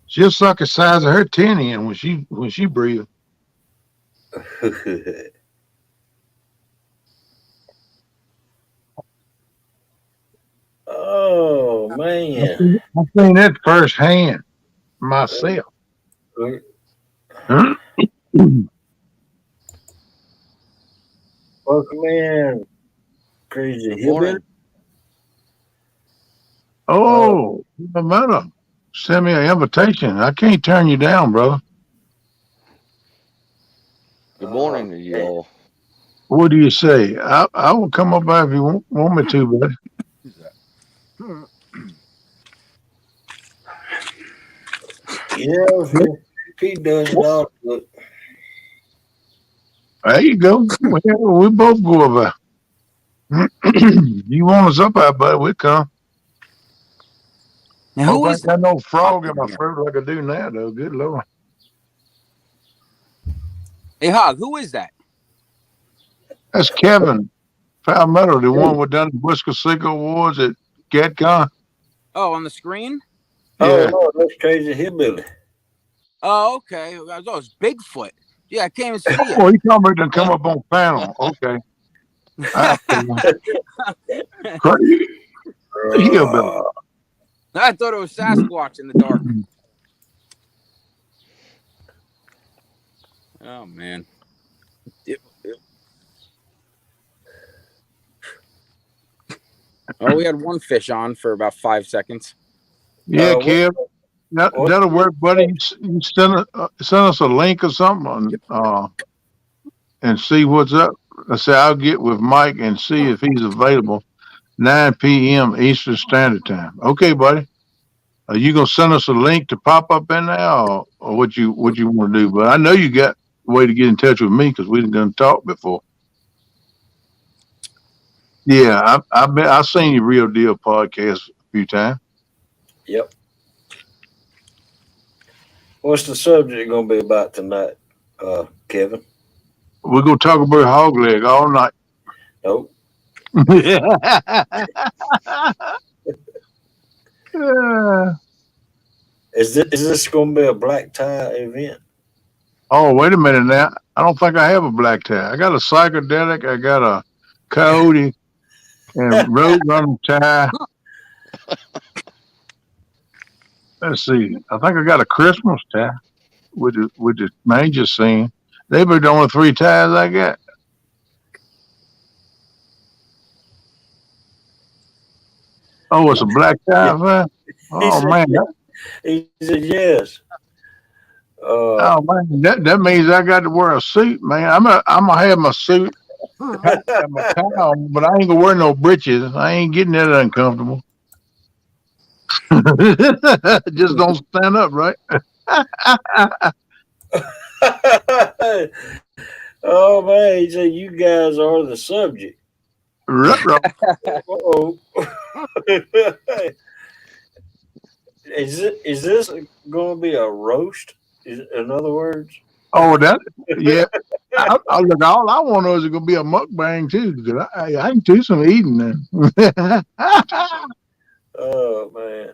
She'll suck the size of her 10 in when she breathes. Oh man. I seen that firsthand myself. Welcome in, Crazy Good Hillbilly. morning. Oh, the matter. Send me an invitation. I can't turn you down, brother. Good Oh, morning to you man. all. What do you say? I will come up by if you want me to, buddy. Yeah, if he does it all. Look, There you go. We both go over. You want us up there, buddy? We come. Now, Hope who I is ain't got no frog in talking my here? throat like I do now, though. Good Lord. Hey, Hog, who is that? That's Kevin Palmetto, the one with done the Whisker Sickle Awards at GatCon. Oh, on the screen? oh Yeah. no, that's Crazy Hillbilly. Oh, okay. Oh, it's Bigfoot. Yeah, I can't even see it. Oh, he talking about done come up on panel. Okay. I crazy hillbilly. Uh, I thought it was Sasquatch in the dark. Oh, man. Oh, we had one fish on for about 5 seconds. Yeah, what, Kev. That'll work, buddy. You send us a link or something and see what's up. I say I'll get with Mike and see if he's available. 9 p.m. Eastern Standard Time. Okay, buddy. Are you gonna send us a link to pop up in there, or what you want to do? But I know you got a way to get in touch with me because we done talked before. Yeah, I've seen your Real Deal podcast a few times. yep. What's the subject going to be about tonight, Kevin? We're gonna talk about hog leg all night. Nope. Is this going to be a black tie event? Oh, wait a minute now. I don't think I have a black tie. I got a psychedelic, I got a coyote and road running tie. Let's see. I think I got a Christmas tie with the manger scene. They be the only three ties I got. Oh, it's a black tie, man. He Oh said, man. he said yes. Oh man, that means I got to wear a suit, man. I'm gonna have my suit and my tie on, but I ain't gonna wear no breeches. I ain't getting that uncomfortable. Just don't stand up, right? Oh man, he said you guys are the subject. Ruh-roh. Oh, is this going to be a roast? In other words, Oh, that yeah. I look. All I want to know is it gonna be a mukbang too, because I can do some eating then. oh man,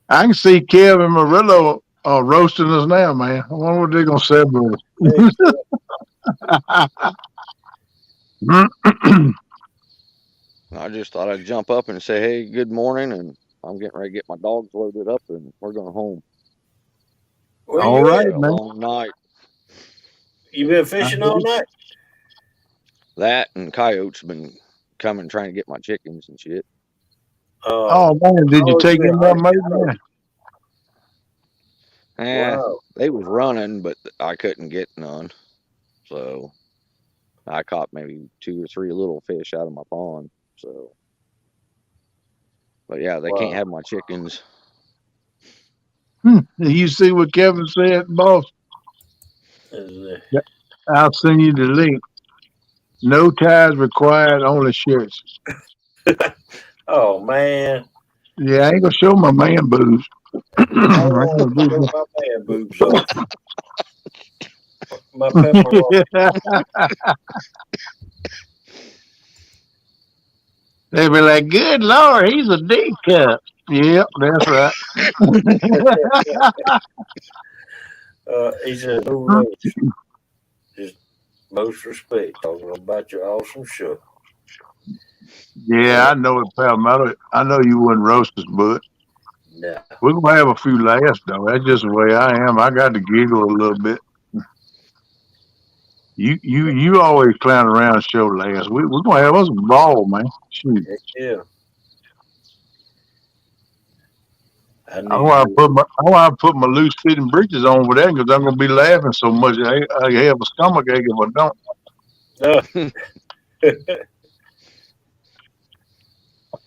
I can see Kev and Murillo roasting us now, man. I wonder what they're gonna say about us. I just thought I'd jump up and say, hey, good morning, and I'm getting ready to get my dogs loaded up, and we're going home. where All you right, at? A man. long night. You been fishing all night? That and coyotes been coming trying to get my chickens and shit. Oh man, did you Oh, you take been him that hunting much, coyotes? Eh, Wow. they was running, but I couldn't get none. So I caught maybe 2 or 3 little fish out of my pond. So, but yeah, they can't Wow. have my chickens. You see what Kevin said, boss? Is Yeah, I'll send you the link. No ties required, only shirts. oh man, Yeah, I ain't gonna show my man boobs. I ain't I don't want gonna to show my man boobs off. My pepperoni. do They be like, "Good Lord, he's a D cup." Yep, that's right. He said, "No roast, just most respect. Talking about your awesome show." Yeah, Yeah, I know it, pal. I know you wouldn't roast us, but nah. we're gonna have a few laughs though. That's just the way I am. I got to giggle a little bit. You always clown around, show laughs. We're gonna have us a ball, man. Shoot. Heck yeah. I I need want to to put my loose fitting breeches on over there because I'm gonna be laughing so much. I have a stomach ache if I don't. do.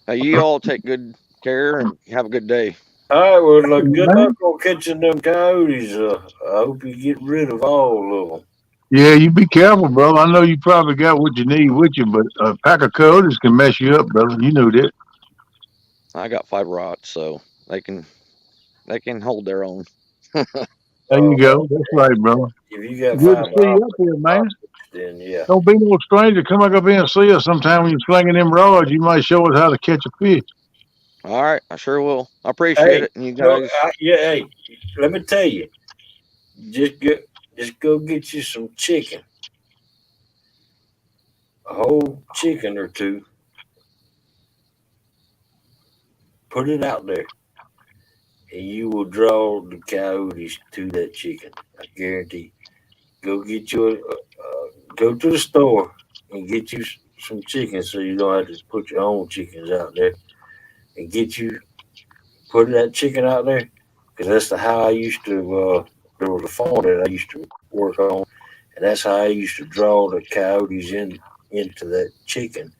Hey, you all take good care and have a good day. All right, well, look, good luck Man. on catching them coyotes. I hope you get rid of all of them. Yeah, you be careful, brother. I know you probably got what you need with you, but a pack of coyotes can mess you up, brother. You know that. I got fiber rods, so they can hold their own. There you Well, go. That's right, brother. if you got Good to fiber Yeah. see you up optics, here, man. then yeah. Don't be no stranger. Come back up here and see us sometime when you're slinging them rods. You might show us how to catch a fish. All right, I sure will. I appreciate Hey, it, and you no, guys. yeah, hey, let me tell you, just go get you some chicken, a whole chicken or two, put it out there, and you will draw the coyotes to that chicken. I guarantee. Go get you go to the store and get you some chicken, so you don't have to put your own chickens out there, and get you put that chicken out there, because that's how I used to. There was a farm that I used to work on, and that's how I used to draw the coyotes into that chicken.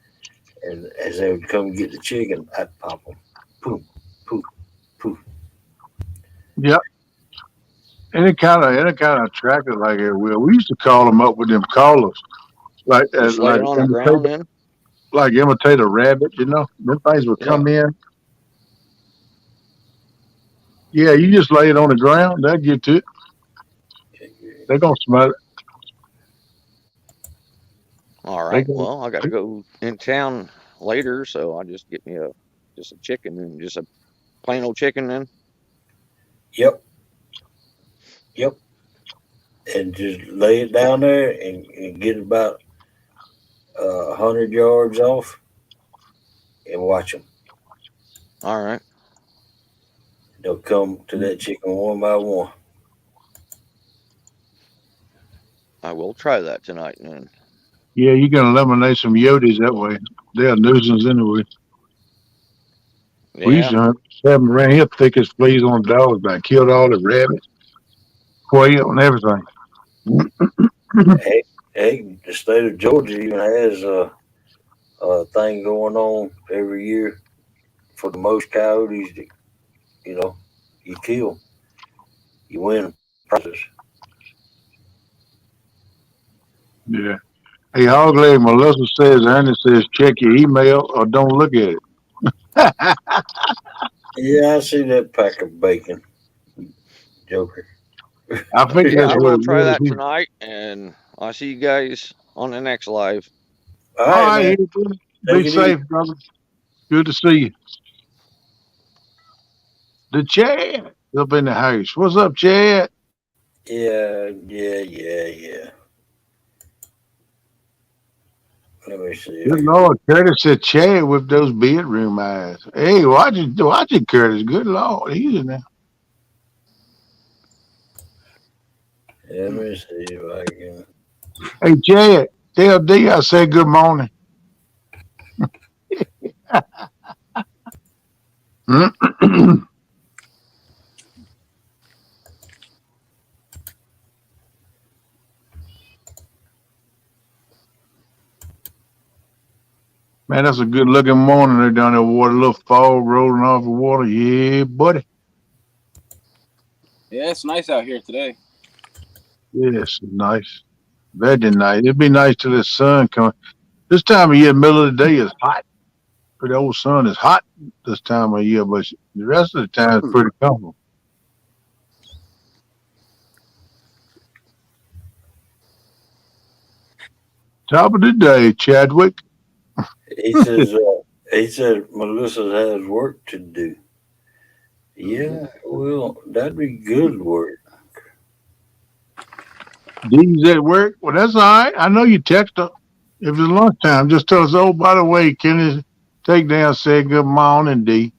And as they would come get the chicken, I'd pop them, poof, poof, poof. Yep. Any kind of attractor like that. We used to call them up with them collars, like Just lay like it on the imitate ground then. imitate a rabbit. You know, them things would Yeah. come in. Yeah, you just lay it on the ground. They'll get to it. They're gonna smell it. All They right. go. Well, I got to go in town later, so I just get me just a chicken and just a plain old chicken then. Yep, yep. And just lay it down there and get about 100 yards off and watch them. All right. They'll come to that chicken one by one. I will try that tonight then. Yeah, you can eliminate some yotes that way. They're a nuisance anyway. We used Yeah. to have them around here thick as fleas on dogs. I killed all the rabbits, quail, and everything. Hey, the state of Georgia even has a thing going on every year for the most coyotes that, you know, you kill, you win prizes. Yeah. Hey, Hog Leg, Melissa says, Ernie says, check your email or don't look at it. Yeah, I see that pack of bacon, Joker. I think Yeah, that's I what will it try was. that tonight, and I'll see you guys on the next live. All All right, right, man. Ethan. Be Take it easy. safe, brother. Good to see you. The Chad up in the house. What's up, Chad? Yeah. Let me see. Good Lord, Curtis said Chad with those bedroom eyes. Hey, watch it, Curtis. Good Lord, easy now. Let me see if I can. Hey, Chad, tell D I said good morning. Man, that's a good looking morning there down there. Water, a little fog rolling off the water. Yeah, buddy. Yeah, it's nice out here today. Yes, nice. Very nice. It'd be nice till the sun comes. This time of year, middle of the day is hot. The old sun is hot this time of year, but the rest of the time is pretty comfortable. Top of the day, Chadwick. He says Melissa has work to do. Yeah, well, that'd be good work. D's at work. Well, that's all right. I know you text her. If it's lunchtime, just tell us, oh, by the way, Kenny, take down, say good morning, D.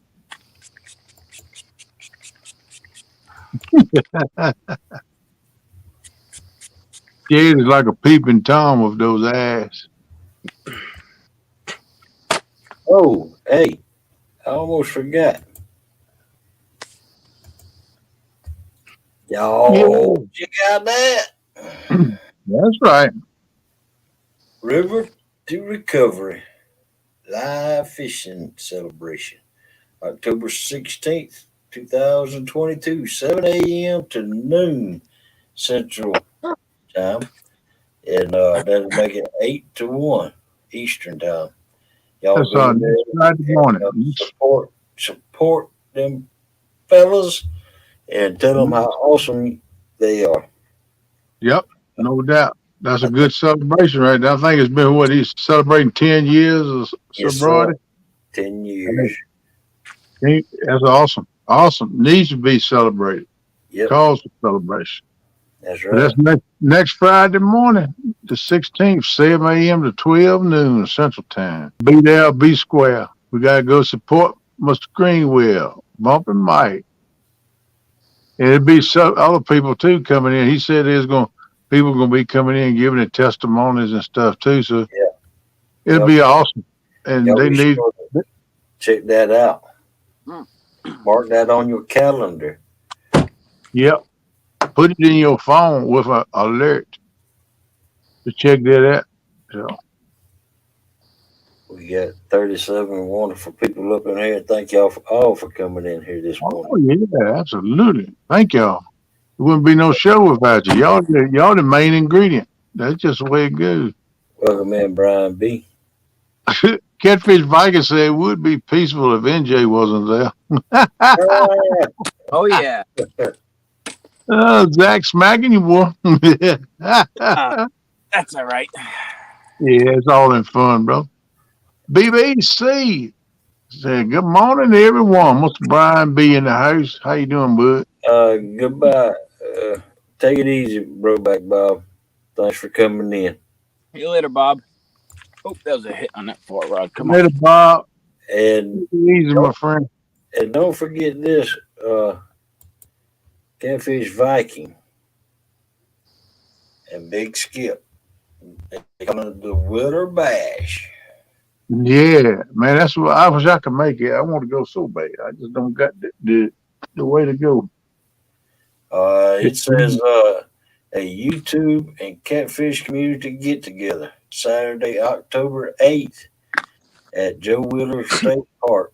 Jade is like a peeping Tom with those eyes. Oh, hey, I almost forgot. Yeah, Y'all check out that that's right. River to Recovery live fishing celebration. October 16th, 2022, 7 a.m. to noon Central Time. And that'll make it 8 to 1 Eastern Time. Y'all That's go our there next Friday and morning. support them fellas and tell them how awesome they are. Yep, no doubt. That's a good celebration right there. I think it's been what he's celebrating 10 years of Yes, sir. sobriety. 10 years. That's awesome. Awesome. Needs to be celebrated. Yep, Cause for celebration. that's But right. that's next Friday morning, the 16th, 7 a.m. to 12 noon Central Time. Be there, be square. We got to go support Mr. Greenwell, Bumping Mike. And it'd be other people too coming in. He said there's people going to be coming in giving their testimonies and stuff too. So Yeah, it'll y'all, be awesome. And y'all they be need, sure to check that out. Mark that on your calendar. yep, put it in your phone with an alert to check that out. So, We got 37 wonderful people up in here. Thank y'all all for coming in here this morning. oh yeah, absolutely. Thank y'all. There wouldn't be no show without you. Y'all the main ingredient. That's just the way it goes. Welcome in, Brian B. Catfish Viking said it would be peaceful if NJ wasn't there. Oh yeah. Zach smacking you, boy. Uh, that's all right. Yeah, it's all in fun, bro. BBC said, good morning, everyone. Mr. Brian B in the house. How you doing, bud? Goodbye. Take it easy, bro, back Bob. Thanks for coming in. See you later, Bob. Oh, that was a hit on that fort rod. Come on. Later, Bob. And Easy, my friend. don't forget this, Catfish Viking and Big Skip. They come to the Winter Bash. Yeah, man, that's what I wish I could make it. I want to go so bad. I just don't got the way to go. It says a YouTube and catfish community get together Saturday, October 8th at Joe Wheeler State Park.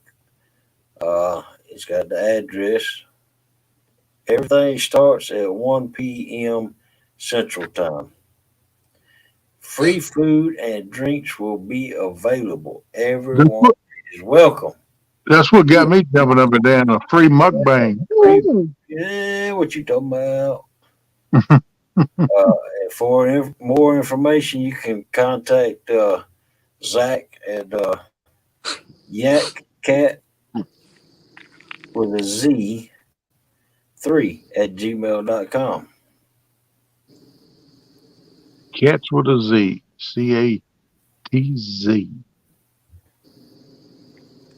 It's got the address. Everything starts at 1 p.m. Central Time. Free food and drinks will be available. That's Everyone what, is welcome. that's what got me jumping up and down. A free mukbang. Free, yeah, what you talking about? And for more information, you can contact Zach at Yak Cat with a Z 3 at gmail.com. Cats with a Z. CATZ.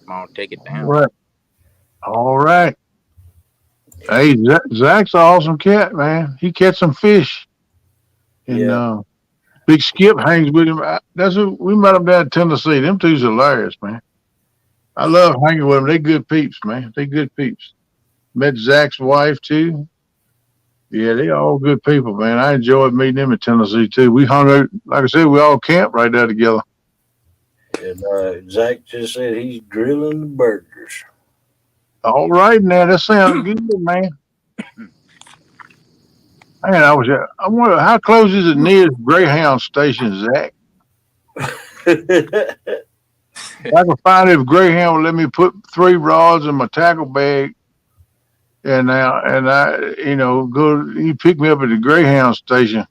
I'm gonna take it All down. right. All right. Hey, Zach's an awesome cat, man. He catch some fish. And Yeah, Big Skip hangs with him. That's who we met him down in Tennessee. Them two's hilarious, man. I love hanging with them. They good peeps, man. They good peeps. Met Zach's wife too. Yeah, they all good people, man. I enjoyed meeting them in Tennessee too. We hung out, like I said, we all camped right there together. and Zach just said he's grilling the burgers. All right, now that sounds good, man. Man, I wonder how close is the nearest Greyhound station, Zach? I can find if Greyhound will let me put 3 rods in my tackle bag, and go. You pick me up at the Greyhound station.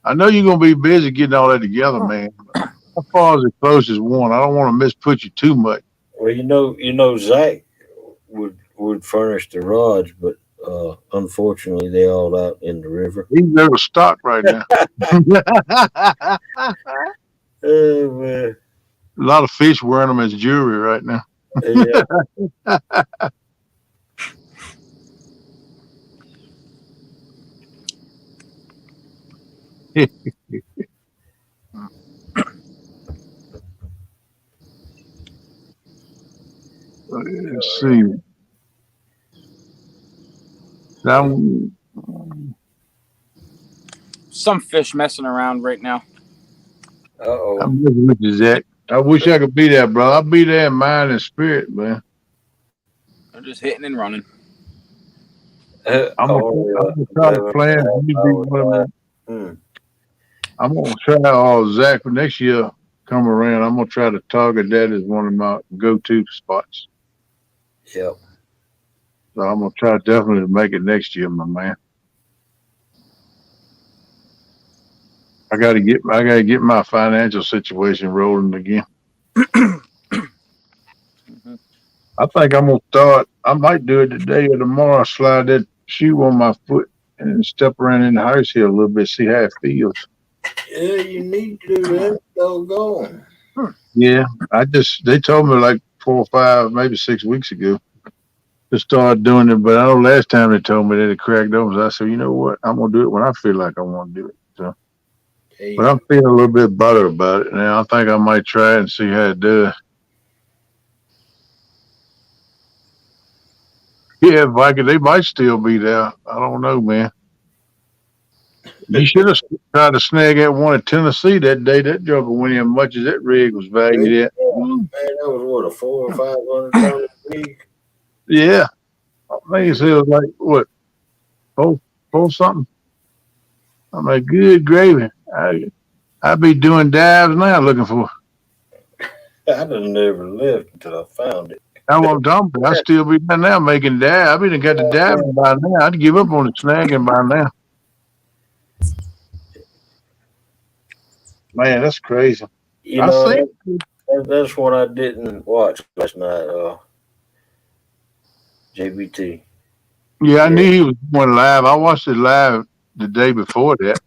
I know you're gonna be busy getting all that together, man. How far is the closest one? I don't want to misput you too much. Well, Zach would furnish the rods, but unfortunately, they all out in the river. He's never stocked right now. Man. A lot of fish wearing them as jewelry right now. Yeah. Let's see. Now, Some fish messing around right now. Uh-oh. I'm looking with you, Zach. I wish I could be there, bro. I'll be there in mind and spirit, man. They're just hitting and running. I'm gonna try to plan. I'm gonna try Zach for next year. Come around. I'm gonna try to target that as one of my go-to spots. Yep. So I'm gonna try definitely to make it next year, my man. I gotta get my financial situation rolling again. I think I'm gonna start. I might do it today or tomorrow. Slide that shoe on my foot and step around in the house here a little bit, see how it feels. Yeah, you need to do that. Doggone. Yeah, they told me like 4 or 5, maybe 6 weeks ago to start doing it. But I know last time they told me that it cracked open. So I said, you know what? I'm gonna do it when I feel like I want to do it. So, but I'm feeling a little bit better about it now. I think I might try it and see how it does. Yeah, Viking, they might still be there. I don't know, man. You should have tried to snag that one in Tennessee that day. That joker went in much as that rig was valued at. Man, that was what, a $400 or $500 rig? Yeah. I think it was like, what, four something? I'm like, good gravy. I'd be doing dives now looking for it. I done never left until I found it. That's what I'm talking about. I still be down now making dive. I mean, I got the diving by now. I'd give up on the snagging by now. Man, that's crazy. That's what I didn't watch last night. JBT. Yeah, I knew he was going live. I watched it live the day before that.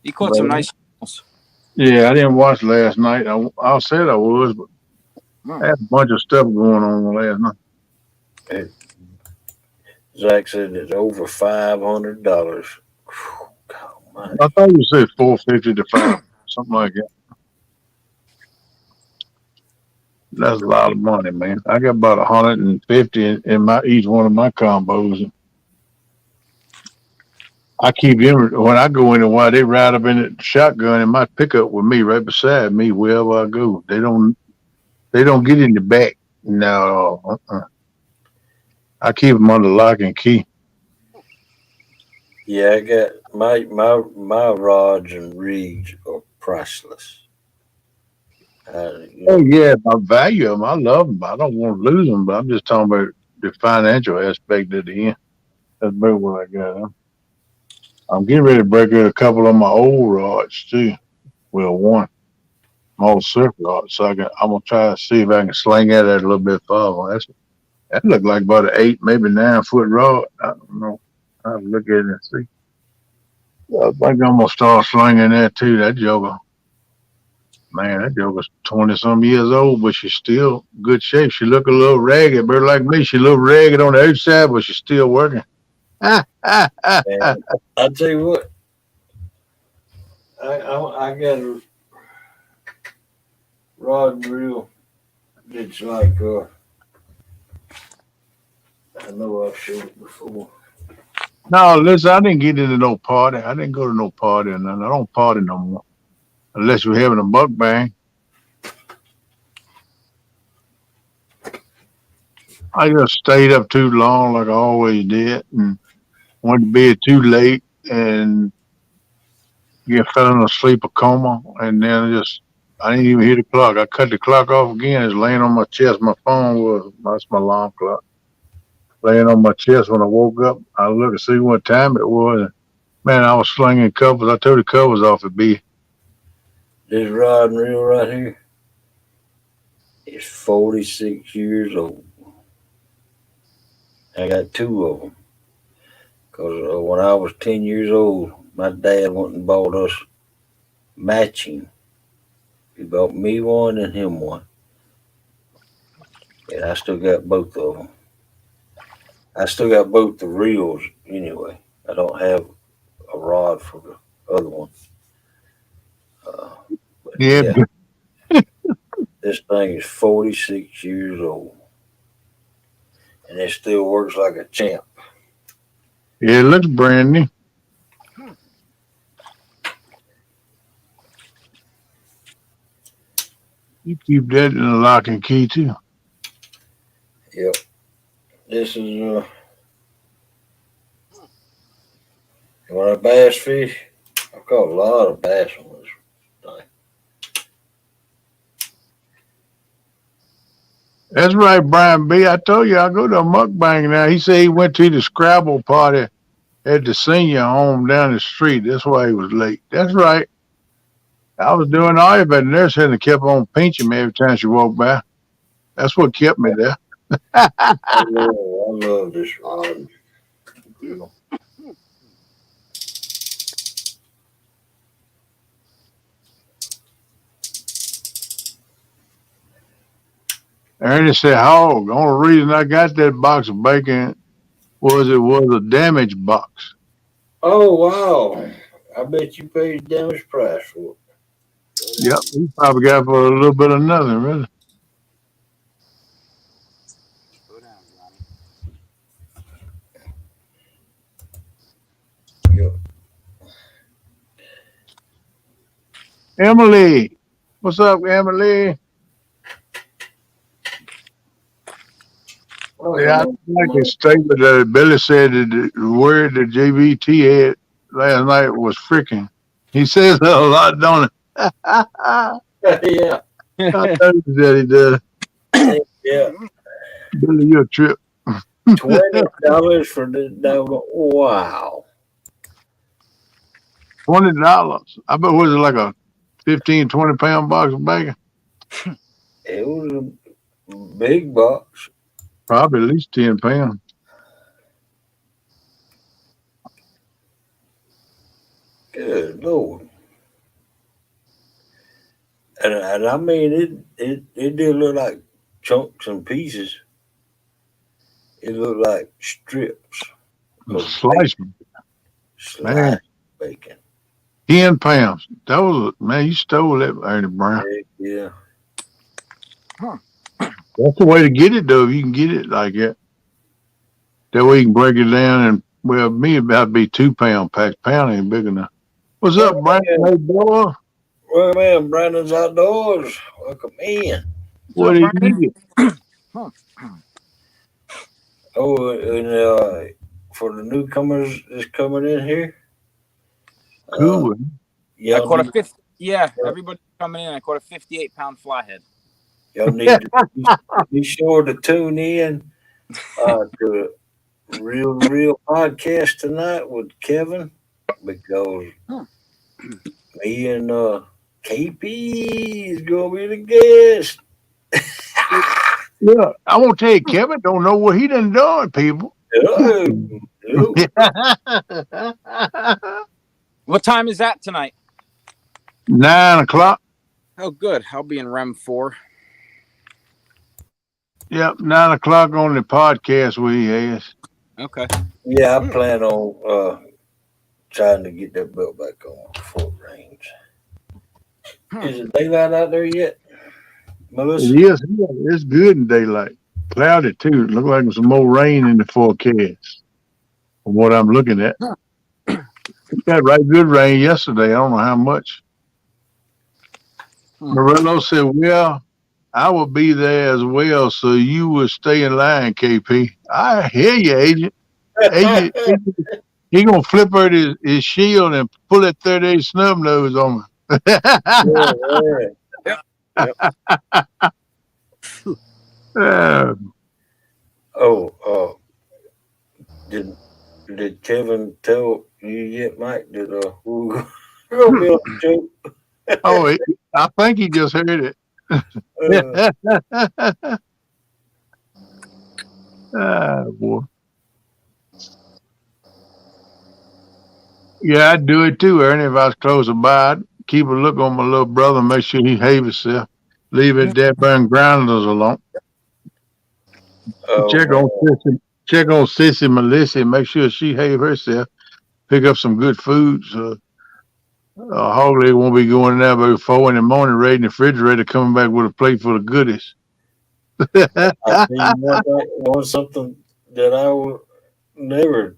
He caught some nice animals. Yeah, I didn't watch last night. I said I was, but I had a bunch of stuff going on last night. Zach said it's over $500. I thought you said 450 to 5, something like that. That's a lot of money, man. I got about 150 in my each one of my combos. I keep them when I go in and while they ride up in the shotgun in my pickup with me right beside me wherever I go. They don't get in the back. No, I keep them under lock and key. Yeah, I got my rods and rigs are priceless. You Oh know, yeah, I value them. I love them. I don't want to lose them, but I'm just talking about the financial aspect at the end. That's about what I got. I'm getting ready to break out a couple of my old rods too. Well, one, my old surf rod. So I'm gonna try to see if I can sling at it a little bit farther. That look like about an 8, maybe 9 foot rod. I don't know. I'll look at it and see. I think I'm gonna start slinging that too. That joker, man, that joker's 20 some years old, but she's still good shape. She look a little ragged, but like me, she a little ragged on the outside, but she's still working. man, I tell you what, I got a rod and reel. It's like I know I've showed it before. No, listen, I didn't get into no party. I didn't go to no party or nothing. I don't party no more unless we're having a mukbang. I just stayed up too long, like I always did, and went to bed too late, and fell in a sleep a coma, and then I didn't even hear the clock. I cut the clock off again. It's laying on my chest. My phone was that's my alarm clock laying on my chest. When I woke up, I looked to see what time it was. And, man, I was slinging covers. I took the covers off at B. This rod and reel right here is 46 years old. I got two of them because when I was 10 years old, my dad went and bought us matching. He bought me one and him one, and I still got both of them. I still got both the reels anyway. I don't have a rod for the other one. But Yeah, yeah, this thing is 46 years old, and it still works like a champ. yeah, it looks brand new. You keep that in the lock and key too. Yep. This is when I bass fish. I caught a lot of bass on this thing. That's right, Brian B. I told you I go to a mukbang now. He said he went to the Scrabble party at the senior home down the street. That's why he was late. That's right. I was doing all right, but the nurse had kept on pinching me every time she walked by. That's what kept me there. I love this rod. Reel. Ernie said, "Hog. The only reason I got that box of bacon was it was a damaged box." Oh wow! I bet you paid damage price for Yep, he probably got for a little bit of nothing, really. it. Yep. Emily, what's up, Emily? Yeah, I like the statement that Billy said that the word that JVT had last night was freaking. He says that a lot, don't he? I Yeah, know that he does. yeah. Billy, you're a trip. $20 for the dog. Wow. $20. I bet was it like a 15, 20 pound box of bacon? It was a big box. Probably at least 10 pounds. Good Lord. And I mean it did look like chunks and pieces. It looked like strips of Slice, man. sliced bacon. 10 pounds. That was man. You stole that, Ernie Brown. Heck yeah. That's the way to get it, though. If you can get it like that, that way you can break it down. And well, me about be 2 pound packs. Pound ain't big enough. What's up, Brandon? Hey, boy. Well, man, Brandon's Outdoors. Welcome in. What did you get? Oh, and for the newcomers that's coming in here, Cool. I y'all caught a need, 50. Yeah, everybody coming in. I caught a 58-pound flyhead. y'all need to be sure to tune in to Real Podcast tonight with Kevin, because me and KP is gonna be the guest. Yeah, I won't tell you, Kevin don't know what he done done, people. Oh, oh. What time is that tonight? 9 o'clock. Oh, good. I'll be in REM 4. Yep, 9 o'clock on the podcast we has. Okay. Yeah, I plan on trying to get that belt back on before it rains. Is it daylight out there yet, Melissa? Yes, it's good in daylight. Cloudy too. It look like there's some more rain in the forecast. From what I'm looking at, we got right good rain yesterday. I don't know how much. Morello said, "Well, I will be there as well, so you will stay in line, KP." I hear you, Agent. Agent, he gonna flip out his shield and pull that 38 snub nose on me. Did Kevin tell you yet, Mike? That we're gonna be on the show? I think he just heard it. Boy. Yeah, I'd do it too, Ernie, if I was closer by. I'd keep a look on my little brother, make sure he behave himself. Leave it there, burn grounders alone. Check on Sissy Melissa, make sure she behave herself. Pick up some good food. So hopefully won't be going there by 4 in the morning, raiding the refrigerator, coming back with a plate full of goodies. I tell you one something that I will never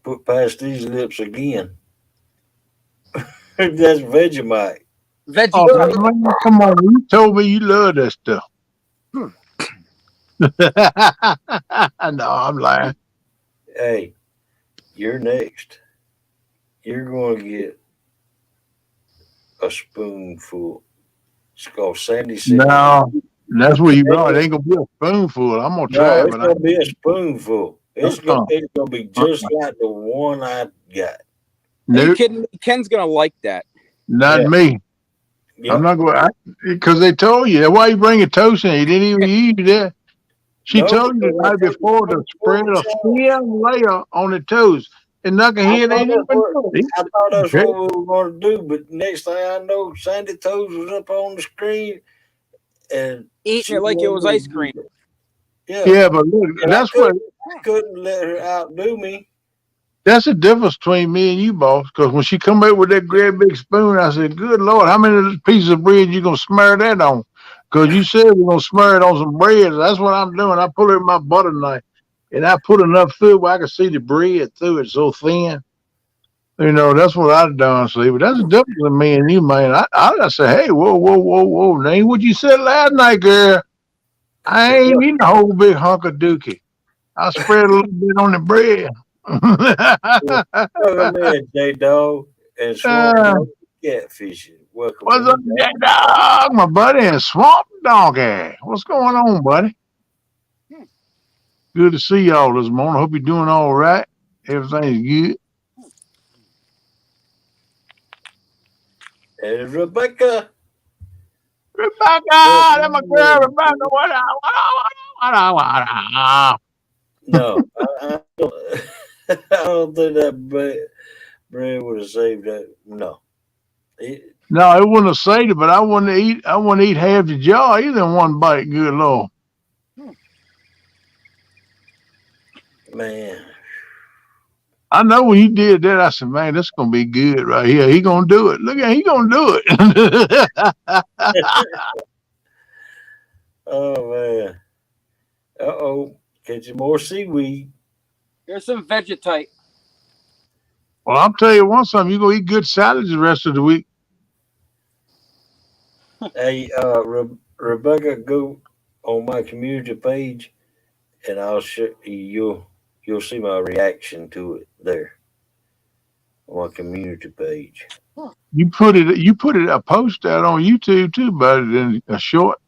put past these lips again. That's Vegemite. Veggie. Come on, you told me you love that stuff. No, I'm lying. Hey, you're next. You're going to get a spoonful. It's called Sandy. No, that's where you go. It ain't gonna be a spoonful. I'm gonna try it, it's gonna be a spoonful. It's gonna be just like the one I got. Are you kidding me? Ken's gonna like that. Not me. Yep. I'm not going because they told you. That's why you bring a toast in. He didn't even use that. She told you the night before to spread a thin layer on the toast. And Knucklehead ain't even do it. I thought that's what we were going to do, but next thing I know, Sandy Toes was up on the screen and eating it like it was ice cream. Yeah, but look, and that's what I couldn't let her outdo me. That's the difference between me and you, boss. Because when she come back with that great big spoon, I said, "Good Lord, how many pieces of bread you gonna smear that on?" Because you said we're gonna smear it on some bread. That's what I'm doing. I put it in my butter knife, and I put enough through where I can see the bread through it so thin. You know, that's what I've done, see. But that's the difference in me and you, man. I say, "Hey, whoa, that ain't what you said last night, girl. I ain't eating a whole big hunk of dookie. I spread a little bit on the bread." Welcome in, J-Dog and Swamp Catfishing. Welcome. What's up, J-Dog? My buddy and Swamp Donkey. What's going on, buddy? Good to see y'all this morning. Hope you're doing all right. Everything's good. There's Rebecca. That's my girl, Rebecca. What No, I don't think that bread would have saved that. No. No, it wouldn't have saved it, but I wouldn't eat half the jar either in one bite. Good Lord. Man. I know when you did that, I said, "Man, this is gonna be good right here. He gonna do it. Look at he gonna do it." Oh man. Uh-oh. Catching more seaweed. Here's some vegetite. Well, I'll tell you one something. You gonna eat good salads the rest of the week. Hey, Rebecca, go on my community page, and I'll show you'll see my reaction to it there on my community page. You put it a post out on YouTube too, but in a short.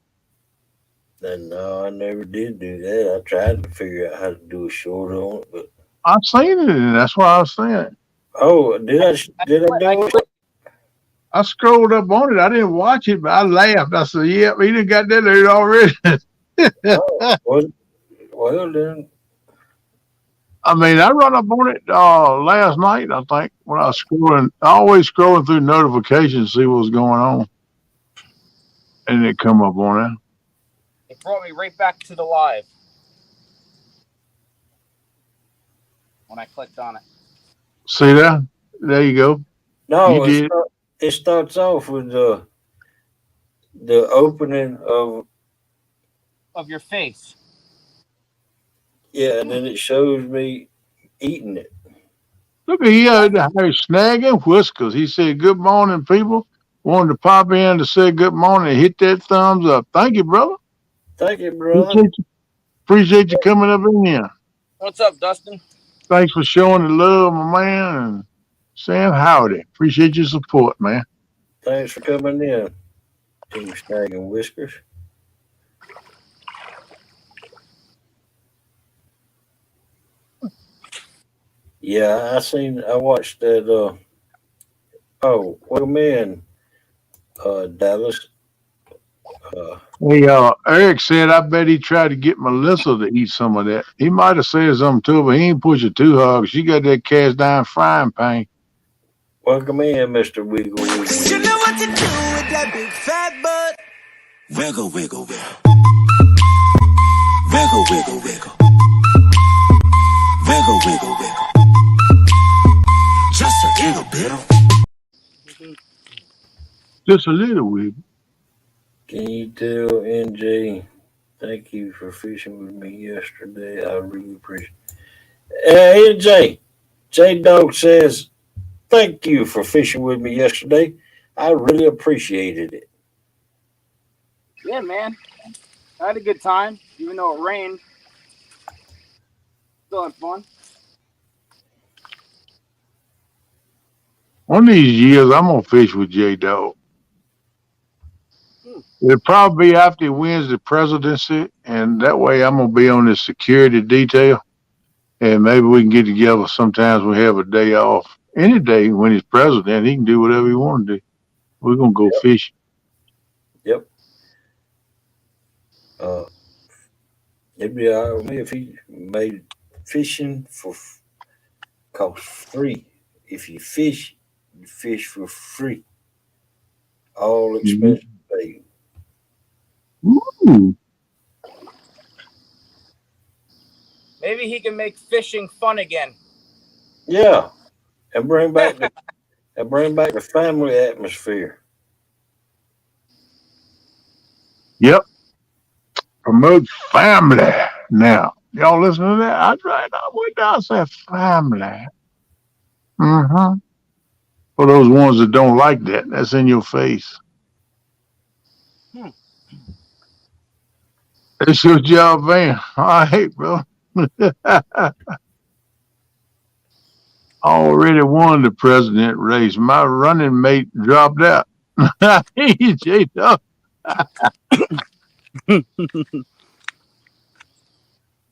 And no, I never did do that. I tried to figure out how to do a short on it, but I've seen it, and that's why I was saying. oh, did I I do it? clicked. I scrolled up on it. I didn't watch it, but I laughed. I said, "Yep, he done got that there already." Oh, well then, I mean, I run up on it last night. I think when I was scrolling, I always scrolling through notifications to see what was going on, and it come up on it. It brought me right back to the live when I clicked on it. See that? There you go. You no, did. it starts off with the opening of Of your face. yeah, and then it shows me eating it. Look at here, snagging whiskers. He said, "Good morning, people." Wanted to pop in to say good morning and hit that thumbs up. Thank you, brother. Thank you, brother. Appreciate you coming up in here. What's up, Dustin? Thanks for showing the love, my man, and saying howdy. Appreciate your support, man. Thanks for coming in, Team Snag and Whiskers. Yeah, I watched that. Welcome in, Dallas. Uh, Hey, Eric said, I bet he tried to get Melissa to eat some of that. He might have said something to her, but he ain't push it too hard. She got that cast iron frying pan. welcome in, Mister Wiggle Wiggle. You know what to do with that big fat butt. Wiggle, wiggle, wiggle. Wiggle, wiggle, wiggle. Wiggle, wiggle, wiggle. Just a little bit of. Just a little bit. Can you tell NJ? Thank you for fishing with me yesterday. I really appreciate it. NJ, J Dog says, thank you for fishing with me yesterday. I really appreciated it. Yeah, man. I had a good time, even though it rained. Still had fun. One of these years, I'm going to fish with J Dog. It'll probably be after he wins the presidency, and that way I'm going to be on the security detail. And maybe we can get together sometimes we have a day off. Any day when he's president, he can do whatever he want to do. We're going to go fishing. Yep. It'd be all right with me if he made fishing for cost free. If you fish for free. All expenses paid. Ooh. Maybe he can make fishing fun again. Yeah. And bring back the family atmosphere. Yep. Promote family now. Y'all listen to that? I tried. What did I say? Family. Mm-hmm. For those ones that don't like that, that's in your face. It's your job, man. All right, bro. Already won the president race. My running mate dropped out.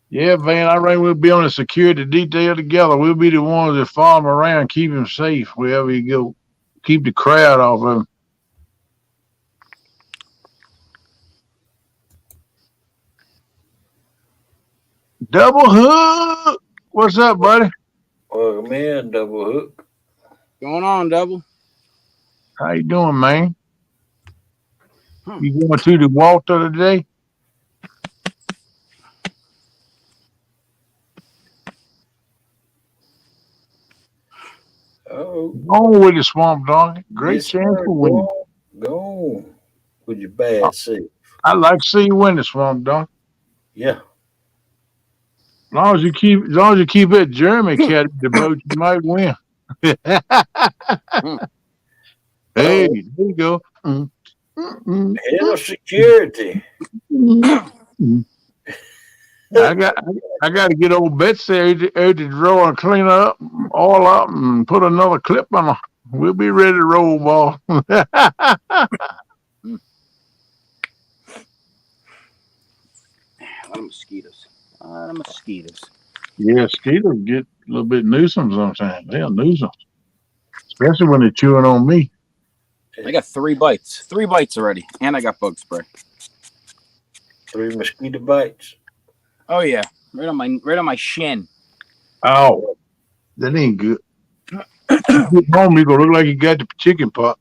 Yeah, Van, I reckon we'll be on the security detail together. We'll be the ones that follow him around, keep him safe wherever he go. Keep the crowd off of him. Double hook. What's up, buddy? Welcome in, Double Hook. Going on, Double? How you doing, man? You going to the Walter today? Oh, Go with the swamp dog. Great yes, chance sir. for winning. Go on with your bad self. I'd like to see you win the Swamp Dog. Yeah. As long as you keep that German cat in the boat, you might win. Hey, there you go. Head of security. I got to get old Betsy out the drawer and clean her up, all up, and put another clip on her. We'll be ready to roll, ball. A lot of mosquitoes. A lot of mosquitoes. Yeah, mosquitoes get a little bit nuisance sometimes. They're nuisance, especially when they're chewing on me. I got 3 bites. 3 bites already, and I got bug spray. 3 mosquito bites. Oh yeah, right on my shin. Oh, that ain't good. Get home, you gonna look like you got the chicken pox.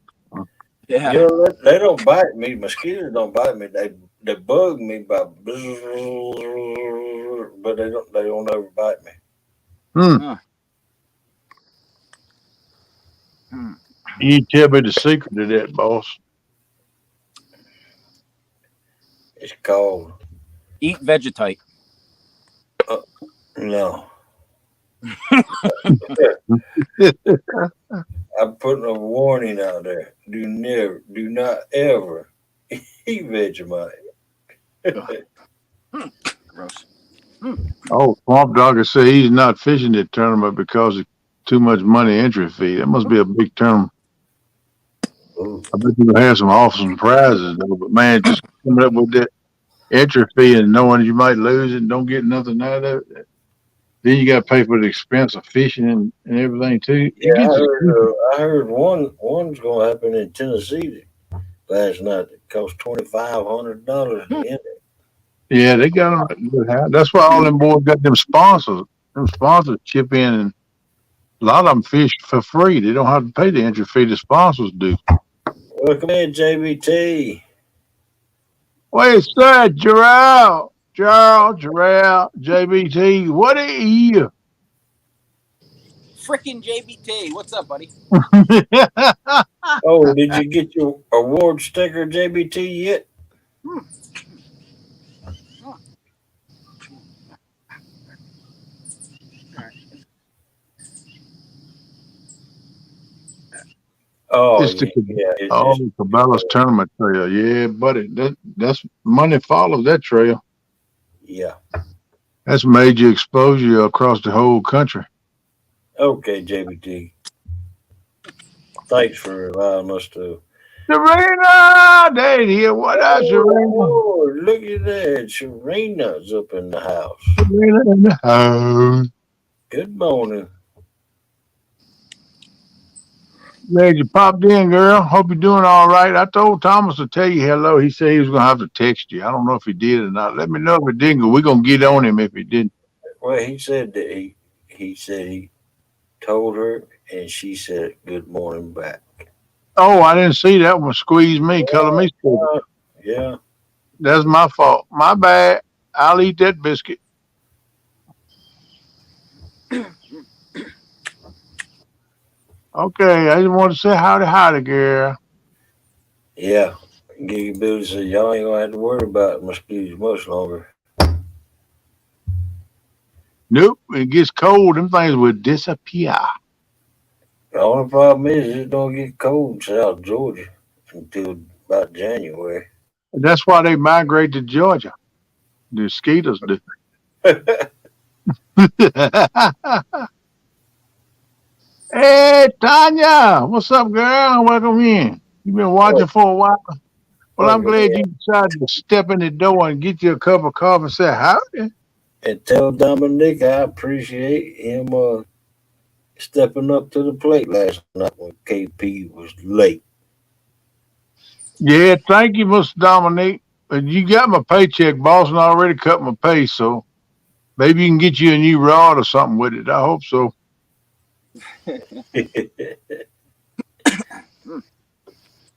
Yeah. You know, they don't bite me. Mosquitoes don't bite me. They bug me by, but they don't ever bite me. Huh. You tell me the secret to that, boss. It's called Eat Vegetite. no. I'm putting a warning out there. Do not ever eat Vegemite. Gross. Oh, Swamp Dogger say he's not fishing that tournament because of too much money entry fee. That must be a big tournament. Ooh. I bet you have some awesome prizes though, but man, just coming up with that entry fee and knowing you might lose it and don't get nothing out of it. Then you got to pay for the expense of fishing and everything too. Yeah, I heard one's going to happen in Tennessee last night. It cost $2,500 to enter. Yeah, they got them. That's why all them boys got them sponsors. Them sponsors chip in, and a lot of them fish for free. They don't have to pay the entry fee. The sponsors do. Welcome in, JBT. Wait, sir, Gerald, JBT. What are you? Frickin' JBT. What's up, buddy? Oh, did you get your award sticker, JBT, yet? Oh, It's the Cabela's tournament trail. Yeah, buddy. That's money follows that trail. Yeah. That's major exposure across the whole country. Okay, JBT. Thanks for allowing us to. Serena, they here. What up, Serena? Oh, look at that. Serena's up in the house. Serena in the house. Good morning. Glad you popped in, girl. Hope you're doing all right. I told Thomas to tell you hello. He said he was going to have to text you. I don't know if he did or not. Let me know if he didn't. We're going to get on him if he didn't. Well, he said that he said he told her, and she said good morning back. Oh, I didn't see that one. Squeeze me, color me. Yeah. That's my fault. My bad. I'll eat that biscuit. Okay, I just want to say howdy, girl. Yeah. Gigability said y'all ain't gonna have to worry about mosquitoes much longer. Nope, it gets cold, them things will disappear. The only problem is it don't get cold in South Georgia until about January. And that's why they migrate to Georgia. The mosquitoes do. Hey, Tanya, what's up, girl? Welcome in. You've been watching for a while. Well, I'm glad you decided to step in the door and get you a cup of coffee and say howdy. And tell Dominic I appreciate him stepping up to the plate last night when KP was late. Yeah, thank you, Mr. Dominic. You got my paycheck, boss, and I already cut my pay, so maybe you can get you a new rod or something with it. I hope so.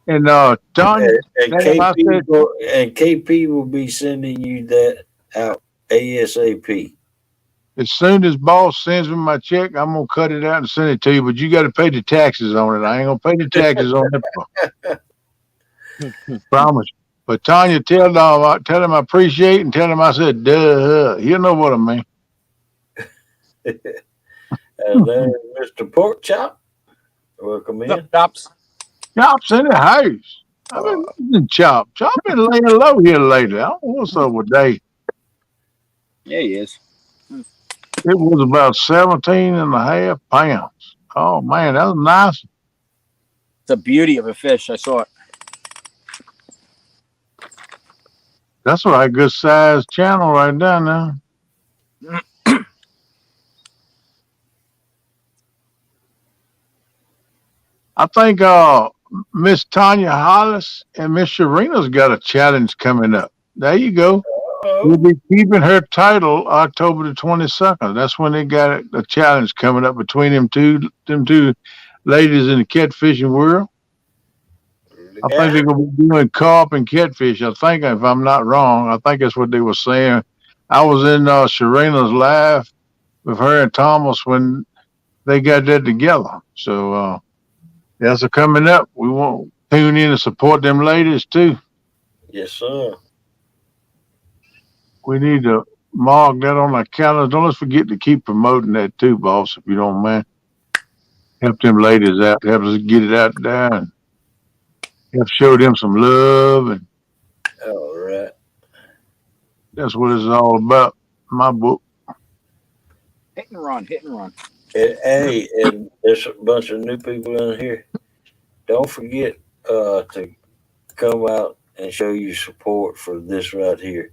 And Tanya, and KP will be sending you that out ASAP. As soon as boss sends me my check, I'm gonna cut it out and send it to you. But you got to pay the taxes on it. I ain't gonna pay the taxes on it. Promise. But Tanya, tell him I appreciate and tell him I said, duh. He'll know what I mean. And then Mr. Pork Chop, welcome What's up, in. Chops? Chop's in the house. I've been listening to Chop. Chop been laying low here lately. I don't know what's up with Dave. Yeah, he is. It was about 17 and a half pounds. Oh, man, that was nice. It's a beauty of a fish. I saw it. That's a right good sized channel right there now. I think Miss Tanya Hollis and Miss Sharina's got a challenge coming up. There you go. We'll be keeping her title October the 22nd. That's when they got a challenge coming up between them two ladies in the catfishing world. I think they're going to be doing carp and catfish. I think, if I'm not wrong, I think that's what they were saying. I was in Sharina's live with her and Thomas when they got that together. So that's coming up. We want to tune in and support them ladies too. Yes, sir. We need to mark that on our calendar. Don't let's forget to keep promoting that too, boss, if you don't mind. Help them ladies out. Help us get it out there and help show them some love. And all right. That's what it's all about in my book. Hit and run. Hey, and there's a bunch of new people in here. Don't forget to come out and show your support for this right here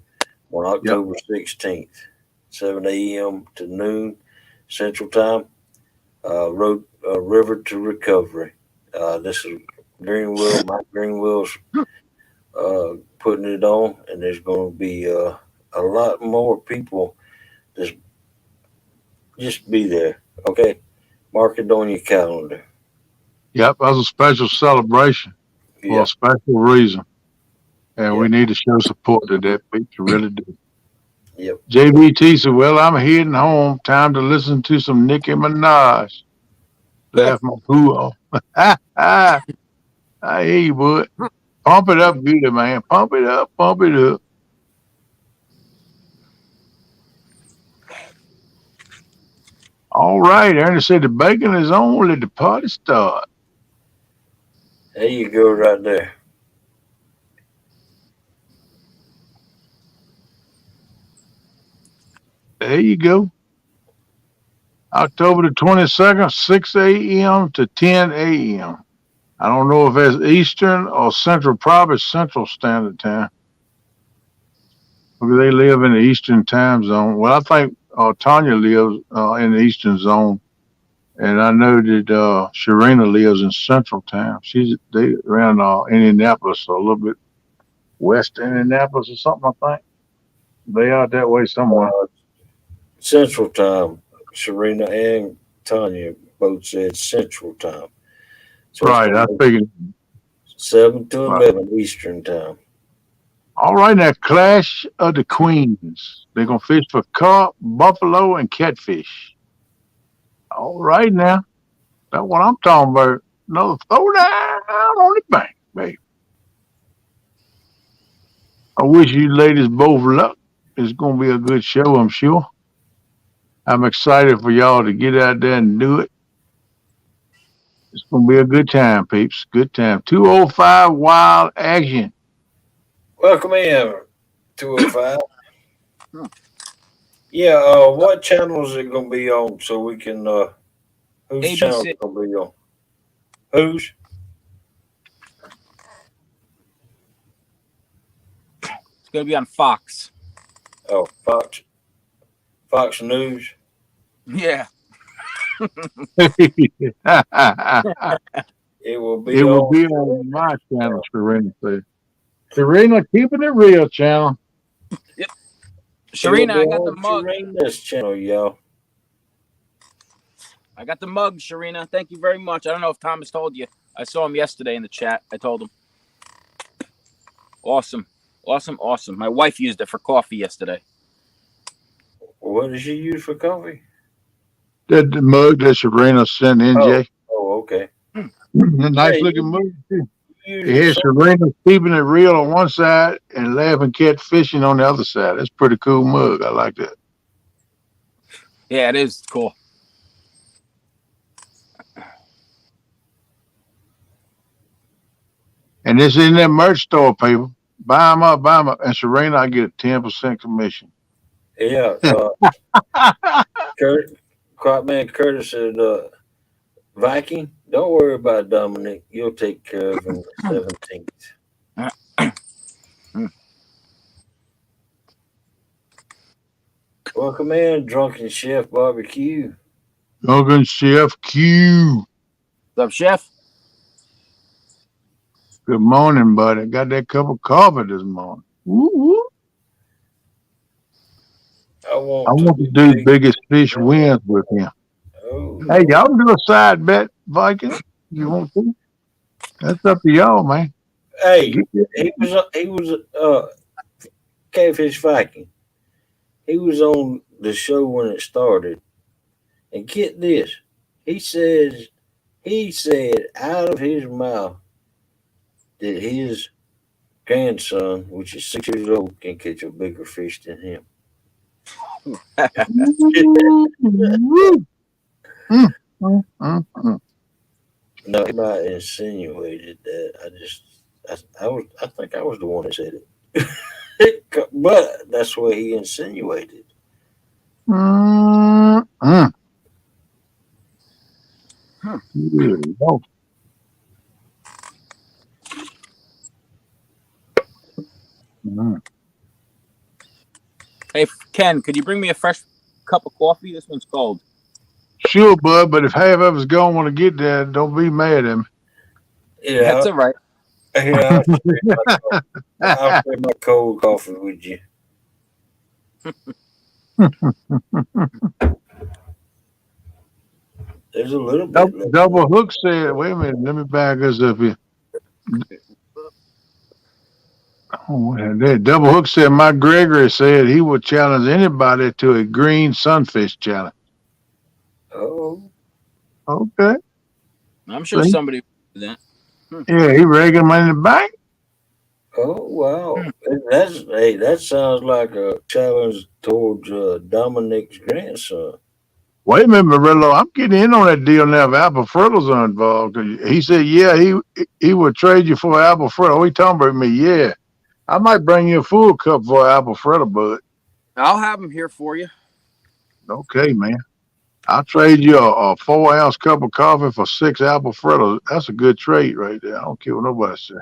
on October 16th, 7 a.m. to noon Central Time. River to Recovery. This is Greenwell, Mike Greenwell's putting it on, and there's going to be a lot more people. Just be there, okay? Mark it on your calendar. Yep, that's a special celebration for a special reason. And we need to show support to that. We really do. Yep. JBT said, well, I'm heading home. Time to listen to some Nicki Minaj. Laugh my poo off. I hear you, bud. Pump it up good, man. Pump it up. Pump it up. All right. Ernie said the bacon is on. Let the party start. There you go, right there. There you go. October the 22nd, 6 a.m. to 10 a.m. I don't know if that's Eastern or Central, probably Central Standard Time. Because they live in the Eastern time zone. Well, I think Tanya lives in the Eastern zone. And I know that Sharina lives in Central Time. They around Indianapolis, so a little bit west Indianapolis or something, I think. They are that way somewhere. Central Time. Sharina and Tanya both said Central Time. So right, I figured 7 to 11 Eastern Time. All right, now Clash of the Queens. They're gonna fish for carp, buffalo, and catfish. All right now. That's what I'm talking about. Another throwdown on the bank, baby. I wish you ladies both luck. It's gonna be a good show, I'm sure. I'm excited for y'all to get out there and do it. It's gonna be a good time, peeps. Good time. 205 Wild Action. Welcome in, 205. Yeah, what channel is it going to be on so we can, whose ABC. channel is it going to be on? Whose? It's going to be on Fox. Oh, Fox News? Yeah. It will be on my channel, Sharina said. Sharina, keeping it real channel. Yep. Sharina, I got the mug. Sharina's channel, y'all. I got the mug, Sharina. Thank you very much. I don't know if Thomas told you. I saw him yesterday in the chat. I told him. Awesome. Awesome, awesome. My wife used it for coffee yesterday. What did she use for coffee? The mug that Sharina sent in, Jay. Oh, okay. Nice looking mug, too. Yeah, Serena's keeping it real on one side and laughing catfishing on the other side. That's a pretty cool mug. I like that. Yeah, it is cool. And it's in that merch store, people. Buy them up, buy them up. And Serena, I get a 10% commission. Yeah. Crop Curtis said, Viking, don't worry about Dominic. You'll take care of him the 17th. Welcome in, Drunken Chef Barbecue. Drunken Chef Q. What's up, Chef? Good morning, buddy. Got that cup of coffee this morning. Woo-woo. I want to do biggest fish wins with him. Oh, hey, y'all can do a side bet, Viking. You want to? That's up to y'all, man. Hey, he was Catfish Viking. He was on the show when it started, and get this, he said out of his mouth that his grandson, which is 6 years old, can catch a bigger fish than him. No, he not insinuated that. I think I was the one that said it. But that's what he insinuated. Hey, Ken, could you bring me a fresh cup of coffee? This one's cold. Sure, bud, but if half of us going want to get there, don't be mad at me. Yeah, that's all right. Yeah, I'll share my cold coffee with you. There's a little bit. Double Hook said, wait a minute, let me back us up here. Double Hook said, my Gregory said he would challenge anybody to a green sunfish challenge. Oh. Okay. I'm sure somebody would do that. Yeah, he raking money in the bank. Oh, wow. That sounds like a challenge towards Dominic's grandson. Wait a minute, Murillo. I'm getting in on that deal now if apple fritters are involved. He said, yeah, he would trade you for an apple fritter. Oh, he talking about me. Yeah. I might bring you a full cup for an apple fritter, bud. I'll have them here for you. Okay, man. I'll trade you a 4-ounce cup of coffee for 6 apple fritters. That's a good trade right there. I don't care what nobody says.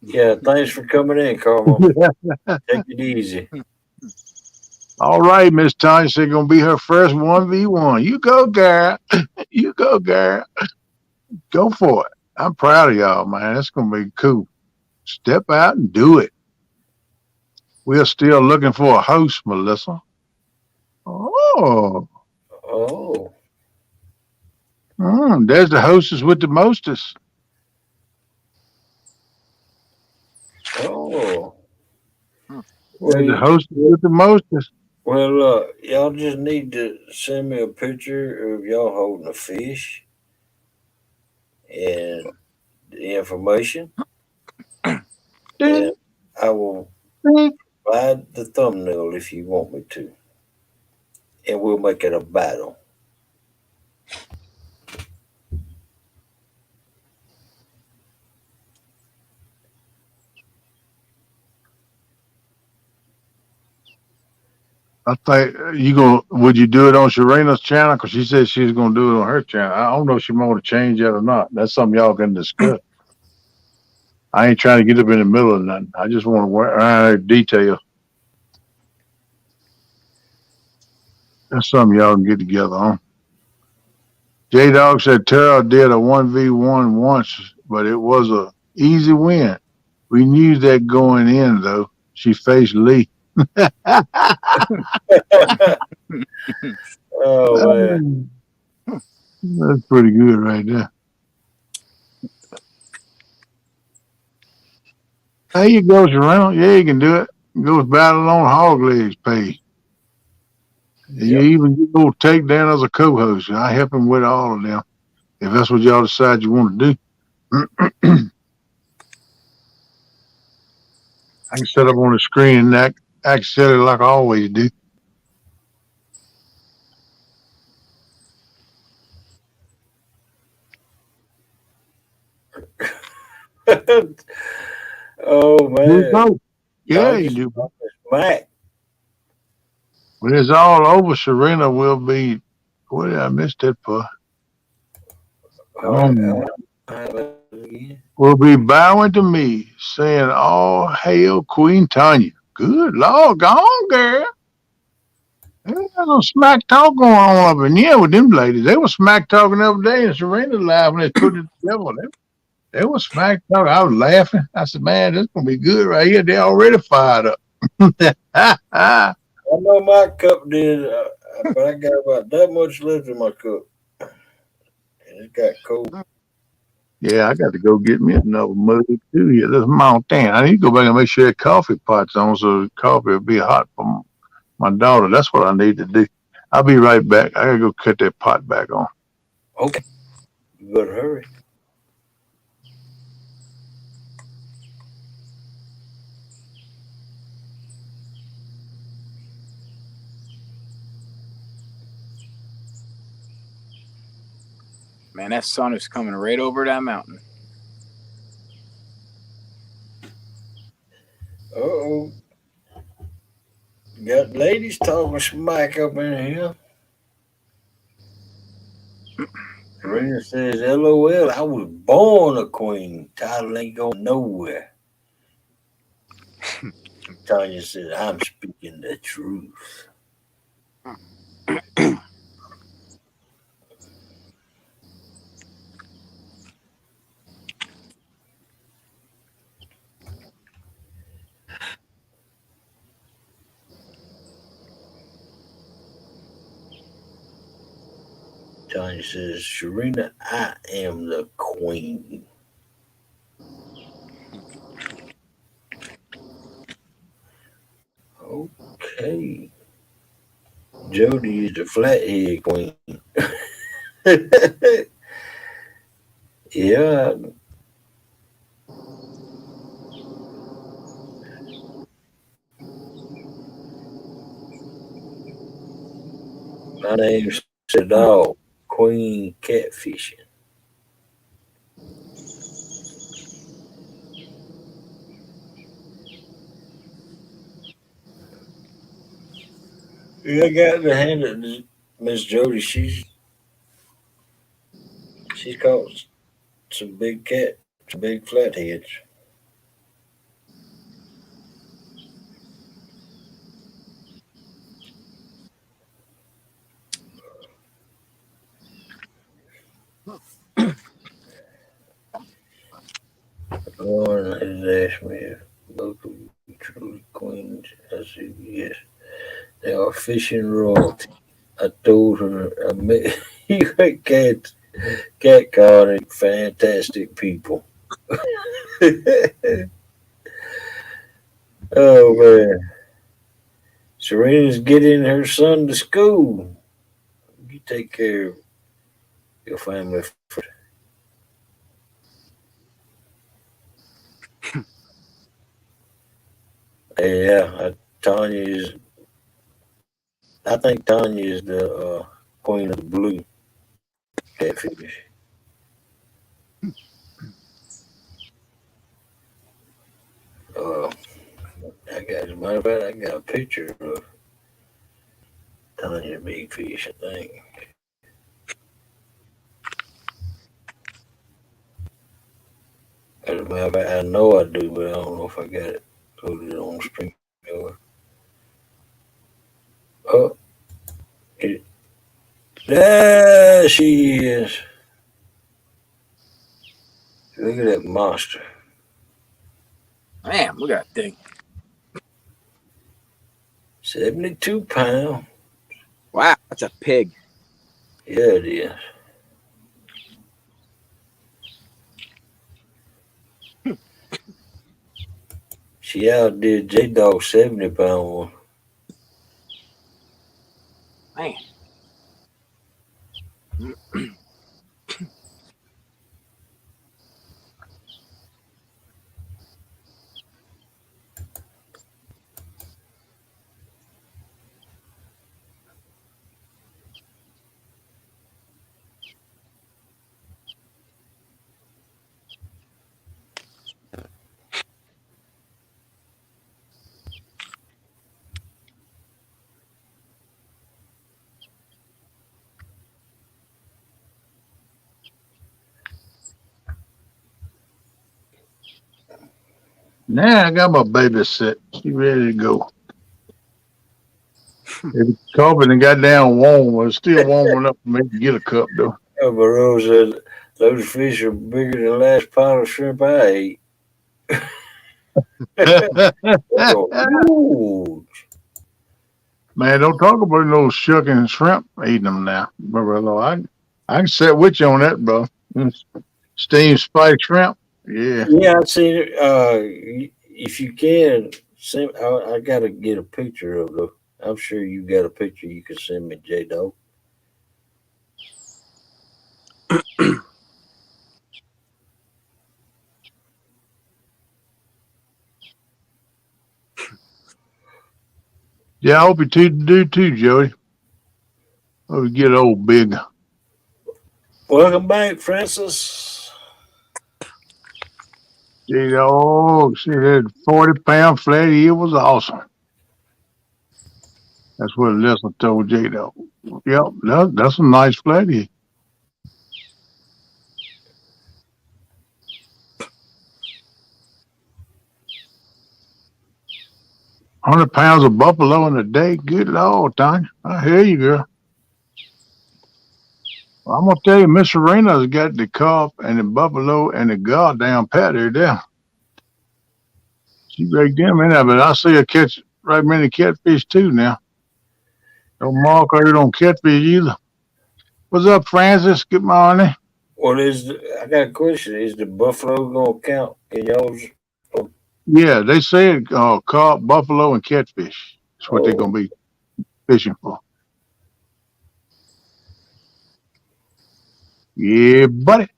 Yeah, thanks for coming in, Carmel. Take it easy. All right, Miss Tanya said gonna be her first 1v1. You go, girl. You go, girl. Go for it. I'm proud of y'all, man. It's gonna be cool. Step out and do it. We're still looking for a host, Melissa. Oh. There's the hostess with the mostest. Oh. There's the hostess with the mostest. Well, y'all just need to send me a picture of y'all holding a fish and the information. And I will provide the thumbnail if you want me to. And we'll make it a battle. I think would you do it on Serena's channel? Because she said she's going to do it on her channel. I don't know if she want to change that or not. That's something y'all can discuss. I ain't trying to get up in the middle of nothing. I just want to work around detail. That's something y'all can get together on. J-Dog said Tara did a 1v1 once, but it was a easy win. We knew that going in, though. She faced Lee. Oh, man. That's pretty good right there. There you go, Jerome. Yeah, you can do it. Go with Battle on Hog Legs page. Yep. You even go take down as a co-host. I help him with all of them. If that's what y'all decide you want to do. I can set up on the screen and act silly like I always do. Oh You man, go. Yeah, you Tanya do. smack. When it's all over, Serena will be. What did I miss that for? All right, Um, again. will be bowing to me, saying, "All hail Queen Tanya." Good Lord, go on, girl. There's no smack talk going on up in here with them ladies. They were smack talking the other day, and Serena laughed when they put it together. They were smack talking. I was laughing. I said, "Man, this gonna be good right here." They already fired up. I know my cup did, but I got about that much left in my cup, and it got cold. Yeah, I got to go get me another mug too. Here, this mountain. I need to go back and make sure that coffee pot's on, so the coffee will be hot for my daughter. That's what I need to do. I'll be right back. I gotta go cut that pot back on. Okay, you better hurry. Man, that sun is coming right over that mountain. Uh-oh. Got ladies talking smack up in here. Serena says, LOL, I was born a queen. Title ain't going nowhere. Tanya says, I'm speaking the truth. Tanya says, Serena, I am the queen. Okay. Jody is the flathead queen. Yeah. My name's Sadal, Queen Catfishing. Yeah, I got to hand it to Miss Jody. She's caught some big cat, some big flatheads. Lauren has asked me if both of you truly queens. I said yes. They are fishing royalty. I told her I met you cat calling fantastic people. Oh man. Serena's getting her son to school. You take care of your family first. Yeah, Tanya is. I think Tanya is the queen of the blue catfish. Uh, as a matter of fact, I got a picture of Tanya Big Fish. I think. As a matter of fact, I know I do, but I don't know if I got it loaded on the screen. Oh, it, there she is. Look at that monster. Man, look at that thing. 72 pounds. Wow, that's a pig. Yeah, it is. She outdid J Dog 70-pound one. Man. Now I got my baby set. She ready to go. It's covered and got down warm. It's still warm enough for me to get a cup though. Barrow said those fish are bigger than the last pile of shrimp I ate. Ooh. Man, don't talk about no shucking shrimp eating them now, brother. I can sit with you on that, bro. Steamed spiked shrimp. Yeah. Yeah, I seen it. If you can, send. I gotta get a picture of the. I'm sure you got a picture you can send me, J Dog. Yeah, I hope you do too, Jody. Hope you get old big. Welcome back, Francis. She had 40-pound flatty. It was awesome. That's what Lisa told J Dog. Yep, that's a nice flatty. 100 pounds of buffalo in a day. Good Lord, Tanya. I hear you, girl. Well, I'm gonna tell you, Miss Serena's got the carp and the buffalo and the goddamn patty there. She break them in there, but I see her catch right many catfish too now. Don't mark her don't catfish either. What's up, Francis? Good morning. What is? I got a question. Is the buffalo gonna count in y'all's? Yeah, they said carp, buffalo, and catfish. That's what they're Oh, gonna be fishing for. Yeah, buddy.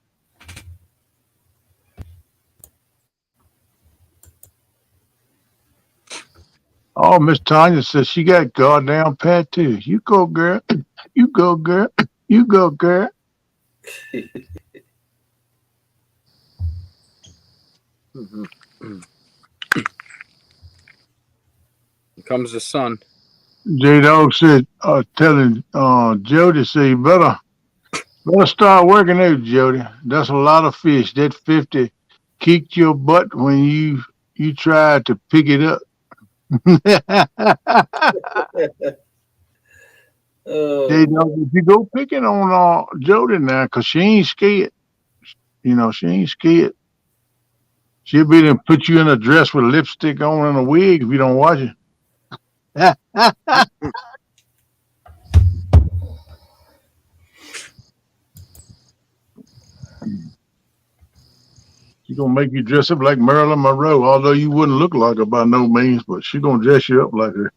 Oh, Miss Tanya says she got goddamn pat too. You go, girl. You go, girl. You go, girl. Here comes the sun. J Dog said, telling Jody, say, you better start working out, Jody. That's a lot of fish. That 50 kicked your butt when you tried to pick it up. J Dog, if you go picking on Jody now, cause she ain't scared. She ain't scared. She'll be there put you in a dress with lipstick on and a wig if you don't watch it. She gonna make you dress up like Marilyn Monroe, although you wouldn't look like her by no means, but she gonna dress you up like her.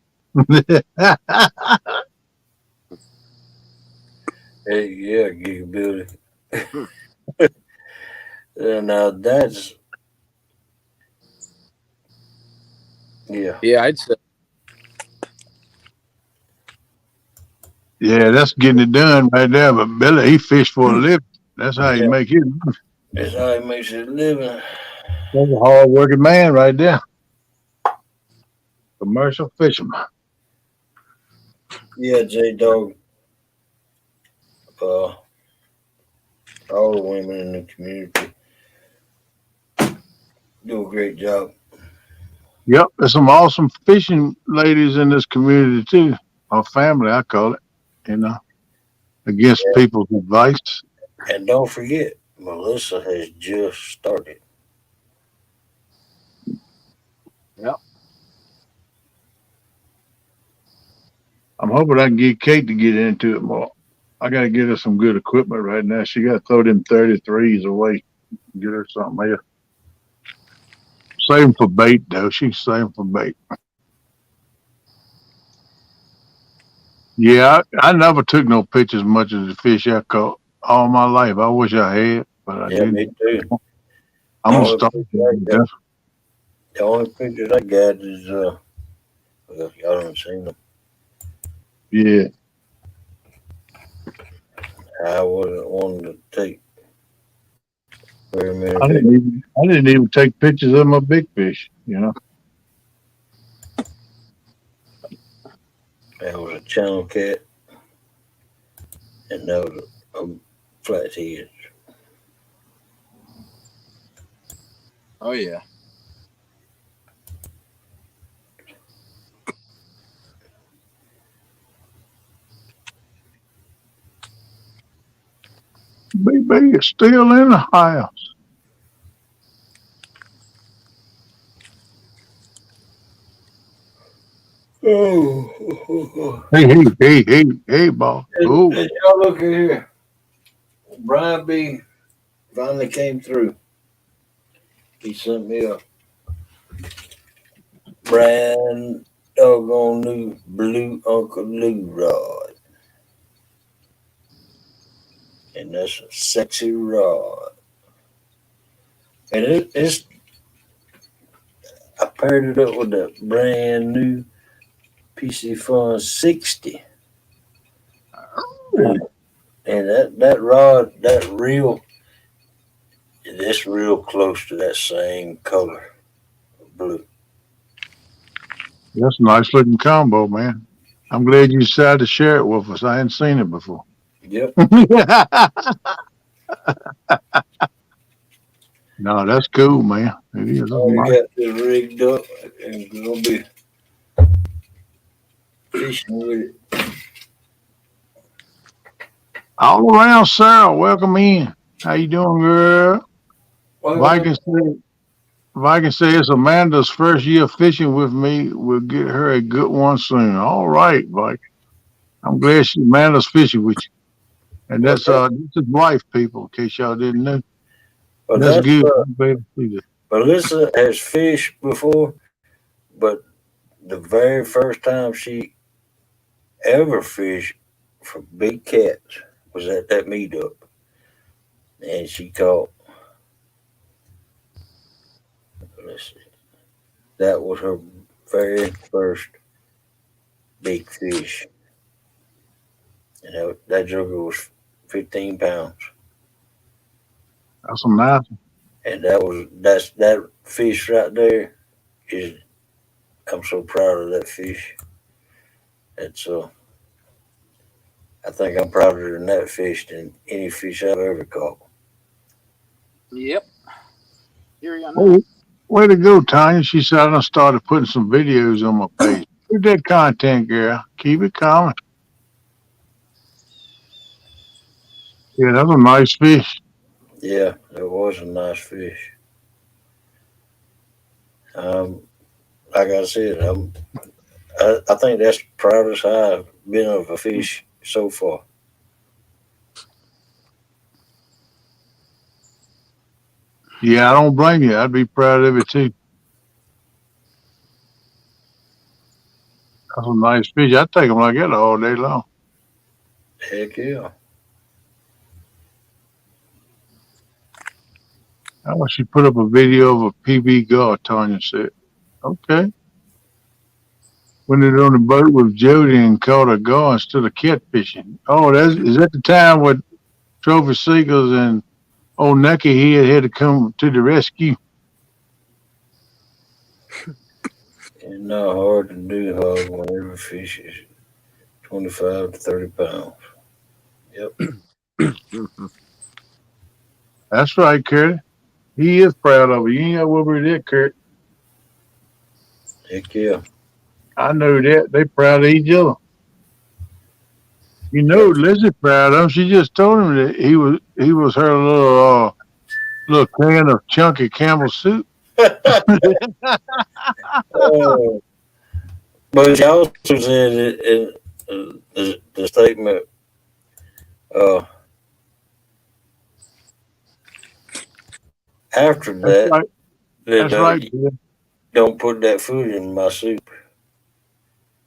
hey, yeah, Gigability. Now that's yeah. Yeah, I'd say. Yeah, that's getting it done right there. But Billy, he fished for a living. That's how he Yeah, make his. that's how he makes his living. That's a hard working man right there. Commercial fisherman. Yeah, J Dog. All the women in the community do a great job. Yep, there's some awesome fishing ladies in this community too. Or family, I call it. Against Yeah. people's advice. And don't forget, Melissa has just started. Yep. I'm hoping I can get Kate to get into it more. I got to get her some good equipment right now. She got to throw them 33s away. Get her something else. Save them for bait, though. She can save them for bait. Yeah, I never took no pictures much of the fish I caught all my life. I wish I had, but I Yeah, didn't. me too. I'm The going to only start picture I doing got, that. the only pictures I got is well, y'all haven't seen them. Yeah. I wasn't wanting to take very many I pictures. didn't even take pictures of my big fish. That was a channel cat, and that was a flathead. Oh yeah. BB is still in the house. Oh. Hey, boss. Oh, And y'all look at here. Brian B finally came through. He sent me a brand doggone new blue Uncle Lou rod. And that's a sexy rod. And it's I paired it up with a brand new PC Fun 60. And that rod, that's real close to that same color, blue. that's a nice looking combo, man. I'm glad you decided to share it with us. I hadn't seen it before. Yep. No, that's cool, man. It is. That's We nice. got this rigged up and we're gonna be fishing with it. All around, Sarah. Welcome in. How you doing, girl? Viking say it's Amanda's first year fishing with me. We'll get her a good one soon. All right, Viking. I'm glad Amanda's fishing with you. And that's this is wife, people, in case y'all didn't know. Well, That's good. I'm glad to see that. Melissa has fished before, but the very first time she ever fished for big cats was at that meetup. And she caught, let's see, that was her very first big fish. And that joker was 15 pounds. That's some nice. And that fish right there is, I'm so proud of that fish. It's I think I'm prouder than that fish than any fish I've ever caught. Yep. Here you Oh, go. way to go, Tanya. She said I done started putting some videos on my page. Keep that content, girl. Keep it coming. Yeah, that's a nice fish. Yeah, it was a nice fish. Like I said, I think that's the proudest I've been of a fish so far. Yeah, I don't blame you. I'd be proud of it too. That's a nice fish. I take them like that all day long. Heck yeah. I want she put up a video of a PB guard, Tanya said. Okay. When they're on the boat with Jody and caught a guard instead of catfishing. Oh, is that the time when Trophy Seagulls and old Nucky had to come to the rescue? It's not hard to do hog when every fish is 25 to 30 pounds. Yep. That's right, Kurt. He is proud of it. You ain't got to worry about that, Kurt. Heck yeah. I know that. They proud of each other. You know, Yep. Lizzie proud of him. She just told him that he was her little can of chunky Campbell soup. Oh, but she also said in the statement, uh, after That's that, right. that That's right. Yeah. don't put that food in my soup.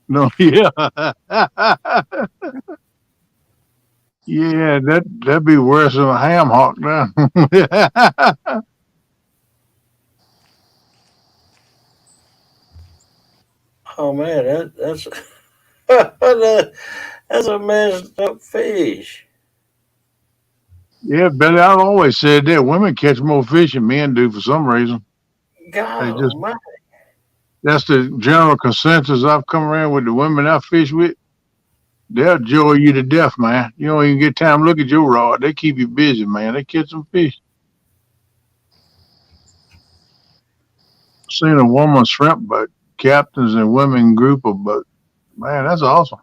No, yeah. Yeah, that'd be worse than a ham hock now. Oh man, that's that's a messed up fish. Yeah, Billy, I've always said that women catch more fish than men do for some reason. They God just almighty. That's the general consensus I've come around with the women I fish with. They'll enjoy you to death, man. You don't even get time to look at your rod. They keep you busy, man. They catch some fish. Seen a woman shrimp boat, captains and women group of boat. Man, that's awesome.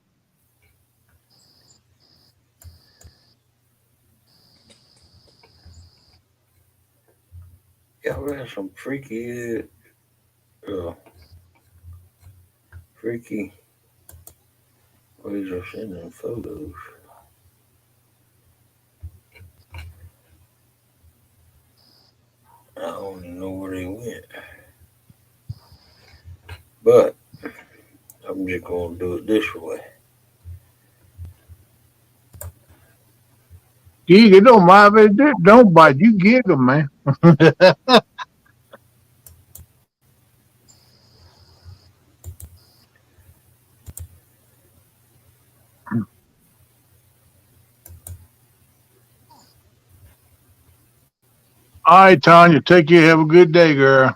Y'all got some freaky ways of sending photos. I don't even know where they went. But I'm just gonna do it this way. Gig, it don't mind if it don't bite. You gig them, man. All right, Tanya, take care. Have a good day, girl.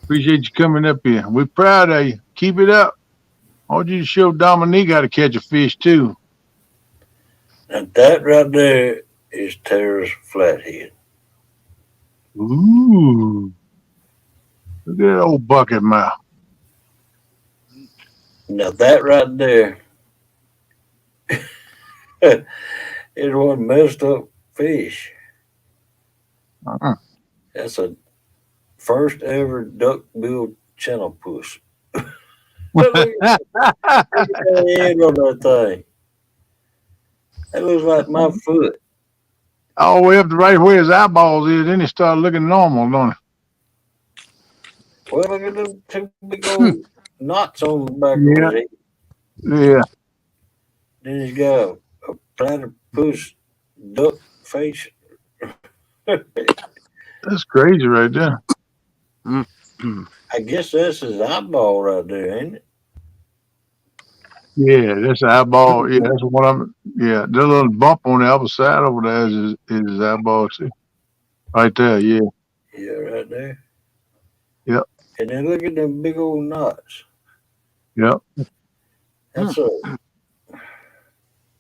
Appreciate you coming up here. We're proud of you. Keep it up. I want you to show Dominique how to catch a fish, too. And that right there is Tara's flathead. Ooh. Look at that old bucket mouth. Now that right there is one messed up fish. Uh-uh. That's a first ever duck-billed channel puss. Look at the head on that thing. That looks like my foot. All the way up to right where his eyeballs is, then he started looking normal, don't he? Well, look at them two big old knots on the back of Yeah. his head. Yeah. Then he's got a platypus duck face. That's crazy right there. I guess that's his eyeball right there, ain't it? Yeah, that's the eyeball. Yeah, that's what I'm. Yeah, that little bump on the other side over there is his eyeball, too. Right there, yeah. Yeah, right there. Yep. And then look at them big old knots. Yep. That's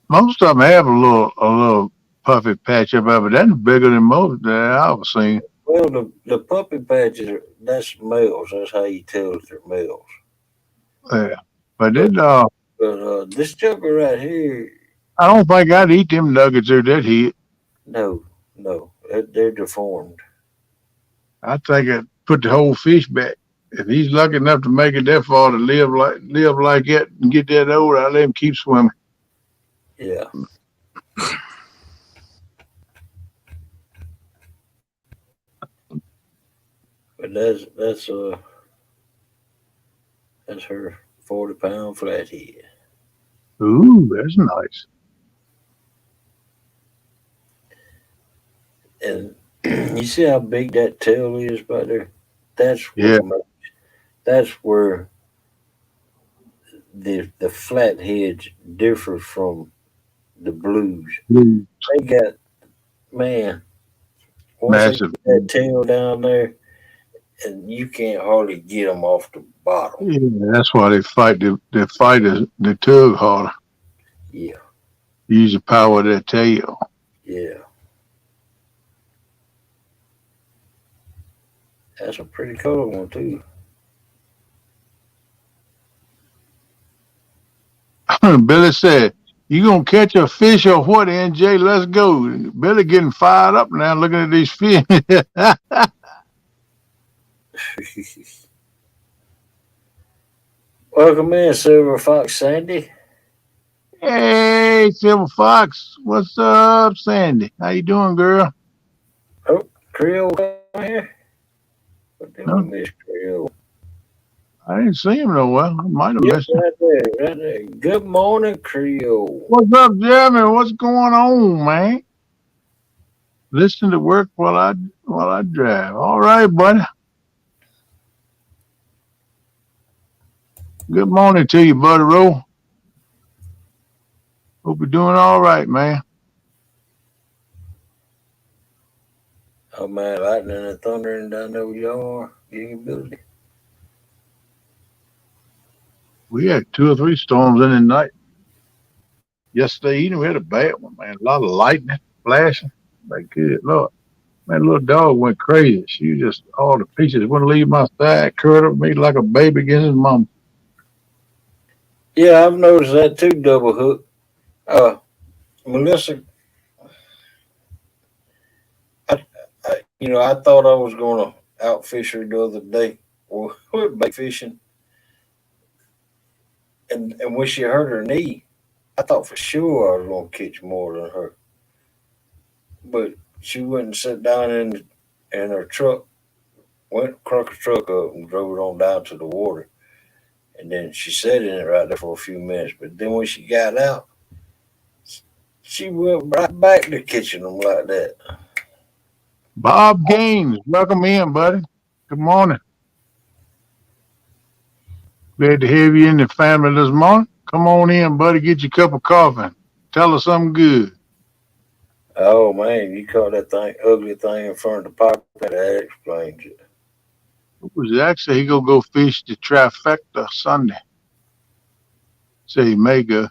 Most of them have a little puffy patch up there, but that's bigger than most that I ever seen. well, the puppy patches, that's males. That's how you tell if they're males. Yeah. But But then, this joker right here, I don't think I'd eat them nuggets or that heat. no, they're deformed. I think I'd put the whole fish back. If he's lucky enough to make it that far to live like that and get that old, I let him keep swimming. Yeah. But that's her 40-pound flathead. Ooh, that's nice. And you see how big that tail is right there? That's Yeah. that's where the flatheads differ from the blues. Ooh, They got, man, once they massive. get that tail down there, and you can't hardly get them off the bottom. Yeah, that's why they fight. They fight the tug harder. Yeah, Use the power of that tail. yeah. That's a pretty color one too. Billy said, "You gonna catch a fish or what, NJ? Let's go." Billy getting fired up now, looking at these fish. Welcome in, Silver Fox Sandy. Hey, Silver Fox, what's up, Sandy? How you doing, girl? Oh, Creole come here. What did No, we miss, Creole? I didn't see him nowhere. I might have Yeah, missed him. right there. Good morning, Creole. What's up, Jeremy? What's going on, man? Listen to work while I drive. All right, buddy. Good morning to you, buddy. Roll. Hope you're doing all right, man. Oh man, lightning and thunder and down there where y'all are. Gigability. We had 2 or 3 storms in the night. Yesterday evening, we had a bad one, man. A lot of lightning, flashing. Like, good Lord. Man, little dog went crazy. She just, all the pieces wouldn't leave my side, curled up me like a baby against his mom. Yeah, I've noticed that too, double hook. Melissa, I I thought I was going to outfish her the other day. Well, we were bait fishing, and when she hurt her knee, I thought for sure I was going to catch more than her. But she went and sat down in her truck, went cranked her truck up and drove it on down to the water. And then she sat in it right there for a few minutes. But then when she got out, she went right back to catching them like that. Bob Gaines, welcome in, buddy. Good morning. Glad to have you in the family this morning. Come on in, buddy. Get your cup of coffee. Tell us something good. Oh man, you caught that thing ugly thing in front of the pocket. That explains it. It was actually he go fish the trifecta Sunday. Say he may go.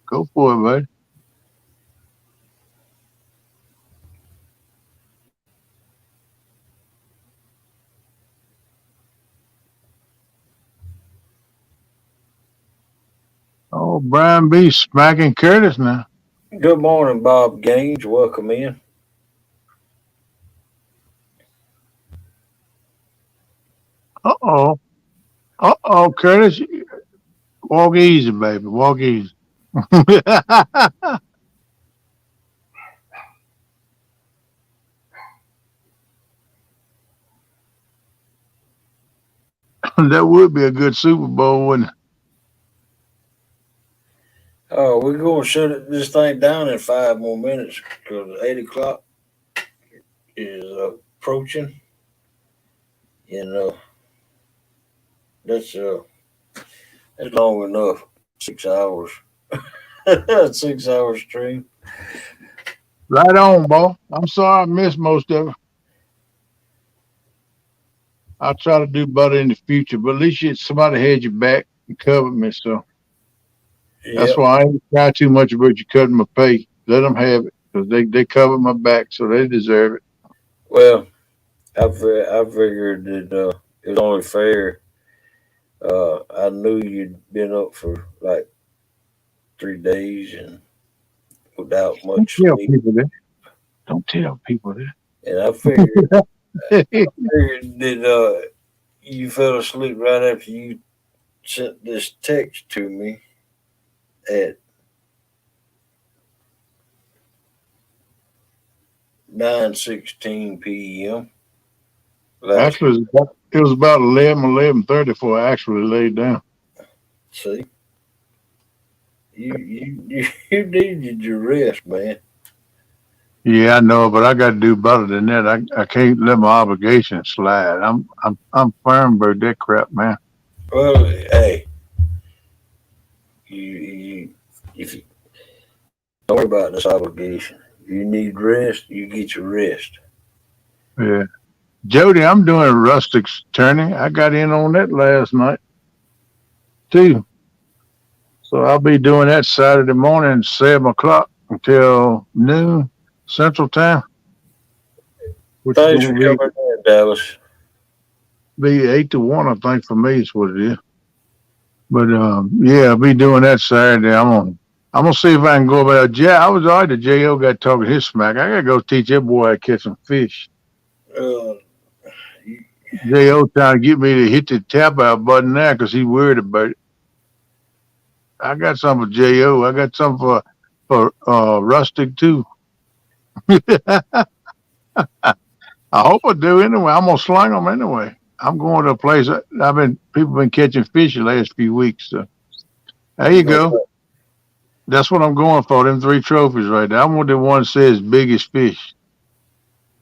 Go for it, buddy. Oh, Brian B. smacking Curtis now. Good morning, Bob Gaines. Welcome in. Uh-oh. Uh-oh, Curtis. Walk easy, baby. Walk easy. That would be a good Super Bowl, wouldn't it? Oh, we're going to this thing down in 5 more minutes because 8 o'clock is approaching. You know, that's that's long enough. 6 hours. 6 hour stream. Right on, boy. I'm sorry I missed most of it. I'll try to do better in the future, but at least somebody had your back and covered me, so that's Yep. why I ain't cry too much about you cutting my pay. Let them have it because they covered my back, so they deserve it. Well, I figured that it was only fair. I knew you'd been up for like 3 days and without Don't much tell sleep, people that. Don't tell people and I figured, that. that you fell asleep right after you sent this text to me at 9:16 p.m. last. Actually, it was about 11:30 before I actually laid down. See, you needed your rest, man. Yeah, I know, but I got to do better than that. I can't let my obligations slide. I'm firm about that crap, man. Well, hey, you if you don't worry about this obligation, you need rest. You get your rest. Yeah. Jody, I'm doing rustics turning. I got in on that last night too. So I'll be doing that Saturday morning, 7 o'clock until noon Central Time, which is Thanks for going to coming in, Dallas. be 8 to 1, I think, for me is what it is. But yeah, I'll be doing that Saturday. I'm gonna see if I can go about. Yeah, I was all right. The Jo got talking his smack. I gotta go teach that boy how to catch some fish. Uh, you, Jo trying to get me to hit the tap out button now because he's worried about it. I got some for Jo. I got some for Rustic too. I hope I do anyway. I'm gonna sling them anyway. I'm going to a place. People been catching fish the last few weeks. So there you you gonna, go. That's what I'm going for. Them 3 trophies right there. I want the one that says biggest fish,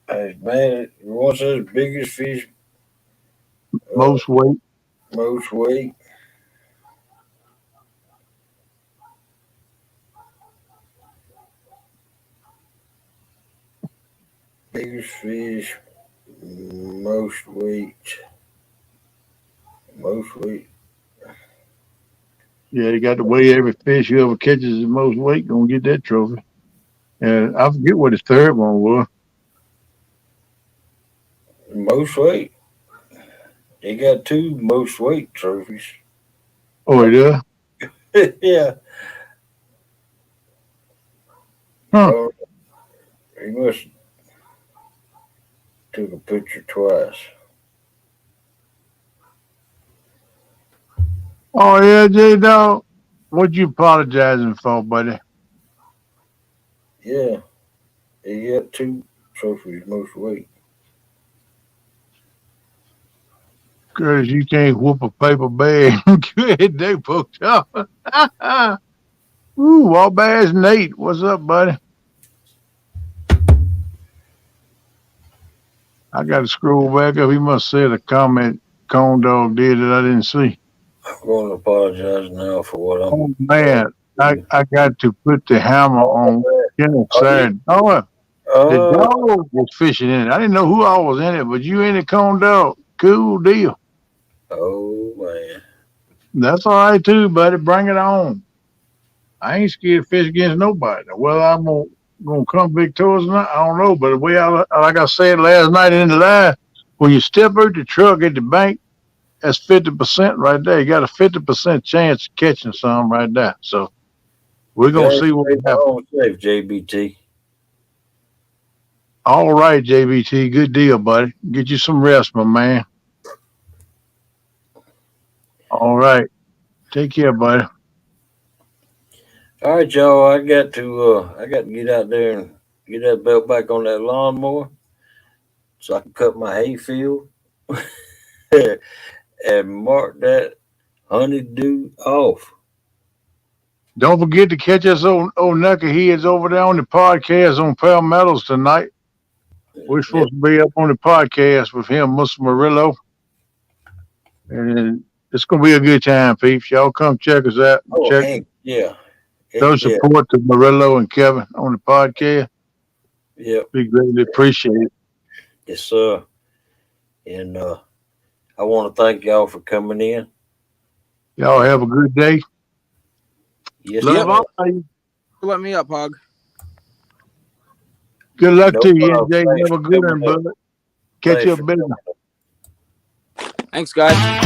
hey, man, you want to the biggest fish, uh, most weight. most weight? Biggest fish, most weight, most weight. Yeah, you got to weigh every fish. Whoever catches the most weight gonna get that trophy. And I forget what his third one was. Most weight. They got two most weight trophies. Oh, he does? Yeah. Huh. Oh, he must. Took a picture twice. Oh yeah, J Dog. What you apologizing for, buddy? Yeah, he got 2 trophies most week. Curtis, you can't whoop a paper bag. Good, they poked up. Ooh, Wabash Nate, what's up, buddy? I got to scroll back up. He must have said a comment Cone Dog did that I didn't see. I'm going to apologize now for what I'm. Oh man, I got to put the hammer on Kenneth Saturday. Oh, the dog was fishing in it. I didn't know who all was in it, but you in it, Cone Dog. Cool deal. Oh man. That's all right too, buddy. Bring it on. I ain't scared to fish against nobody. Whether I'm gonna come victorious or not, I don't know. But the way like I said last night in the live, when you step out the truck at the bank, that's 50% right there. You got a 50% chance of catching some right there. So we're gonna see what happens. Safe, JBT. All right, JBT, good deal, buddy. Get you some rest, my man. All right, take care, buddy. All right, y'all. I got to get out there and get that belt back on that lawnmower so I can cut my hay field and mark that honeydew off. Don't forget to catch us old knuckleheads over there on the podcast on Palmettos tonight. We're supposed to be up on the podcast with him, Mr. Murillo. And it's going to be a good time, peeps. Y'all come check us out. Oh, check. Hank, yeah. Show support to Murillo and Kevin on the podcast. Yep. We greatly appreciate it. Yes, sir. And I want to thank y'all for coming in. Y'all have a good day. Yes, Love all of you. Let me up, Hog. Good luck No to you, problem. NJ. Thanks Have a for good one, coming bud. Catch Thanks you a for bit. coming Thanks, guys.